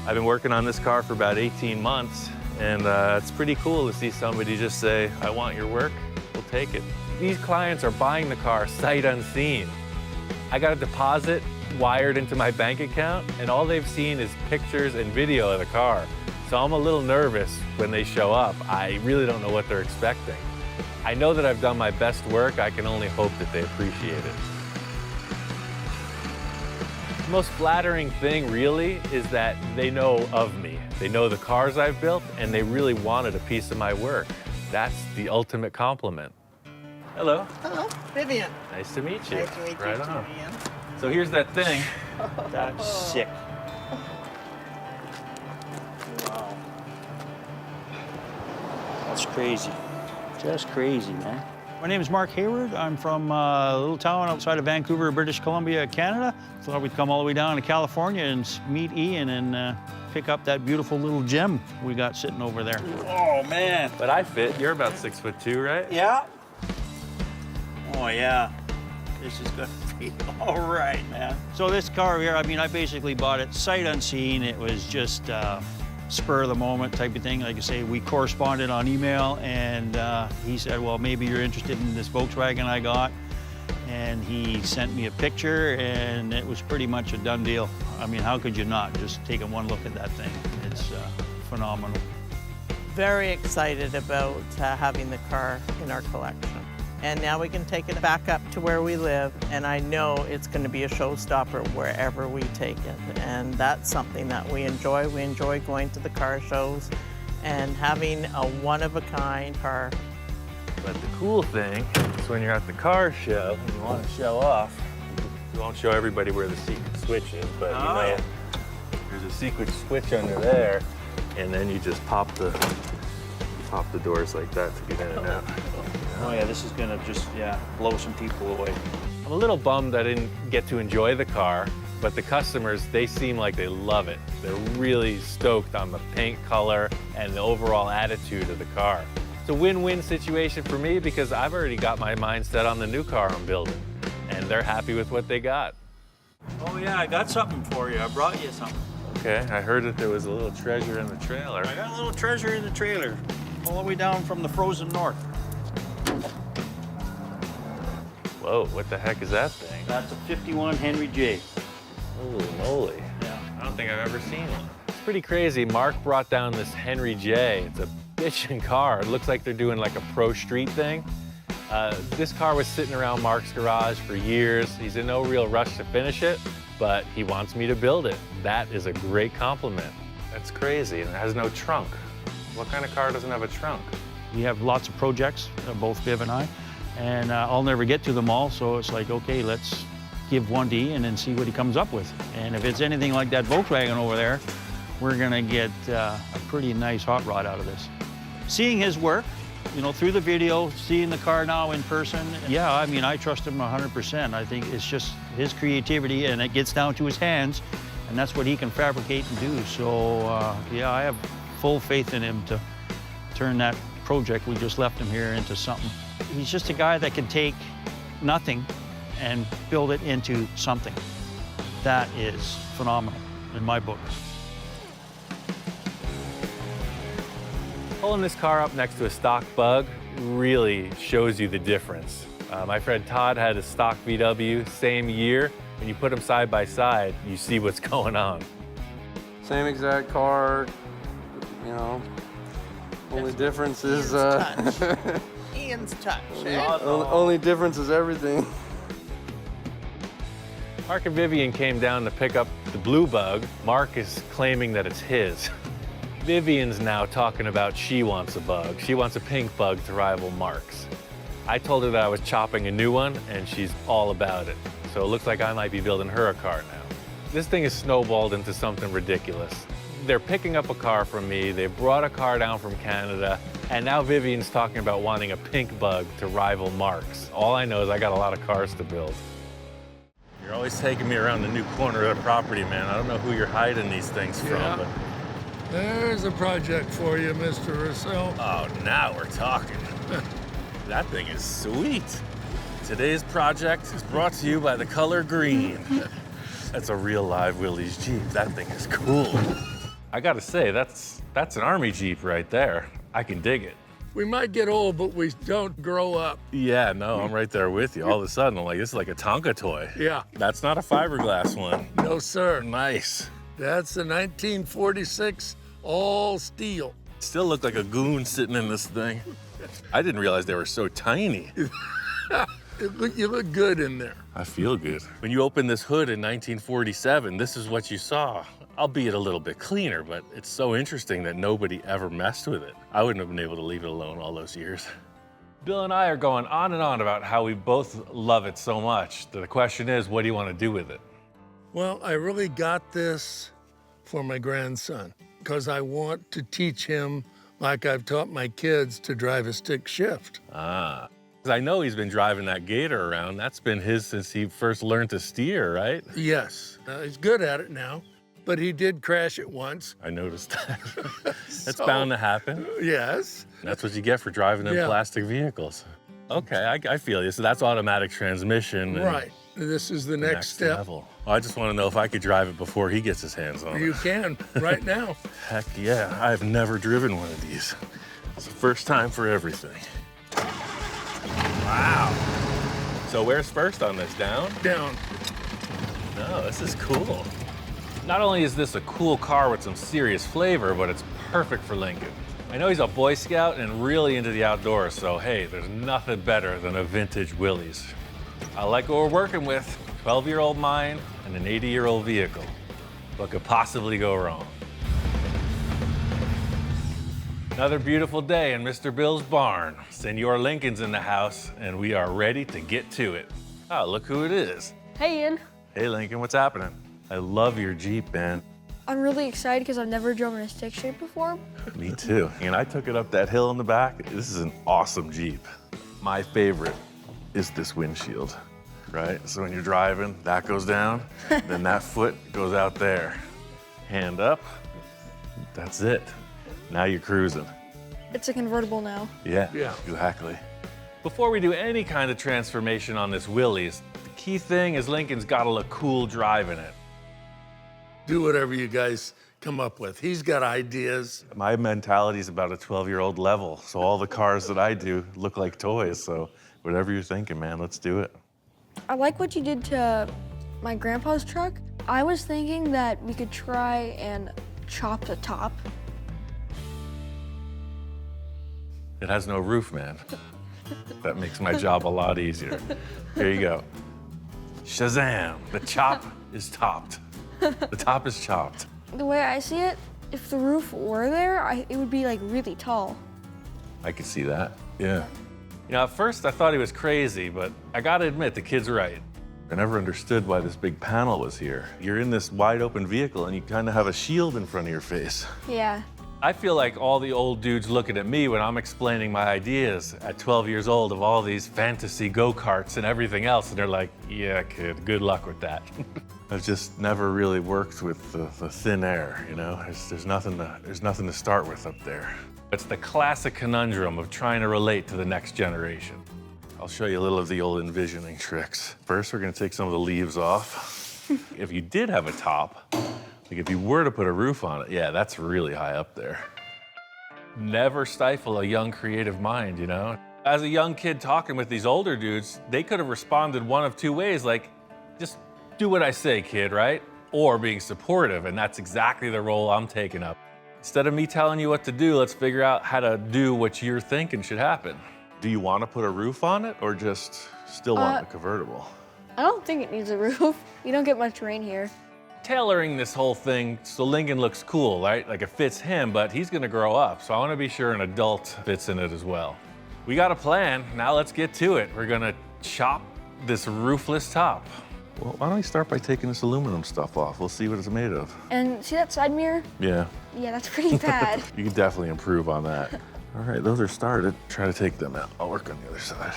I've been working on this car for about 18 months, and it's pretty cool to see somebody just say, I want your work, we'll take it. These clients are buying the car sight unseen. I got a deposit wired into my bank account, and all they've seen is pictures and video of the car. So I'm a little nervous when they show up. I really don't know what they're expecting. I know that I've done my best work. I can only hope that they appreciate it. The most flattering thing really is that they know of me. They know the cars I've built, and they really wanted a piece of my work. That's the ultimate compliment. Hello. Hello, Vivian. Nice to meet you. Nice to meet you, Right on. Vivian. So here's that thing. That's sick. Wow. That's crazy. Just crazy, man. My name is Mark Hayward. I'm from a little town outside of Vancouver, British Columbia, Canada. Thought we'd come all the way down to California and meet Ian and pick up that beautiful little gem we got sitting over there. Oh, man. But I fit. You're about 6'2", right? Yeah. Oh, yeah. This is gonna be all right, man. So this car here, I mean, I basically bought it sight unseen. It was just spur of the moment type of thing. Like I say, we corresponded on email, and he said, well, maybe you're interested in this Volkswagen I got. And he sent me a picture, and it was pretty much a done deal. I mean, how could you not? Just taking one look at that thing. It's phenomenal. Very excited about having the car in our collection. And now we can take it back up to where we live, and I know it's going to be a showstopper wherever we take it. And that's something that we enjoy. We enjoy going to the car shows and having a one-of-a-kind car. But the cool thing is when you're at the car show and you want to show off, you won't show everybody where the secret switch is, but you know, there's a secret switch under there, and then you just pop the doors like that to get in and out. Oh yeah, this is gonna just, blow some people away. I'm a little bummed I didn't get to enjoy the car, but the customers, they seem like they love it. They're really stoked on the paint color and the overall attitude of the car. It's a win-win situation for me because I've already got my mind set on the new car I'm building, and they're happy with what they got. Oh yeah, I got something for you. I brought you something. Okay, I heard that there was a little treasure in the trailer. I got a little treasure in the trailer, all the way down from the frozen north. Whoa, what the heck is that thing? That's a 51 Henry J. Holy moly. Yeah. I don't think I've ever seen one. It's pretty crazy. Mark brought down this Henry J. It's a bitchin' car. It looks like they're doing like a pro street thing. This car was sitting around Mark's garage for years. He's in no real rush to finish it, but he wants me to build it. That is a great compliment. That's crazy, and it has no trunk. What kind of car doesn't have a trunk? We have lots of projects, both Viv and I, and I'll never get to them all, so it's like, okay, let's give one to Ian and see what he comes up with. And if it's anything like that Volkswagen over there, we're gonna get a pretty nice hot rod out of this. Seeing his work, you know, through the video, seeing the car now in person, yeah, I mean, I trust him 100%. I think it's just his creativity, and it gets down to his hands, and that's what he can fabricate and do. So, yeah, I have full faith in him to turn that project we just left him here into something. He's just a guy that can take nothing and build it into something. That is phenomenal in my book. Pulling this car up next to a stock Bug really shows you the difference. My friend Todd had a stock VW, same year. When you put them side by side, you see what's going on. Same exact car, you know. Only difference is Ian's touch. only difference is everything. Mark and Vivian came down to pick up the blue Bug. Mark is claiming that it's his. Vivian's now talking about she wants a Bug. She wants a pink Bug to rival Mark's. I told her that I was chopping a new one, and she's all about it. So it looks like I might be building her a car now. This thing is snowballed into something ridiculous. They're picking up a car from me, they brought a car down from Canada, and now Vivian's talking about wanting a pink Bug to rival Mark's. All I know is I got a lot of cars to build. You're always taking me around the new corner of the property, man. I don't know who you're hiding these things from, but... There's a project for you, Mr. Russell. Oh, now we're talking. That thing is sweet. Today's project is brought to you by the color green. That's a real live Willys Jeep. That thing is cool. I gotta say, that's an Army Jeep right there. I can dig it. We might get old, but we don't grow up. Yeah, no, I'm right there with you. All of a sudden, I'm like, this is like a Tonka toy. Yeah. That's not a fiberglass one. No, sir. Nice. That's a 1946 all steel. Still look like a goon sitting in this thing. I didn't realize they were so tiny. You look good in there. I feel good. When you opened this hood in 1947, this is what you saw. Albeit a little bit cleaner, but it's so interesting that nobody ever messed with it. I wouldn't have been able to leave it alone all those years. Bill and I are going on and on about how we both love it so much. The question is, what do you want to do with it? Well, I really got this for my grandson because I want to teach him, like I've taught my kids, to drive a stick shift. Ah. I know he's been driving that Gator around. That's been his since he first learned to steer, right? Yes. He's good at it now, but he did crash it once. I noticed that. That's bound to happen. Yes. That's what you get for driving them plastic vehicles. Okay, I feel you. So that's automatic transmission. Right. This is the next step. Level. Well, I just want to know if I could drive it before he gets his hands on it. You can, right now. Heck yeah, I've never driven one of these. It's the first time for everything. Wow. So where's first on this, down? Down. No, this is cool. Not only is this a cool car with some serious flavor, but it's perfect for Lincoln. I know he's a Boy Scout and really into the outdoors, so hey, there's nothing better than a vintage Willys. I like what we're working with, 12-year-old mine and an 80-year-old vehicle. What could possibly go wrong? Another beautiful day in Mr. Bill's barn. Senor Lincoln's in the house, and we are ready to get to it. Oh, look who it is. Hey, Ian. Hey, Lincoln, what's happening? I love your Jeep, man. I'm really excited because I've never driven a stick shift before. Me too. And I took it up that hill in the back. This is an awesome Jeep. My favorite is this windshield, right? So when you're driving, that goes down, then that foot goes out there. Hand up, that's it. Now you're cruising. It's a convertible now. Yeah, exactly. Before we do any kind of transformation on this Willys, the key thing is Lincoln's gotta look cool driving it. Do whatever you guys come up with. He's got ideas. My mentality is about a 12-year-old level, so all the cars that I do look like toys, so whatever you're thinking, man, let's do it. I like what you did to my grandpa's truck. I was thinking that we could try and chop the top. It has no roof, man. That makes my job a lot easier. Here you go. Shazam, the chop is topped. The top is chopped. The way I see it, if the roof were there, it would be like really tall. I could see that, yeah. You know, at first I thought he was crazy, but I gotta admit, the kid's right. I never understood why this big panel was here. You're in this wide open vehicle and you kind of have a shield in front of your face. Yeah. I feel like all the old dudes looking at me when I'm explaining my ideas at 12 years old of all these fantasy go-karts and everything else, and they're like, yeah, kid, good luck with that. I've just never really worked with the thin air, you know? There's nothing to start with up there. It's the classic conundrum of trying to relate to the next generation. I'll show you a little of the old envisioning tricks. First, we're gonna take some of the leaves off. If you did have a top, like if you were to put a roof on it, yeah, that's really high up there. Never stifle a young creative mind, you know? As a young kid talking with these older dudes, they could have responded one of two ways, like, just do what I say, kid, right? Or being supportive, and that's exactly the role I'm taking up. Instead of me telling you what to do, let's figure out how to do what you're thinking should happen. Do you want to put a roof on it, or just still want a convertible? I don't think it needs a roof. You don't get much rain here. Tailoring this whole thing so Lincoln looks cool, right? Like it fits him, but he's gonna grow up, so I wanna be sure an adult fits in it as well. We got a plan, now let's get to it. We're gonna chop this roofless top. Well, why don't we start by taking this aluminum stuff off? We'll see what it's made of. And see that side mirror? Yeah. Yeah, that's pretty bad. You can definitely improve on that. All right, those are started. Try to take them out. I'll work on the other side.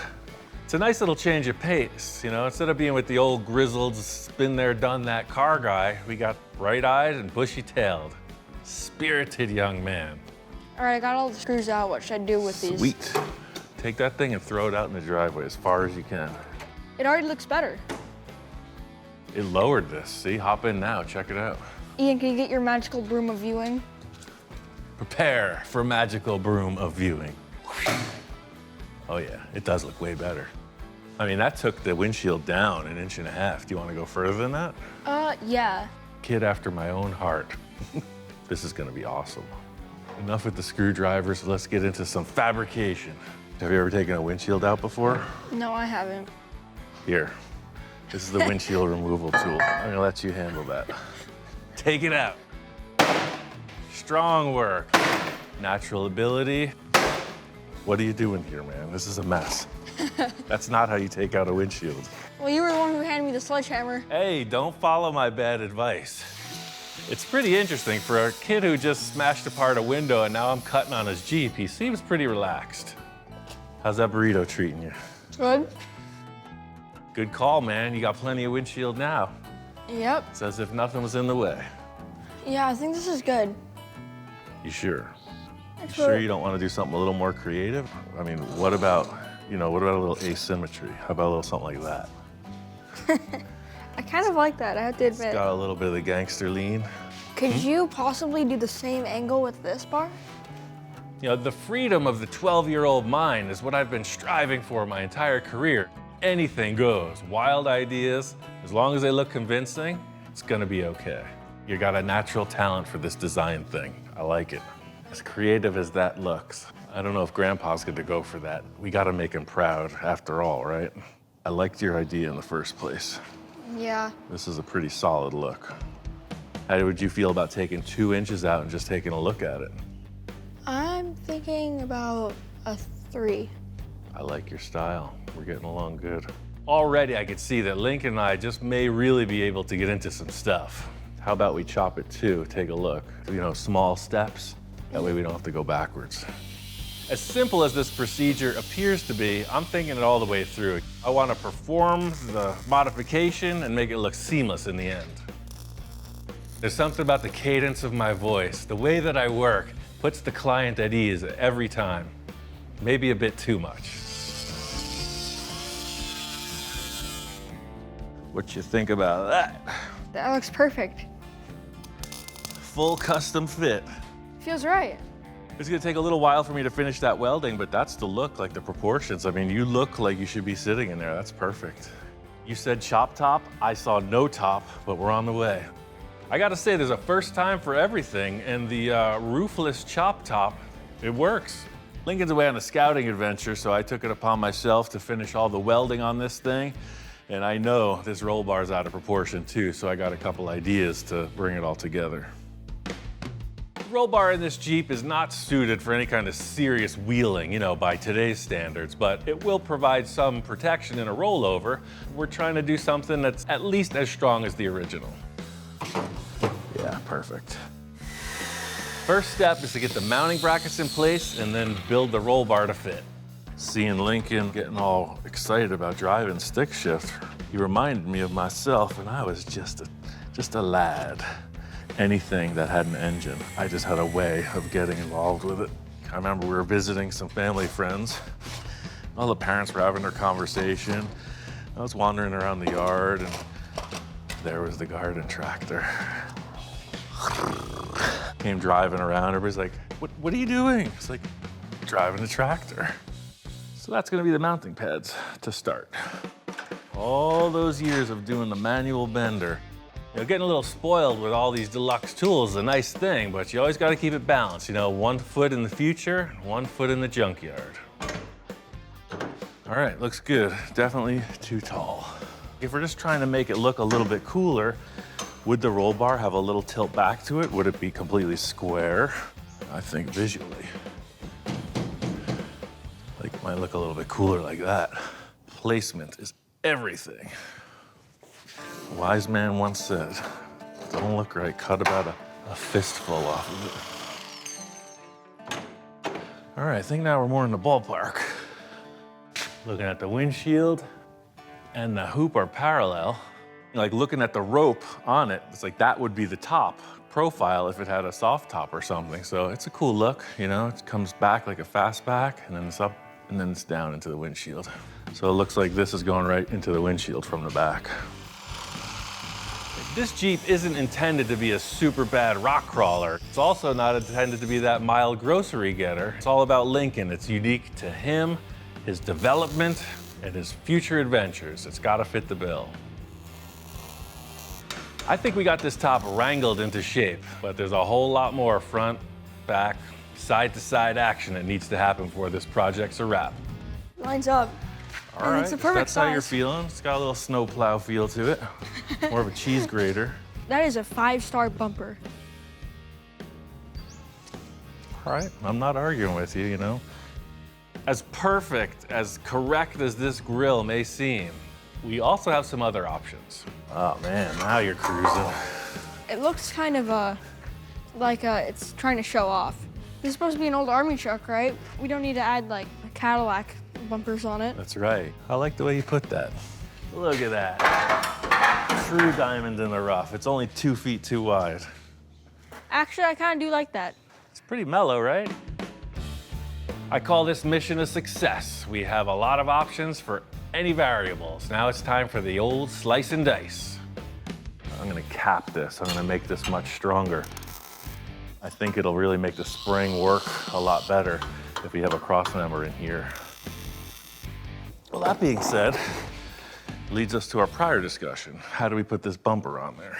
It's a nice little change of pace, you know? Instead of being with the old grizzled, been there, done that car guy, we got bright-eyed and bushy-tailed. Spirited young man. All right, I got all the screws out. What should I do with these? Sweet. Take that thing and throw it out in the driveway as far as you can. It already looks better. It lowered this, see? Hop in now, check it out. Ian, can you get your magical broom of viewing? Prepare for magical broom of viewing. Oh yeah, it does look way better. I mean, that took the windshield down 1.5 inches. Do you want to go further than that? Yeah. Kid after my own heart. This is gonna be awesome. Enough with the screwdrivers, let's get into some fabrication. Have you ever taken a windshield out before? No, I haven't. Here, this is the windshield removal tool. I'm gonna let you handle that. Take it out. Strong work, natural ability. What are you doing here, man? This is a mess. That's not how you take out a windshield. Well, you were the one who handed me the sledgehammer. Hey, don't follow my bad advice. It's pretty interesting for a kid who just smashed apart a window and now I'm cutting on his Jeep. He seems pretty relaxed. How's that burrito treating you? Good. Good call, man. You got plenty of windshield now. Yep. It's as if nothing was in the way. Yeah, I think this is good. You sure? You sure you don't want to do something a little more creative? I mean, what about a little asymmetry? How about a little something like that? I kind of like that, I have to admit. It's got a little bit of the gangster lean. Could you possibly do the same angle with this bar? You know, the freedom of the 12-year-old mind is what I've been striving for my entire career. Anything goes. Wild ideas, as long as they look convincing, it's gonna be okay. You got a natural talent for this design thing. I like it. As creative as that looks. I don't know if Grandpa's going to go for that. We got to make him proud after all, right? I liked your idea in the first place. Yeah. This is a pretty solid look. How would you feel about taking 2 inches out and just taking a look at it? I'm thinking about a 3. I like your style. We're getting along good. Already I could see that Lincoln and I just may really be able to get into some stuff. How about we chop it too? Take a look. You know, small steps. That way we don't have to go backwards. As simple as this procedure appears to be, I'm thinking it all the way through. I want to perform the modification and make it look seamless in the end. There's something about the cadence of my voice, the way that I work, puts the client at ease every time. Maybe a bit too much. What you think about that? That looks perfect. Full custom fit. Feels right. It's gonna take a little while for me to finish that welding, but that's the look, like the proportions. I mean, you look like you should be sitting in there. That's perfect. You said chop top. I saw no top, but we're on the way. I gotta say, there's a first time for everything, and the roofless chop top, it works. Lincoln's away on a scouting adventure, so I took it upon myself to finish all the welding on this thing. And I know this roll bar is out of proportion too, so I got a couple ideas to bring it all together. The roll bar in this Jeep is not suited for any kind of serious wheeling, you know, by today's standards, but it will provide some protection in a rollover. We're trying to do something that's at least as strong as the original. Yeah, perfect. First step is to get the mounting brackets in place and then build the roll bar to fit. Seeing Lincoln getting all excited about driving stick shift, he reminded me of myself when I was just a lad. Anything that had an engine, I just had a way of getting involved with it. I remember we were visiting some family friends. All the parents were having their conversation. I was wandering around the yard and there was the garden tractor. Came driving around, everybody's like, what are you doing? It's like, driving the tractor. So that's gonna be the mounting pads to start. All those years of doing the manual bender, you know, getting a little spoiled with all these deluxe tools is a nice thing, but you always gotta keep it balanced. You know, 1 foot in the future, 1 foot in the junkyard. All right, looks good. Definitely too tall. If we're just trying to make it look a little bit cooler, would the roll bar have a little tilt back to it? Would it be completely square? I think visually. Like, it might look a little bit cooler like that. Placement is everything. A wise man once said, don't look right, cut about a fistful off of it. All right, I think now we're more in the ballpark. Looking at the windshield and the hoop are parallel. Like looking at the rope on it, it's like that would be the top profile if it had a soft top or something. So it's a cool look, you know, it comes back like a fastback and then it's up and then it's down into the windshield. So it looks like this is going right into the windshield from the back. This Jeep isn't intended to be a super bad rock crawler. It's also not intended to be that mild grocery getter. It's all about Lincoln. It's unique to him, his development, and his future adventures. It's gotta fit the bill. I think we got this top wrangled into shape, but there's a whole lot more front, back, side-to-side action that needs to happen before this project's a wrap. Lines up. All And right, it's the if perfect that's how you're size. feeling. It's got a little snowplow feel to it. More of a cheese grater. That is a 5-star bumper. All right, I'm not arguing with you, you know. As perfect, as correct as this grill may seem, we also have some other options. Oh man, now you're cruising. It looks kind of like it's trying to show off. This is supposed to be an old army truck, right? We don't need to add like Cadillac bumpers on it. That's right. I like the way you put that. Look at that. True diamond in the rough. It's only 2 feet too wide. Actually, I kind of do like that. It's pretty mellow, right? I call this mission a success. We have a lot of options for any variables. Now it's time for the old slice and dice. I'm gonna cap this. I'm gonna make this much stronger. I think it'll really make the spring work a lot better if we have a cross member in here. Well, that being said, leads us to our prior discussion. How do we put this bumper on there?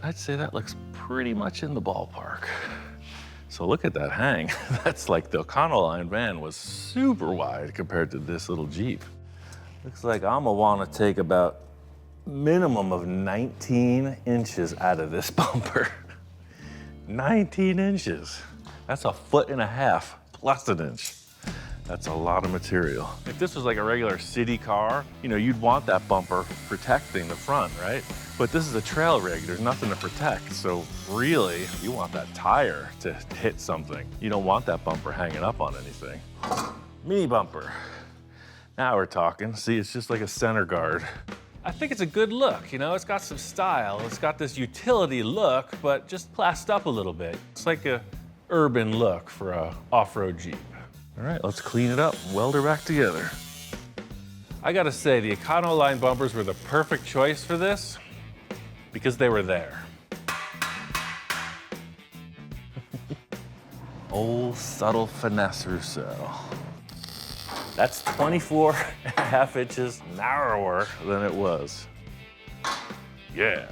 I'd say that looks pretty much in the ballpark. So look at that hang. That's like the Econoline van was super wide compared to this little Jeep. Looks like I'm gonna wanna take about minimum of 19 inches out of this bumper. 19 inches. That's 1.5 feet plus an inch. That's a lot of material. If this was like a regular city car, you know, you'd want that bumper protecting the front, right? But this is a trail rig, there's nothing to protect. So really, you want that tire to hit something. You don't want that bumper hanging up on anything. Mini bumper. Now we're talking. See, it's just like a center guard. I think it's a good look, you know? It's got some style. It's got this utility look, but just classed up a little bit. It's like a urban look for a off-road Jeep. All right, let's clean it up and weld her back together. I gotta say, the Econoline bumpers were the perfect choice for this because they were there. Old subtle finesse Rousseau. That's 24.5 inches narrower than it was. Yeah,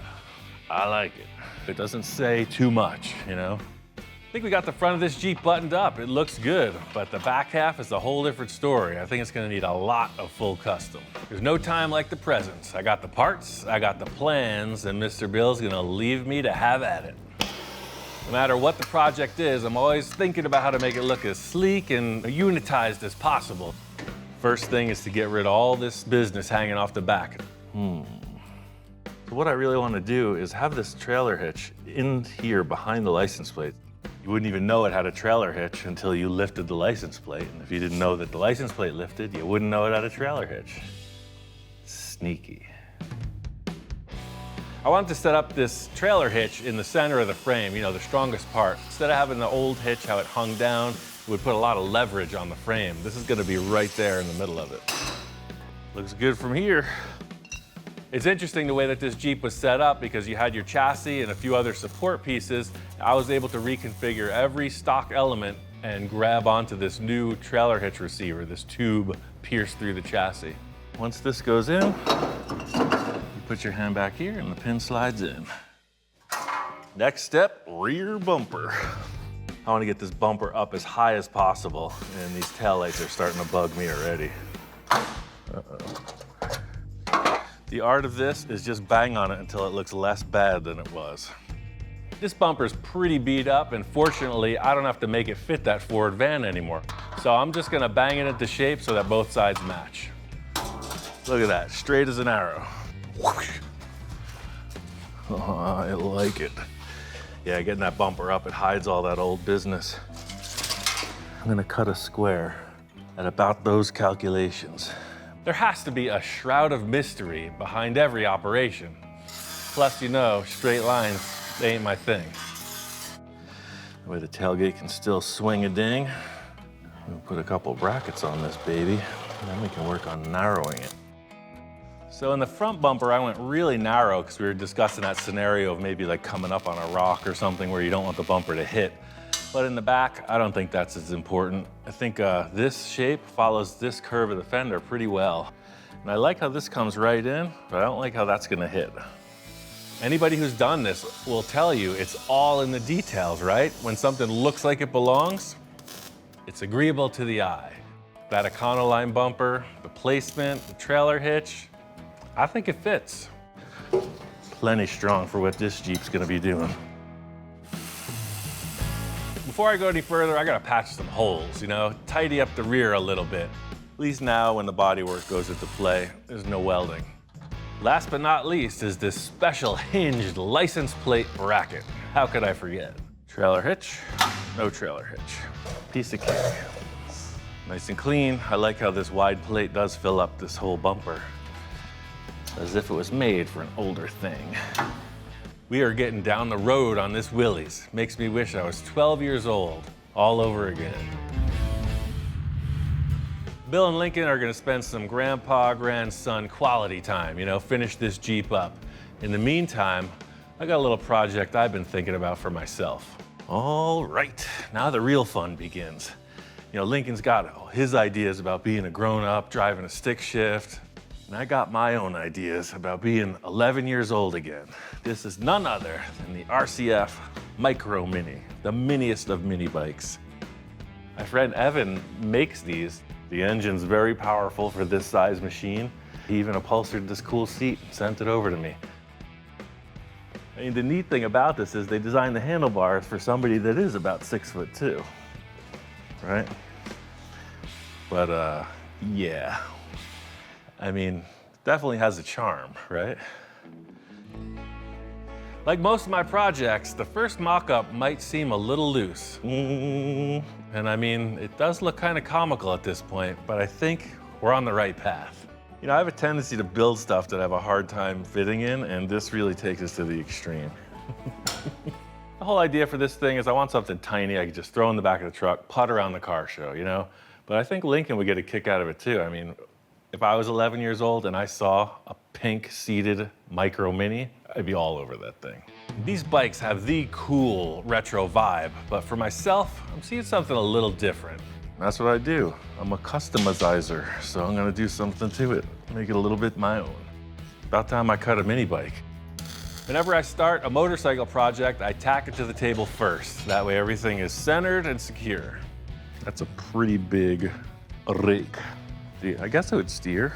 I like it. It doesn't say too much, you know? I think we got the front of this Jeep buttoned up. It looks good, but the back half is a whole different story. I think it's gonna need a lot of full custom. There's no time like the present. I got the parts, I got the plans, and Mr. Bill's gonna leave me to have at it. No matter what the project is, I'm always thinking about how to make it look as sleek and unitized as possible. First thing is to get rid of all this business hanging off the back. So what I really want to do is have this trailer hitch in here behind the license plate. You wouldn't even know it had a trailer hitch until you lifted the license plate. And if you didn't know that the license plate lifted, you wouldn't know it had a trailer hitch. Sneaky. I wanted to set up this trailer hitch in the center of the frame, you know, the strongest part. Instead of having the old hitch, how it hung down, it would put a lot of leverage on the frame. This is gonna be right there in the middle of it. Looks good from here. It's interesting the way that this Jeep was set up because you had your chassis and a few other support pieces. I was able to reconfigure every stock element and grab onto this new trailer hitch receiver, this tube pierced through the chassis. Once this goes in, you put your hand back here and the pin slides in. Next step, rear bumper. I want to get this bumper up as high as possible, and these taillights are starting to bug me already. The art of this is just bang on it until it looks less bad than it was. This bumper's pretty beat up, and fortunately, I don't have to make it fit that Ford van anymore. So I'm just gonna bang it into shape so that both sides match. Look at that, straight as an arrow. Oh, I like it. Yeah, getting that bumper up, it hides all that old business. I'm gonna cut a square at about those calculations. There has to be a shroud of mystery behind every operation. Plus, you know, straight lines, they ain't my thing. The way the tailgate can still swing a ding. We'll put a couple brackets on this baby, and then we can work on narrowing it. So in the front bumper, I went really narrow because we were discussing that scenario of maybe like coming up on a rock or something where you don't want the bumper to hit. But in the back, I don't think that's as important. I think this shape follows this curve of the fender pretty well. And I like how this comes right in, but I don't like how that's gonna hit. Anybody who's done this will tell you it's all in the details, right? When something looks like it belongs, it's agreeable to the eye. That Econoline bumper, the placement, the trailer hitch, I think it fits. Plenty strong for what this Jeep's gonna be doing. Before I go any further, I gotta patch some holes, you know, tidy up the rear a little bit. At least now when the bodywork goes into play, there's no welding. Last but not least is this special hinged license plate bracket. How could I forget? Trailer hitch, no trailer hitch. Piece of cake. Nice and clean. I like how this wide plate does fill up this whole bumper, as if it was made for an older thing. We are getting down the road on this Willys. Makes me wish I was 12 years old, all over again. Bill and Lincoln are gonna spend some grandpa, grandson quality time, you know, finish this Jeep up. In the meantime, I got a little project I've been thinking about for myself. All right, now the real fun begins. You know, Lincoln's got his ideas about being a grown-up, driving a stick shift, and I got my own ideas about being 11 years old again. This is none other than the RCF Micro Mini, the miniest of mini bikes. My friend Evan makes these. The engine's very powerful for this size machine. He even upholstered this cool seat and sent it over to me. I mean, the neat thing about this is they designed the handlebars for somebody that is about 6'2", right? But yeah. I mean, definitely has a charm, right? Like most of my projects, the first mock-up might seem a little loose. And I mean, it does look kind of comical at this point, but I think we're on the right path. You know, I have a tendency to build stuff that I have a hard time fitting in, and this really takes us to the extreme. The whole idea for this thing is I want something tiny I can just throw in the back of the truck, putt around the car show, you know? But I think Lincoln would get a kick out of it too. I mean, if I was 11 years old and I saw a pink seated Micro Mini, I'd be all over that thing. These bikes have the cool retro vibe, but for myself, I'm seeing something a little different. That's what I do. I'm a customizer, so I'm gonna do something to it, make it a little bit my own. About time I cut a mini bike. Whenever I start a motorcycle project, I tack it to the table first. That way everything is centered and secure. That's a pretty big rake. Gee, I guess it would steer.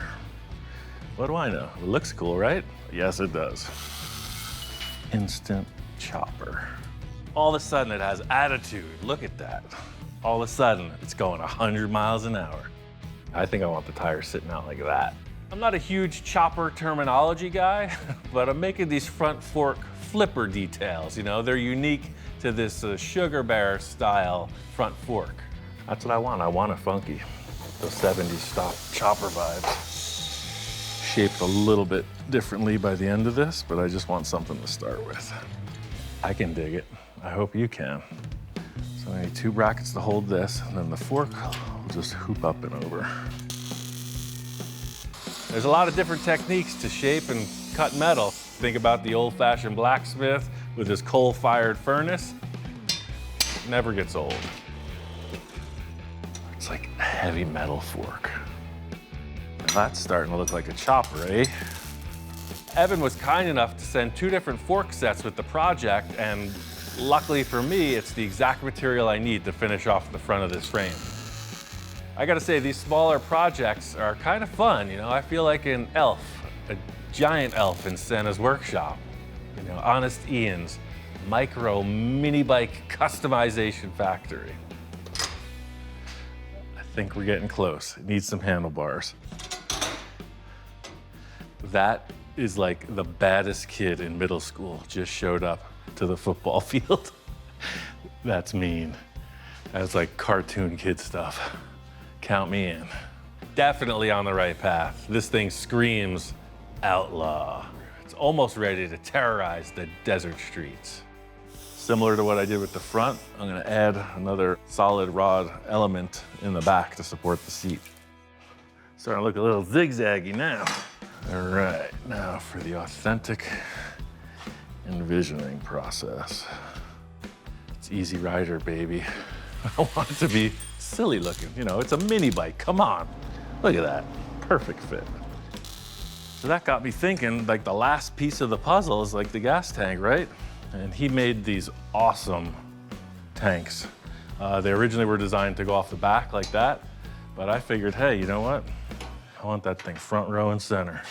What do I know? It looks cool, right? Yes, it does. Instant chopper. All of a sudden it has attitude. Look at that. All of a sudden it's going 100 miles an hour. I think I want the tires sitting out like that. I'm not a huge chopper terminology guy, but I'm making these front fork flipper details. You know, they're unique to this sugar bear style front fork. That's what I want. I want a funky, those 70s stop chopper vibes. Shaped a little bit differently by the end of this, but I just want something to start with. I can dig it. I hope you can. So I need 2 brackets to hold this, and then the fork will just hoop up and over. There's a lot of different techniques to shape and cut metal. Think about the old-fashioned blacksmith with his coal-fired furnace. Never gets old. It's like a heavy metal fork. That's starting to look like a chopper, eh? Evan was kind enough to send 2 different fork sets with the project, and luckily for me, it's the exact material I need to finish off the front of this frame. I gotta say, these smaller projects are kind of fun, you know? I feel like an elf, a giant elf in Santa's workshop. You know, Honest Ian's micro mini bike customization factory. I think we're getting close. It needs some handlebars. That is like the baddest kid in middle school just showed up to the football field. That's mean. That's like cartoon kid stuff. Count me in. Definitely on the right path. This thing screams outlaw. It's almost ready to terrorize the desert streets. Similar to what I did with the front, I'm gonna add another solid rod element in the back to support the seat. Starting to look a little zigzaggy now. All right, now for the authentic envisioning process. It's Easy Rider, baby. I want it to be silly looking. You know, it's a mini bike, come on. Look at that, perfect fit. So that got me thinking, like the last piece of the puzzle is like the gas tank, right? And he made these awesome tanks. They originally were designed to go off the back like that, but I figured, hey, you know what? I want that thing front row and center.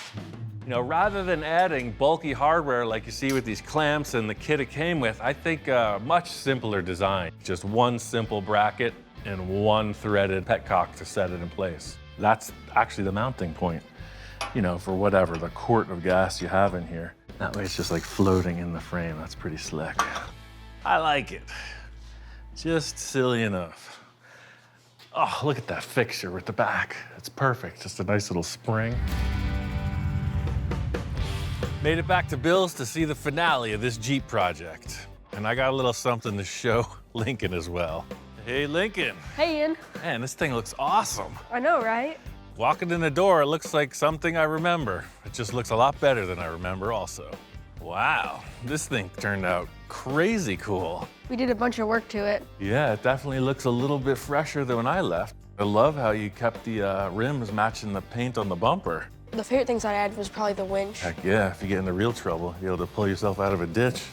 You know, rather than adding bulky hardware like you see with these clamps and the kit it came with, I think a much simpler design. Just one simple bracket and one threaded petcock to set it in place. That's actually the mounting point, you know, for whatever, the quart of gas you have in here. That way it's just like floating in the frame. That's pretty slick. I like it. Just silly enough. Oh, look at that fixture with the back. It's perfect, just a nice little spring. Made it back to Bill's to see the finale of this Jeep project. And I got a little something to show Lincoln as well. Hey, Lincoln. Hey, Ian. Man, this thing looks awesome. I know, right? Walking in the door, it looks like something I remember. It just looks a lot better than I remember also. Wow, this thing turned out crazy cool. We did a bunch of work to it. Yeah, it definitely looks a little bit fresher than when I left. I love how you kept the rims matching the paint on the bumper. The favorite things I added was probably the winch. Heck yeah, if you get into real trouble, you're able to pull yourself out of a ditch.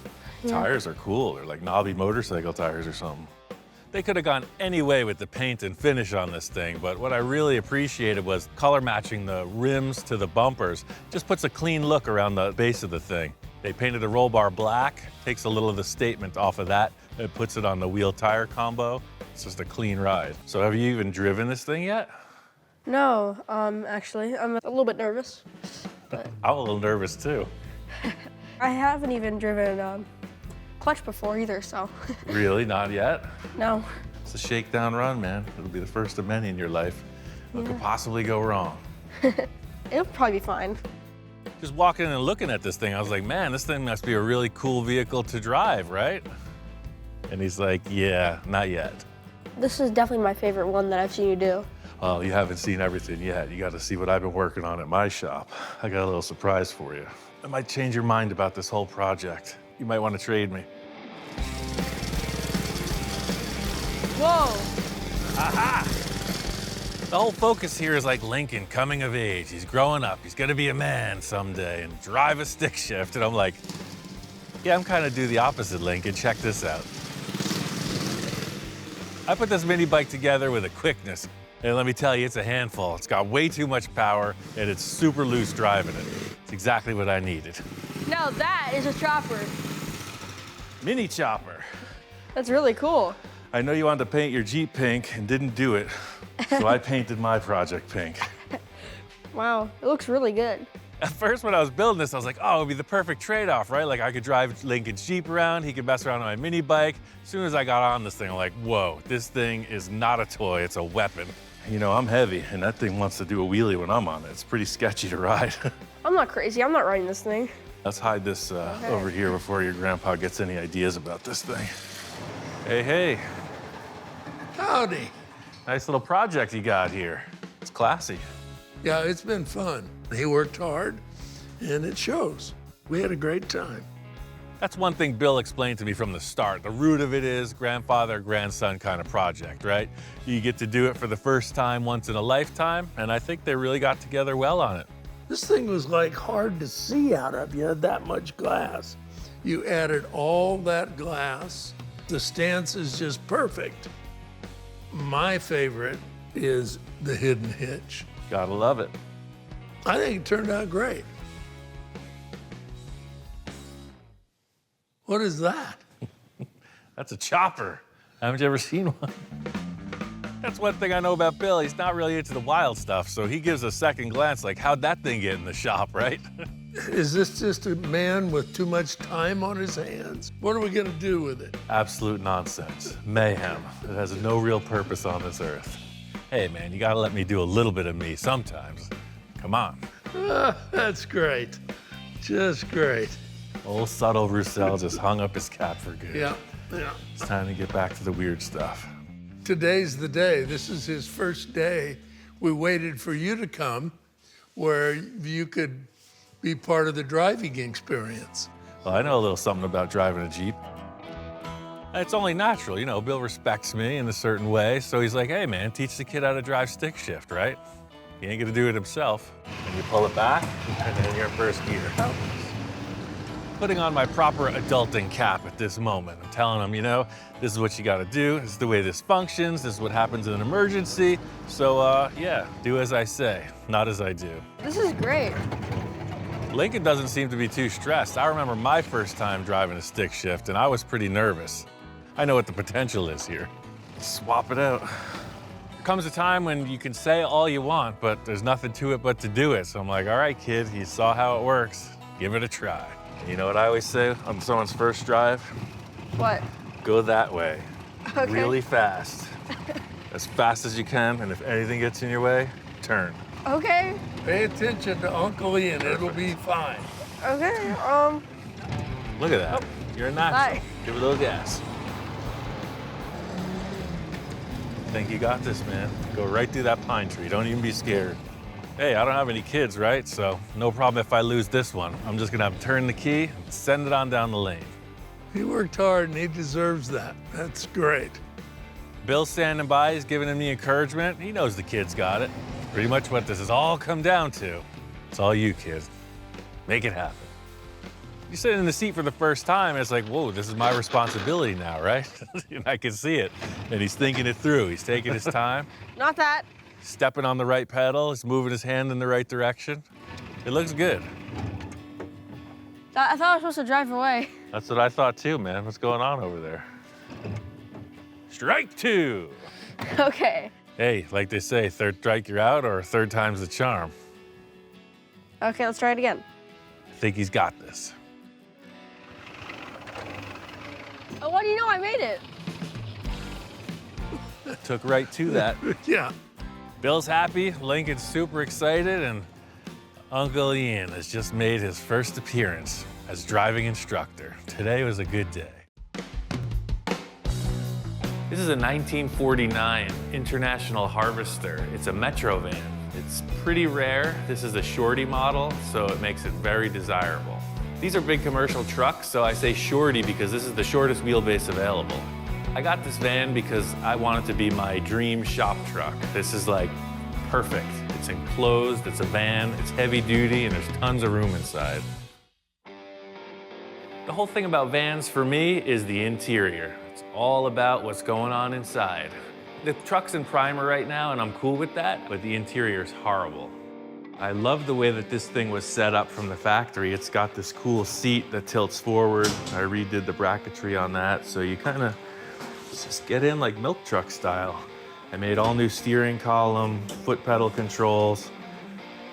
Yeah. Tires are cool. They're like knobby motorcycle tires or something. They could have gone any way with the paint and finish on this thing, but what I really appreciated was color matching the rims to the bumpers. Just puts a clean look around the base of the thing. They painted the roll bar black, takes a little of the statement off of that, and puts it on the wheel tire combo. It's just a clean ride. So have you even driven this thing yet? No, actually, I'm a little bit nervous. But I'm a little nervous too. I haven't even driven clutch before either, so. Really, not yet? No. It's a shakedown run, man. It'll be the first of many in your life. What could possibly go wrong? It'll probably be fine. Just walking in and looking at this thing, I was like, man, this thing must be a really cool vehicle to drive, right? And he's like, yeah, not yet. This is definitely my favorite one that I've seen you do. Oh, you haven't seen everything yet. You got to see what I've been working on at my shop. I got a little surprise for you. I might change your mind about this whole project. You might want to trade me. Whoa! Aha! The whole focus here is like Lincoln coming of age. He's growing up. He's going to be a man someday and drive a stick shift. And I'm like, Yeah, I'm kind of do the opposite, Lincoln. Check this out. I put this mini bike together with a quickness, and let me tell you, it's a handful. It's got way too much power, and it's super loose driving it. It's exactly what I needed. Now that is a chopper. Mini chopper. That's really cool. I know you wanted to paint your Jeep pink and didn't do it, so I painted my project pink. Wow, it looks really good. At first, when I was building this, I was like, oh, it'd be the perfect trade-off, right? Like, I could drive Lincoln's Jeep around, he could mess around on my mini bike. As soon as I got on this thing, I'm like, whoa, this thing is not a toy, it's a weapon. You know, I'm heavy, and that thing wants to do a wheelie when I'm on it. It's pretty sketchy to ride. I'm not crazy, I'm not riding this thing. Let's hide this over here before your grandpa gets any ideas about this thing. Hey, hey. Howdy. Nice little project you got here. It's classy. Yeah, it's been fun. He worked hard, and it shows. We had a great time. That's one thing Bill explained to me from the start. The root of it is grandfather, grandson kind of project, right? You get to do it for the first time once in a lifetime, and I think they really got together well on it. This thing was like hard to see out of. You had that much glass. You added all that glass. The stance is just perfect. My favorite is the hidden hitch. Gotta love it. I think it turned out great. What is that? That's a chopper. Haven't you ever seen one? That's one thing I know about Bill. He's not really into the wild stuff, so he gives a second glance like, how'd that thing get in the shop, right? Is this just a man with too much time on his hands? What are we gonna do with it? Absolute nonsense. Mayhem. It has no real purpose on this earth. Hey, man, you gotta let me do a little bit of me sometimes. Come on. That's great. Just great. Old subtle Roussel just hung up his cap for good. Yeah. It's time to get back to the weird stuff. Today's the day. This is his first day. We waited for you to come where you could be part of the driving experience. Well, I know a little something about driving a Jeep. It's only natural, you know, Bill respects me in a certain way, so he's like, hey man, teach the kid how to drive stick shift, right? He ain't gonna do it himself. And you pull it back, and then you're in first gear. Putting on my proper adulting cap at this moment. I'm telling him, you know, this is what you gotta do, this is the way this functions, this is what happens in an emergency. So yeah, do as I say, not as I do. This is great. Lincoln doesn't seem to be too stressed. I remember my first time driving a stick shift, and I was pretty nervous. I know what the potential is here. Swap it out. There comes a time when you can say all you want, but there's nothing to it but to do it. So I'm like, all right, kid, you saw how it works. Give it a try. You know what I always say on someone's first drive? What? Go that way. Okay. Really fast. As fast as you can, and if anything gets in your way, turn. Okay. Pay attention to Uncle Ian, it'll be fine. Okay, Look at that. You're a natural. Hi. Give it a little gas. I think you got this, man. Go right through that pine tree. Don't even be scared. Hey, I don't have any kids, right? So no problem if I lose this one. I'm just gonna have to turn the key and send it on down the lane. He worked hard and he deserves that. That's great. Bill's standing by, he's giving him the encouragement. He knows the kid's got it. Pretty much what this has all come down to. It's all you, kid. Make it happen. You're sitting in the seat for the first time, and it's like, whoa, this is my responsibility now, right? And I can see it. And he's thinking it through. He's taking his time, not that. stepping on the right pedal. He's moving his hand in the right direction. It looks good. I thought I was supposed to drive away. That's what I thought too, man. What's going on over there? Strike two. Okay. Hey, like they say, third strike you're out, or third time's the charm. Okay, let's try it again. I think he's got this. Oh, what do you know? I made it. Took right to that. Yeah. Bill's happy, Lincoln's super excited, and Uncle Ian has just made his first appearance as driving instructor. Today was a good day. This is a 1949 International Harvester. It's a Metro van. It's pretty rare. This is a shorty model, so it makes it very desirable. These are big commercial trucks, so I say shorty because this is the shortest wheelbase available. I got this van because I want it to be my dream shop truck. This is like perfect. It's enclosed, it's a van, it's heavy duty, and there's tons of room inside. The whole thing about vans for me is the interior. It's all about what's going on inside. The truck's in primer right now, and I'm cool with that, but the interior's horrible. I love the way that this thing was set up from the factory. It's got this cool seat that tilts forward. I redid the bracketry on that, so you kind of just get in like milk truck style. I made all new steering column, foot pedal controls.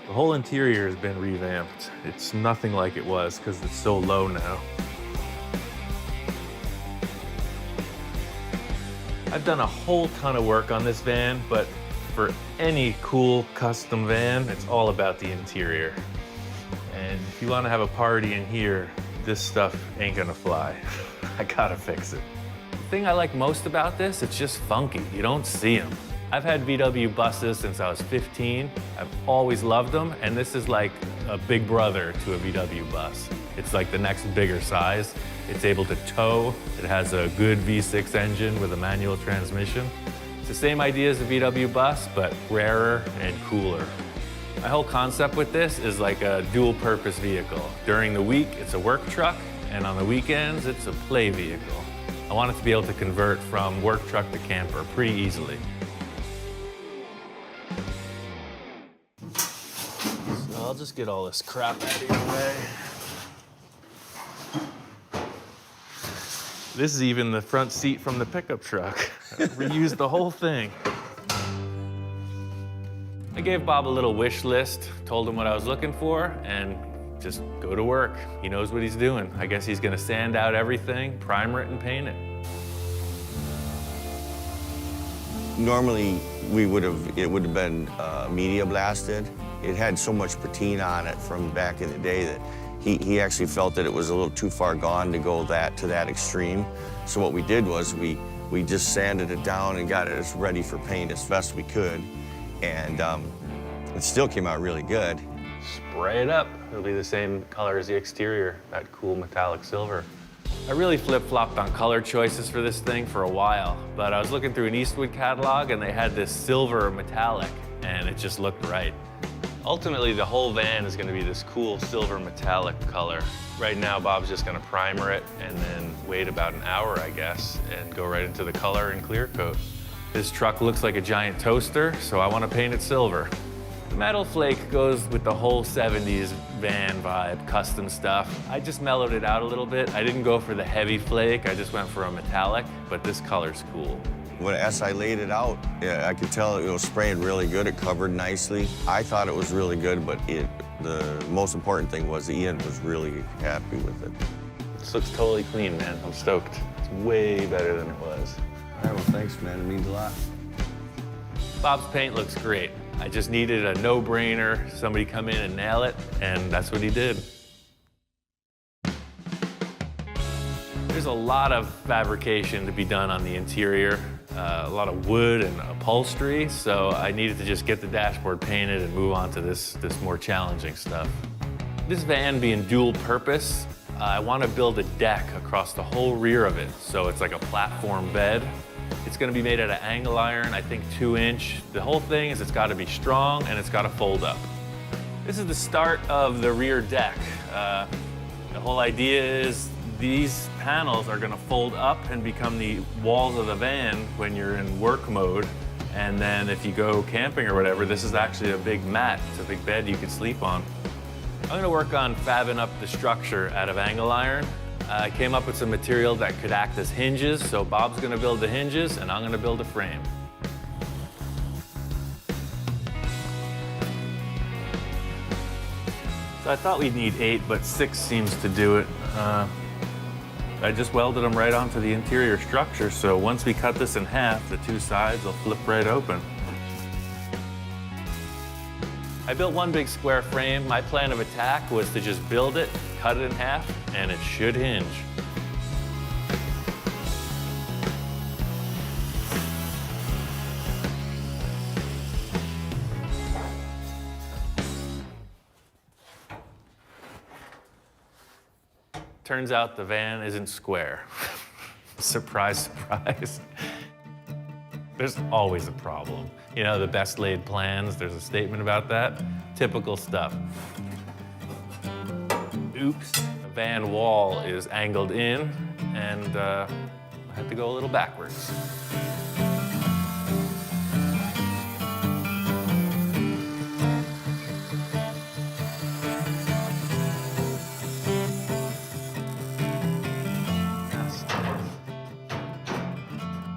The whole interior has been revamped. It's nothing like it was because it's so low now. I've done a whole ton of work on this van, but for any cool custom van, it's all about the interior. And if you want to have a party in here, this stuff ain't gonna fly. I gotta fix it. The thing I like most about this, it's just funky. You don't see them. I've had VW buses since I was 15. I've always loved them, and this is like a big brother to a VW bus. It's like the next bigger size. It's able to tow. It has a good V6 engine with a manual transmission. It's the same idea as a VW bus, but rarer and cooler. My whole concept with this is like a dual-purpose vehicle. During the week, it's a work truck, and on the weekends, it's a play vehicle. I want it to be able to convert from work truck to camper pretty easily. So I'll just get all this crap out of your way. This is even the front seat from the pickup truck. I reused the whole thing. I gave Bob a little wish list, told him what I was looking for, and just go to work. He knows what he's doing. I guess he's gonna sand out everything, primer it, and paint it. Normally, it would have been media blasted. It had so much patina on it from back in the day that he actually felt that it was a little too far gone to go to that extreme. So what we did was we just sanded it down and got it as ready for paint as best we could. And it still came out really good. Spray it up. It'll be the same color as the exterior, that cool metallic silver. I really flip-flopped on color choices for this thing for a while, but I was looking through an Eastwood catalog and they had this silver metallic, and it just looked right. Ultimately, the whole van is gonna be this cool silver metallic color. Right now, Bob's just gonna primer it and then wait about an hour, I guess, and go right into the color and clear coat. This truck looks like a giant toaster, so I wanna paint it silver. The metal flake goes with the whole 70s van vibe, custom stuff. I just mellowed it out a little bit. I didn't go for the heavy flake, I just went for a metallic, but this color's cool. As I laid it out, yeah, I could tell it was spraying really good. It covered nicely. I thought it was really good, but the most important thing was Ian was really happy with it. This looks totally clean, man. I'm stoked. It's way better than it was. All right, well, thanks, man. It means a lot. Bob's paint looks great. I just needed a no-brainer, somebody come in and nail it, and that's what he did. There's a lot of fabrication to be done on the interior, a lot of wood and upholstery, so I needed to just get the dashboard painted and move on to this more challenging stuff. This van being dual purpose, I want to build a deck across the whole rear of it, so it's like a platform bed. It's going to be made out of angle iron, I think 2-inch. The whole thing is it's got to be strong and it's got to fold up. This is the start of the rear deck. The whole idea is these panels are going to fold up and become the walls of the van when you're in work mode. And then if you go camping or whatever, this is actually a big mat. It's a big bed you could sleep on. I'm going to work on fabbing up the structure out of angle iron. I came up with some material that could act as hinges, so Bob's going to build the hinges and I'm going to build a frame. So I thought we'd need 8, but 6 seems to do it. I just welded them right onto the interior structure, so once we cut this in half, the 2 sides will flip right open. I built one big square frame. My plan of attack was to just build it, cut it in half, and it should hinge. Turns out the van isn't square. Surprise, surprise. There's always a problem. You know, the best laid plans, there's a statement about that. Typical stuff. Oops, van wall is angled in, and I had to go a little backwards.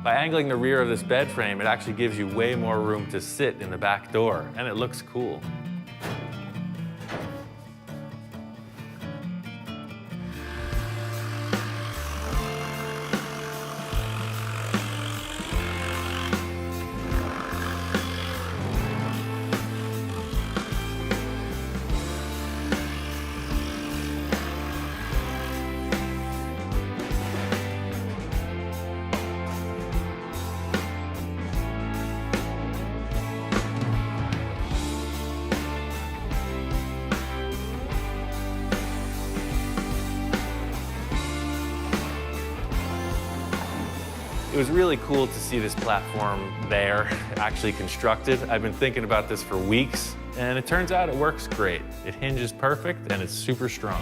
By angling the rear of this bed frame, it actually gives you way more room to sit in the back door, and it looks cool. It was really cool to see this platform there, actually constructed. I've been thinking about this for weeks, and it turns out it works great. It hinges perfect, and it's super strong.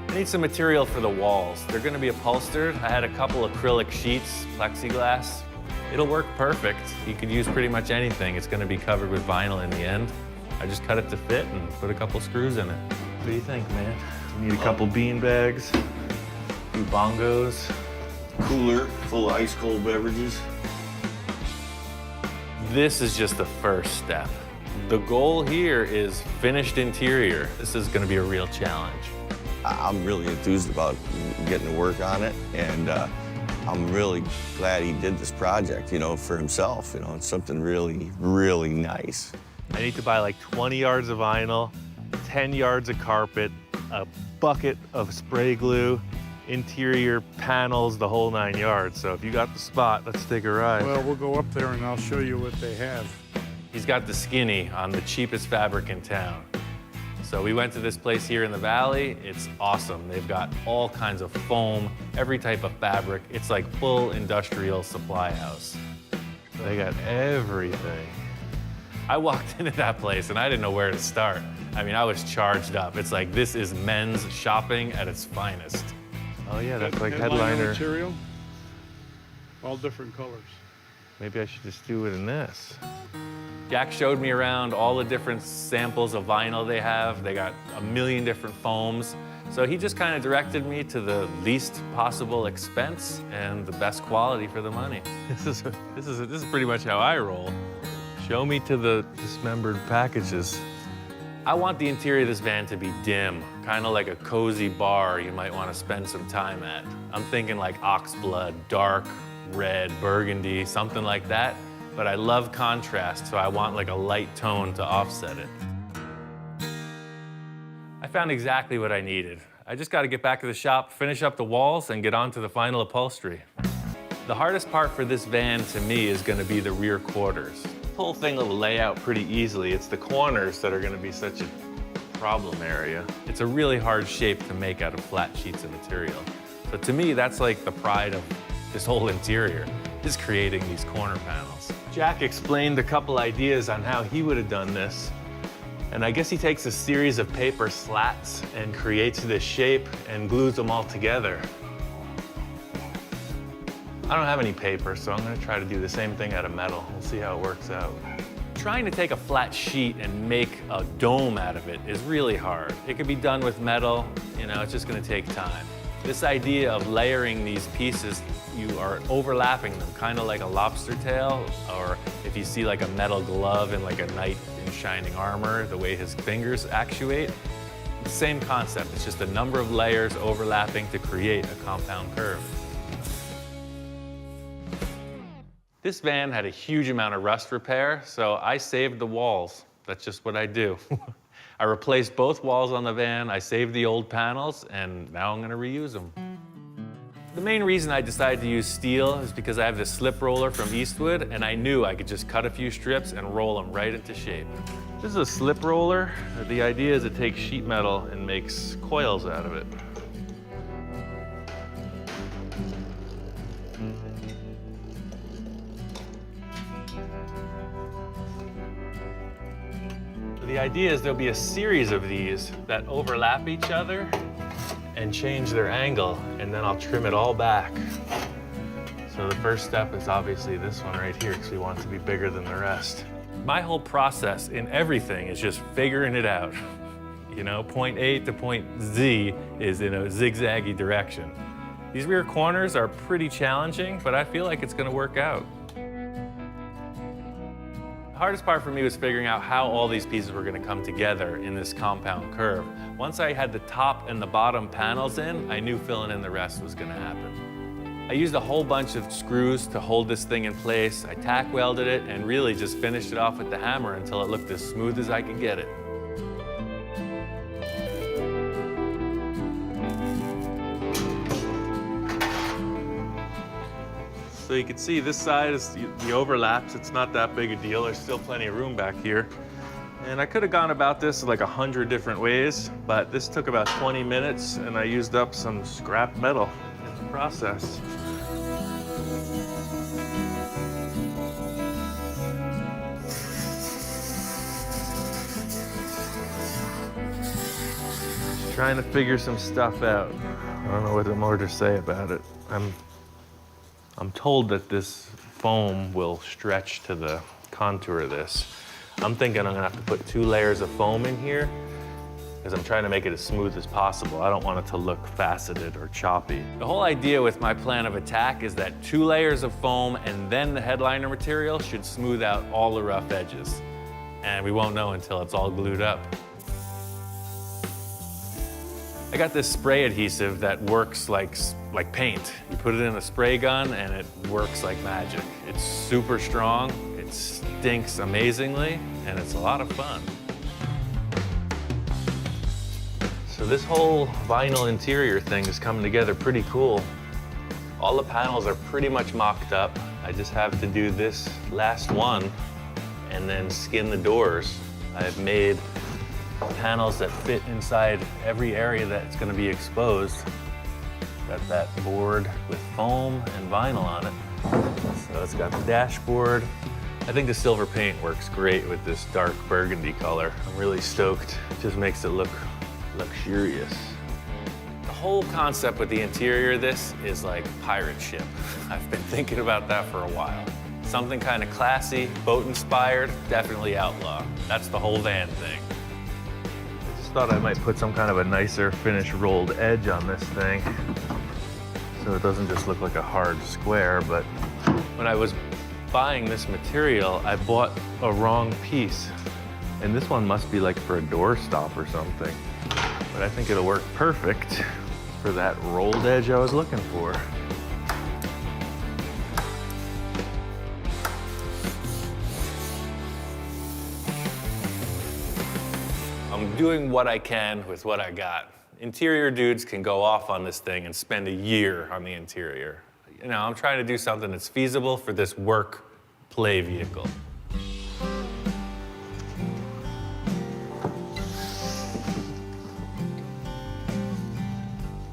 I need some material for the walls. They're gonna be upholstered. I had a couple acrylic sheets, plexiglass. It'll work perfect. You could use pretty much anything. It's gonna be covered with vinyl in the end. I just cut it to fit and put a couple screws in it. What do you think, man? You need a couple bean bags, a few bongos. Cooler full of ice cold beverages. This is just the first step. The goal here is finished interior. This is gonna be a real challenge. I'm really enthused about getting to work on it, and I'm really glad he did this project, you know, for himself. You know, it's something really, really nice. I need to buy like 20 yards of vinyl, 10 yards of carpet, a bucket of spray glue, interior panels, the whole 9 yards. So if you got the spot, let's take a ride. Well, we'll go up there and I'll show you what they have. He's got the skinny on the cheapest fabric in town. So we went to this place here in the valley. It's awesome. They've got all kinds of foam, every type of fabric. It's like full industrial supply house. They got everything. I walked into that place and I didn't know where to start. I mean, I was charged up. It's like, this is men's shopping at its finest. Oh yeah, that's like headliner material. All different colors. Maybe I should just do it in this. Jack showed me around all the different samples of vinyl they have. They got a million different foams. So he just kind of directed me to the least possible expense and the best quality for the money. This is pretty much how I roll. Show me to the dismembered packages. I want the interior of this van to be dim, kind of like a cozy bar you might want to spend some time at. I'm thinking like oxblood, dark, red, burgundy, something like that. But I love contrast, so I want like a light tone to offset it. I found exactly what I needed. I just got to get back to the shop, finish up the walls, and get on to the final upholstery. The hardest part for this van to me is going to be the rear quarters. The whole thing will lay out pretty easily. It's the corners that are going to be such a problem area. It's a really hard shape to make out of flat sheets of material. So to me, that's like the pride of this whole interior, is creating these corner panels. Jack explained a couple ideas on how he would have done this. And I guess he takes a series of paper slats and creates this shape and glues them all together. I don't have any paper, so I'm gonna try to do the same thing out of metal. We'll see how it works out. Trying to take a flat sheet and make a dome out of it is really hard. It could be done with metal, you know, it's just gonna take time. This idea of layering these pieces, you are overlapping them, kind of like a lobster tail, or if you see like a metal glove in like a knight in shining armor, the way his fingers actuate. Same concept, it's just a number of layers overlapping to create a compound curve. This van had a huge amount of rust repair, so I saved the walls. That's just what I do. I replaced both walls on the van, I saved the old panels, and now I'm gonna reuse them. The main reason I decided to use steel is because I have this slip roller from Eastwood, and I knew I could just cut a few strips and roll them right into shape. This is a slip roller. The idea is it takes sheet metal and makes coils out of it. The The idea is there'll be a series of these that overlap each other and change their angle, and then I'll trim it all back. So the first step is obviously this one right here, because we want it to be bigger than the rest. My whole process in everything is just figuring it out. You know, point A to point Z is in a zigzaggy direction. These rear corners are pretty challenging, but I feel like it's gonna work out. The hardest part for me was figuring out how all these pieces were gonna come together in this compound curve. Once I had the top and the bottom panels in, I knew filling in the rest was gonna happen. I used a whole bunch of screws to hold this thing in place. I tack welded it and really just finished it off with the hammer until it looked as smooth as I could get it. So you can see this side is the overlaps. It's not that big a deal. There's still plenty of room back here. And I could have gone about this like 100 different ways, but this took about 20 minutes and I used up some scrap metal in the process. Just trying to figure some stuff out. I don't know what more to say about it. I'm told that this foam will stretch to the contour of this. I'm thinking I'm gonna have to put 2 layers of foam in here because I'm trying to make it as smooth as possible. I don't want it to look faceted or choppy. The whole idea with my plan of attack is that 2 layers of foam and then the headliner material should smooth out all the rough edges. And we won't know until it's all glued up. I got this spray adhesive that works like paint. You put it in a spray gun and it works like magic. It's super strong, it stinks amazingly, and it's a lot of fun. So this whole vinyl interior thing is coming together pretty cool. All the panels are pretty much mocked up. I just have to do this last one and then skin the doors. I've made panels that fit inside every area that's going to be exposed. Got that board with foam and vinyl on it. So it's got the dashboard. I think the silver paint works great with this dark burgundy color. I'm really stoked. It just makes it look luxurious. The whole concept with the interior of this is like pirate ship. I've been thinking about that for a while. Something kind of classy, boat inspired, definitely outlaw. That's the whole van thing. Thought I might put some kind of a nicer finish rolled edge on this thing so it doesn't just look like a hard square. But when I was buying this material, I bought a wrong piece, and this one must be like for a door stop or something, but I think it'll work perfect for that rolled edge I was looking for. I'm doing what I can with what I got. Interior dudes can go off on this thing and spend a year on the interior. You know, I'm trying to do something that's feasible for this work play vehicle.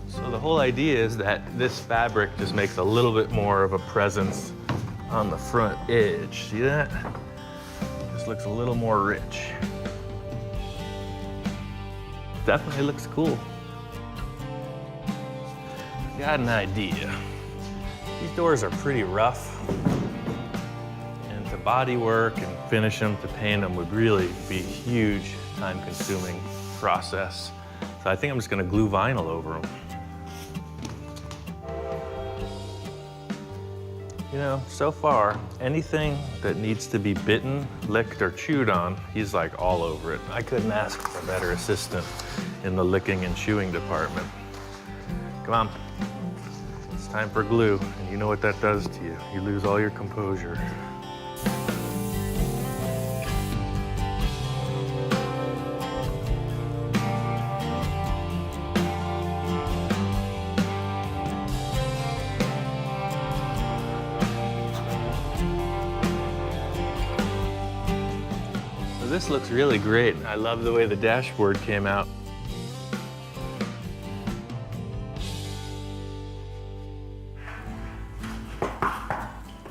So the whole idea is that this fabric just makes a little bit more of a presence on the front edge. See that? Just looks a little more rich. Definitely looks cool. Got an idea. These doors are pretty rough, and to body work and finish them, to paint them would really be a huge time-consuming process. So I think I'm just gonna glue vinyl over them. You know, so far, anything that needs to be bitten, licked, or chewed on, he's like all over it. I couldn't ask for a better assistant in the licking and chewing department. Come on, it's time for glue, and you know what that does to you. You lose all your composure. This looks really great. I love the way the dashboard came out.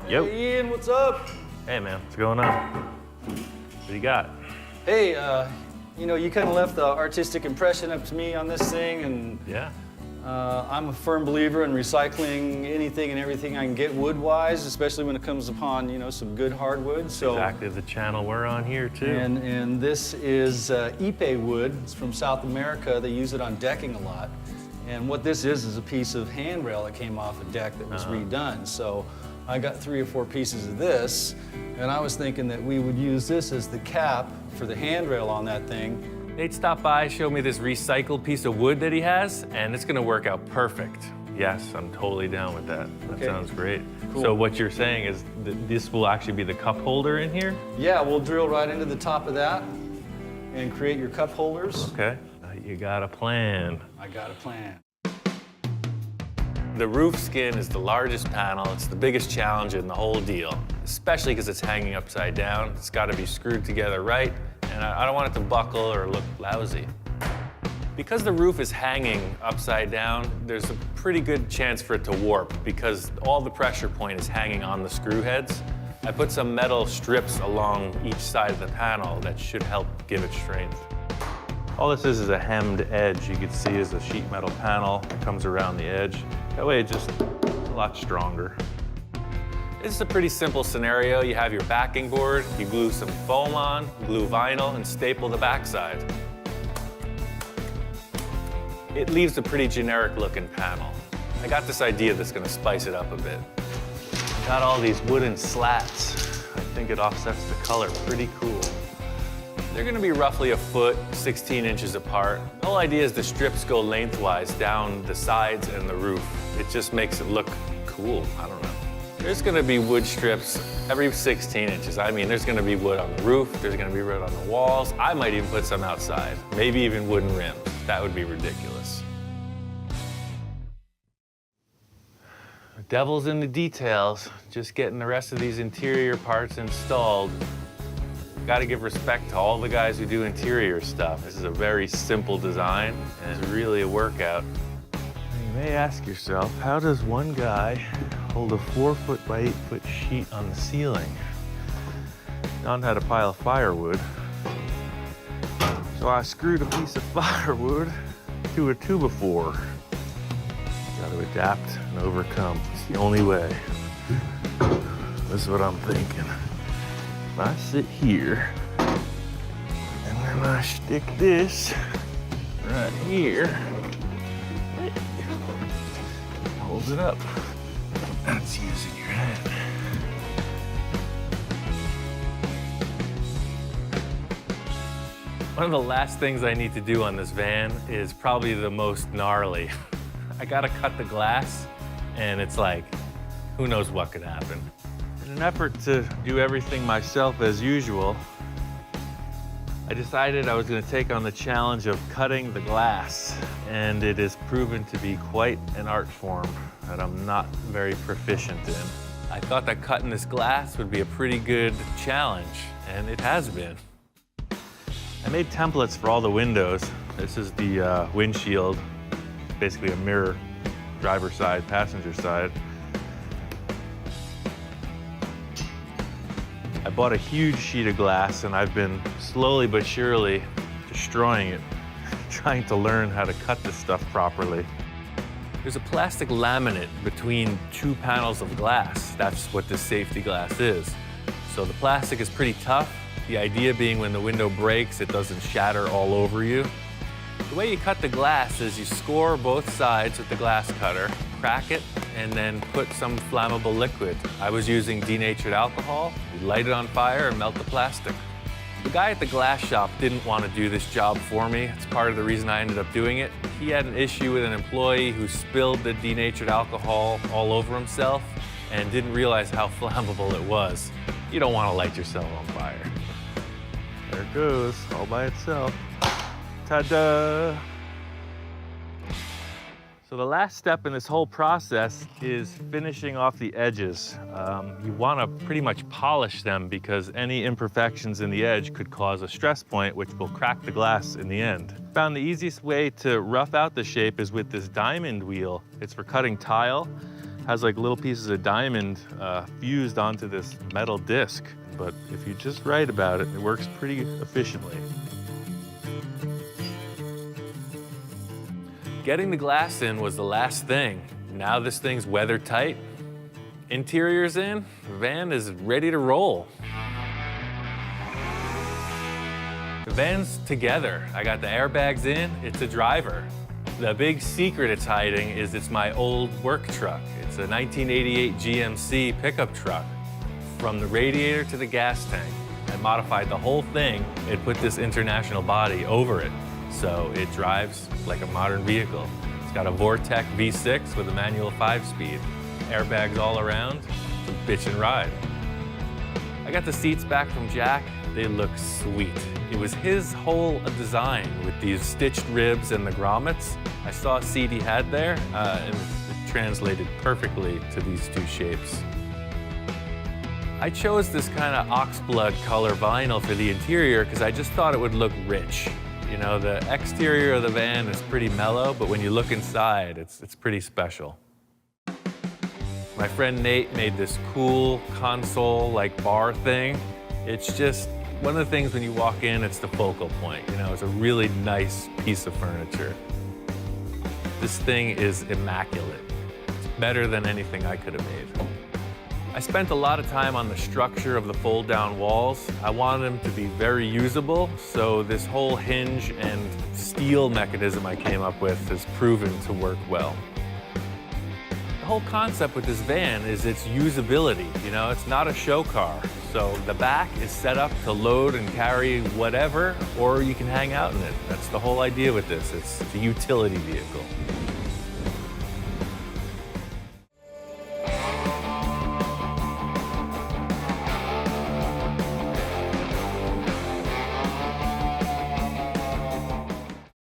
Yo. Hey Ian, what's up? Hey man, what's going on? What do you got? Hey, you know, you kind of left the artistic impression up to me on this thing, and yeah. I'm a firm believer in recycling anything and everything I can get wood-wise, especially when it comes upon, you know, some good hardwood. So exactly the channel we're on here too. And this is Ipe wood. It's from South America. They use it on decking a lot. And what this is a piece of handrail that came off a deck that was redone. So I got 3 or 4 pieces of this, and I was thinking that we would use this as the cap for the handrail on that thing. Nate stopped by, showed me this recycled piece of wood that he has, and it's gonna work out perfect. Yes, I'm totally down with that. That sounds great. Cool. So what you're saying is that this will actually be the cup holder in here? Yeah, we'll drill right into the top of that and create your cup holders. Okay, you got a plan. I got a plan. The roof skin is the largest panel. It's the biggest challenge in the whole deal, especially because it's hanging upside down. It's got to be screwed together right, and I don't want it to buckle or look lousy. Because the roof is hanging upside down, there's a pretty good chance for it to warp because all the pressure point is hanging on the screw heads. I put some metal strips along each side of the panel that should help give it strength. All this is a hemmed edge. You can see is a sheet metal panel that comes around the edge. That way it's just a lot stronger. This is a pretty simple scenario. You have your backing board, you glue some foam on, glue vinyl, and staple the backside. It leaves a pretty generic looking panel. I got this idea that's gonna spice it up a bit. Got all these wooden slats. I think it offsets the color pretty cool. They're gonna be roughly a foot, 16 inches apart. The whole idea is the strips go lengthwise down the sides and the roof. It just makes it look cool, I don't know. There's gonna be wood strips every 16 inches. I mean, there's gonna be wood on the roof, there's gonna be wood on the walls. I might even put some outside, maybe even wooden rims. That would be ridiculous. The devil's in the details, just getting the rest of these interior parts installed. Got to give respect to all the guys who do interior stuff. This is a very simple design, and it's really a workout. You may ask yourself, how does one guy hold a 4-foot by 8-foot sheet on the ceiling? Don had a pile of firewood, so I screwed a piece of firewood to a 2x4. Got to adapt and overcome. It's the only way. This is what I'm thinking. I sit here, and then I stick this right here. Holds it up. That's using your hand. One of the last things I need to do on this van is probably the most gnarly. I gotta cut the glass, and it's like, who knows what could happen. In an effort to do everything myself as usual, I decided I was going to take on the challenge of cutting the glass, and it has proven to be quite an art form that I'm not very proficient in. I thought that cutting this glass would be a pretty good challenge, and it has been. I made templates for all the windows. This is the windshield, basically a mirror, driver side, passenger side. I bought a huge sheet of glass, and I've been slowly but surely destroying it, trying to learn how to cut this stuff properly. There's a plastic laminate between 2 panels of glass. That's what this safety glass is. So the plastic is pretty tough. The idea being when the window breaks, it doesn't shatter all over you. The way you cut the glass is you score both sides with the glass cutter, crack it, and then put some flammable liquid. I was using denatured alcohol. You light it on fire and melt the plastic. The guy at the glass shop didn't want to do this job for me. It's part of the reason I ended up doing it. He had an issue with an employee who spilled the denatured alcohol all over himself and didn't realize how flammable it was. You don't want to light yourself on fire. There it goes, all by itself. Ta-da! So the last step in this whole process is finishing off the edges. You want to pretty much polish them because any imperfections in the edge could cause a stress point which will crack the glass in the end. Found the easiest way to rough out the shape is with this diamond wheel. It's for cutting tile. has like little pieces of diamond fused onto this metal disc. But if you just write about it, it works pretty efficiently. Getting the glass in was the last thing. Now this thing's weather tight. Interior's in, the van is ready to roll. The van's together. I got the airbags in, it's a driver. The big secret it's hiding is it's my old work truck. It's a 1988 GMC pickup truck. From the radiator to the gas tank, I modified the whole thing and put this international body over it. So it drives like a modern vehicle. It's got a Vortec V6 with a manual 5-speed. Airbags all around, it's a bitch and ride. I got the seats back from Jack. They look sweet. It was his whole design with these stitched ribs and the grommets. I saw a seat he had there, and it translated perfectly to these two shapes. I chose this kind of oxblood color vinyl for the interior because I just thought it would look rich. You know, the exterior of the van is pretty mellow, but when you look inside, it's pretty special. My friend Nate made this cool console-like bar thing. It's just one of the things when you walk in, it's the focal point. You know, it's a really nice piece of furniture. This thing is immaculate. It's better than anything I could have made. I spent a lot of time on the structure of the fold-down walls. I wanted them to be very usable, so this whole hinge and steel mechanism I came up with has proven to work well. The whole concept with this van is its usability. You know, it's not a show car. So the back is set up to load and carry whatever, or you can hang out in it. That's the whole idea with this. It's a utility vehicle.